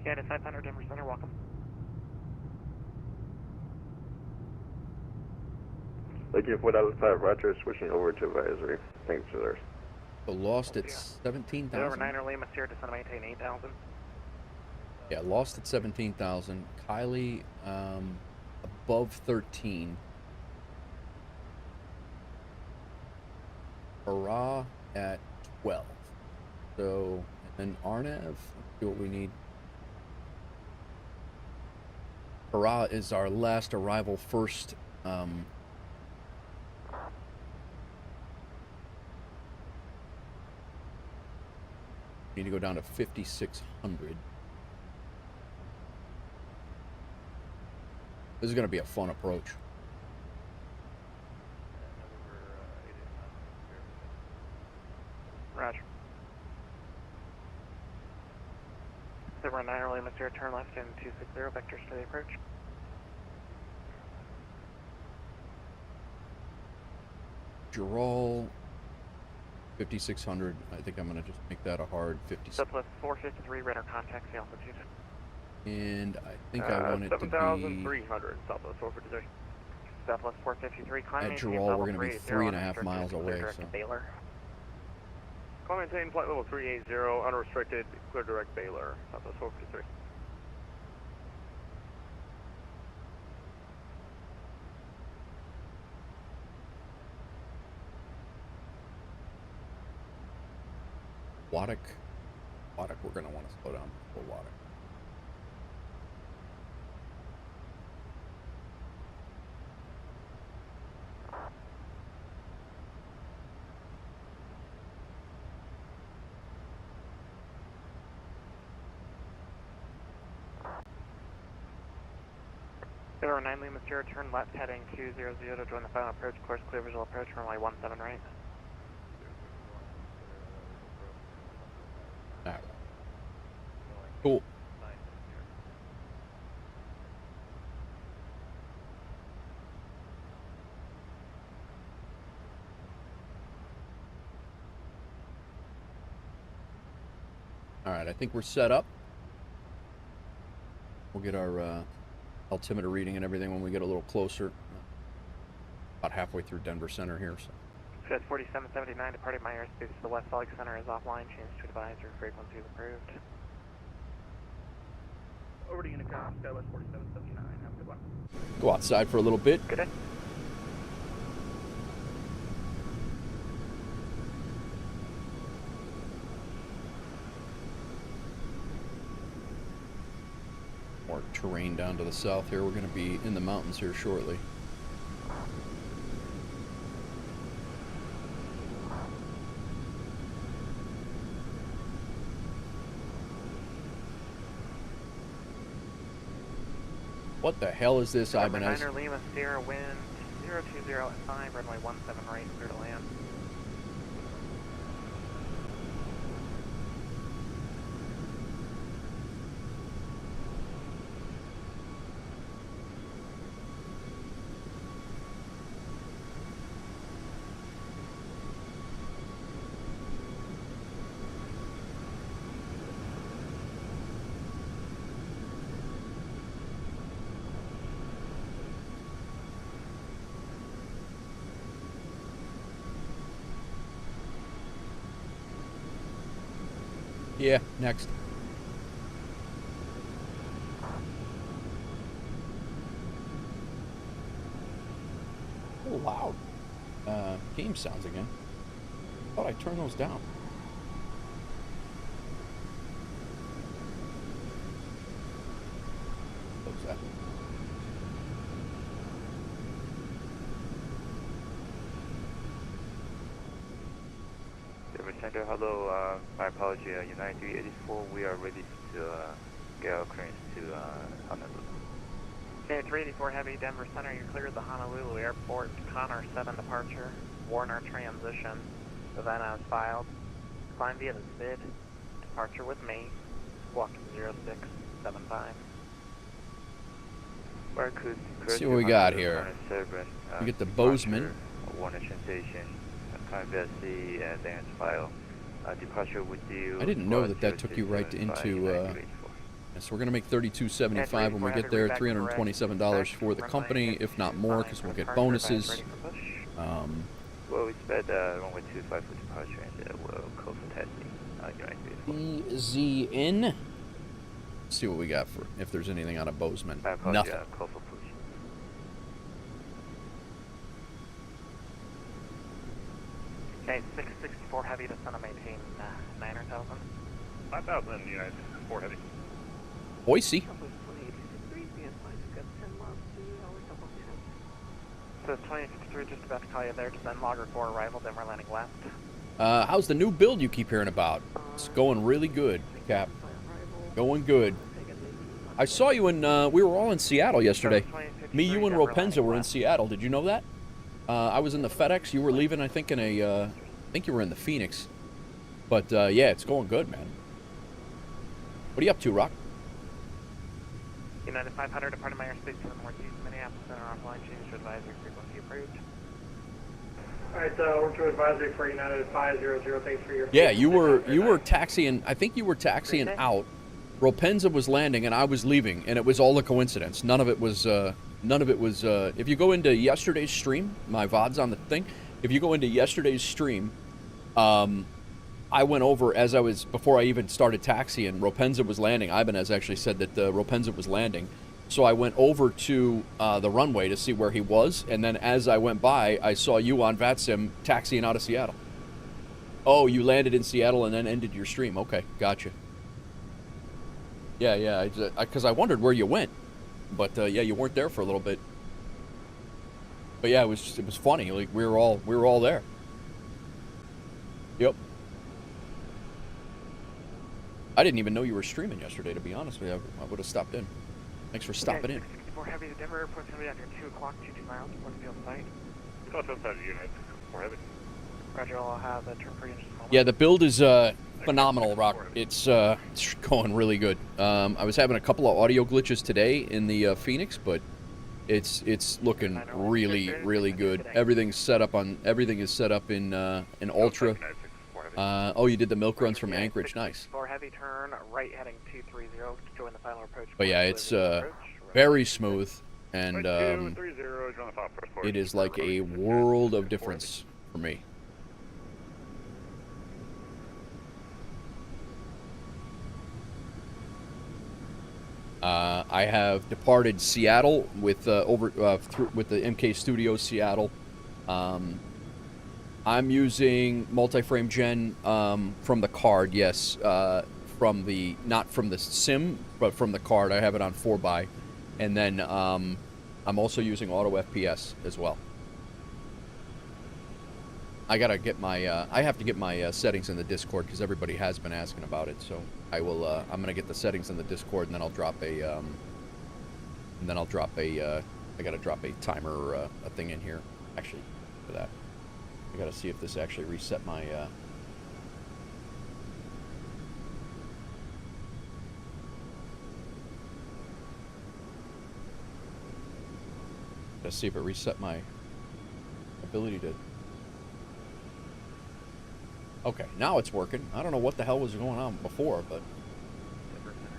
United 500, Denver Center, welcome. Legion 4005, Roger, switching over to advisory. Thanks, sir. So Lost at 17,000. Over 9 Lima, Sierra, descend to maintain 8,000. Yeah, Lost at 17,000. Kylie above 13. Hurrah at 12. So, and then Arnav, let's see what we need. Hurrah is our last arrival first. Need to go down to 5,600. This is going to be a fun approach. Roger. Silver 9 Lima, Sierra, turn left in 260, vectors to the approach. Giral 5,600. I think I'm going to just make that a hard 56. Southwest 453, radar contact, the altitude. And I think I want it to be... 7,300, Southwest 453. Southwest 453, climb at Giral, we're going to be 3.5 miles away. So. Baylor. Climb maintain flight level 380, unrestricted, clear direct Baylor, Southwest 453. Waddock, we're going to want to slow down for Waddock. Silver 9 Lima, Sierra, turn left heading 200 to join the final approach, course clear visual approach, runway 17 right. Alright. Cool. Alright, I think we're set up. We'll get our altimeter reading and everything when we get a little closer. About halfway through Denver Center here. So. Fed 4779, departing my airspace. The West Salt Lake Center is offline. Change to advisory. Frequency is approved. Over to Unicom, Skywest 4779. Have a good one. Go outside for a little bit. Good day. More terrain down to the south here. We're going to be in the mountains here shortly. What the hell is this, Ibanez? 9 Lima, Sierra, wind 020 at 5, runway 17 right, clear to land. Yeah, next. Oh, loud. Game sounds again. Thought I turned those down. Close that. Roger, hello, my apology, United 384, we are ready to get our clearance to Honolulu. Okay, 384 Heavy, Denver Center, you cleared the Honolulu Airport, Connor 7 departure, Warner transition, event as filed, climb via the SID, departure with me, squawk 0675. Let's see what we got here. We get the Bozeman. Warner transition, climb via C, and then file. Departure with you. I didn't know that that took you right into. So we're going to make $32.75 when we get there, $327 for the company, if not more, because we'll get bonuses. Well, we spent runway 25 for departure, and we'll call for testing. KBZN. Let's see what we got for if there's anything on a Bozeman. Nothing. Call for push. Okay, 664 Heavy, descend and maintain 900,000. 5,000 United 4 Heavy. Boise. So it's 2053, just about to call you there, descend logger 4 arrival, then we're landing west. How's the new build you keep hearing about? It's going really good, Cap. Going good. I saw you in, we were all in Seattle yesterday. Me, you, and Ropenza were in Seattle. Did you know that? I was in the FedEx. You were leaving, I think, in a, I think you were in the Phoenix. But, yeah, it's going good, man. What are you up to, Rock? United 500, departing my airspace to the northeast, Minneapolis Center offline, change to advisory, frequency approved. Alright, we're to advisory for United 500, thanks for your... Yeah, you were taxiing, I think you were taxiing out. Ropenza was landing and I was leaving, and it was all a coincidence. None of it was, if you go into yesterday's stream, my VOD's on the thing, if you go into yesterday's stream, I went over as I was, before I even started taxiing, Ropenza was landing. Ibanez actually said that Ropenza was landing. So I went over to the runway to see where he was, and then as I went by, I saw you on VATSIM taxiing out of Seattle. Oh, you landed in Seattle and then ended your stream. Okay, gotcha. Yeah, because I wondered where you went, but yeah, you weren't there for a little bit. But yeah, it was funny. Like we were all there. Yep. I didn't even know you were streaming yesterday, to be honest with you. I would have stopped in. Thanks for stopping in. 664 Heavy, the Denver Airport's going to be after 2 o'clock, 22 miles, one field site. Call outside United 4 Heavy. Roger, I'll have the turn for you in just a moment. Yeah, the build is phenomenal, Rock. It's going really good. I was having a couple of audio glitches today in the Phoenix, but it's looking really good. Everything is set up in Ultra. Oh, you did the milk runs from Anchorage. Nice. 4 Heavy, turn right heading 230, join the final approach. But yeah, it's very smooth, and it is like a world of difference for me. I have departed Seattle with with the MK Studios Seattle. I'm using multi-frame gen from the card, yes, not from the sim, but from the card. I have it on 4x, and then I'm also using auto FPS as well. I gotta get my I have to get my settings in the Discord because everybody has been asking about it. So I will. I'm gonna get the settings in the Discord, and then I'll drop a. I gotta drop a timer a thing in here, actually, for that. I gotta see if this actually reset my. Let's see if it reset my ability to. Okay, now it's working. I don't know what the hell was going on before, but. Affirmative.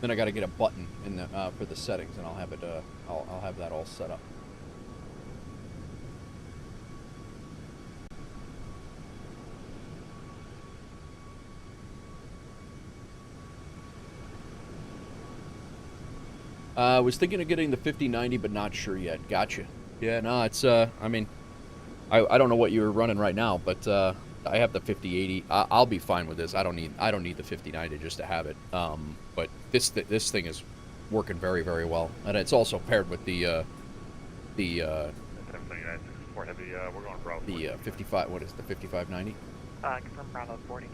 Then I got to get a button in the for the settings, and I'll have it. I'll have that all set up. I was thinking of getting the 5090, but not sure yet. Gotcha. Yeah, no, it's, I mean, I don't know what you're running right now, but I have the 5080. I'll be fine with this. I don't need the 5090 just to have it. But this thing is working very, very well, and it's also paired with the 55. What is the 5590? Confirm Bravo 40.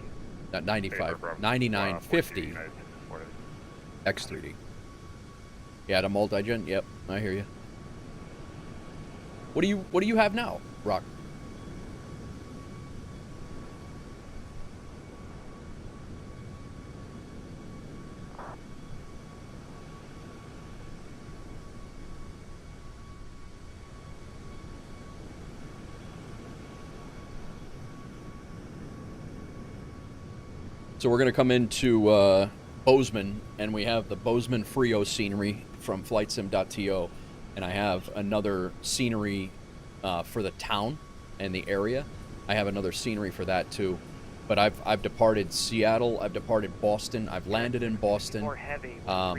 9950 X3D. Yeah, the multi-gen. Yep, I hear you. What do you have now, Rock? So we're going to come into Bozeman, and we have the Bozeman Frio scenery from flightsim.to, and I have another scenery for the town and the area. I have another scenery for that too. But I've departed Seattle, I've departed Boston, I've landed in Boston,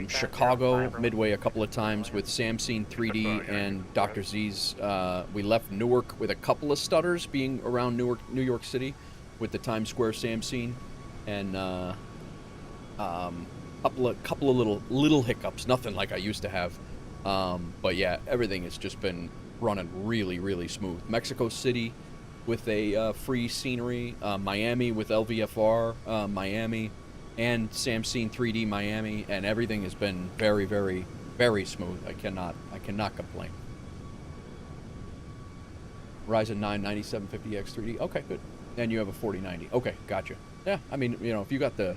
Chicago Midway a couple of times with Samsung 3D and Dr. Z's. We left Newark with a couple of stutters being around New York City with the Times Square Samsung. And couple of little hiccups, nothing like I used to have, but yeah, everything has just been running really smooth. Mexico City with a free scenery, Miami with LVFR, Miami, and Samsung 3D Miami, and everything has been very smooth. I cannot complain. Ryzen 9 9750X 3D. Okay, good. And you have a 4090. Okay, gotcha. Yeah, I mean, you know, if you got the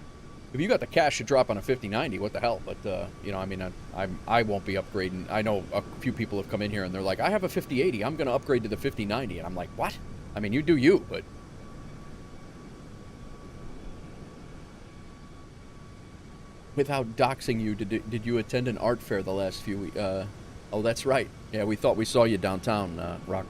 cash to drop on a 5090, what the hell? But you know, I mean, I won't be upgrading. I know a few people have come in here and they're like, I have a 5080. I'm going to upgrade to the 5090, and I'm like, what? I mean, you do you, but without doxing you, did you attend an art fair the last few weeks? Oh, that's right. Yeah, we thought we saw you downtown, Rock.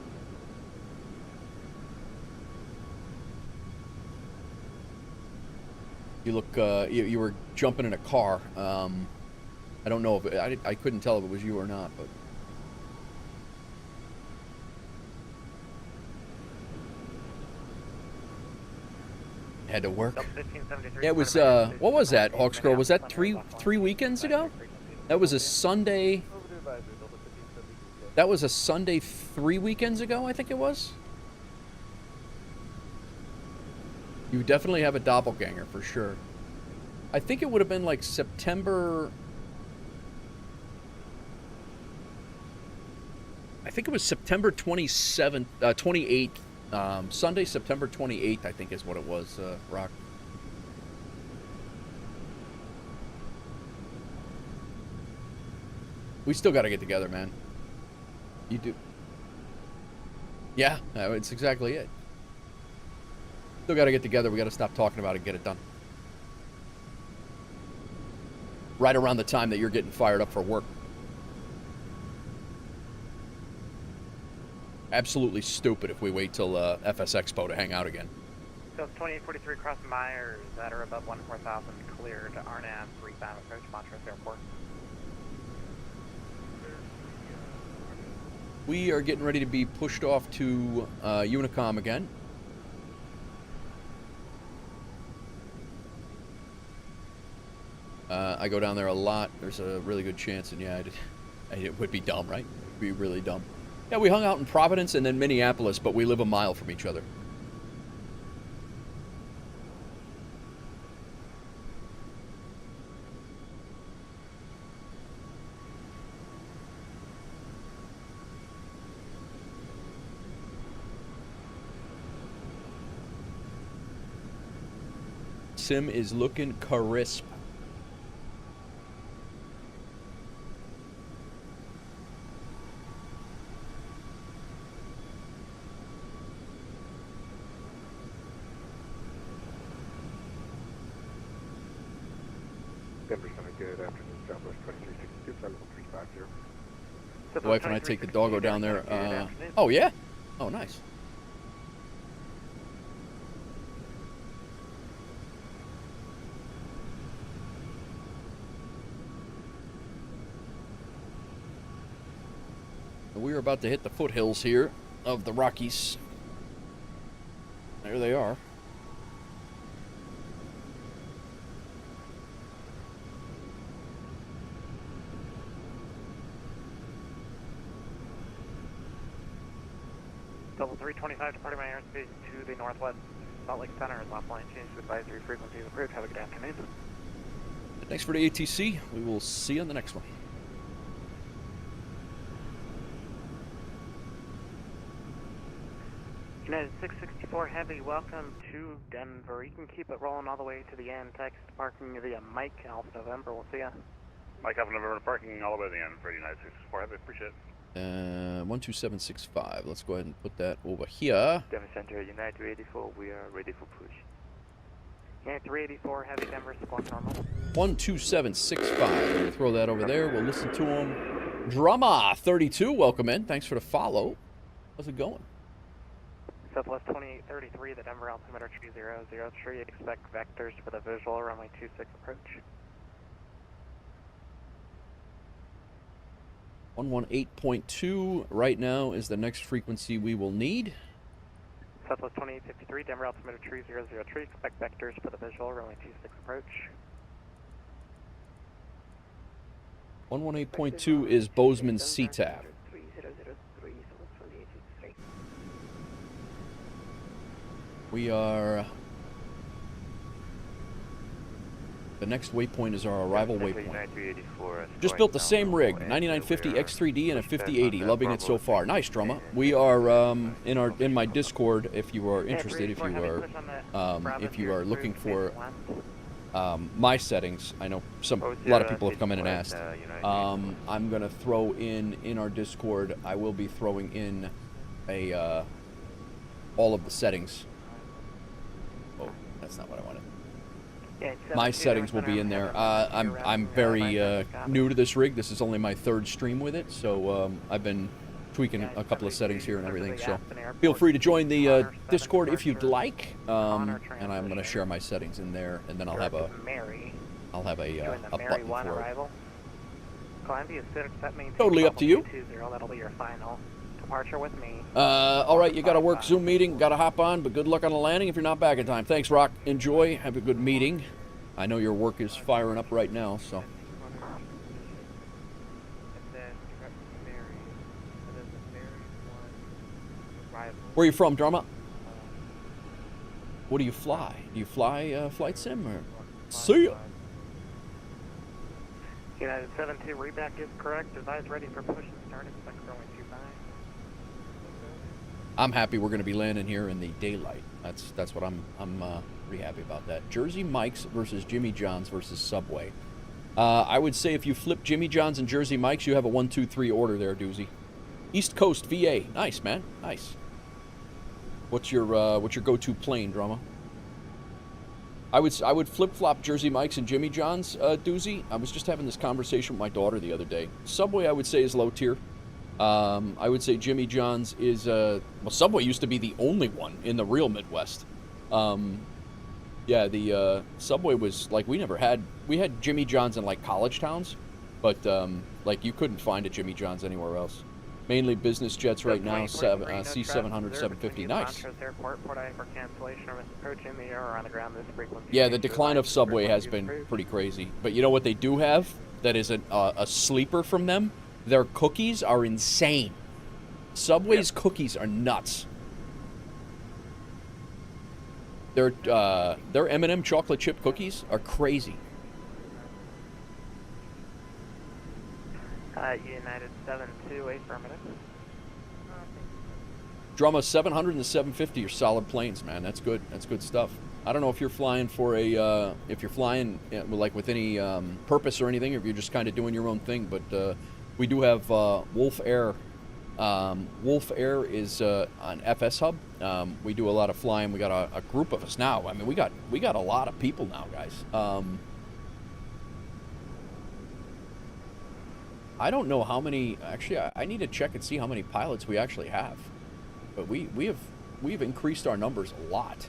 You look, you were jumping in a car. I don't know if I couldn't tell if it was you or not, but had to work. Yeah, it was. What was that, Hawks Girl? Was that three weekends ago? That was a Sunday. That was a Sunday 3 weekends ago, I think it was. You definitely have a doppelganger, for sure. I think it would have been like September... I think it was September 27th, 28th. Sunday, September 28th, I think is what it was, Rock. We still got to get together, man. You do. Yeah, it's exactly it. Still got to get together. We got to stop talking about it and get it done. Right around the time that you're getting fired up for work. Absolutely stupid if we wait till FS Expo to hang out again. So it's 2843 across Myers at or above 14,000 cleared. RNAV 3-5 approach Montrose Airport. We are getting ready to be pushed off to Unicom again. I go down there a lot. There's a really good chance, and yeah, it would be dumb, right? It would be really dumb. Yeah, we hung out in Providence and then Minneapolis, but we live a mile from each other. Sim is looking crisp. Good afternoon, Southwest 2362, level 350. The wife and I take the doggo down there. Oh, yeah? Oh, nice. We are about to hit the foothills here of the Rockies. There they are. Double 325 departing my airspace to the northwest. Salt Lake Center is offline. Change to advisory frequency of approach. Have a good afternoon. Thanks for the ATC. We will see you on the next one. United 664 Heavy, welcome to Denver. You can keep it rolling all the way to the end. Text parking via Mike Alpha November. We'll see ya. Mike Alpha November parking all the way to the end for United 664 Heavy. Appreciate it. 12765. Let's go ahead and put that over here. Denver Center, United 384, we are ready for push. United 384 Heavy, Denver, squawk normal. 12765. We'll throw that over there. We'll listen to him. Drama 32, welcome in. Thanks for the follow. How's it going? Southwest 2833, the Denver altimeter 3003. Expect vectors for the visual runway 26 approach. 118.2 right now is the next frequency we will need. Southwest 2853, Denver altimeter 3003. Expect vectors for the visual runway 26 approach. 118.2 is Bozeman CTAP. We are... The next waypoint is our arrival waypoint. Just built the same rig, 9950 X3D and a 5080. Loving it so far. Nice, Drumma. We are in my Discord. If you are interested, if you are looking for my settings, I know a lot of people have come in and asked. I'm gonna throw in our Discord. I will be throwing in all of the settings. Oh, that's not what I wanted. My settings will be in there. I'm very new to this rig. This is only my third stream with it, so I've been tweaking a couple of settings here and everything. So feel free to join the Discord if you'd like, and I'm going to share my settings in there, and then I'll have a button for it. Totally up to you. That'll be your final departure with me. All right, you got a work Zoom meeting, got to hop on, but good luck on the landing if you're not back in time. Thanks, Rock. Enjoy. Have a good meeting. I know your work is firing up right now, so. Where are you from, Drama? What do you fly? Do you fly flight sim or? See ya. United 72 reback is correct. Advise ready for push and start. Expect runway 25. I'm happy we're going to be landing here in the daylight. That's what I'm pretty happy about that. Jersey Mike's versus Jimmy John's versus Subway. I would say if you flip Jimmy John's and Jersey Mike's, you have a 1-2-3 order there, Doozy. East Coast VA. Nice, man. Nice. What's your go-to plane, Drama? I would flip-flop Jersey Mike's and Jimmy John's, Doozy. I was just having this conversation with my daughter the other day. Subway, I would say, is low tier. I would say Jimmy John's is, well, Subway used to be the only one in the real Midwest. Yeah, the Subway was, like, we had Jimmy John's in, like, college towns, but, like, you couldn't find a Jimmy John's anywhere else. Mainly business jets right now, C700, 750, nice. Yeah, the decline of Subway has been pretty crazy. But you know what they do have that is a sleeper from them? Their cookies are insane. Subway's cookies are nuts. Their M&M chocolate chip cookies are crazy. United 72, affirmative. Drama 700 and the 750 are solid planes, man. That's good. That's good stuff. I don't know if you're flying for a, if you're flying like with any purpose or anything, or if you're just kind of doing your own thing. But we do have Wolf Air. Wolf Air is an FS hub. We do a lot of flying. We got a group of us now. I mean, we got a lot of people now, guys. I don't know how many. Actually, I need to check and see how many pilots we actually have. But we've increased our numbers a lot.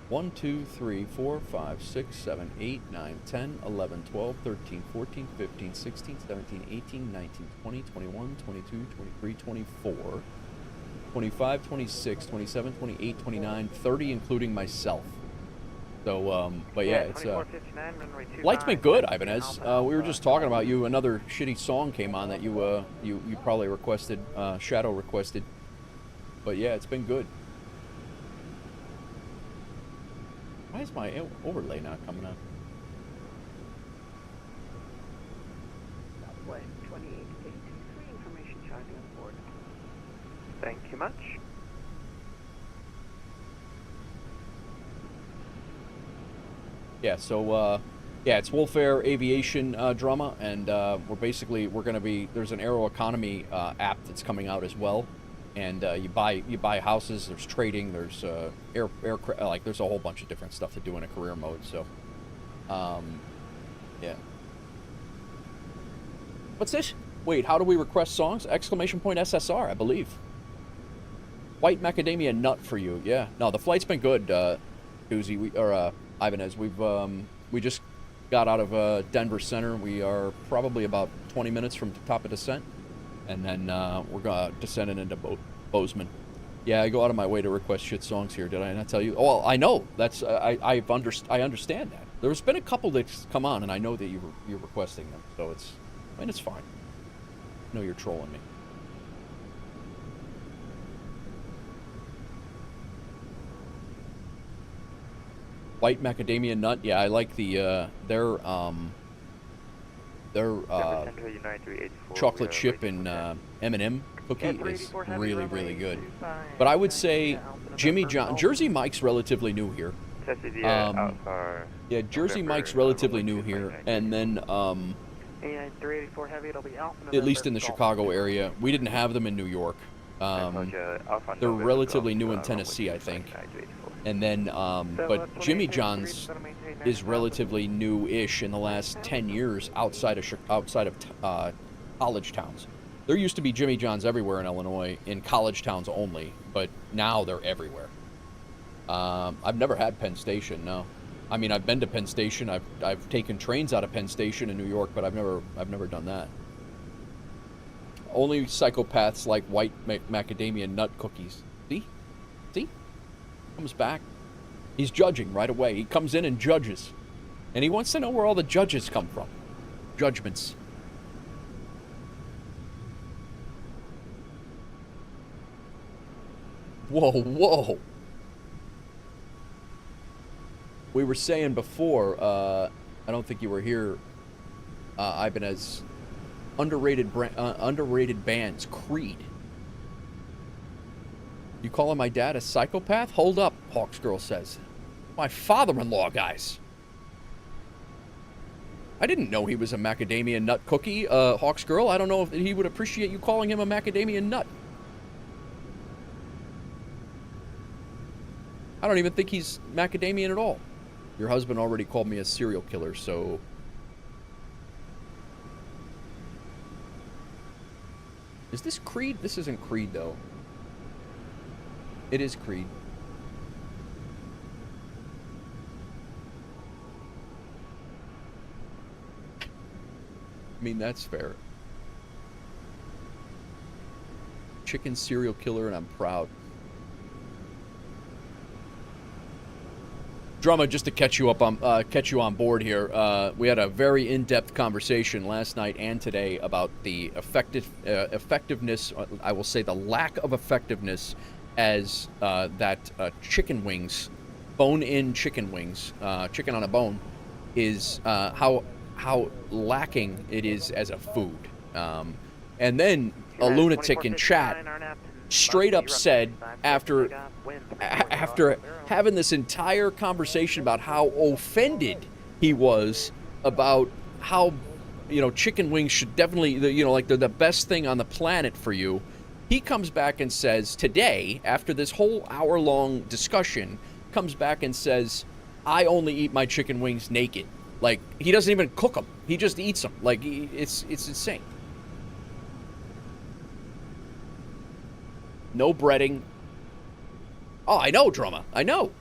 1, 2, 3, 4, 5, 6, 7, 8, 9, 10, 11, 12, 13, 14, 15, 16, 17, 18, 19, 20, 21, 22, 23, 24, 25, 26, 27, 28, 29, 30, including myself. So, but yeah, it's, flight's been good, Ibanez. We were just talking about you. Another shitty song came on that you probably requested, Shadow requested. But yeah, it's been good. Why is my overlay not coming up? Southwest 28823, information charging on board. Thank you much. Yeah, so, yeah, it's Wolf Air Aviation drama, and we're going to be, there's an Aeroconomy app that's coming out as well, and you buy houses, there's trading, there's aircraft, like, there's a whole bunch of different stuff to do in a career mode, so, yeah. What's this? Wait, how do we request songs? Exclamation point SSR, I believe. White macadamia nut for you, yeah. No, the flight's been good, Doozy, Ibanez. We just got out of Denver Center. We are probably about 20 minutes from the top of descent, and then we're descending into Bozeman. Yeah, I go out of my way to request shit songs here. Did I not tell you? Oh, well, I know. That's I understand that. There's been a couple that's come on, and I know that you're requesting them. So it's fine. I know you're trolling me. White macadamia nut, yeah, I like their chocolate chip and M&M cookie is really, really good. But I would say Jimmy John, Jersey Mike's relatively new here. Yeah, Jersey Mike's relatively new here, and then at least in the Chicago area, we didn't have them in New York. They're relatively new in Tennessee, I think. And then, but Jimmy John's is relatively new-ish in the last 10 years outside of college towns. There used to be Jimmy John's everywhere in Illinois, in college towns only, but now they're everywhere. I've never had Penn Station, no. I mean, I've been to Penn Station. I've taken trains out of Penn Station in New York, but I've never done that. Only psychopaths like white macadamia nut cookies. See? Comes back. He's judging right away. He comes in and judges. And he wants to know where all the judges come from. Judgments. Whoa. We were saying before, I don't think you were here, Ibanez, underrated bands, Creed. You calling my dad a psychopath? Hold up, Hawks Girl says. My father-in-law, guys. I didn't know he was a macadamia nut cookie, Hawks Girl. I don't know if he would appreciate you calling him a macadamia nut. I don't even think he's macadamian at all. Your husband already called me a serial killer, so... Is this Creed? This isn't Creed, though. It is Creed. I mean, that's fair. Chicken serial killer, and I'm proud. Drama, just to catch you on board here. We had a very in-depth conversation last night and today about the effectiveness. I will say the lack of effectiveness as that chicken wings, bone-in chicken wings, chicken on a bone, is how lacking it is as a food. And then a lunatic in chat straight up said, after having this entire conversation about how offended he was about how, chicken wings should definitely, like they're the best thing on the planet for you, he comes back and says today, after this whole hour-long discussion, comes back and says, I only eat my chicken wings naked. Like, he doesn't even cook them. He just eats them. Like, it's insane. No breading. Oh, I know, Drama. I know.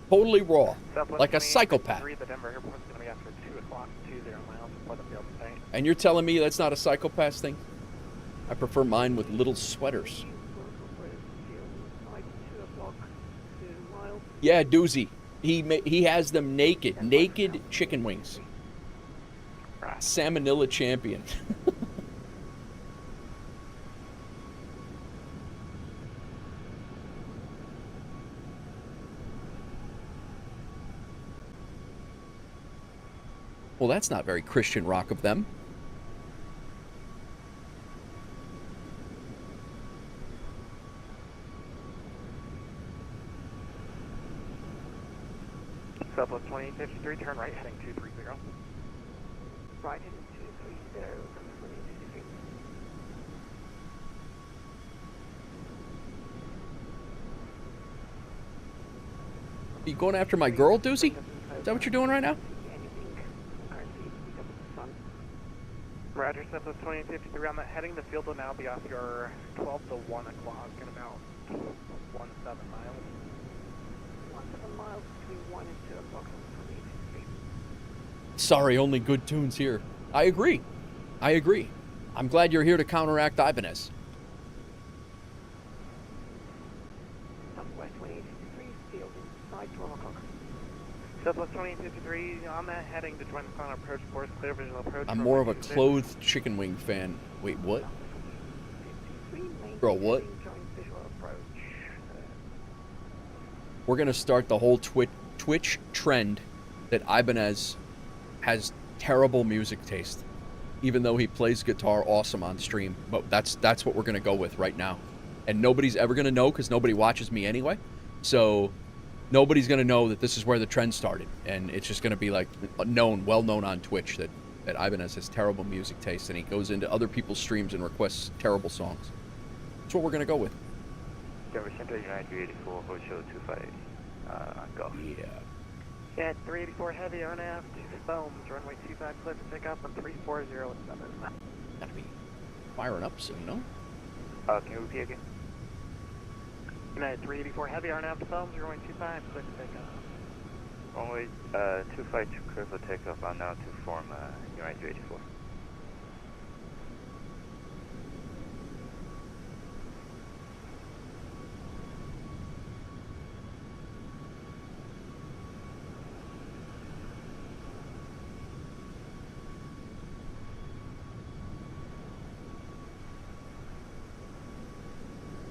Totally raw. Southwest Like a 2853, psychopath. The Denver airport's going to be after 2 o'clock, 20 miles before the field site. And you're telling me that's not a psychopath thing? I prefer mine with little sweaters. Yeah, Doozy. He has them naked. Naked chicken wings. Salmonella champion. Well, that's not very Christian rock of them. Southwest 2853, turn right, heading 230. Right, heading 230, 2853. Are you going after my girl, Doozy? Is that what you're doing right now? Roger, Southwest 2853, on that heading, the field will now be off your 12 to 1 o'clock in about 17 miles. 17 miles between 1 and 2 o'clock on the 2853. Sorry, only good tunes here. I agree. I agree. I'm glad you're here to counteract Ibanez. Southwest 2853, field inside 12 o'clock. Southwest 2853, on that heading to join the final approach course, clear visual approach. I'm more of a clothed chicken wing fan. Wait, what? Bro, what? We're going to start the whole Twitch trend that Ibanez has terrible music taste. Even though he plays guitar awesome on stream. But that's what we're going to go with right now. And nobody's ever going to know because nobody watches me anyway. So nobody's going to know that this is where the trend started. And it's just going to be like well known on Twitch that Ibanez has terrible music taste. And he goes into other people's streams and requests terrible songs. That's what we're going to go with. Denver Center, United 384, Hotel 25, go. Yeah. Yeah, 384 heavy on aft, foams, runway 25 clear for takeoff on 3407. Gotta be firing up soon, no? Can you repeat again? United 384 heavy on aft, foams, runway 25 clear for takeoff. Runway 25 clear for takeoff, I'm now to form United 384.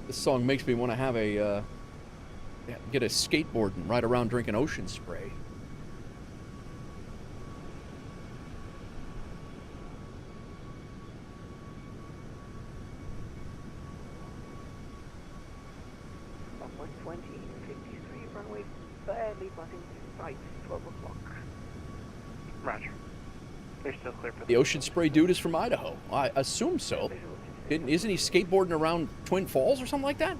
This song makes me want to have get a skateboard and ride around drinking ocean spray. Southwest 2053, runway barely buzzing to sight, 12 o'clock. Roger. They're still clear for The ocean spray dude is from Idaho. I assume so. Isn't he skateboarding around Twin Falls or something like that?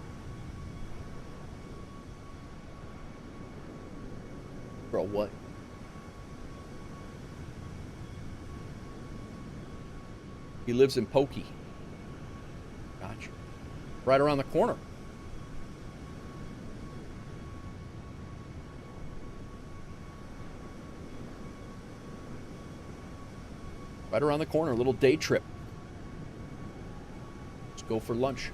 Bro, what? He lives in Pokey. Gotcha. Right around the corner. Right around the corner, a little day trip. Let's go for lunch.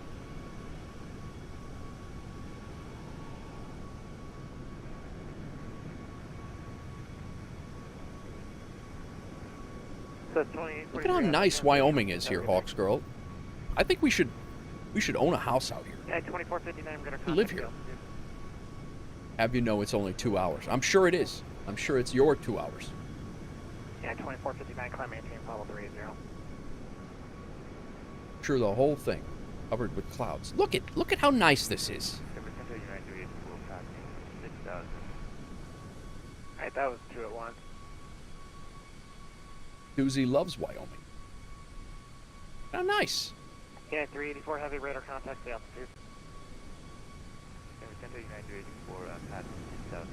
Look at how nice Wyoming is here, Hawks Girl. I think we should own a house out here. Yeah, 2459, I'm going to live here. Have you know it's only 2 hours? I'm sure it is. I'm sure it's your 2 hours. Yeah, 2459, climb maintain, follow 30. Sure, the whole thing covered with clouds. Look at how nice this is. Alright, that was 2 at once. Doozy loves Wyoming. How nice. Yeah, 384 heavy radar contact the altitude. Center United 384, pass 6000.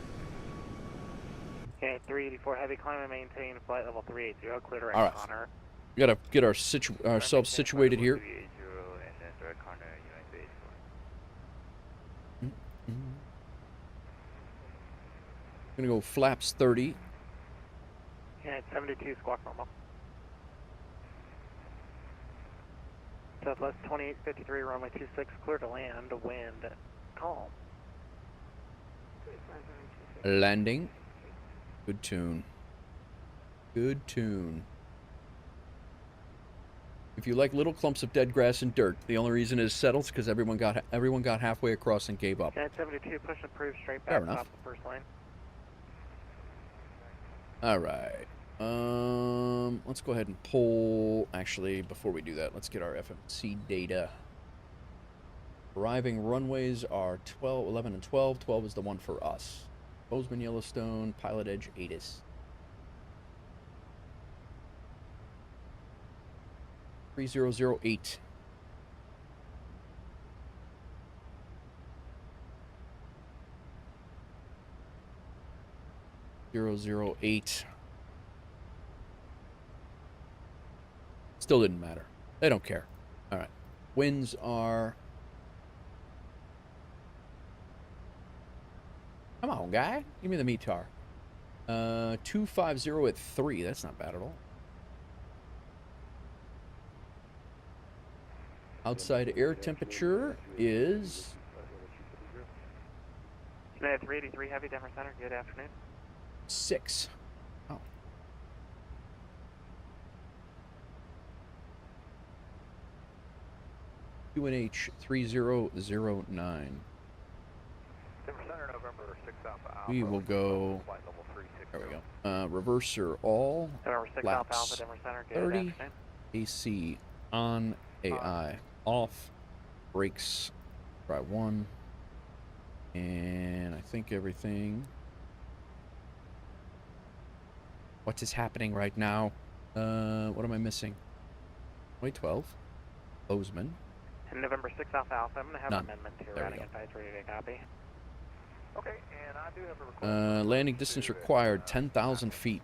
Okay, 384 heavy, climb and maintain flight level 380, clear direct All right. Connor. We gotta get ourselves situated here. 380 and then direct Connor, United 384. Gonna go flaps 30. United 72, squawk normal. Southwest 2853, runway 26, clear to land, wind, calm. Landing. Good tune. Good tune. If you like little clumps of dead grass and dirt, the only reason it settles because everyone got halfway across and gave up. United 72, push and approve, straight Fair back enough. off the first lane. All right. Let's go ahead and pull. Actually, before we do that, let's get our FMC data. Arriving runways are 12, 11, and 12. 12 is the one for us. Bozeman, Yellowstone, Pilot Edge, ATIS. 3008. .008. Still didn't matter. They don't care. All right. Winds are... Come on, guy. Give me the METAR. 250 at 3. That's not bad at all. Outside air temperature is... United 383, heavy, Denver Center, good afternoon. 6. Oh. UNH 3009. Denver Center, November 6 Alpha Alpha. We will go... Flight level 360. There we go. Reverser all. November 6 Alpha Alpha, Denver Center, good 30. afternoon. AC on. AI off. Brakes. Try 1. And I think everything... What is happening right now? What am I missing? Wait, 12. Bozeman. And November 6 Alpha Alpha, I'm going to have None. an amendment to your There we routing advice ready to copy. Okay, and I do have a request. Landing distance required 10,000 feet.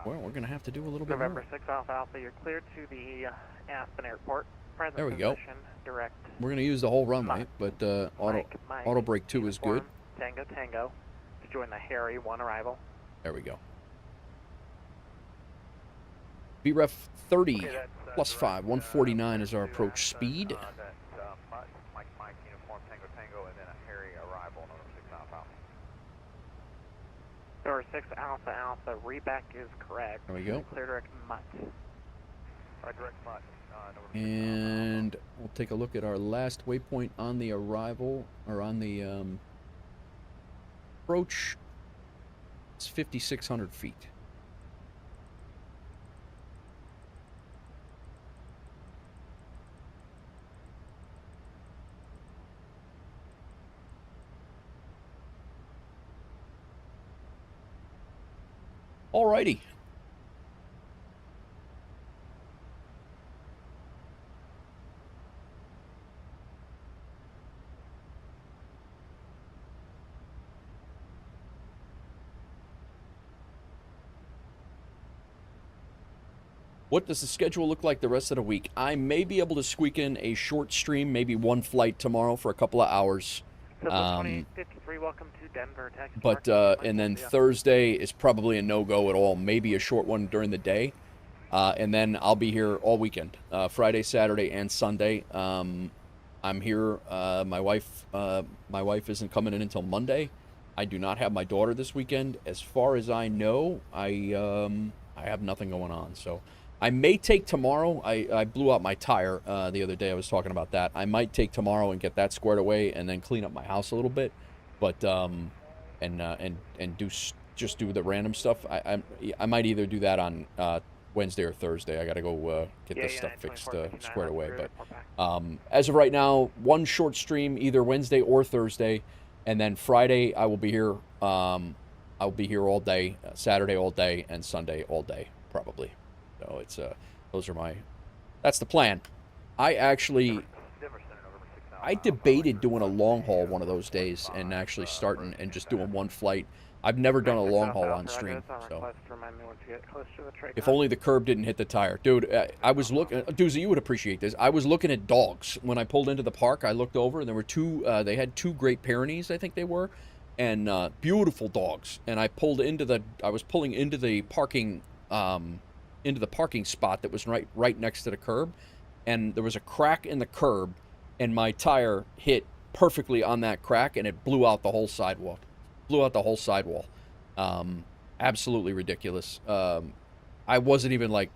Well, we're going to have to do a little bit November more. 6 Alpha Alpha, you're cleared to the Aspen Airport. Present There we go. position, direct. We're going to use the whole runway, but Mike, auto brake 2 is good. Tango Tango to join the Harry 1 arrival. There we go. VREF 30 plus 5. 149 is our approach speed. Mike, uniform Tango Tango, and then a Harry arrival, November 6 Alpha Alpha. November 6 Alpha Alpha, reback is correct. There we go. Clear direct Mutt. Direct Mutt. And we'll take a look at our last waypoint on the arrival, or on the approach. It's 5,600 feet. Alrighty. What does the schedule look like the rest of the week? I may be able to squeak in a short stream, maybe one flight tomorrow for a couple of hours. 2853, welcome to Denver, Texas. But, and then Thursday is probably a no-go at all. Maybe a short one during the day. And then I'll be here all weekend, Friday, Saturday, and Sunday. I'm here. My wife isn't coming in until Monday. I do not have my daughter this weekend. As far as I know, I have nothing going on. So I may take tomorrow. I blew out my tire the other day. I was talking about that. I might take tomorrow and get that squared away, and then clean up my house a little bit. But and just do the random stuff. I might either do that on Wednesday or Thursday. I got to go get this stuff fixed, squared away. But as of right now, one short stream either Wednesday or Thursday, and then Friday I will be here. I'll be here all day, Saturday all day, and Sunday all day probably. So it's those are that's the plan. I debated doing a long haul one of those days and actually starting and just doing one flight. I've never done a long haul on stream, so if only the curb didn't hit the tire. Dude, I was looking, Doozy, you would appreciate this. I was looking at dogs when I pulled into the park. I looked over and there were two, they had two Great Pyrenees, I think they were, and beautiful dogs. And I pulled into the, I was pulling into the parking spot that was right next to the curb, and there was a crack in the curb, and my tire hit perfectly on that crack, and it blew out the whole sidewalk. Blew out the whole sidewall. Absolutely ridiculous. I wasn't even like,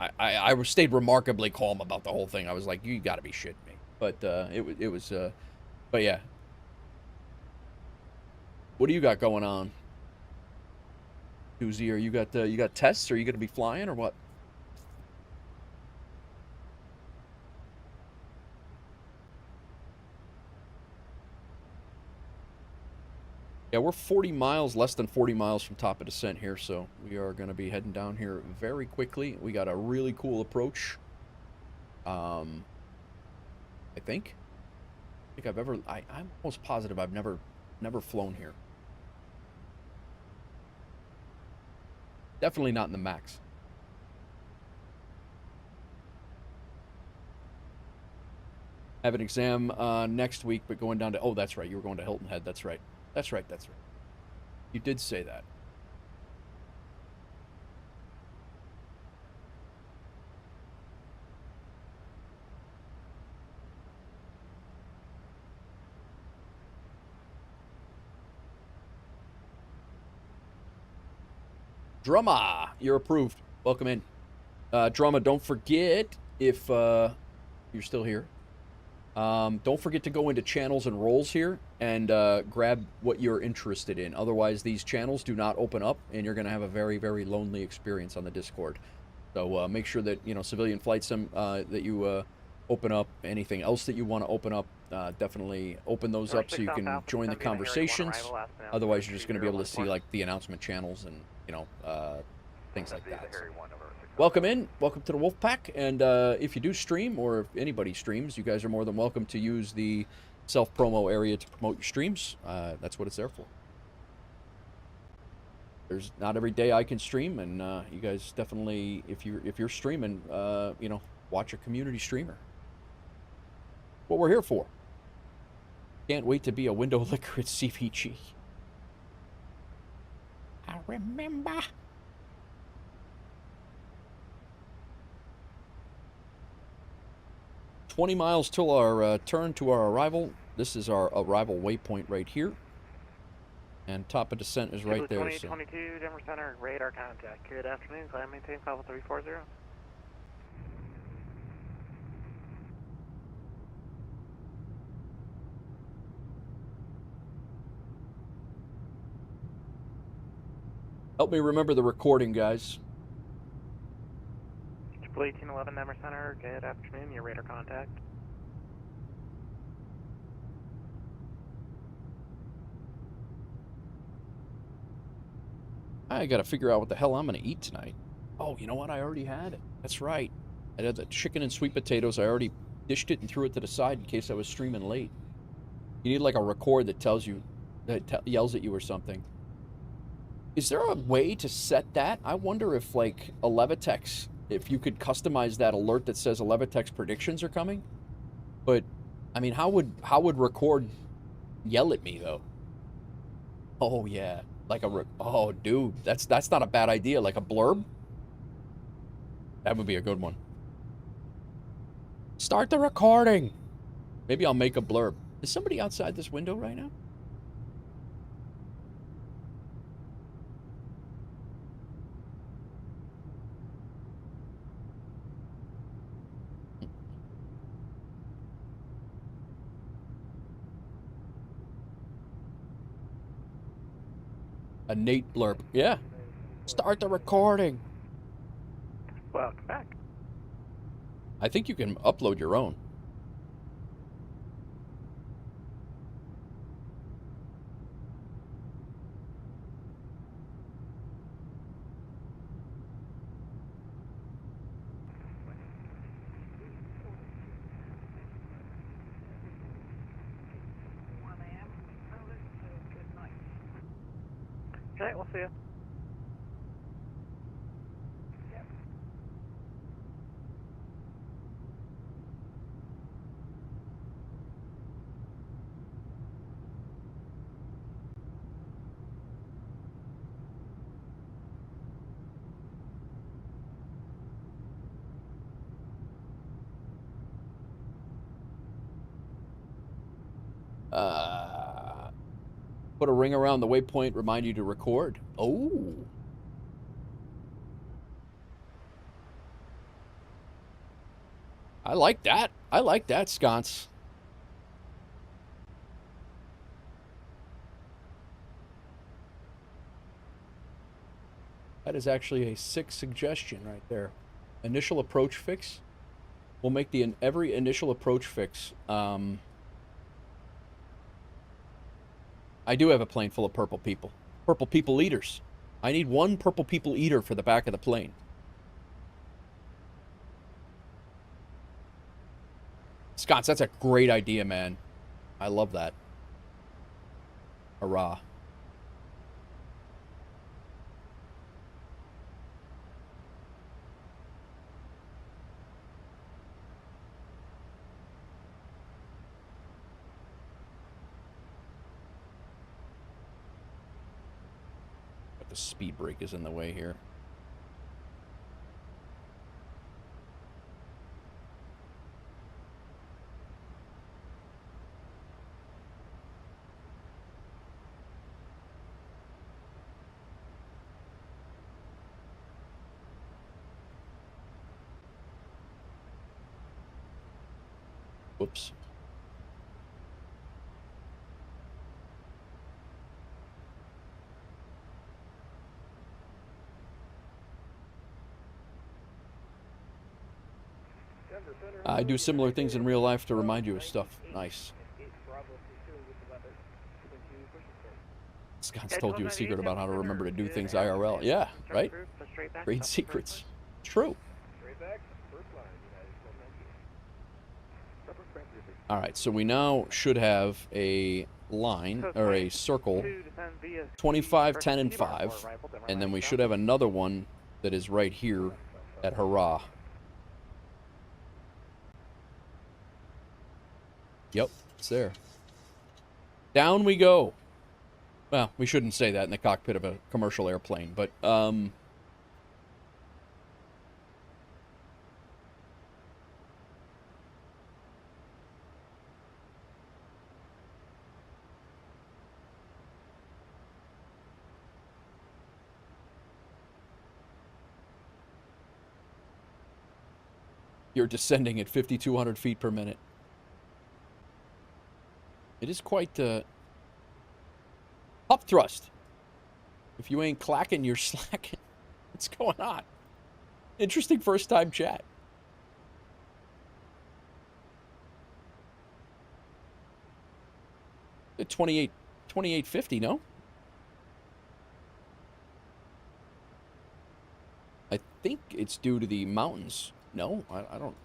I stayed remarkably calm about the whole thing. I was like, you gotta be shitting me. But it was but yeah. What do you got going on, Susie? Are you got tests? Are you gonna be flying or what? Yeah, we're 40 miles, less than 40 miles from top of descent here, so we are going to be heading down here very quickly. We got a really cool approach. I think I've ever, I'm almost positive I've never flown here. Definitely not in the MAX. Have an exam next week, but going down to, oh, that's right, you were going to Hilton Head, that's right. That's right, that's right. You did say that. Drumma, you're approved. Welcome in. Drumma, don't forget, if you're still here, don't forget to go into channels and roles here and grab what you're interested in. Otherwise, these channels do not open up, and you're going to have a very, very lonely experience on the Discord. So make sure that, you know, civilian flight sim that you open up. Anything else that you want to open up, definitely open those up so you can join the conversations. Otherwise, you're just going to be able to see like the announcement channels and, you know, things like that. So. Welcome in. Welcome to the Wolfpack. And if you do stream, or if anybody streams, you guys are more than welcome to use the self-promo area to promote your streams. That's what it's there for. There's not every day I can stream, and you guys definitely, if you're streaming, you know, watch a community streamer. What we're here for. Can't wait to be a window licker at CVG. I remember. 20 miles till our turn to our arrival. This is our arrival waypoint right here. And top of descent is right there. 2022, Denver Center, radar contact. Good afternoon, climb maintain level 340. Help me remember the recording, guys. 1811 Denver Center, good afternoon, your radar contact. I gotta figure out what the hell I'm gonna eat tonight. Oh, you know what? I already had it. That's right. I had the chicken and sweet potatoes. I already dished it and threw it to the side in case I was streaming late. You need like a record that tells you, that yells at you or something. Is there a way to set that? I wonder if like a Levitex, if you could customize that alert that says Levitex predictions are coming. But I mean, how would record yell at me though? Oh yeah, like a oh dude, that's not a bad idea. Like a blurb. That would be a good one. Start the recording. Maybe I'll make a blurb. Is somebody outside this window right now? A Nate blurb. Yeah. Start the recording. Welcome back. I think you can upload your own. Okay, we'll see you. Put a ring around the waypoint, remind you to record. Oh. I like that. I like that, Sconce. That is actually a sick suggestion right there. Initial approach fix. We'll make every initial approach fix. I do have a plane full of purple people. Purple people eaters. I need one purple people eater for the back of the plane. Sconce, that's a great idea, man. I love that. Hurrah. The speed brake is in the way here. Whoops. I do similar things in real life to remind you of stuff. Nice. Scott's told you a secret about how to remember to do things IRL. Yeah, right? Great secrets. True. All right, so we now should have a line, or a circle, 25, 10, and 5, and then we should have another one that is right here at Hurrah. Yep, it's there. Down we go. Well, we shouldn't say that in the cockpit of a commercial airplane, but, you're descending at 5,200 feet per minute. It is quite up thrust. If you ain't clacking, you're slacking. What's going on? Interesting first time chat. The 2850, no? I think it's due to the mountains. No, I don't.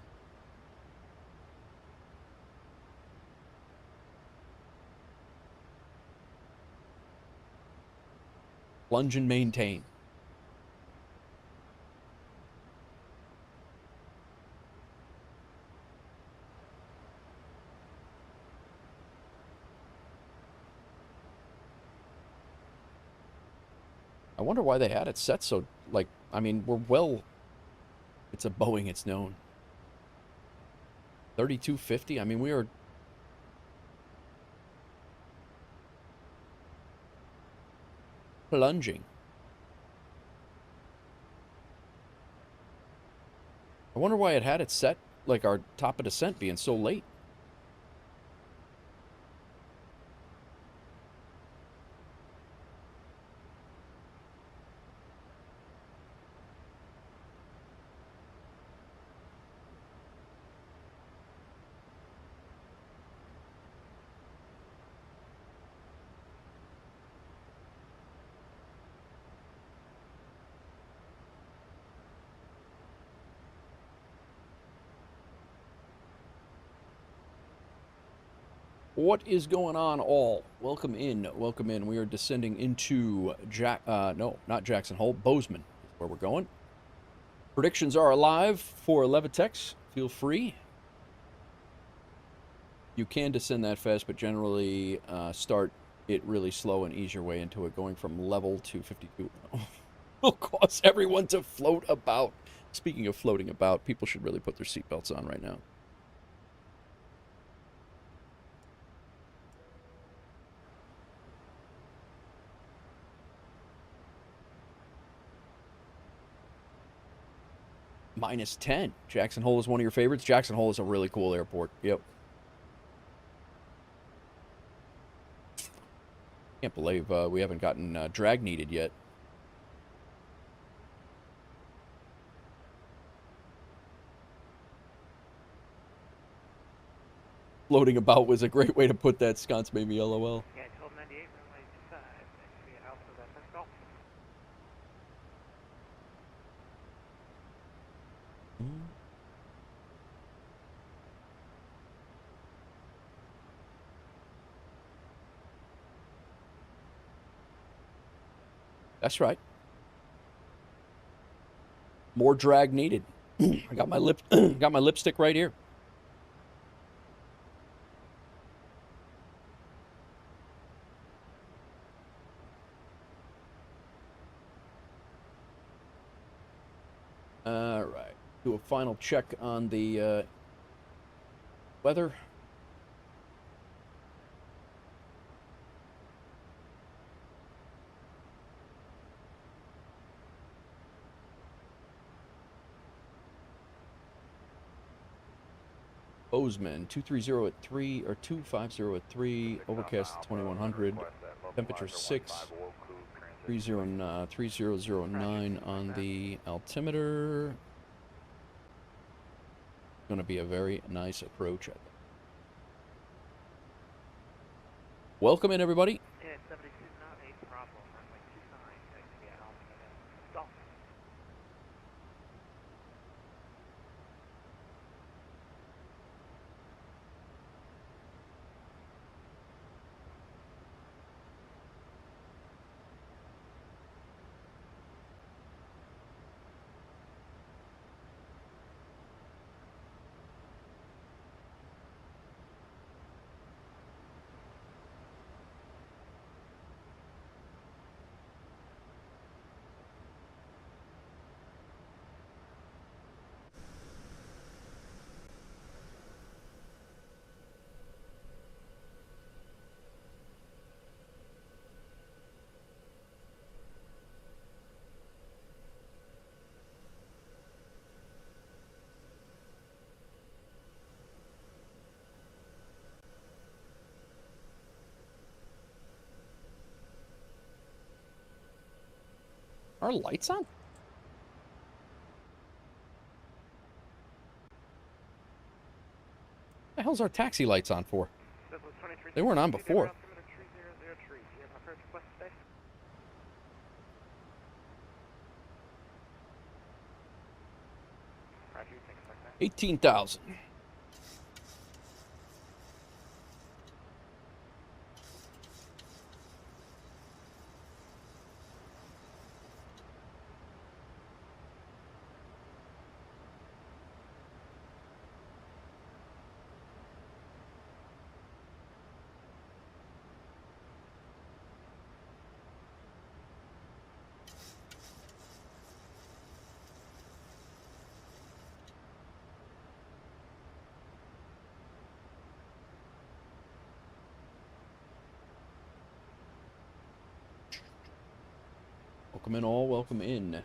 Plunge and maintain. I wonder why they had it set so, like, I mean, we're well, it's a Boeing, it's known. 3250, I mean, we are plunging. I wonder why it had it set, like our top of descent being so late. What is going on, all? Welcome in, welcome in. We are descending into no, not Jackson Hole, Bozeman is where we're going. Predictions are alive for Levitex. Feel free. You can descend that fast, but generally start it really slow and ease your way into it. Going from level to 52 will cause everyone to float about. Speaking of floating about, people should really put their seatbelts on right now. -10. Jackson Hole is one of your favorites. Jackson Hole is a really cool airport. Yep. Can't believe we haven't gotten drag needed yet. Floating about was a great way to put that. Sconce made me LOL. Yeah, 1298, runway 25, taxi Alpha Zephyr Golf. That's right. More drag needed. I got my lipstick right here. All right. Do a final check on the weather. Bozeman, 230 at 3, or 250 at 3, overcast 2100, temperature 6, 3009 on the altimeter. Going to be a very nice approach, I think. Welcome in, everybody. Yeah, 72 not a problem, runway 29, taxi Alpha Golf. Are lights on? What the hell's our taxi lights on for? They weren't on before. Roger, things like that. 18,000. Welcome in all, welcome in.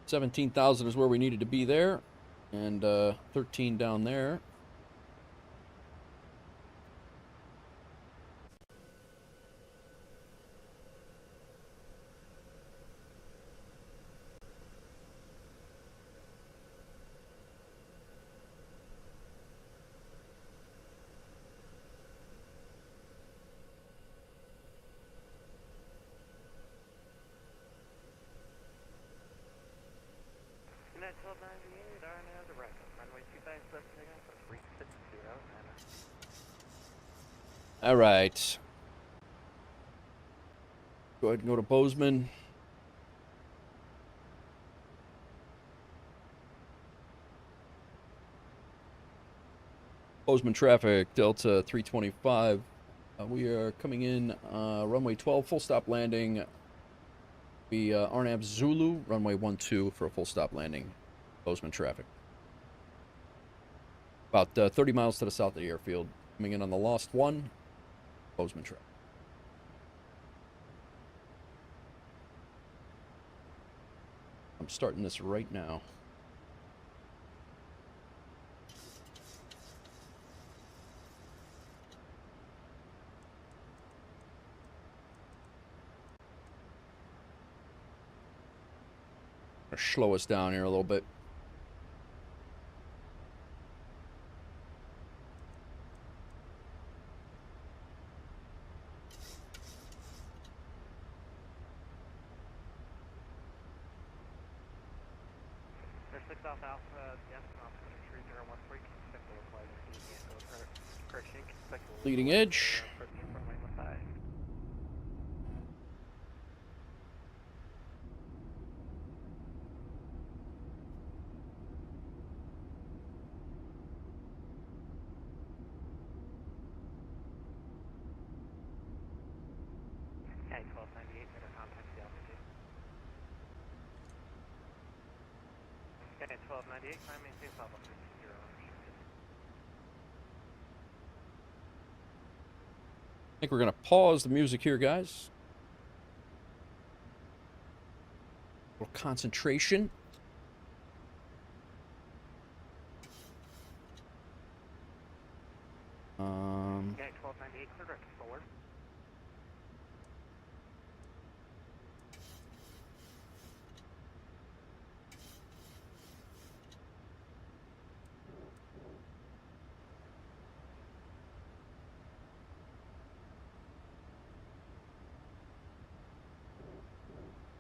$17,000 is where we needed to be there, and 13 down there. Net 1298, are now the right. Runway 25, left takeoff for 360, and All right. Go ahead and go to Bozeman. Bozeman traffic, Delta 325. We are coming in runway 12, full stop landing. We RNAV Zulu, runway 12 for a full stop landing. Bozeman traffic. About 30 miles to the south of the airfield. Coming in on the Lost 1, Bozeman traffic. I'm starting this right now. Slow us down here a little bit. There's 6 Alpha Alpha, yes, 3013, expect to apply the correction, expect to Leading edge. Okay, 1298, better contact the altitude. Okay, 1298, climb maintain level 30. I think we're going to pause the music here, guys. A little concentration. Okay, 1298, clear direct solar.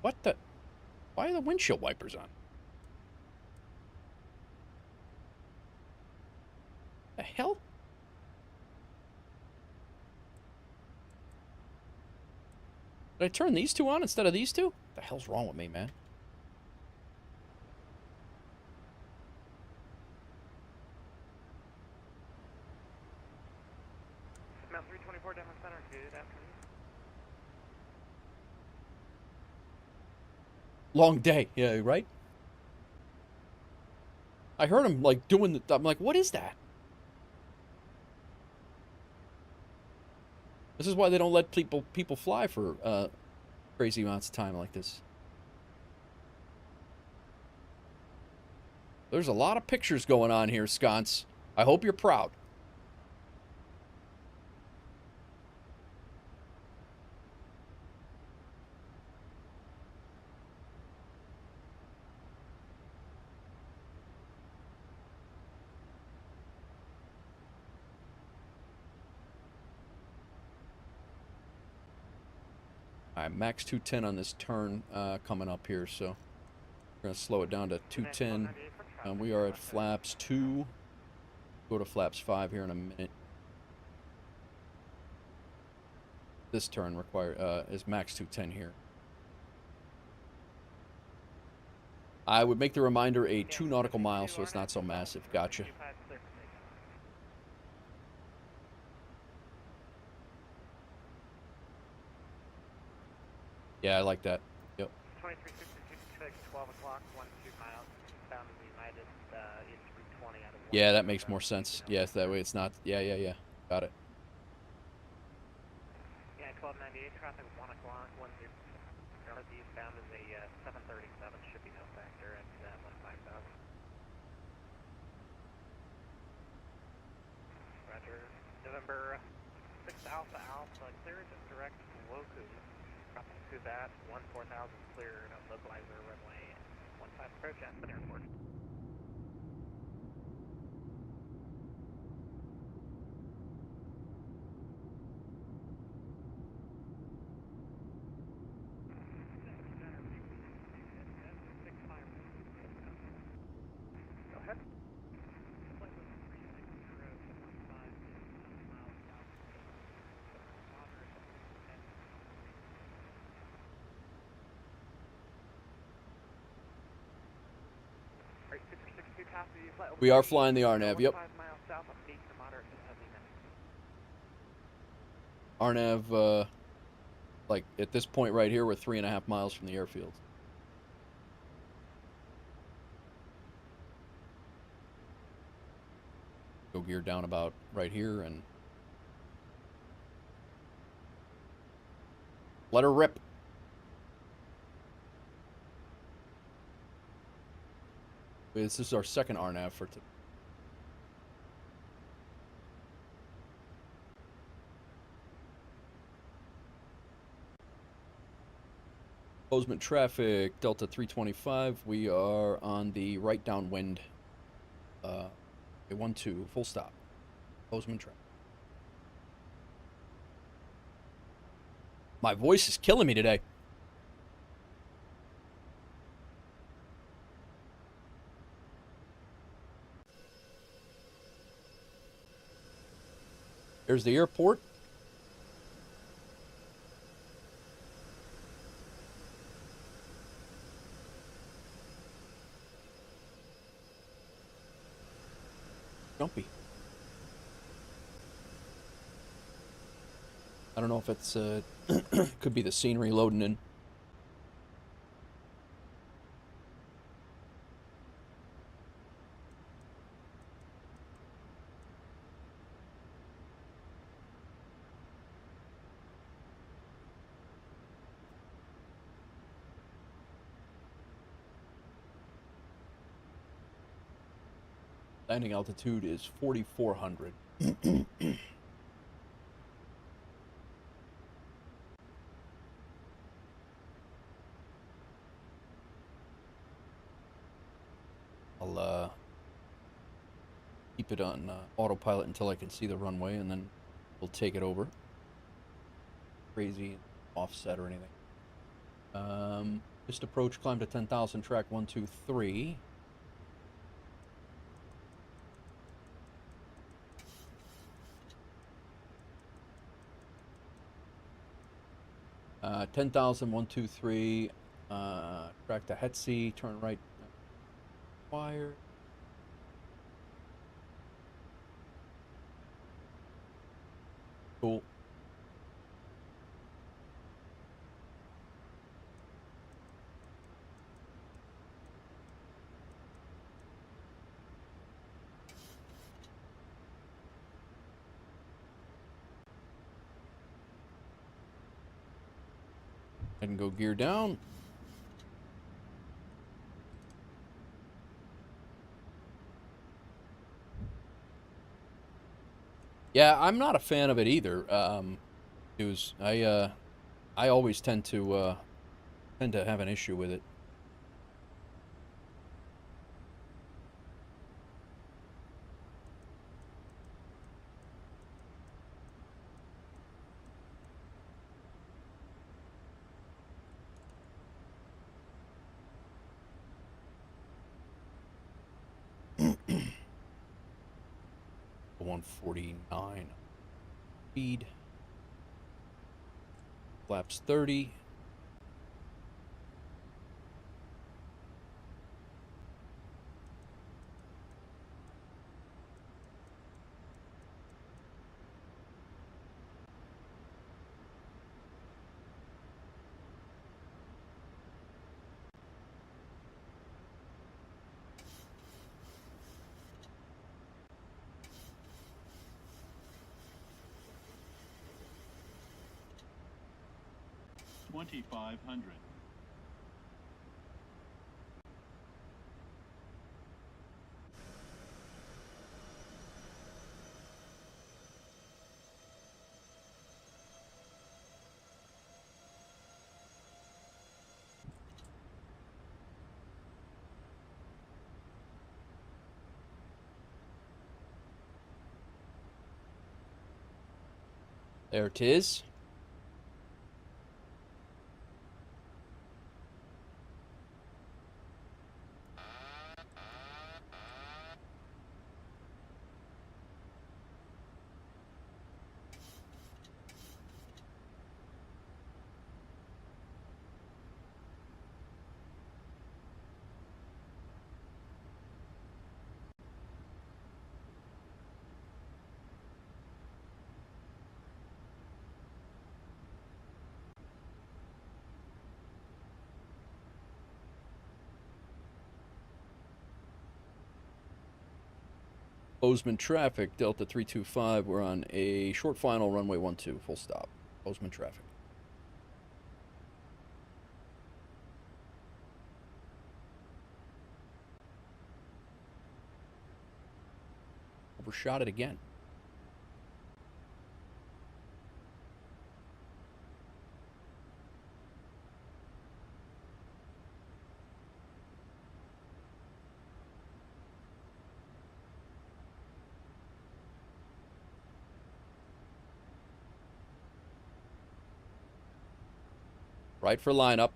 What the? Why are the windshield wipers on? The hell? Did I turn these two on instead of these two? What the hell's wrong with me, man? Mount 324 down center, good afternoon. Long day, yeah, right? I heard him, like, doing the... I'm like, what is that? This is why they don't let people fly for crazy amounts of time like this. There's a lot of pictures going on here, Sconce. I hope you're proud. All right, max 210 on this turn coming up here, so we're going to slow it down to 210. We are at flaps 2. Go to flaps 5 here in a minute. This turn is max 210 here. I would make the reminder a 2 nautical miles, so it's not so massive. Gotcha. Yeah, I like that. Yep. 2366, 12 o'clock, 12 miles, bound to the United, is 320 out of 1. Yeah, that makes more sense. Yes, that way it's not... Yeah. Got it. Yeah, 1298, traffic 1 o'clock, 10. Eastbound is a 737, should be no factor at 15,000. Roger. November 6 Alpha Alpha, cleared direct Woku. Dropping to that, 14,000 cleared, localizer runway 15 approach Aspen Airport. Go ahead. We are flying the RNAV, yep. 5 miles south of peak to moderate RNAV, like at this point right here, we're 3.5 miles from the airfield. Go gear down about right here and let her rip. This is our second RNAV for today. Bozeman traffic, Delta 325. We are on the right downwind. 12, full stop. Bozeman traffic. My voice is killing me today. There's the airport. Jumpy. I don't know if it's could be the scenery loading in. Landing altitude is 4,400. I'll keep it on autopilot until I can see the runway, and then we'll take it over. Crazy offset or anything. Just approach, climb to 10,000, track 123. 10,000, 123, track to Hetzy, turn right, wire. Cool. And go gear down. Yeah, I'm not a fan of it either. I always tend to have an issue with it. The 149 speed. Flaps 30. $2,500. There it is. Bozeman traffic, Delta 325. We're on a short final, runway 12, full stop. Bozeman traffic. Overshot it again. Right for lineup.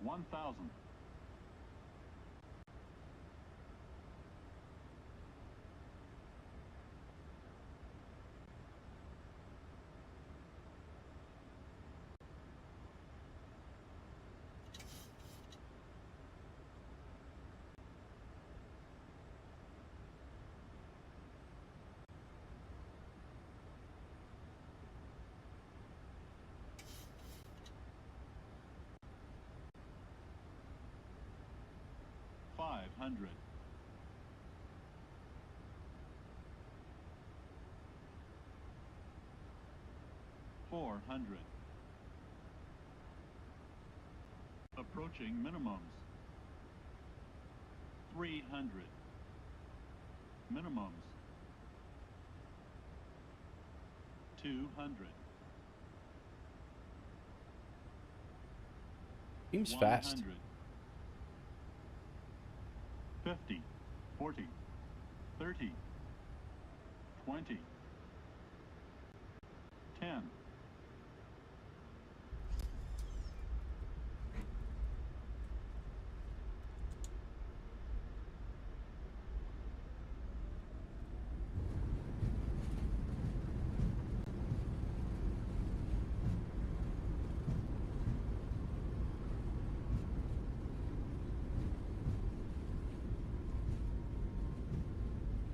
$1,000. 500. 400. Approaching minimums. 300. Minimums. 200. Seems fast. 50, 40, 30, 20, 10.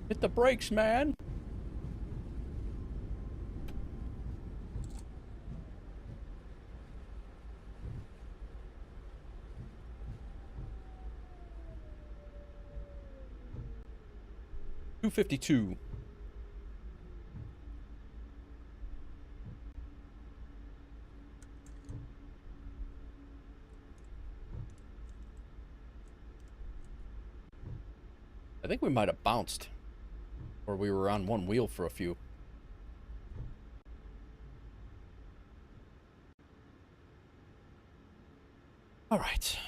Hit the brakes, man. $252. I think we might have bounced. Or we were on one wheel for a few. All right.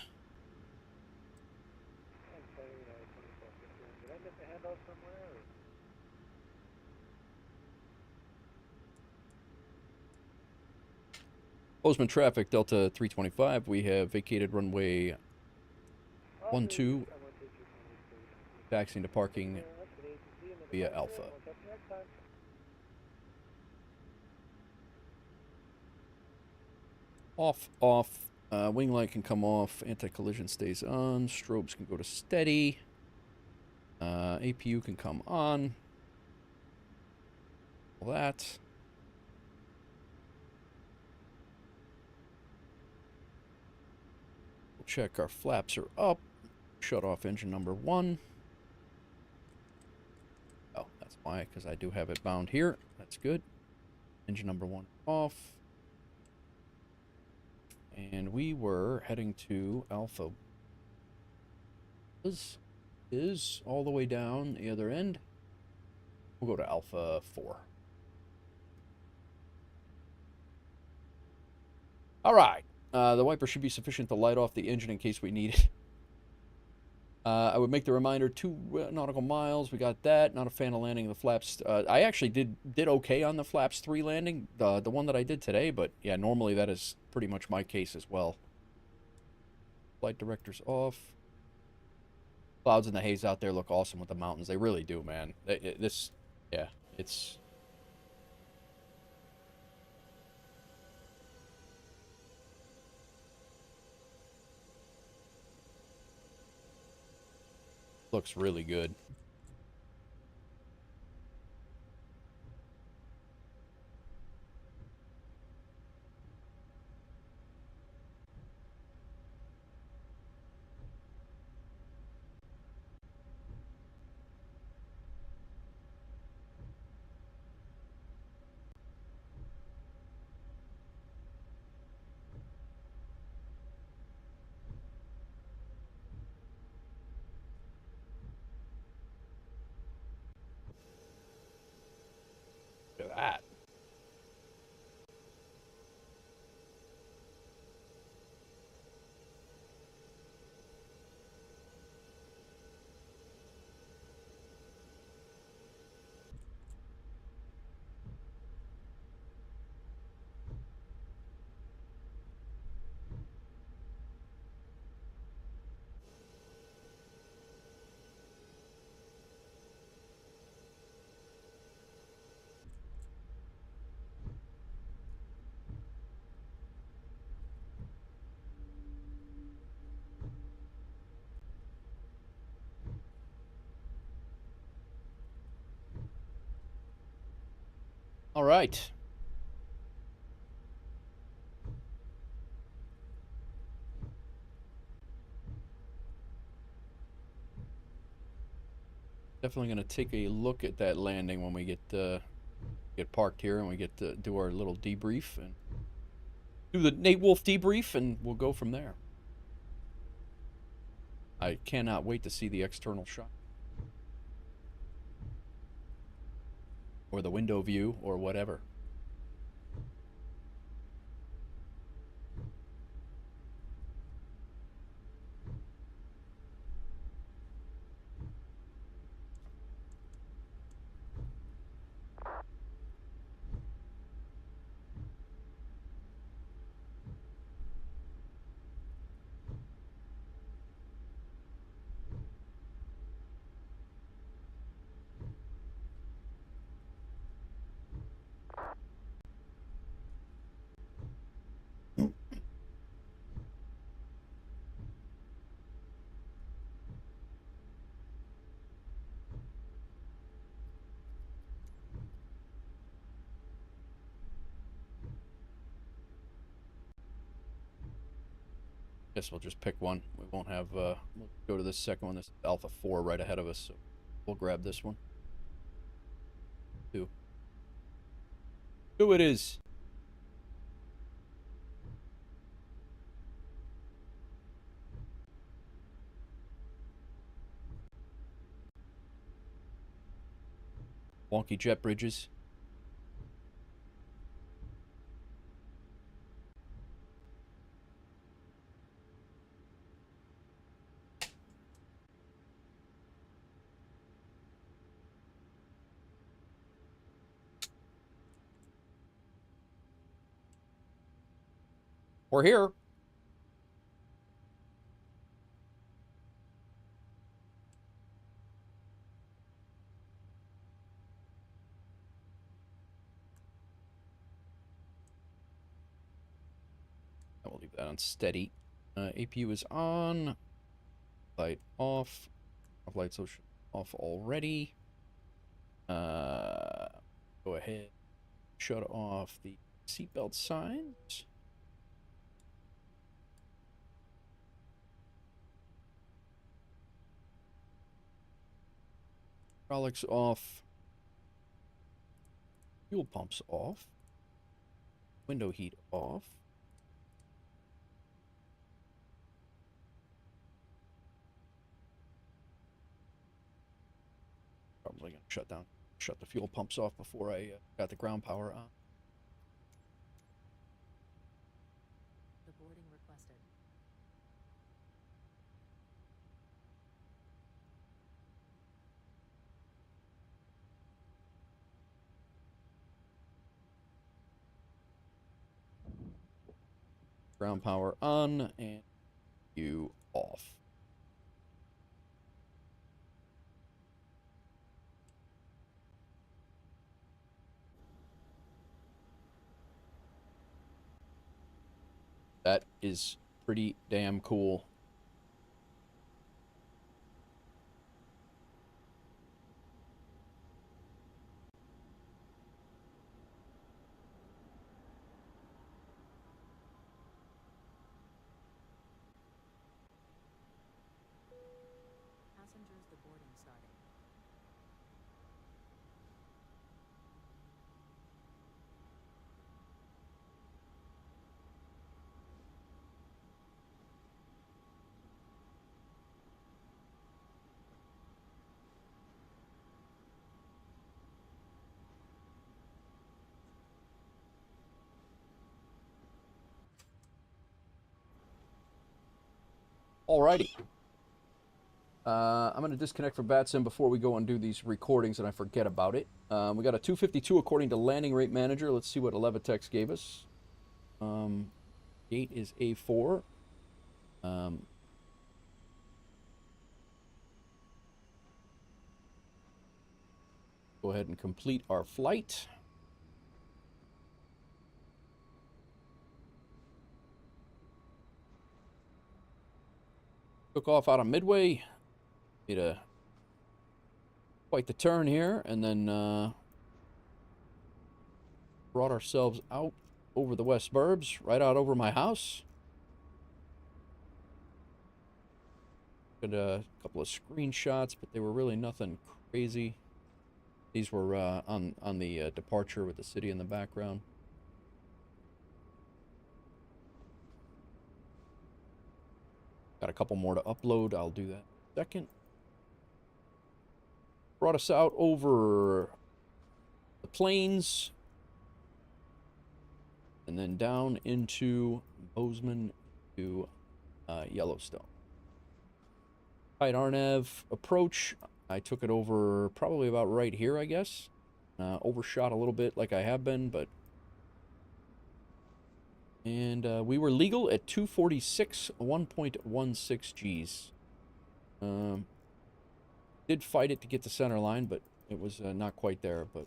Did I miss a handoff somewhere? Bozeman traffic, Delta 325. We have vacated runway 12. Taxiing to parking via Alpha. Off, off. Wing light can come off. Anti-collision stays on. Strobes can go to steady. APU can come on. All that. We'll check our flaps are up. Shut off engine number 1. Oh, that's why, because I do have it bound here. That's good. Engine number 1 off. And we were heading to Alpha. This is all the way down the other end. We'll go to Alpha 4. All right. The wiper should be sufficient to light off the engine in case we need it. I would make the reminder, 2 nautical miles. We got that. Not a fan of landing the flaps. I actually did okay on the flaps 3 landing, the one that I did today. But yeah, normally that is pretty much my case as well. Flight directors off. Clouds and the haze out there look awesome with the mountains. They really do, man. Yeah, it's. Looks really good. All right. Definitely going to take a look at that landing when we get parked here and we get to do our little debrief and do the Nate Wolf debrief, and we'll go from there. I cannot wait to see the external shot. Or the window view, or whatever. Guess we'll just pick one. We won't have, we'll go to this second one. This is Alpha 4 right ahead of us, so we'll grab this one. 2. 2 it is. Wonky jet bridges. We're here. I will leave that on steady. APU is on. Light off. Light social off already. Go ahead. Shut off the seatbelt signs. Hydraulics off. Fuel pumps off. Window heat off. Probably gonna shut the fuel pumps off before I got the ground power on. The boarding requested. Ground power on and you off. That is pretty damn cool. Passengers, the boarding starting. Alrighty. I'm going to disconnect from BatSim before we go and do these recordings and I forget about it. We got a 252 according to landing rate manager. Let's see what Levitex gave us. Gate is A4. Go ahead and complete our flight. Took off out of Midway. Made a quite the turn here, and then brought ourselves out over the West Burbs, right out over my house. Got a couple of screenshots, but they were really nothing crazy. These were on the departure with the city in the background. Got a couple more to upload. I'll do that in a second. Brought us out over the plains and then down into Bozeman to Yellowstone. Tight RNAV approach. I took it over probably about right here, I guess. Overshot a little bit like I have been, but... And we were legal at 246, 1.16 Gs. Did fight it to get the center line, but it was not quite there, but...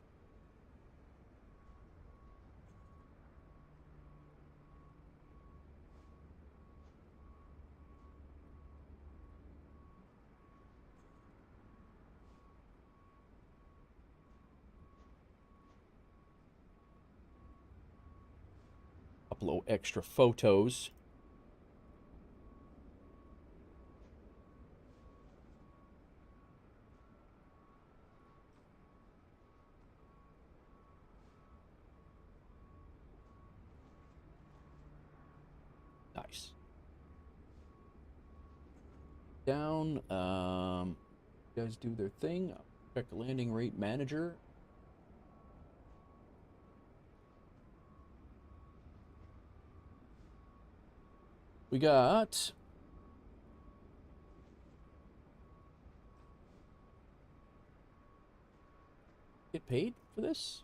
Upload extra photos. Nice. Down, you guys do their thing. Check landing rate manager. We got get paid for this?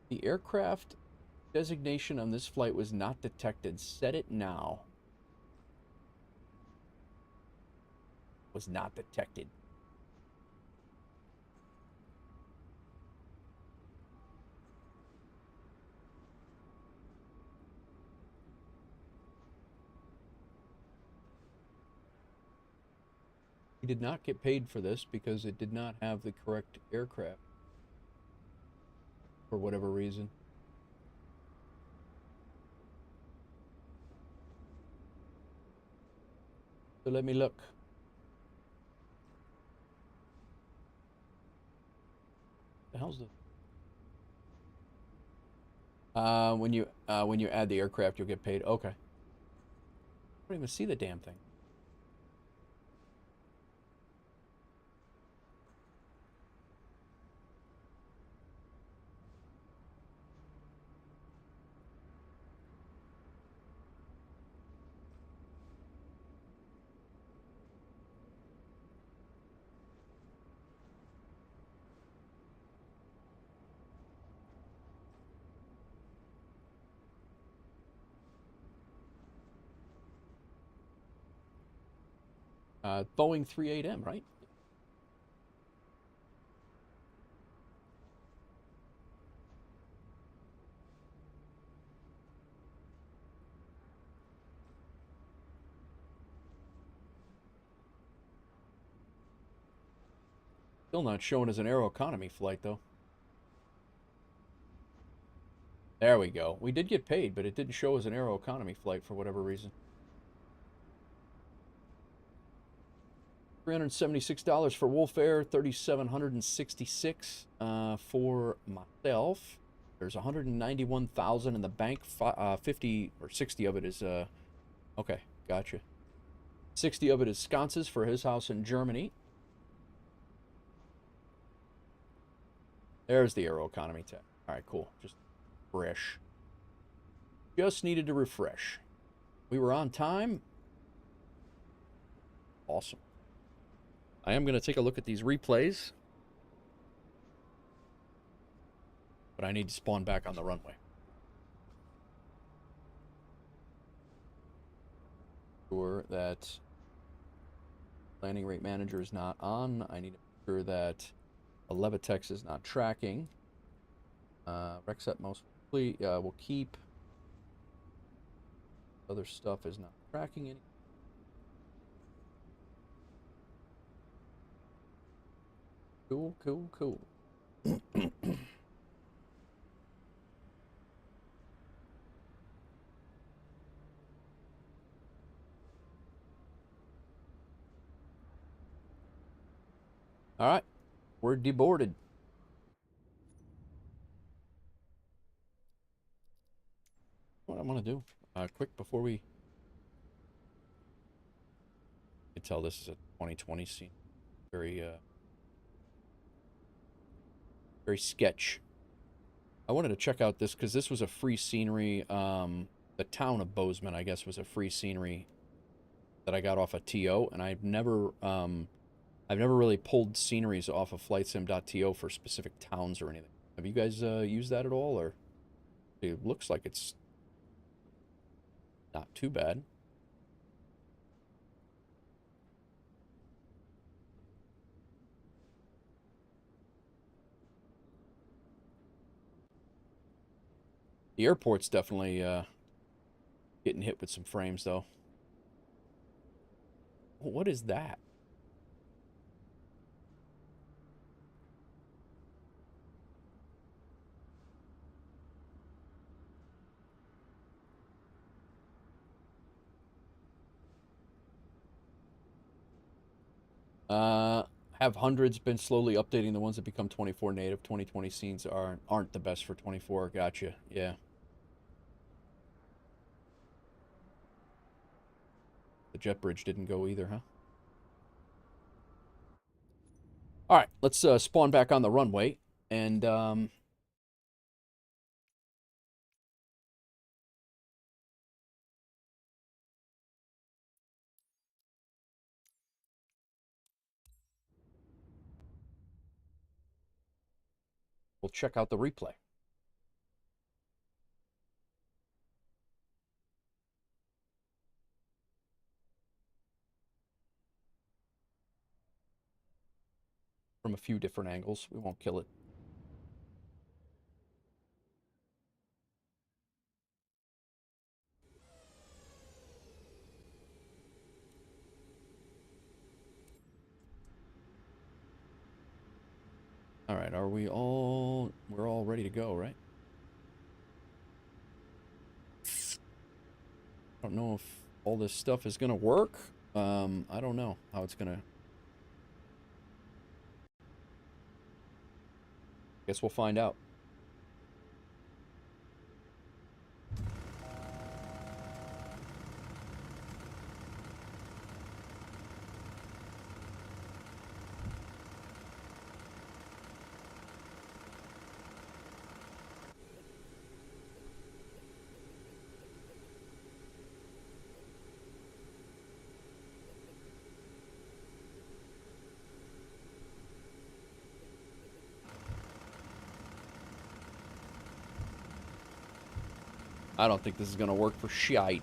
The aircraft designation on this flight was not detected. Set it now. Was not detected. We did not get paid for this because it did not have the correct aircraft for whatever reason. So let me look. The hell's the when you add the aircraft, you'll get paid. Okay. I don't even see the damn thing. Boeing 38M, right? Still not showing as an Aeroconomy flight, though. There we go. We did get paid, but it didn't show as an Aeroconomy flight for whatever reason. $376 for Wolf Air, $3,766 for myself. There's 191,000 in the bank. 50 or 60 of it is okay, gotcha. 60 of it is sconces for his house in Germany. There's the Aeroconomy tab. All right, cool. Just fresh. Just needed to refresh. We were on time. Awesome. I am going to take a look at these replays, but I need to spawn back on the runway. Sure that landing rate manager is not on. I need to make sure that a Levitex is not tracking. Rec set most complete. We'll keep. Other stuff is not tracking any. Cool, cool, cool. All right, we're deboarded. What I want to do, quick before we. You can tell this is a 2020 scene. Very, very sketch. I wanted to check out this because this was a free scenery. The town of Bozeman, I guess, was a free scenery that I got off of TO, and I've never really pulled sceneries off of flightsim.to for specific towns or anything. Have you guys used that at all, or it looks like it's not too bad. The airport's definitely getting hit with some frames, though. What is that? Have hundreds been slowly updating the ones that become 24 native? 2020 scenes aren't the best for 24. Gotcha. Yeah. The jet bridge didn't go either, huh? All right, let's spawn back on the runway, and we'll check out the replay. From a few different angles. We won't kill it. All right, are we all... We're all ready to go, right? I don't know if all this stuff is going to work. I don't know how it's going to... Guess we'll find out. I don't think this is going to work for shite.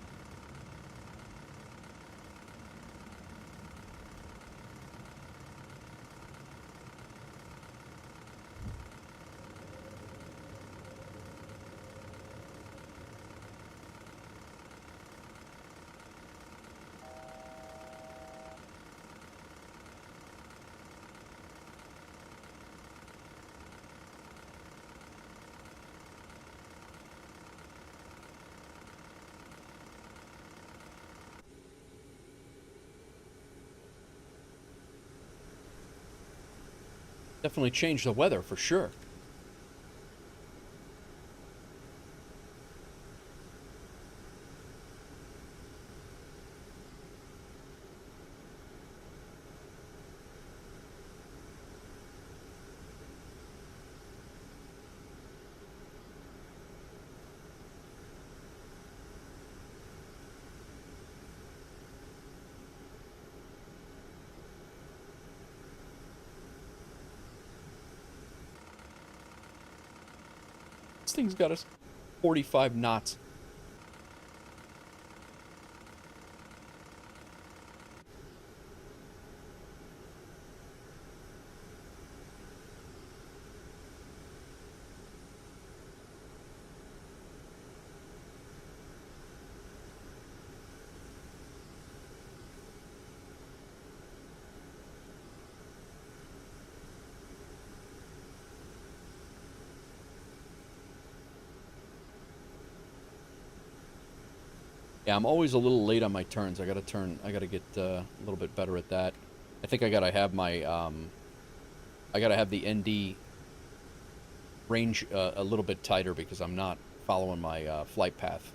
Definitely changed the weather for sure. This thing's got us 45 knots. Yeah, I'm always a little late on my turns. I gotta get a little bit better at that. I think I gotta have my, I gotta have the ND range a little bit tighter because I'm not following my flight path.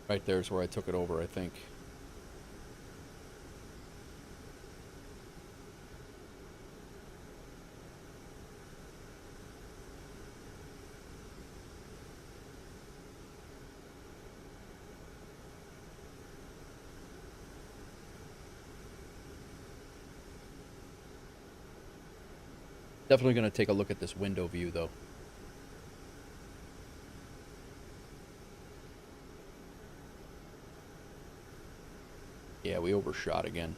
Right there's where I took it over, I think. Definitely going to take a look at this window view, though. Yeah, we overshot again.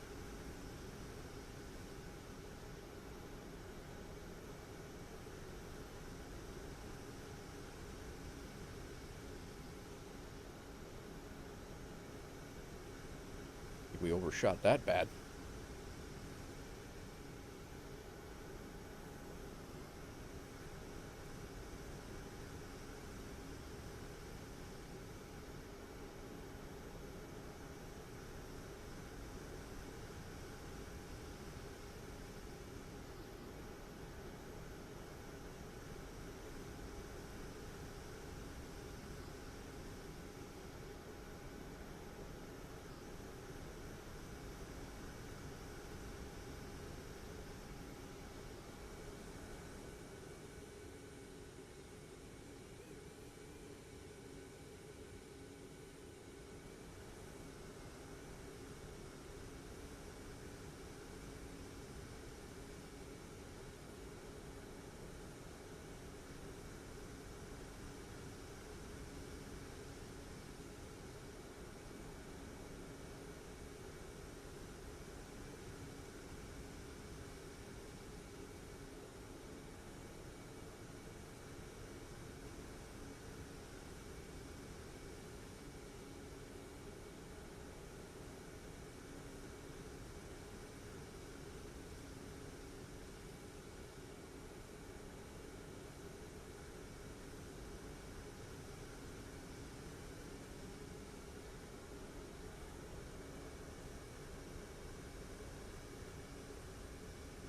We overshot that bad.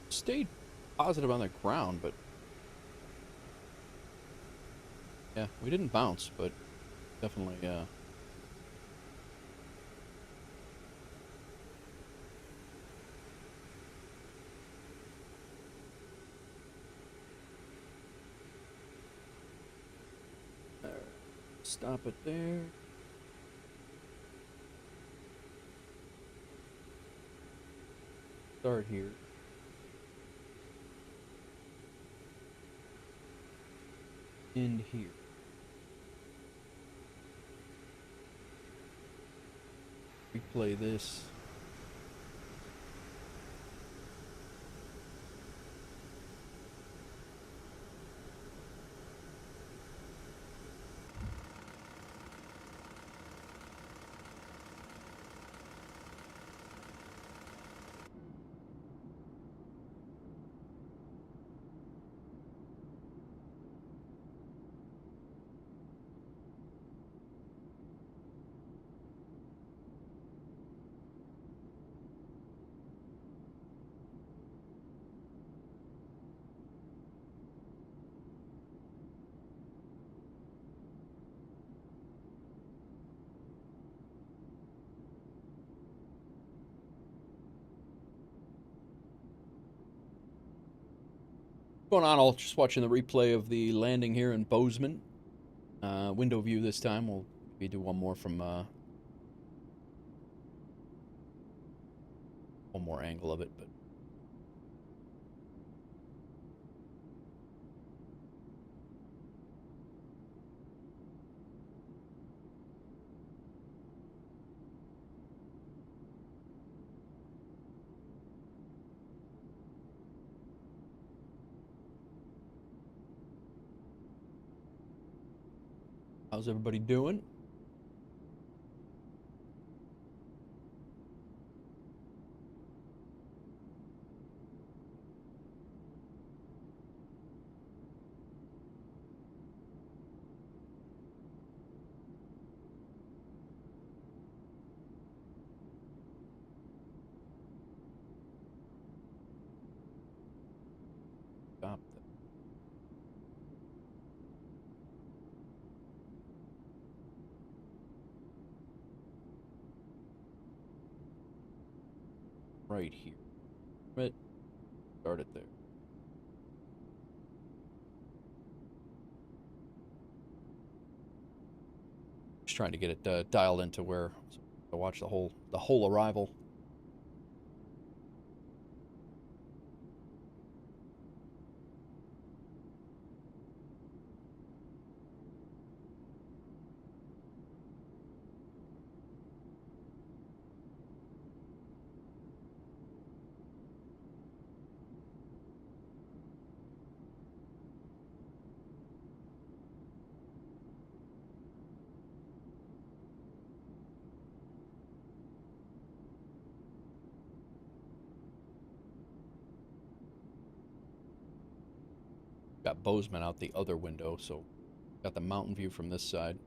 Stayed positive on the ground, but yeah, we didn't bounce, but definitely stop it there. Start here. End here. Replay this. What's going on? I'll just watching the replay of the landing here in Bozeman. Window view this time. We'll maybe do one more from one more angle of it, but how's everybody doing? right here. Start it there. Just trying to get it dialed into where I watch the whole arrival. Got Bozeman out the other window, so got the mountain view from this side.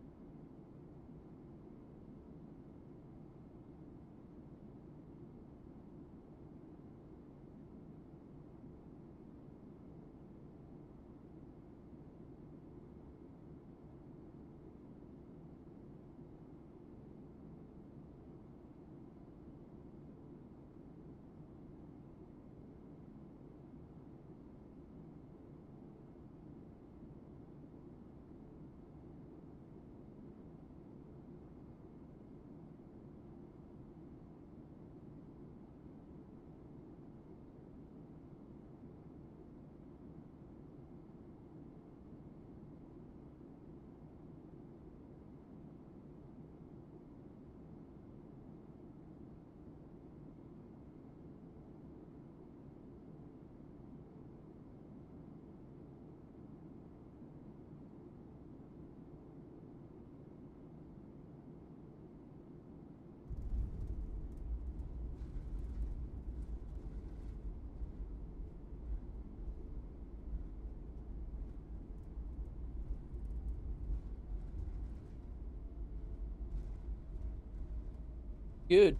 Good.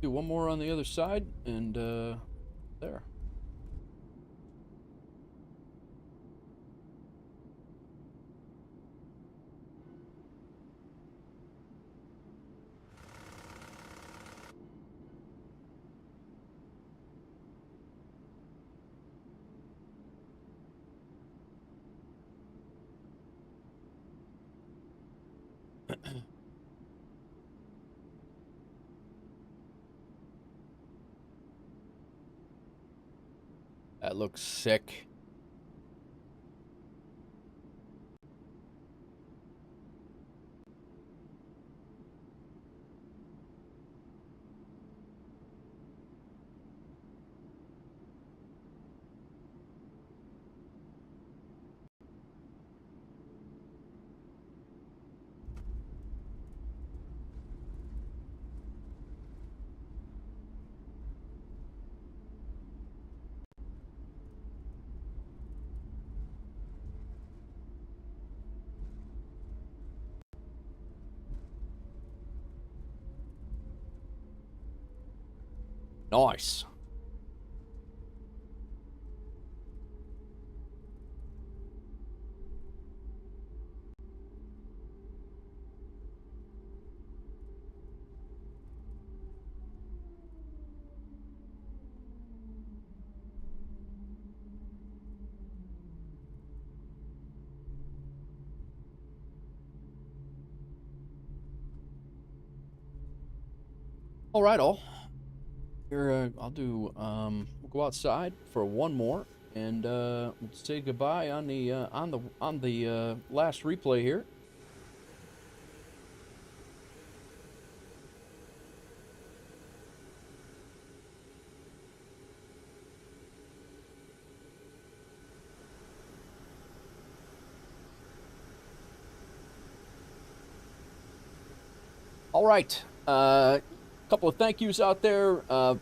Do one more on the other side, and there. That looks sick. Nice. All right, all. Here, I'll do. We'll go outside for one more, and we'll say goodbye on the last replay here. All right. Couple of thank yous out there.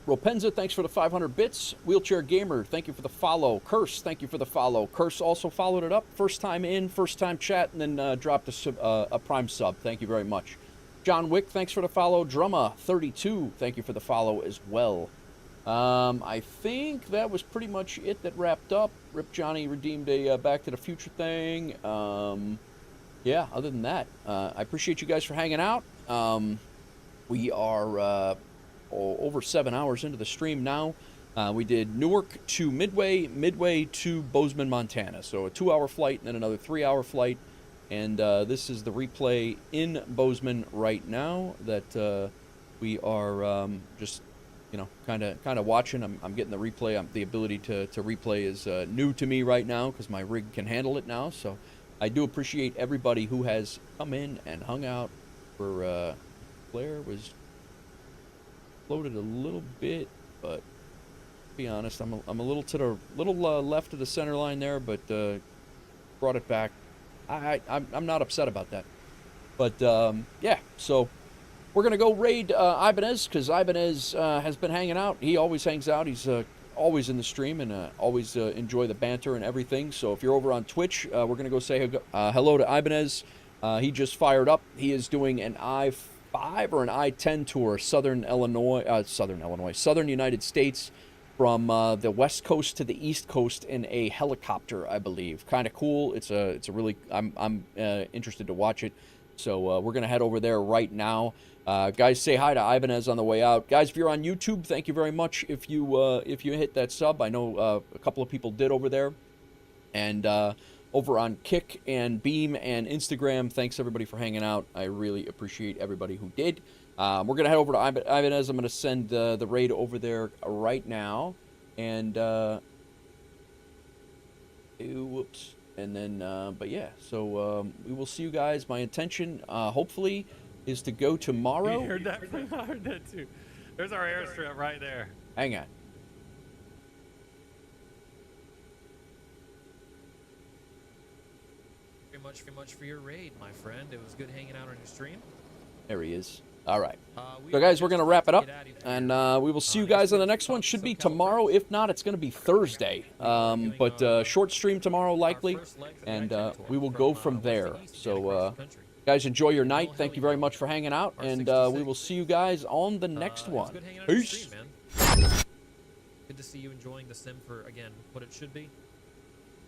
Ropenza, thanks for the 500 bits. Wheelchair Gamer, thank you for the follow. Curse, thank you for the follow. Curse also followed it up. First time in, first time chat, and then dropped a Prime sub. Thank you very much. John Wick, thanks for the follow. Drumma32, thank you for the follow as well. I think that was pretty much it that wrapped up. Rip Johnny redeemed a Back to the Future thing. Yeah, other than that, I appreciate you guys for hanging out. We are over 7 hours into the stream now. We did Newark to Midway, Midway to Bozeman, Montana. So a 2-hour flight and then another 3-hour flight. And this is the replay in Bozeman right now that we are just, you know, kind of watching. I'm getting the replay. The ability to replay is new to me right now because my rig can handle it now. So I do appreciate everybody who has come in and hung out. For Claire was floated a little bit, but to be honest, I'm a little to the left of the center line there, but brought it back. I'm not upset about that. But yeah, so we're gonna go raid Ibanez because Ibanez has been hanging out. He always hangs out. He's always in the stream and always enjoy the banter and everything. So if you're over on Twitch, we're gonna go say hello to Ibanez. He just fired up. He is doing an I-5 or an I-10 tour, Southern United States, from the West Coast to the East Coast in a helicopter, I believe. Kind of cool. It's a really. I'm interested to watch it. So we're gonna head over there right now. Guys, say hi to Ibanez on the way out. Guys, if you're on YouTube, thank you very much. If you hit that sub, I know a couple of people did over there, and. Over on Kick and Beam and Instagram, thanks everybody for hanging out. I really appreciate everybody who did. We're going to head over to Ibanez. I'm going to send the raid over there right now. And, whoops. And then, but yeah, so we will see you guys. My intention, hopefully, is to go tomorrow. You heard that? I heard that too. There's our airstrip right there. Hang on. Very much for your raid, my friend. It was good hanging out on your stream. There he is. All right. So, guys, we're going to wrap it up, and we will see you guys on the next one. Should be tomorrow. If not, it's going to be Thursday. But short stream tomorrow, likely, and we will go from there. So, guys, enjoy your night. Thank you very much for hanging out, and we will see you guys on the next one. Peace. Good to see you enjoying the sim for, again, what it should be.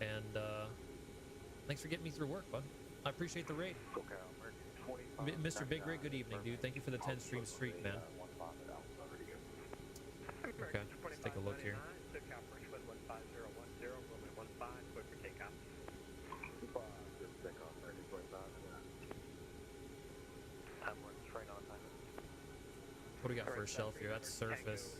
And, thanks for getting me through work, bud. I appreciate the raid. Mr. Big Rig, good evening, dude. Thank you for the 10 stream streak, man. Okay, let's take a look here. What do we got for a shelf here? That's surface.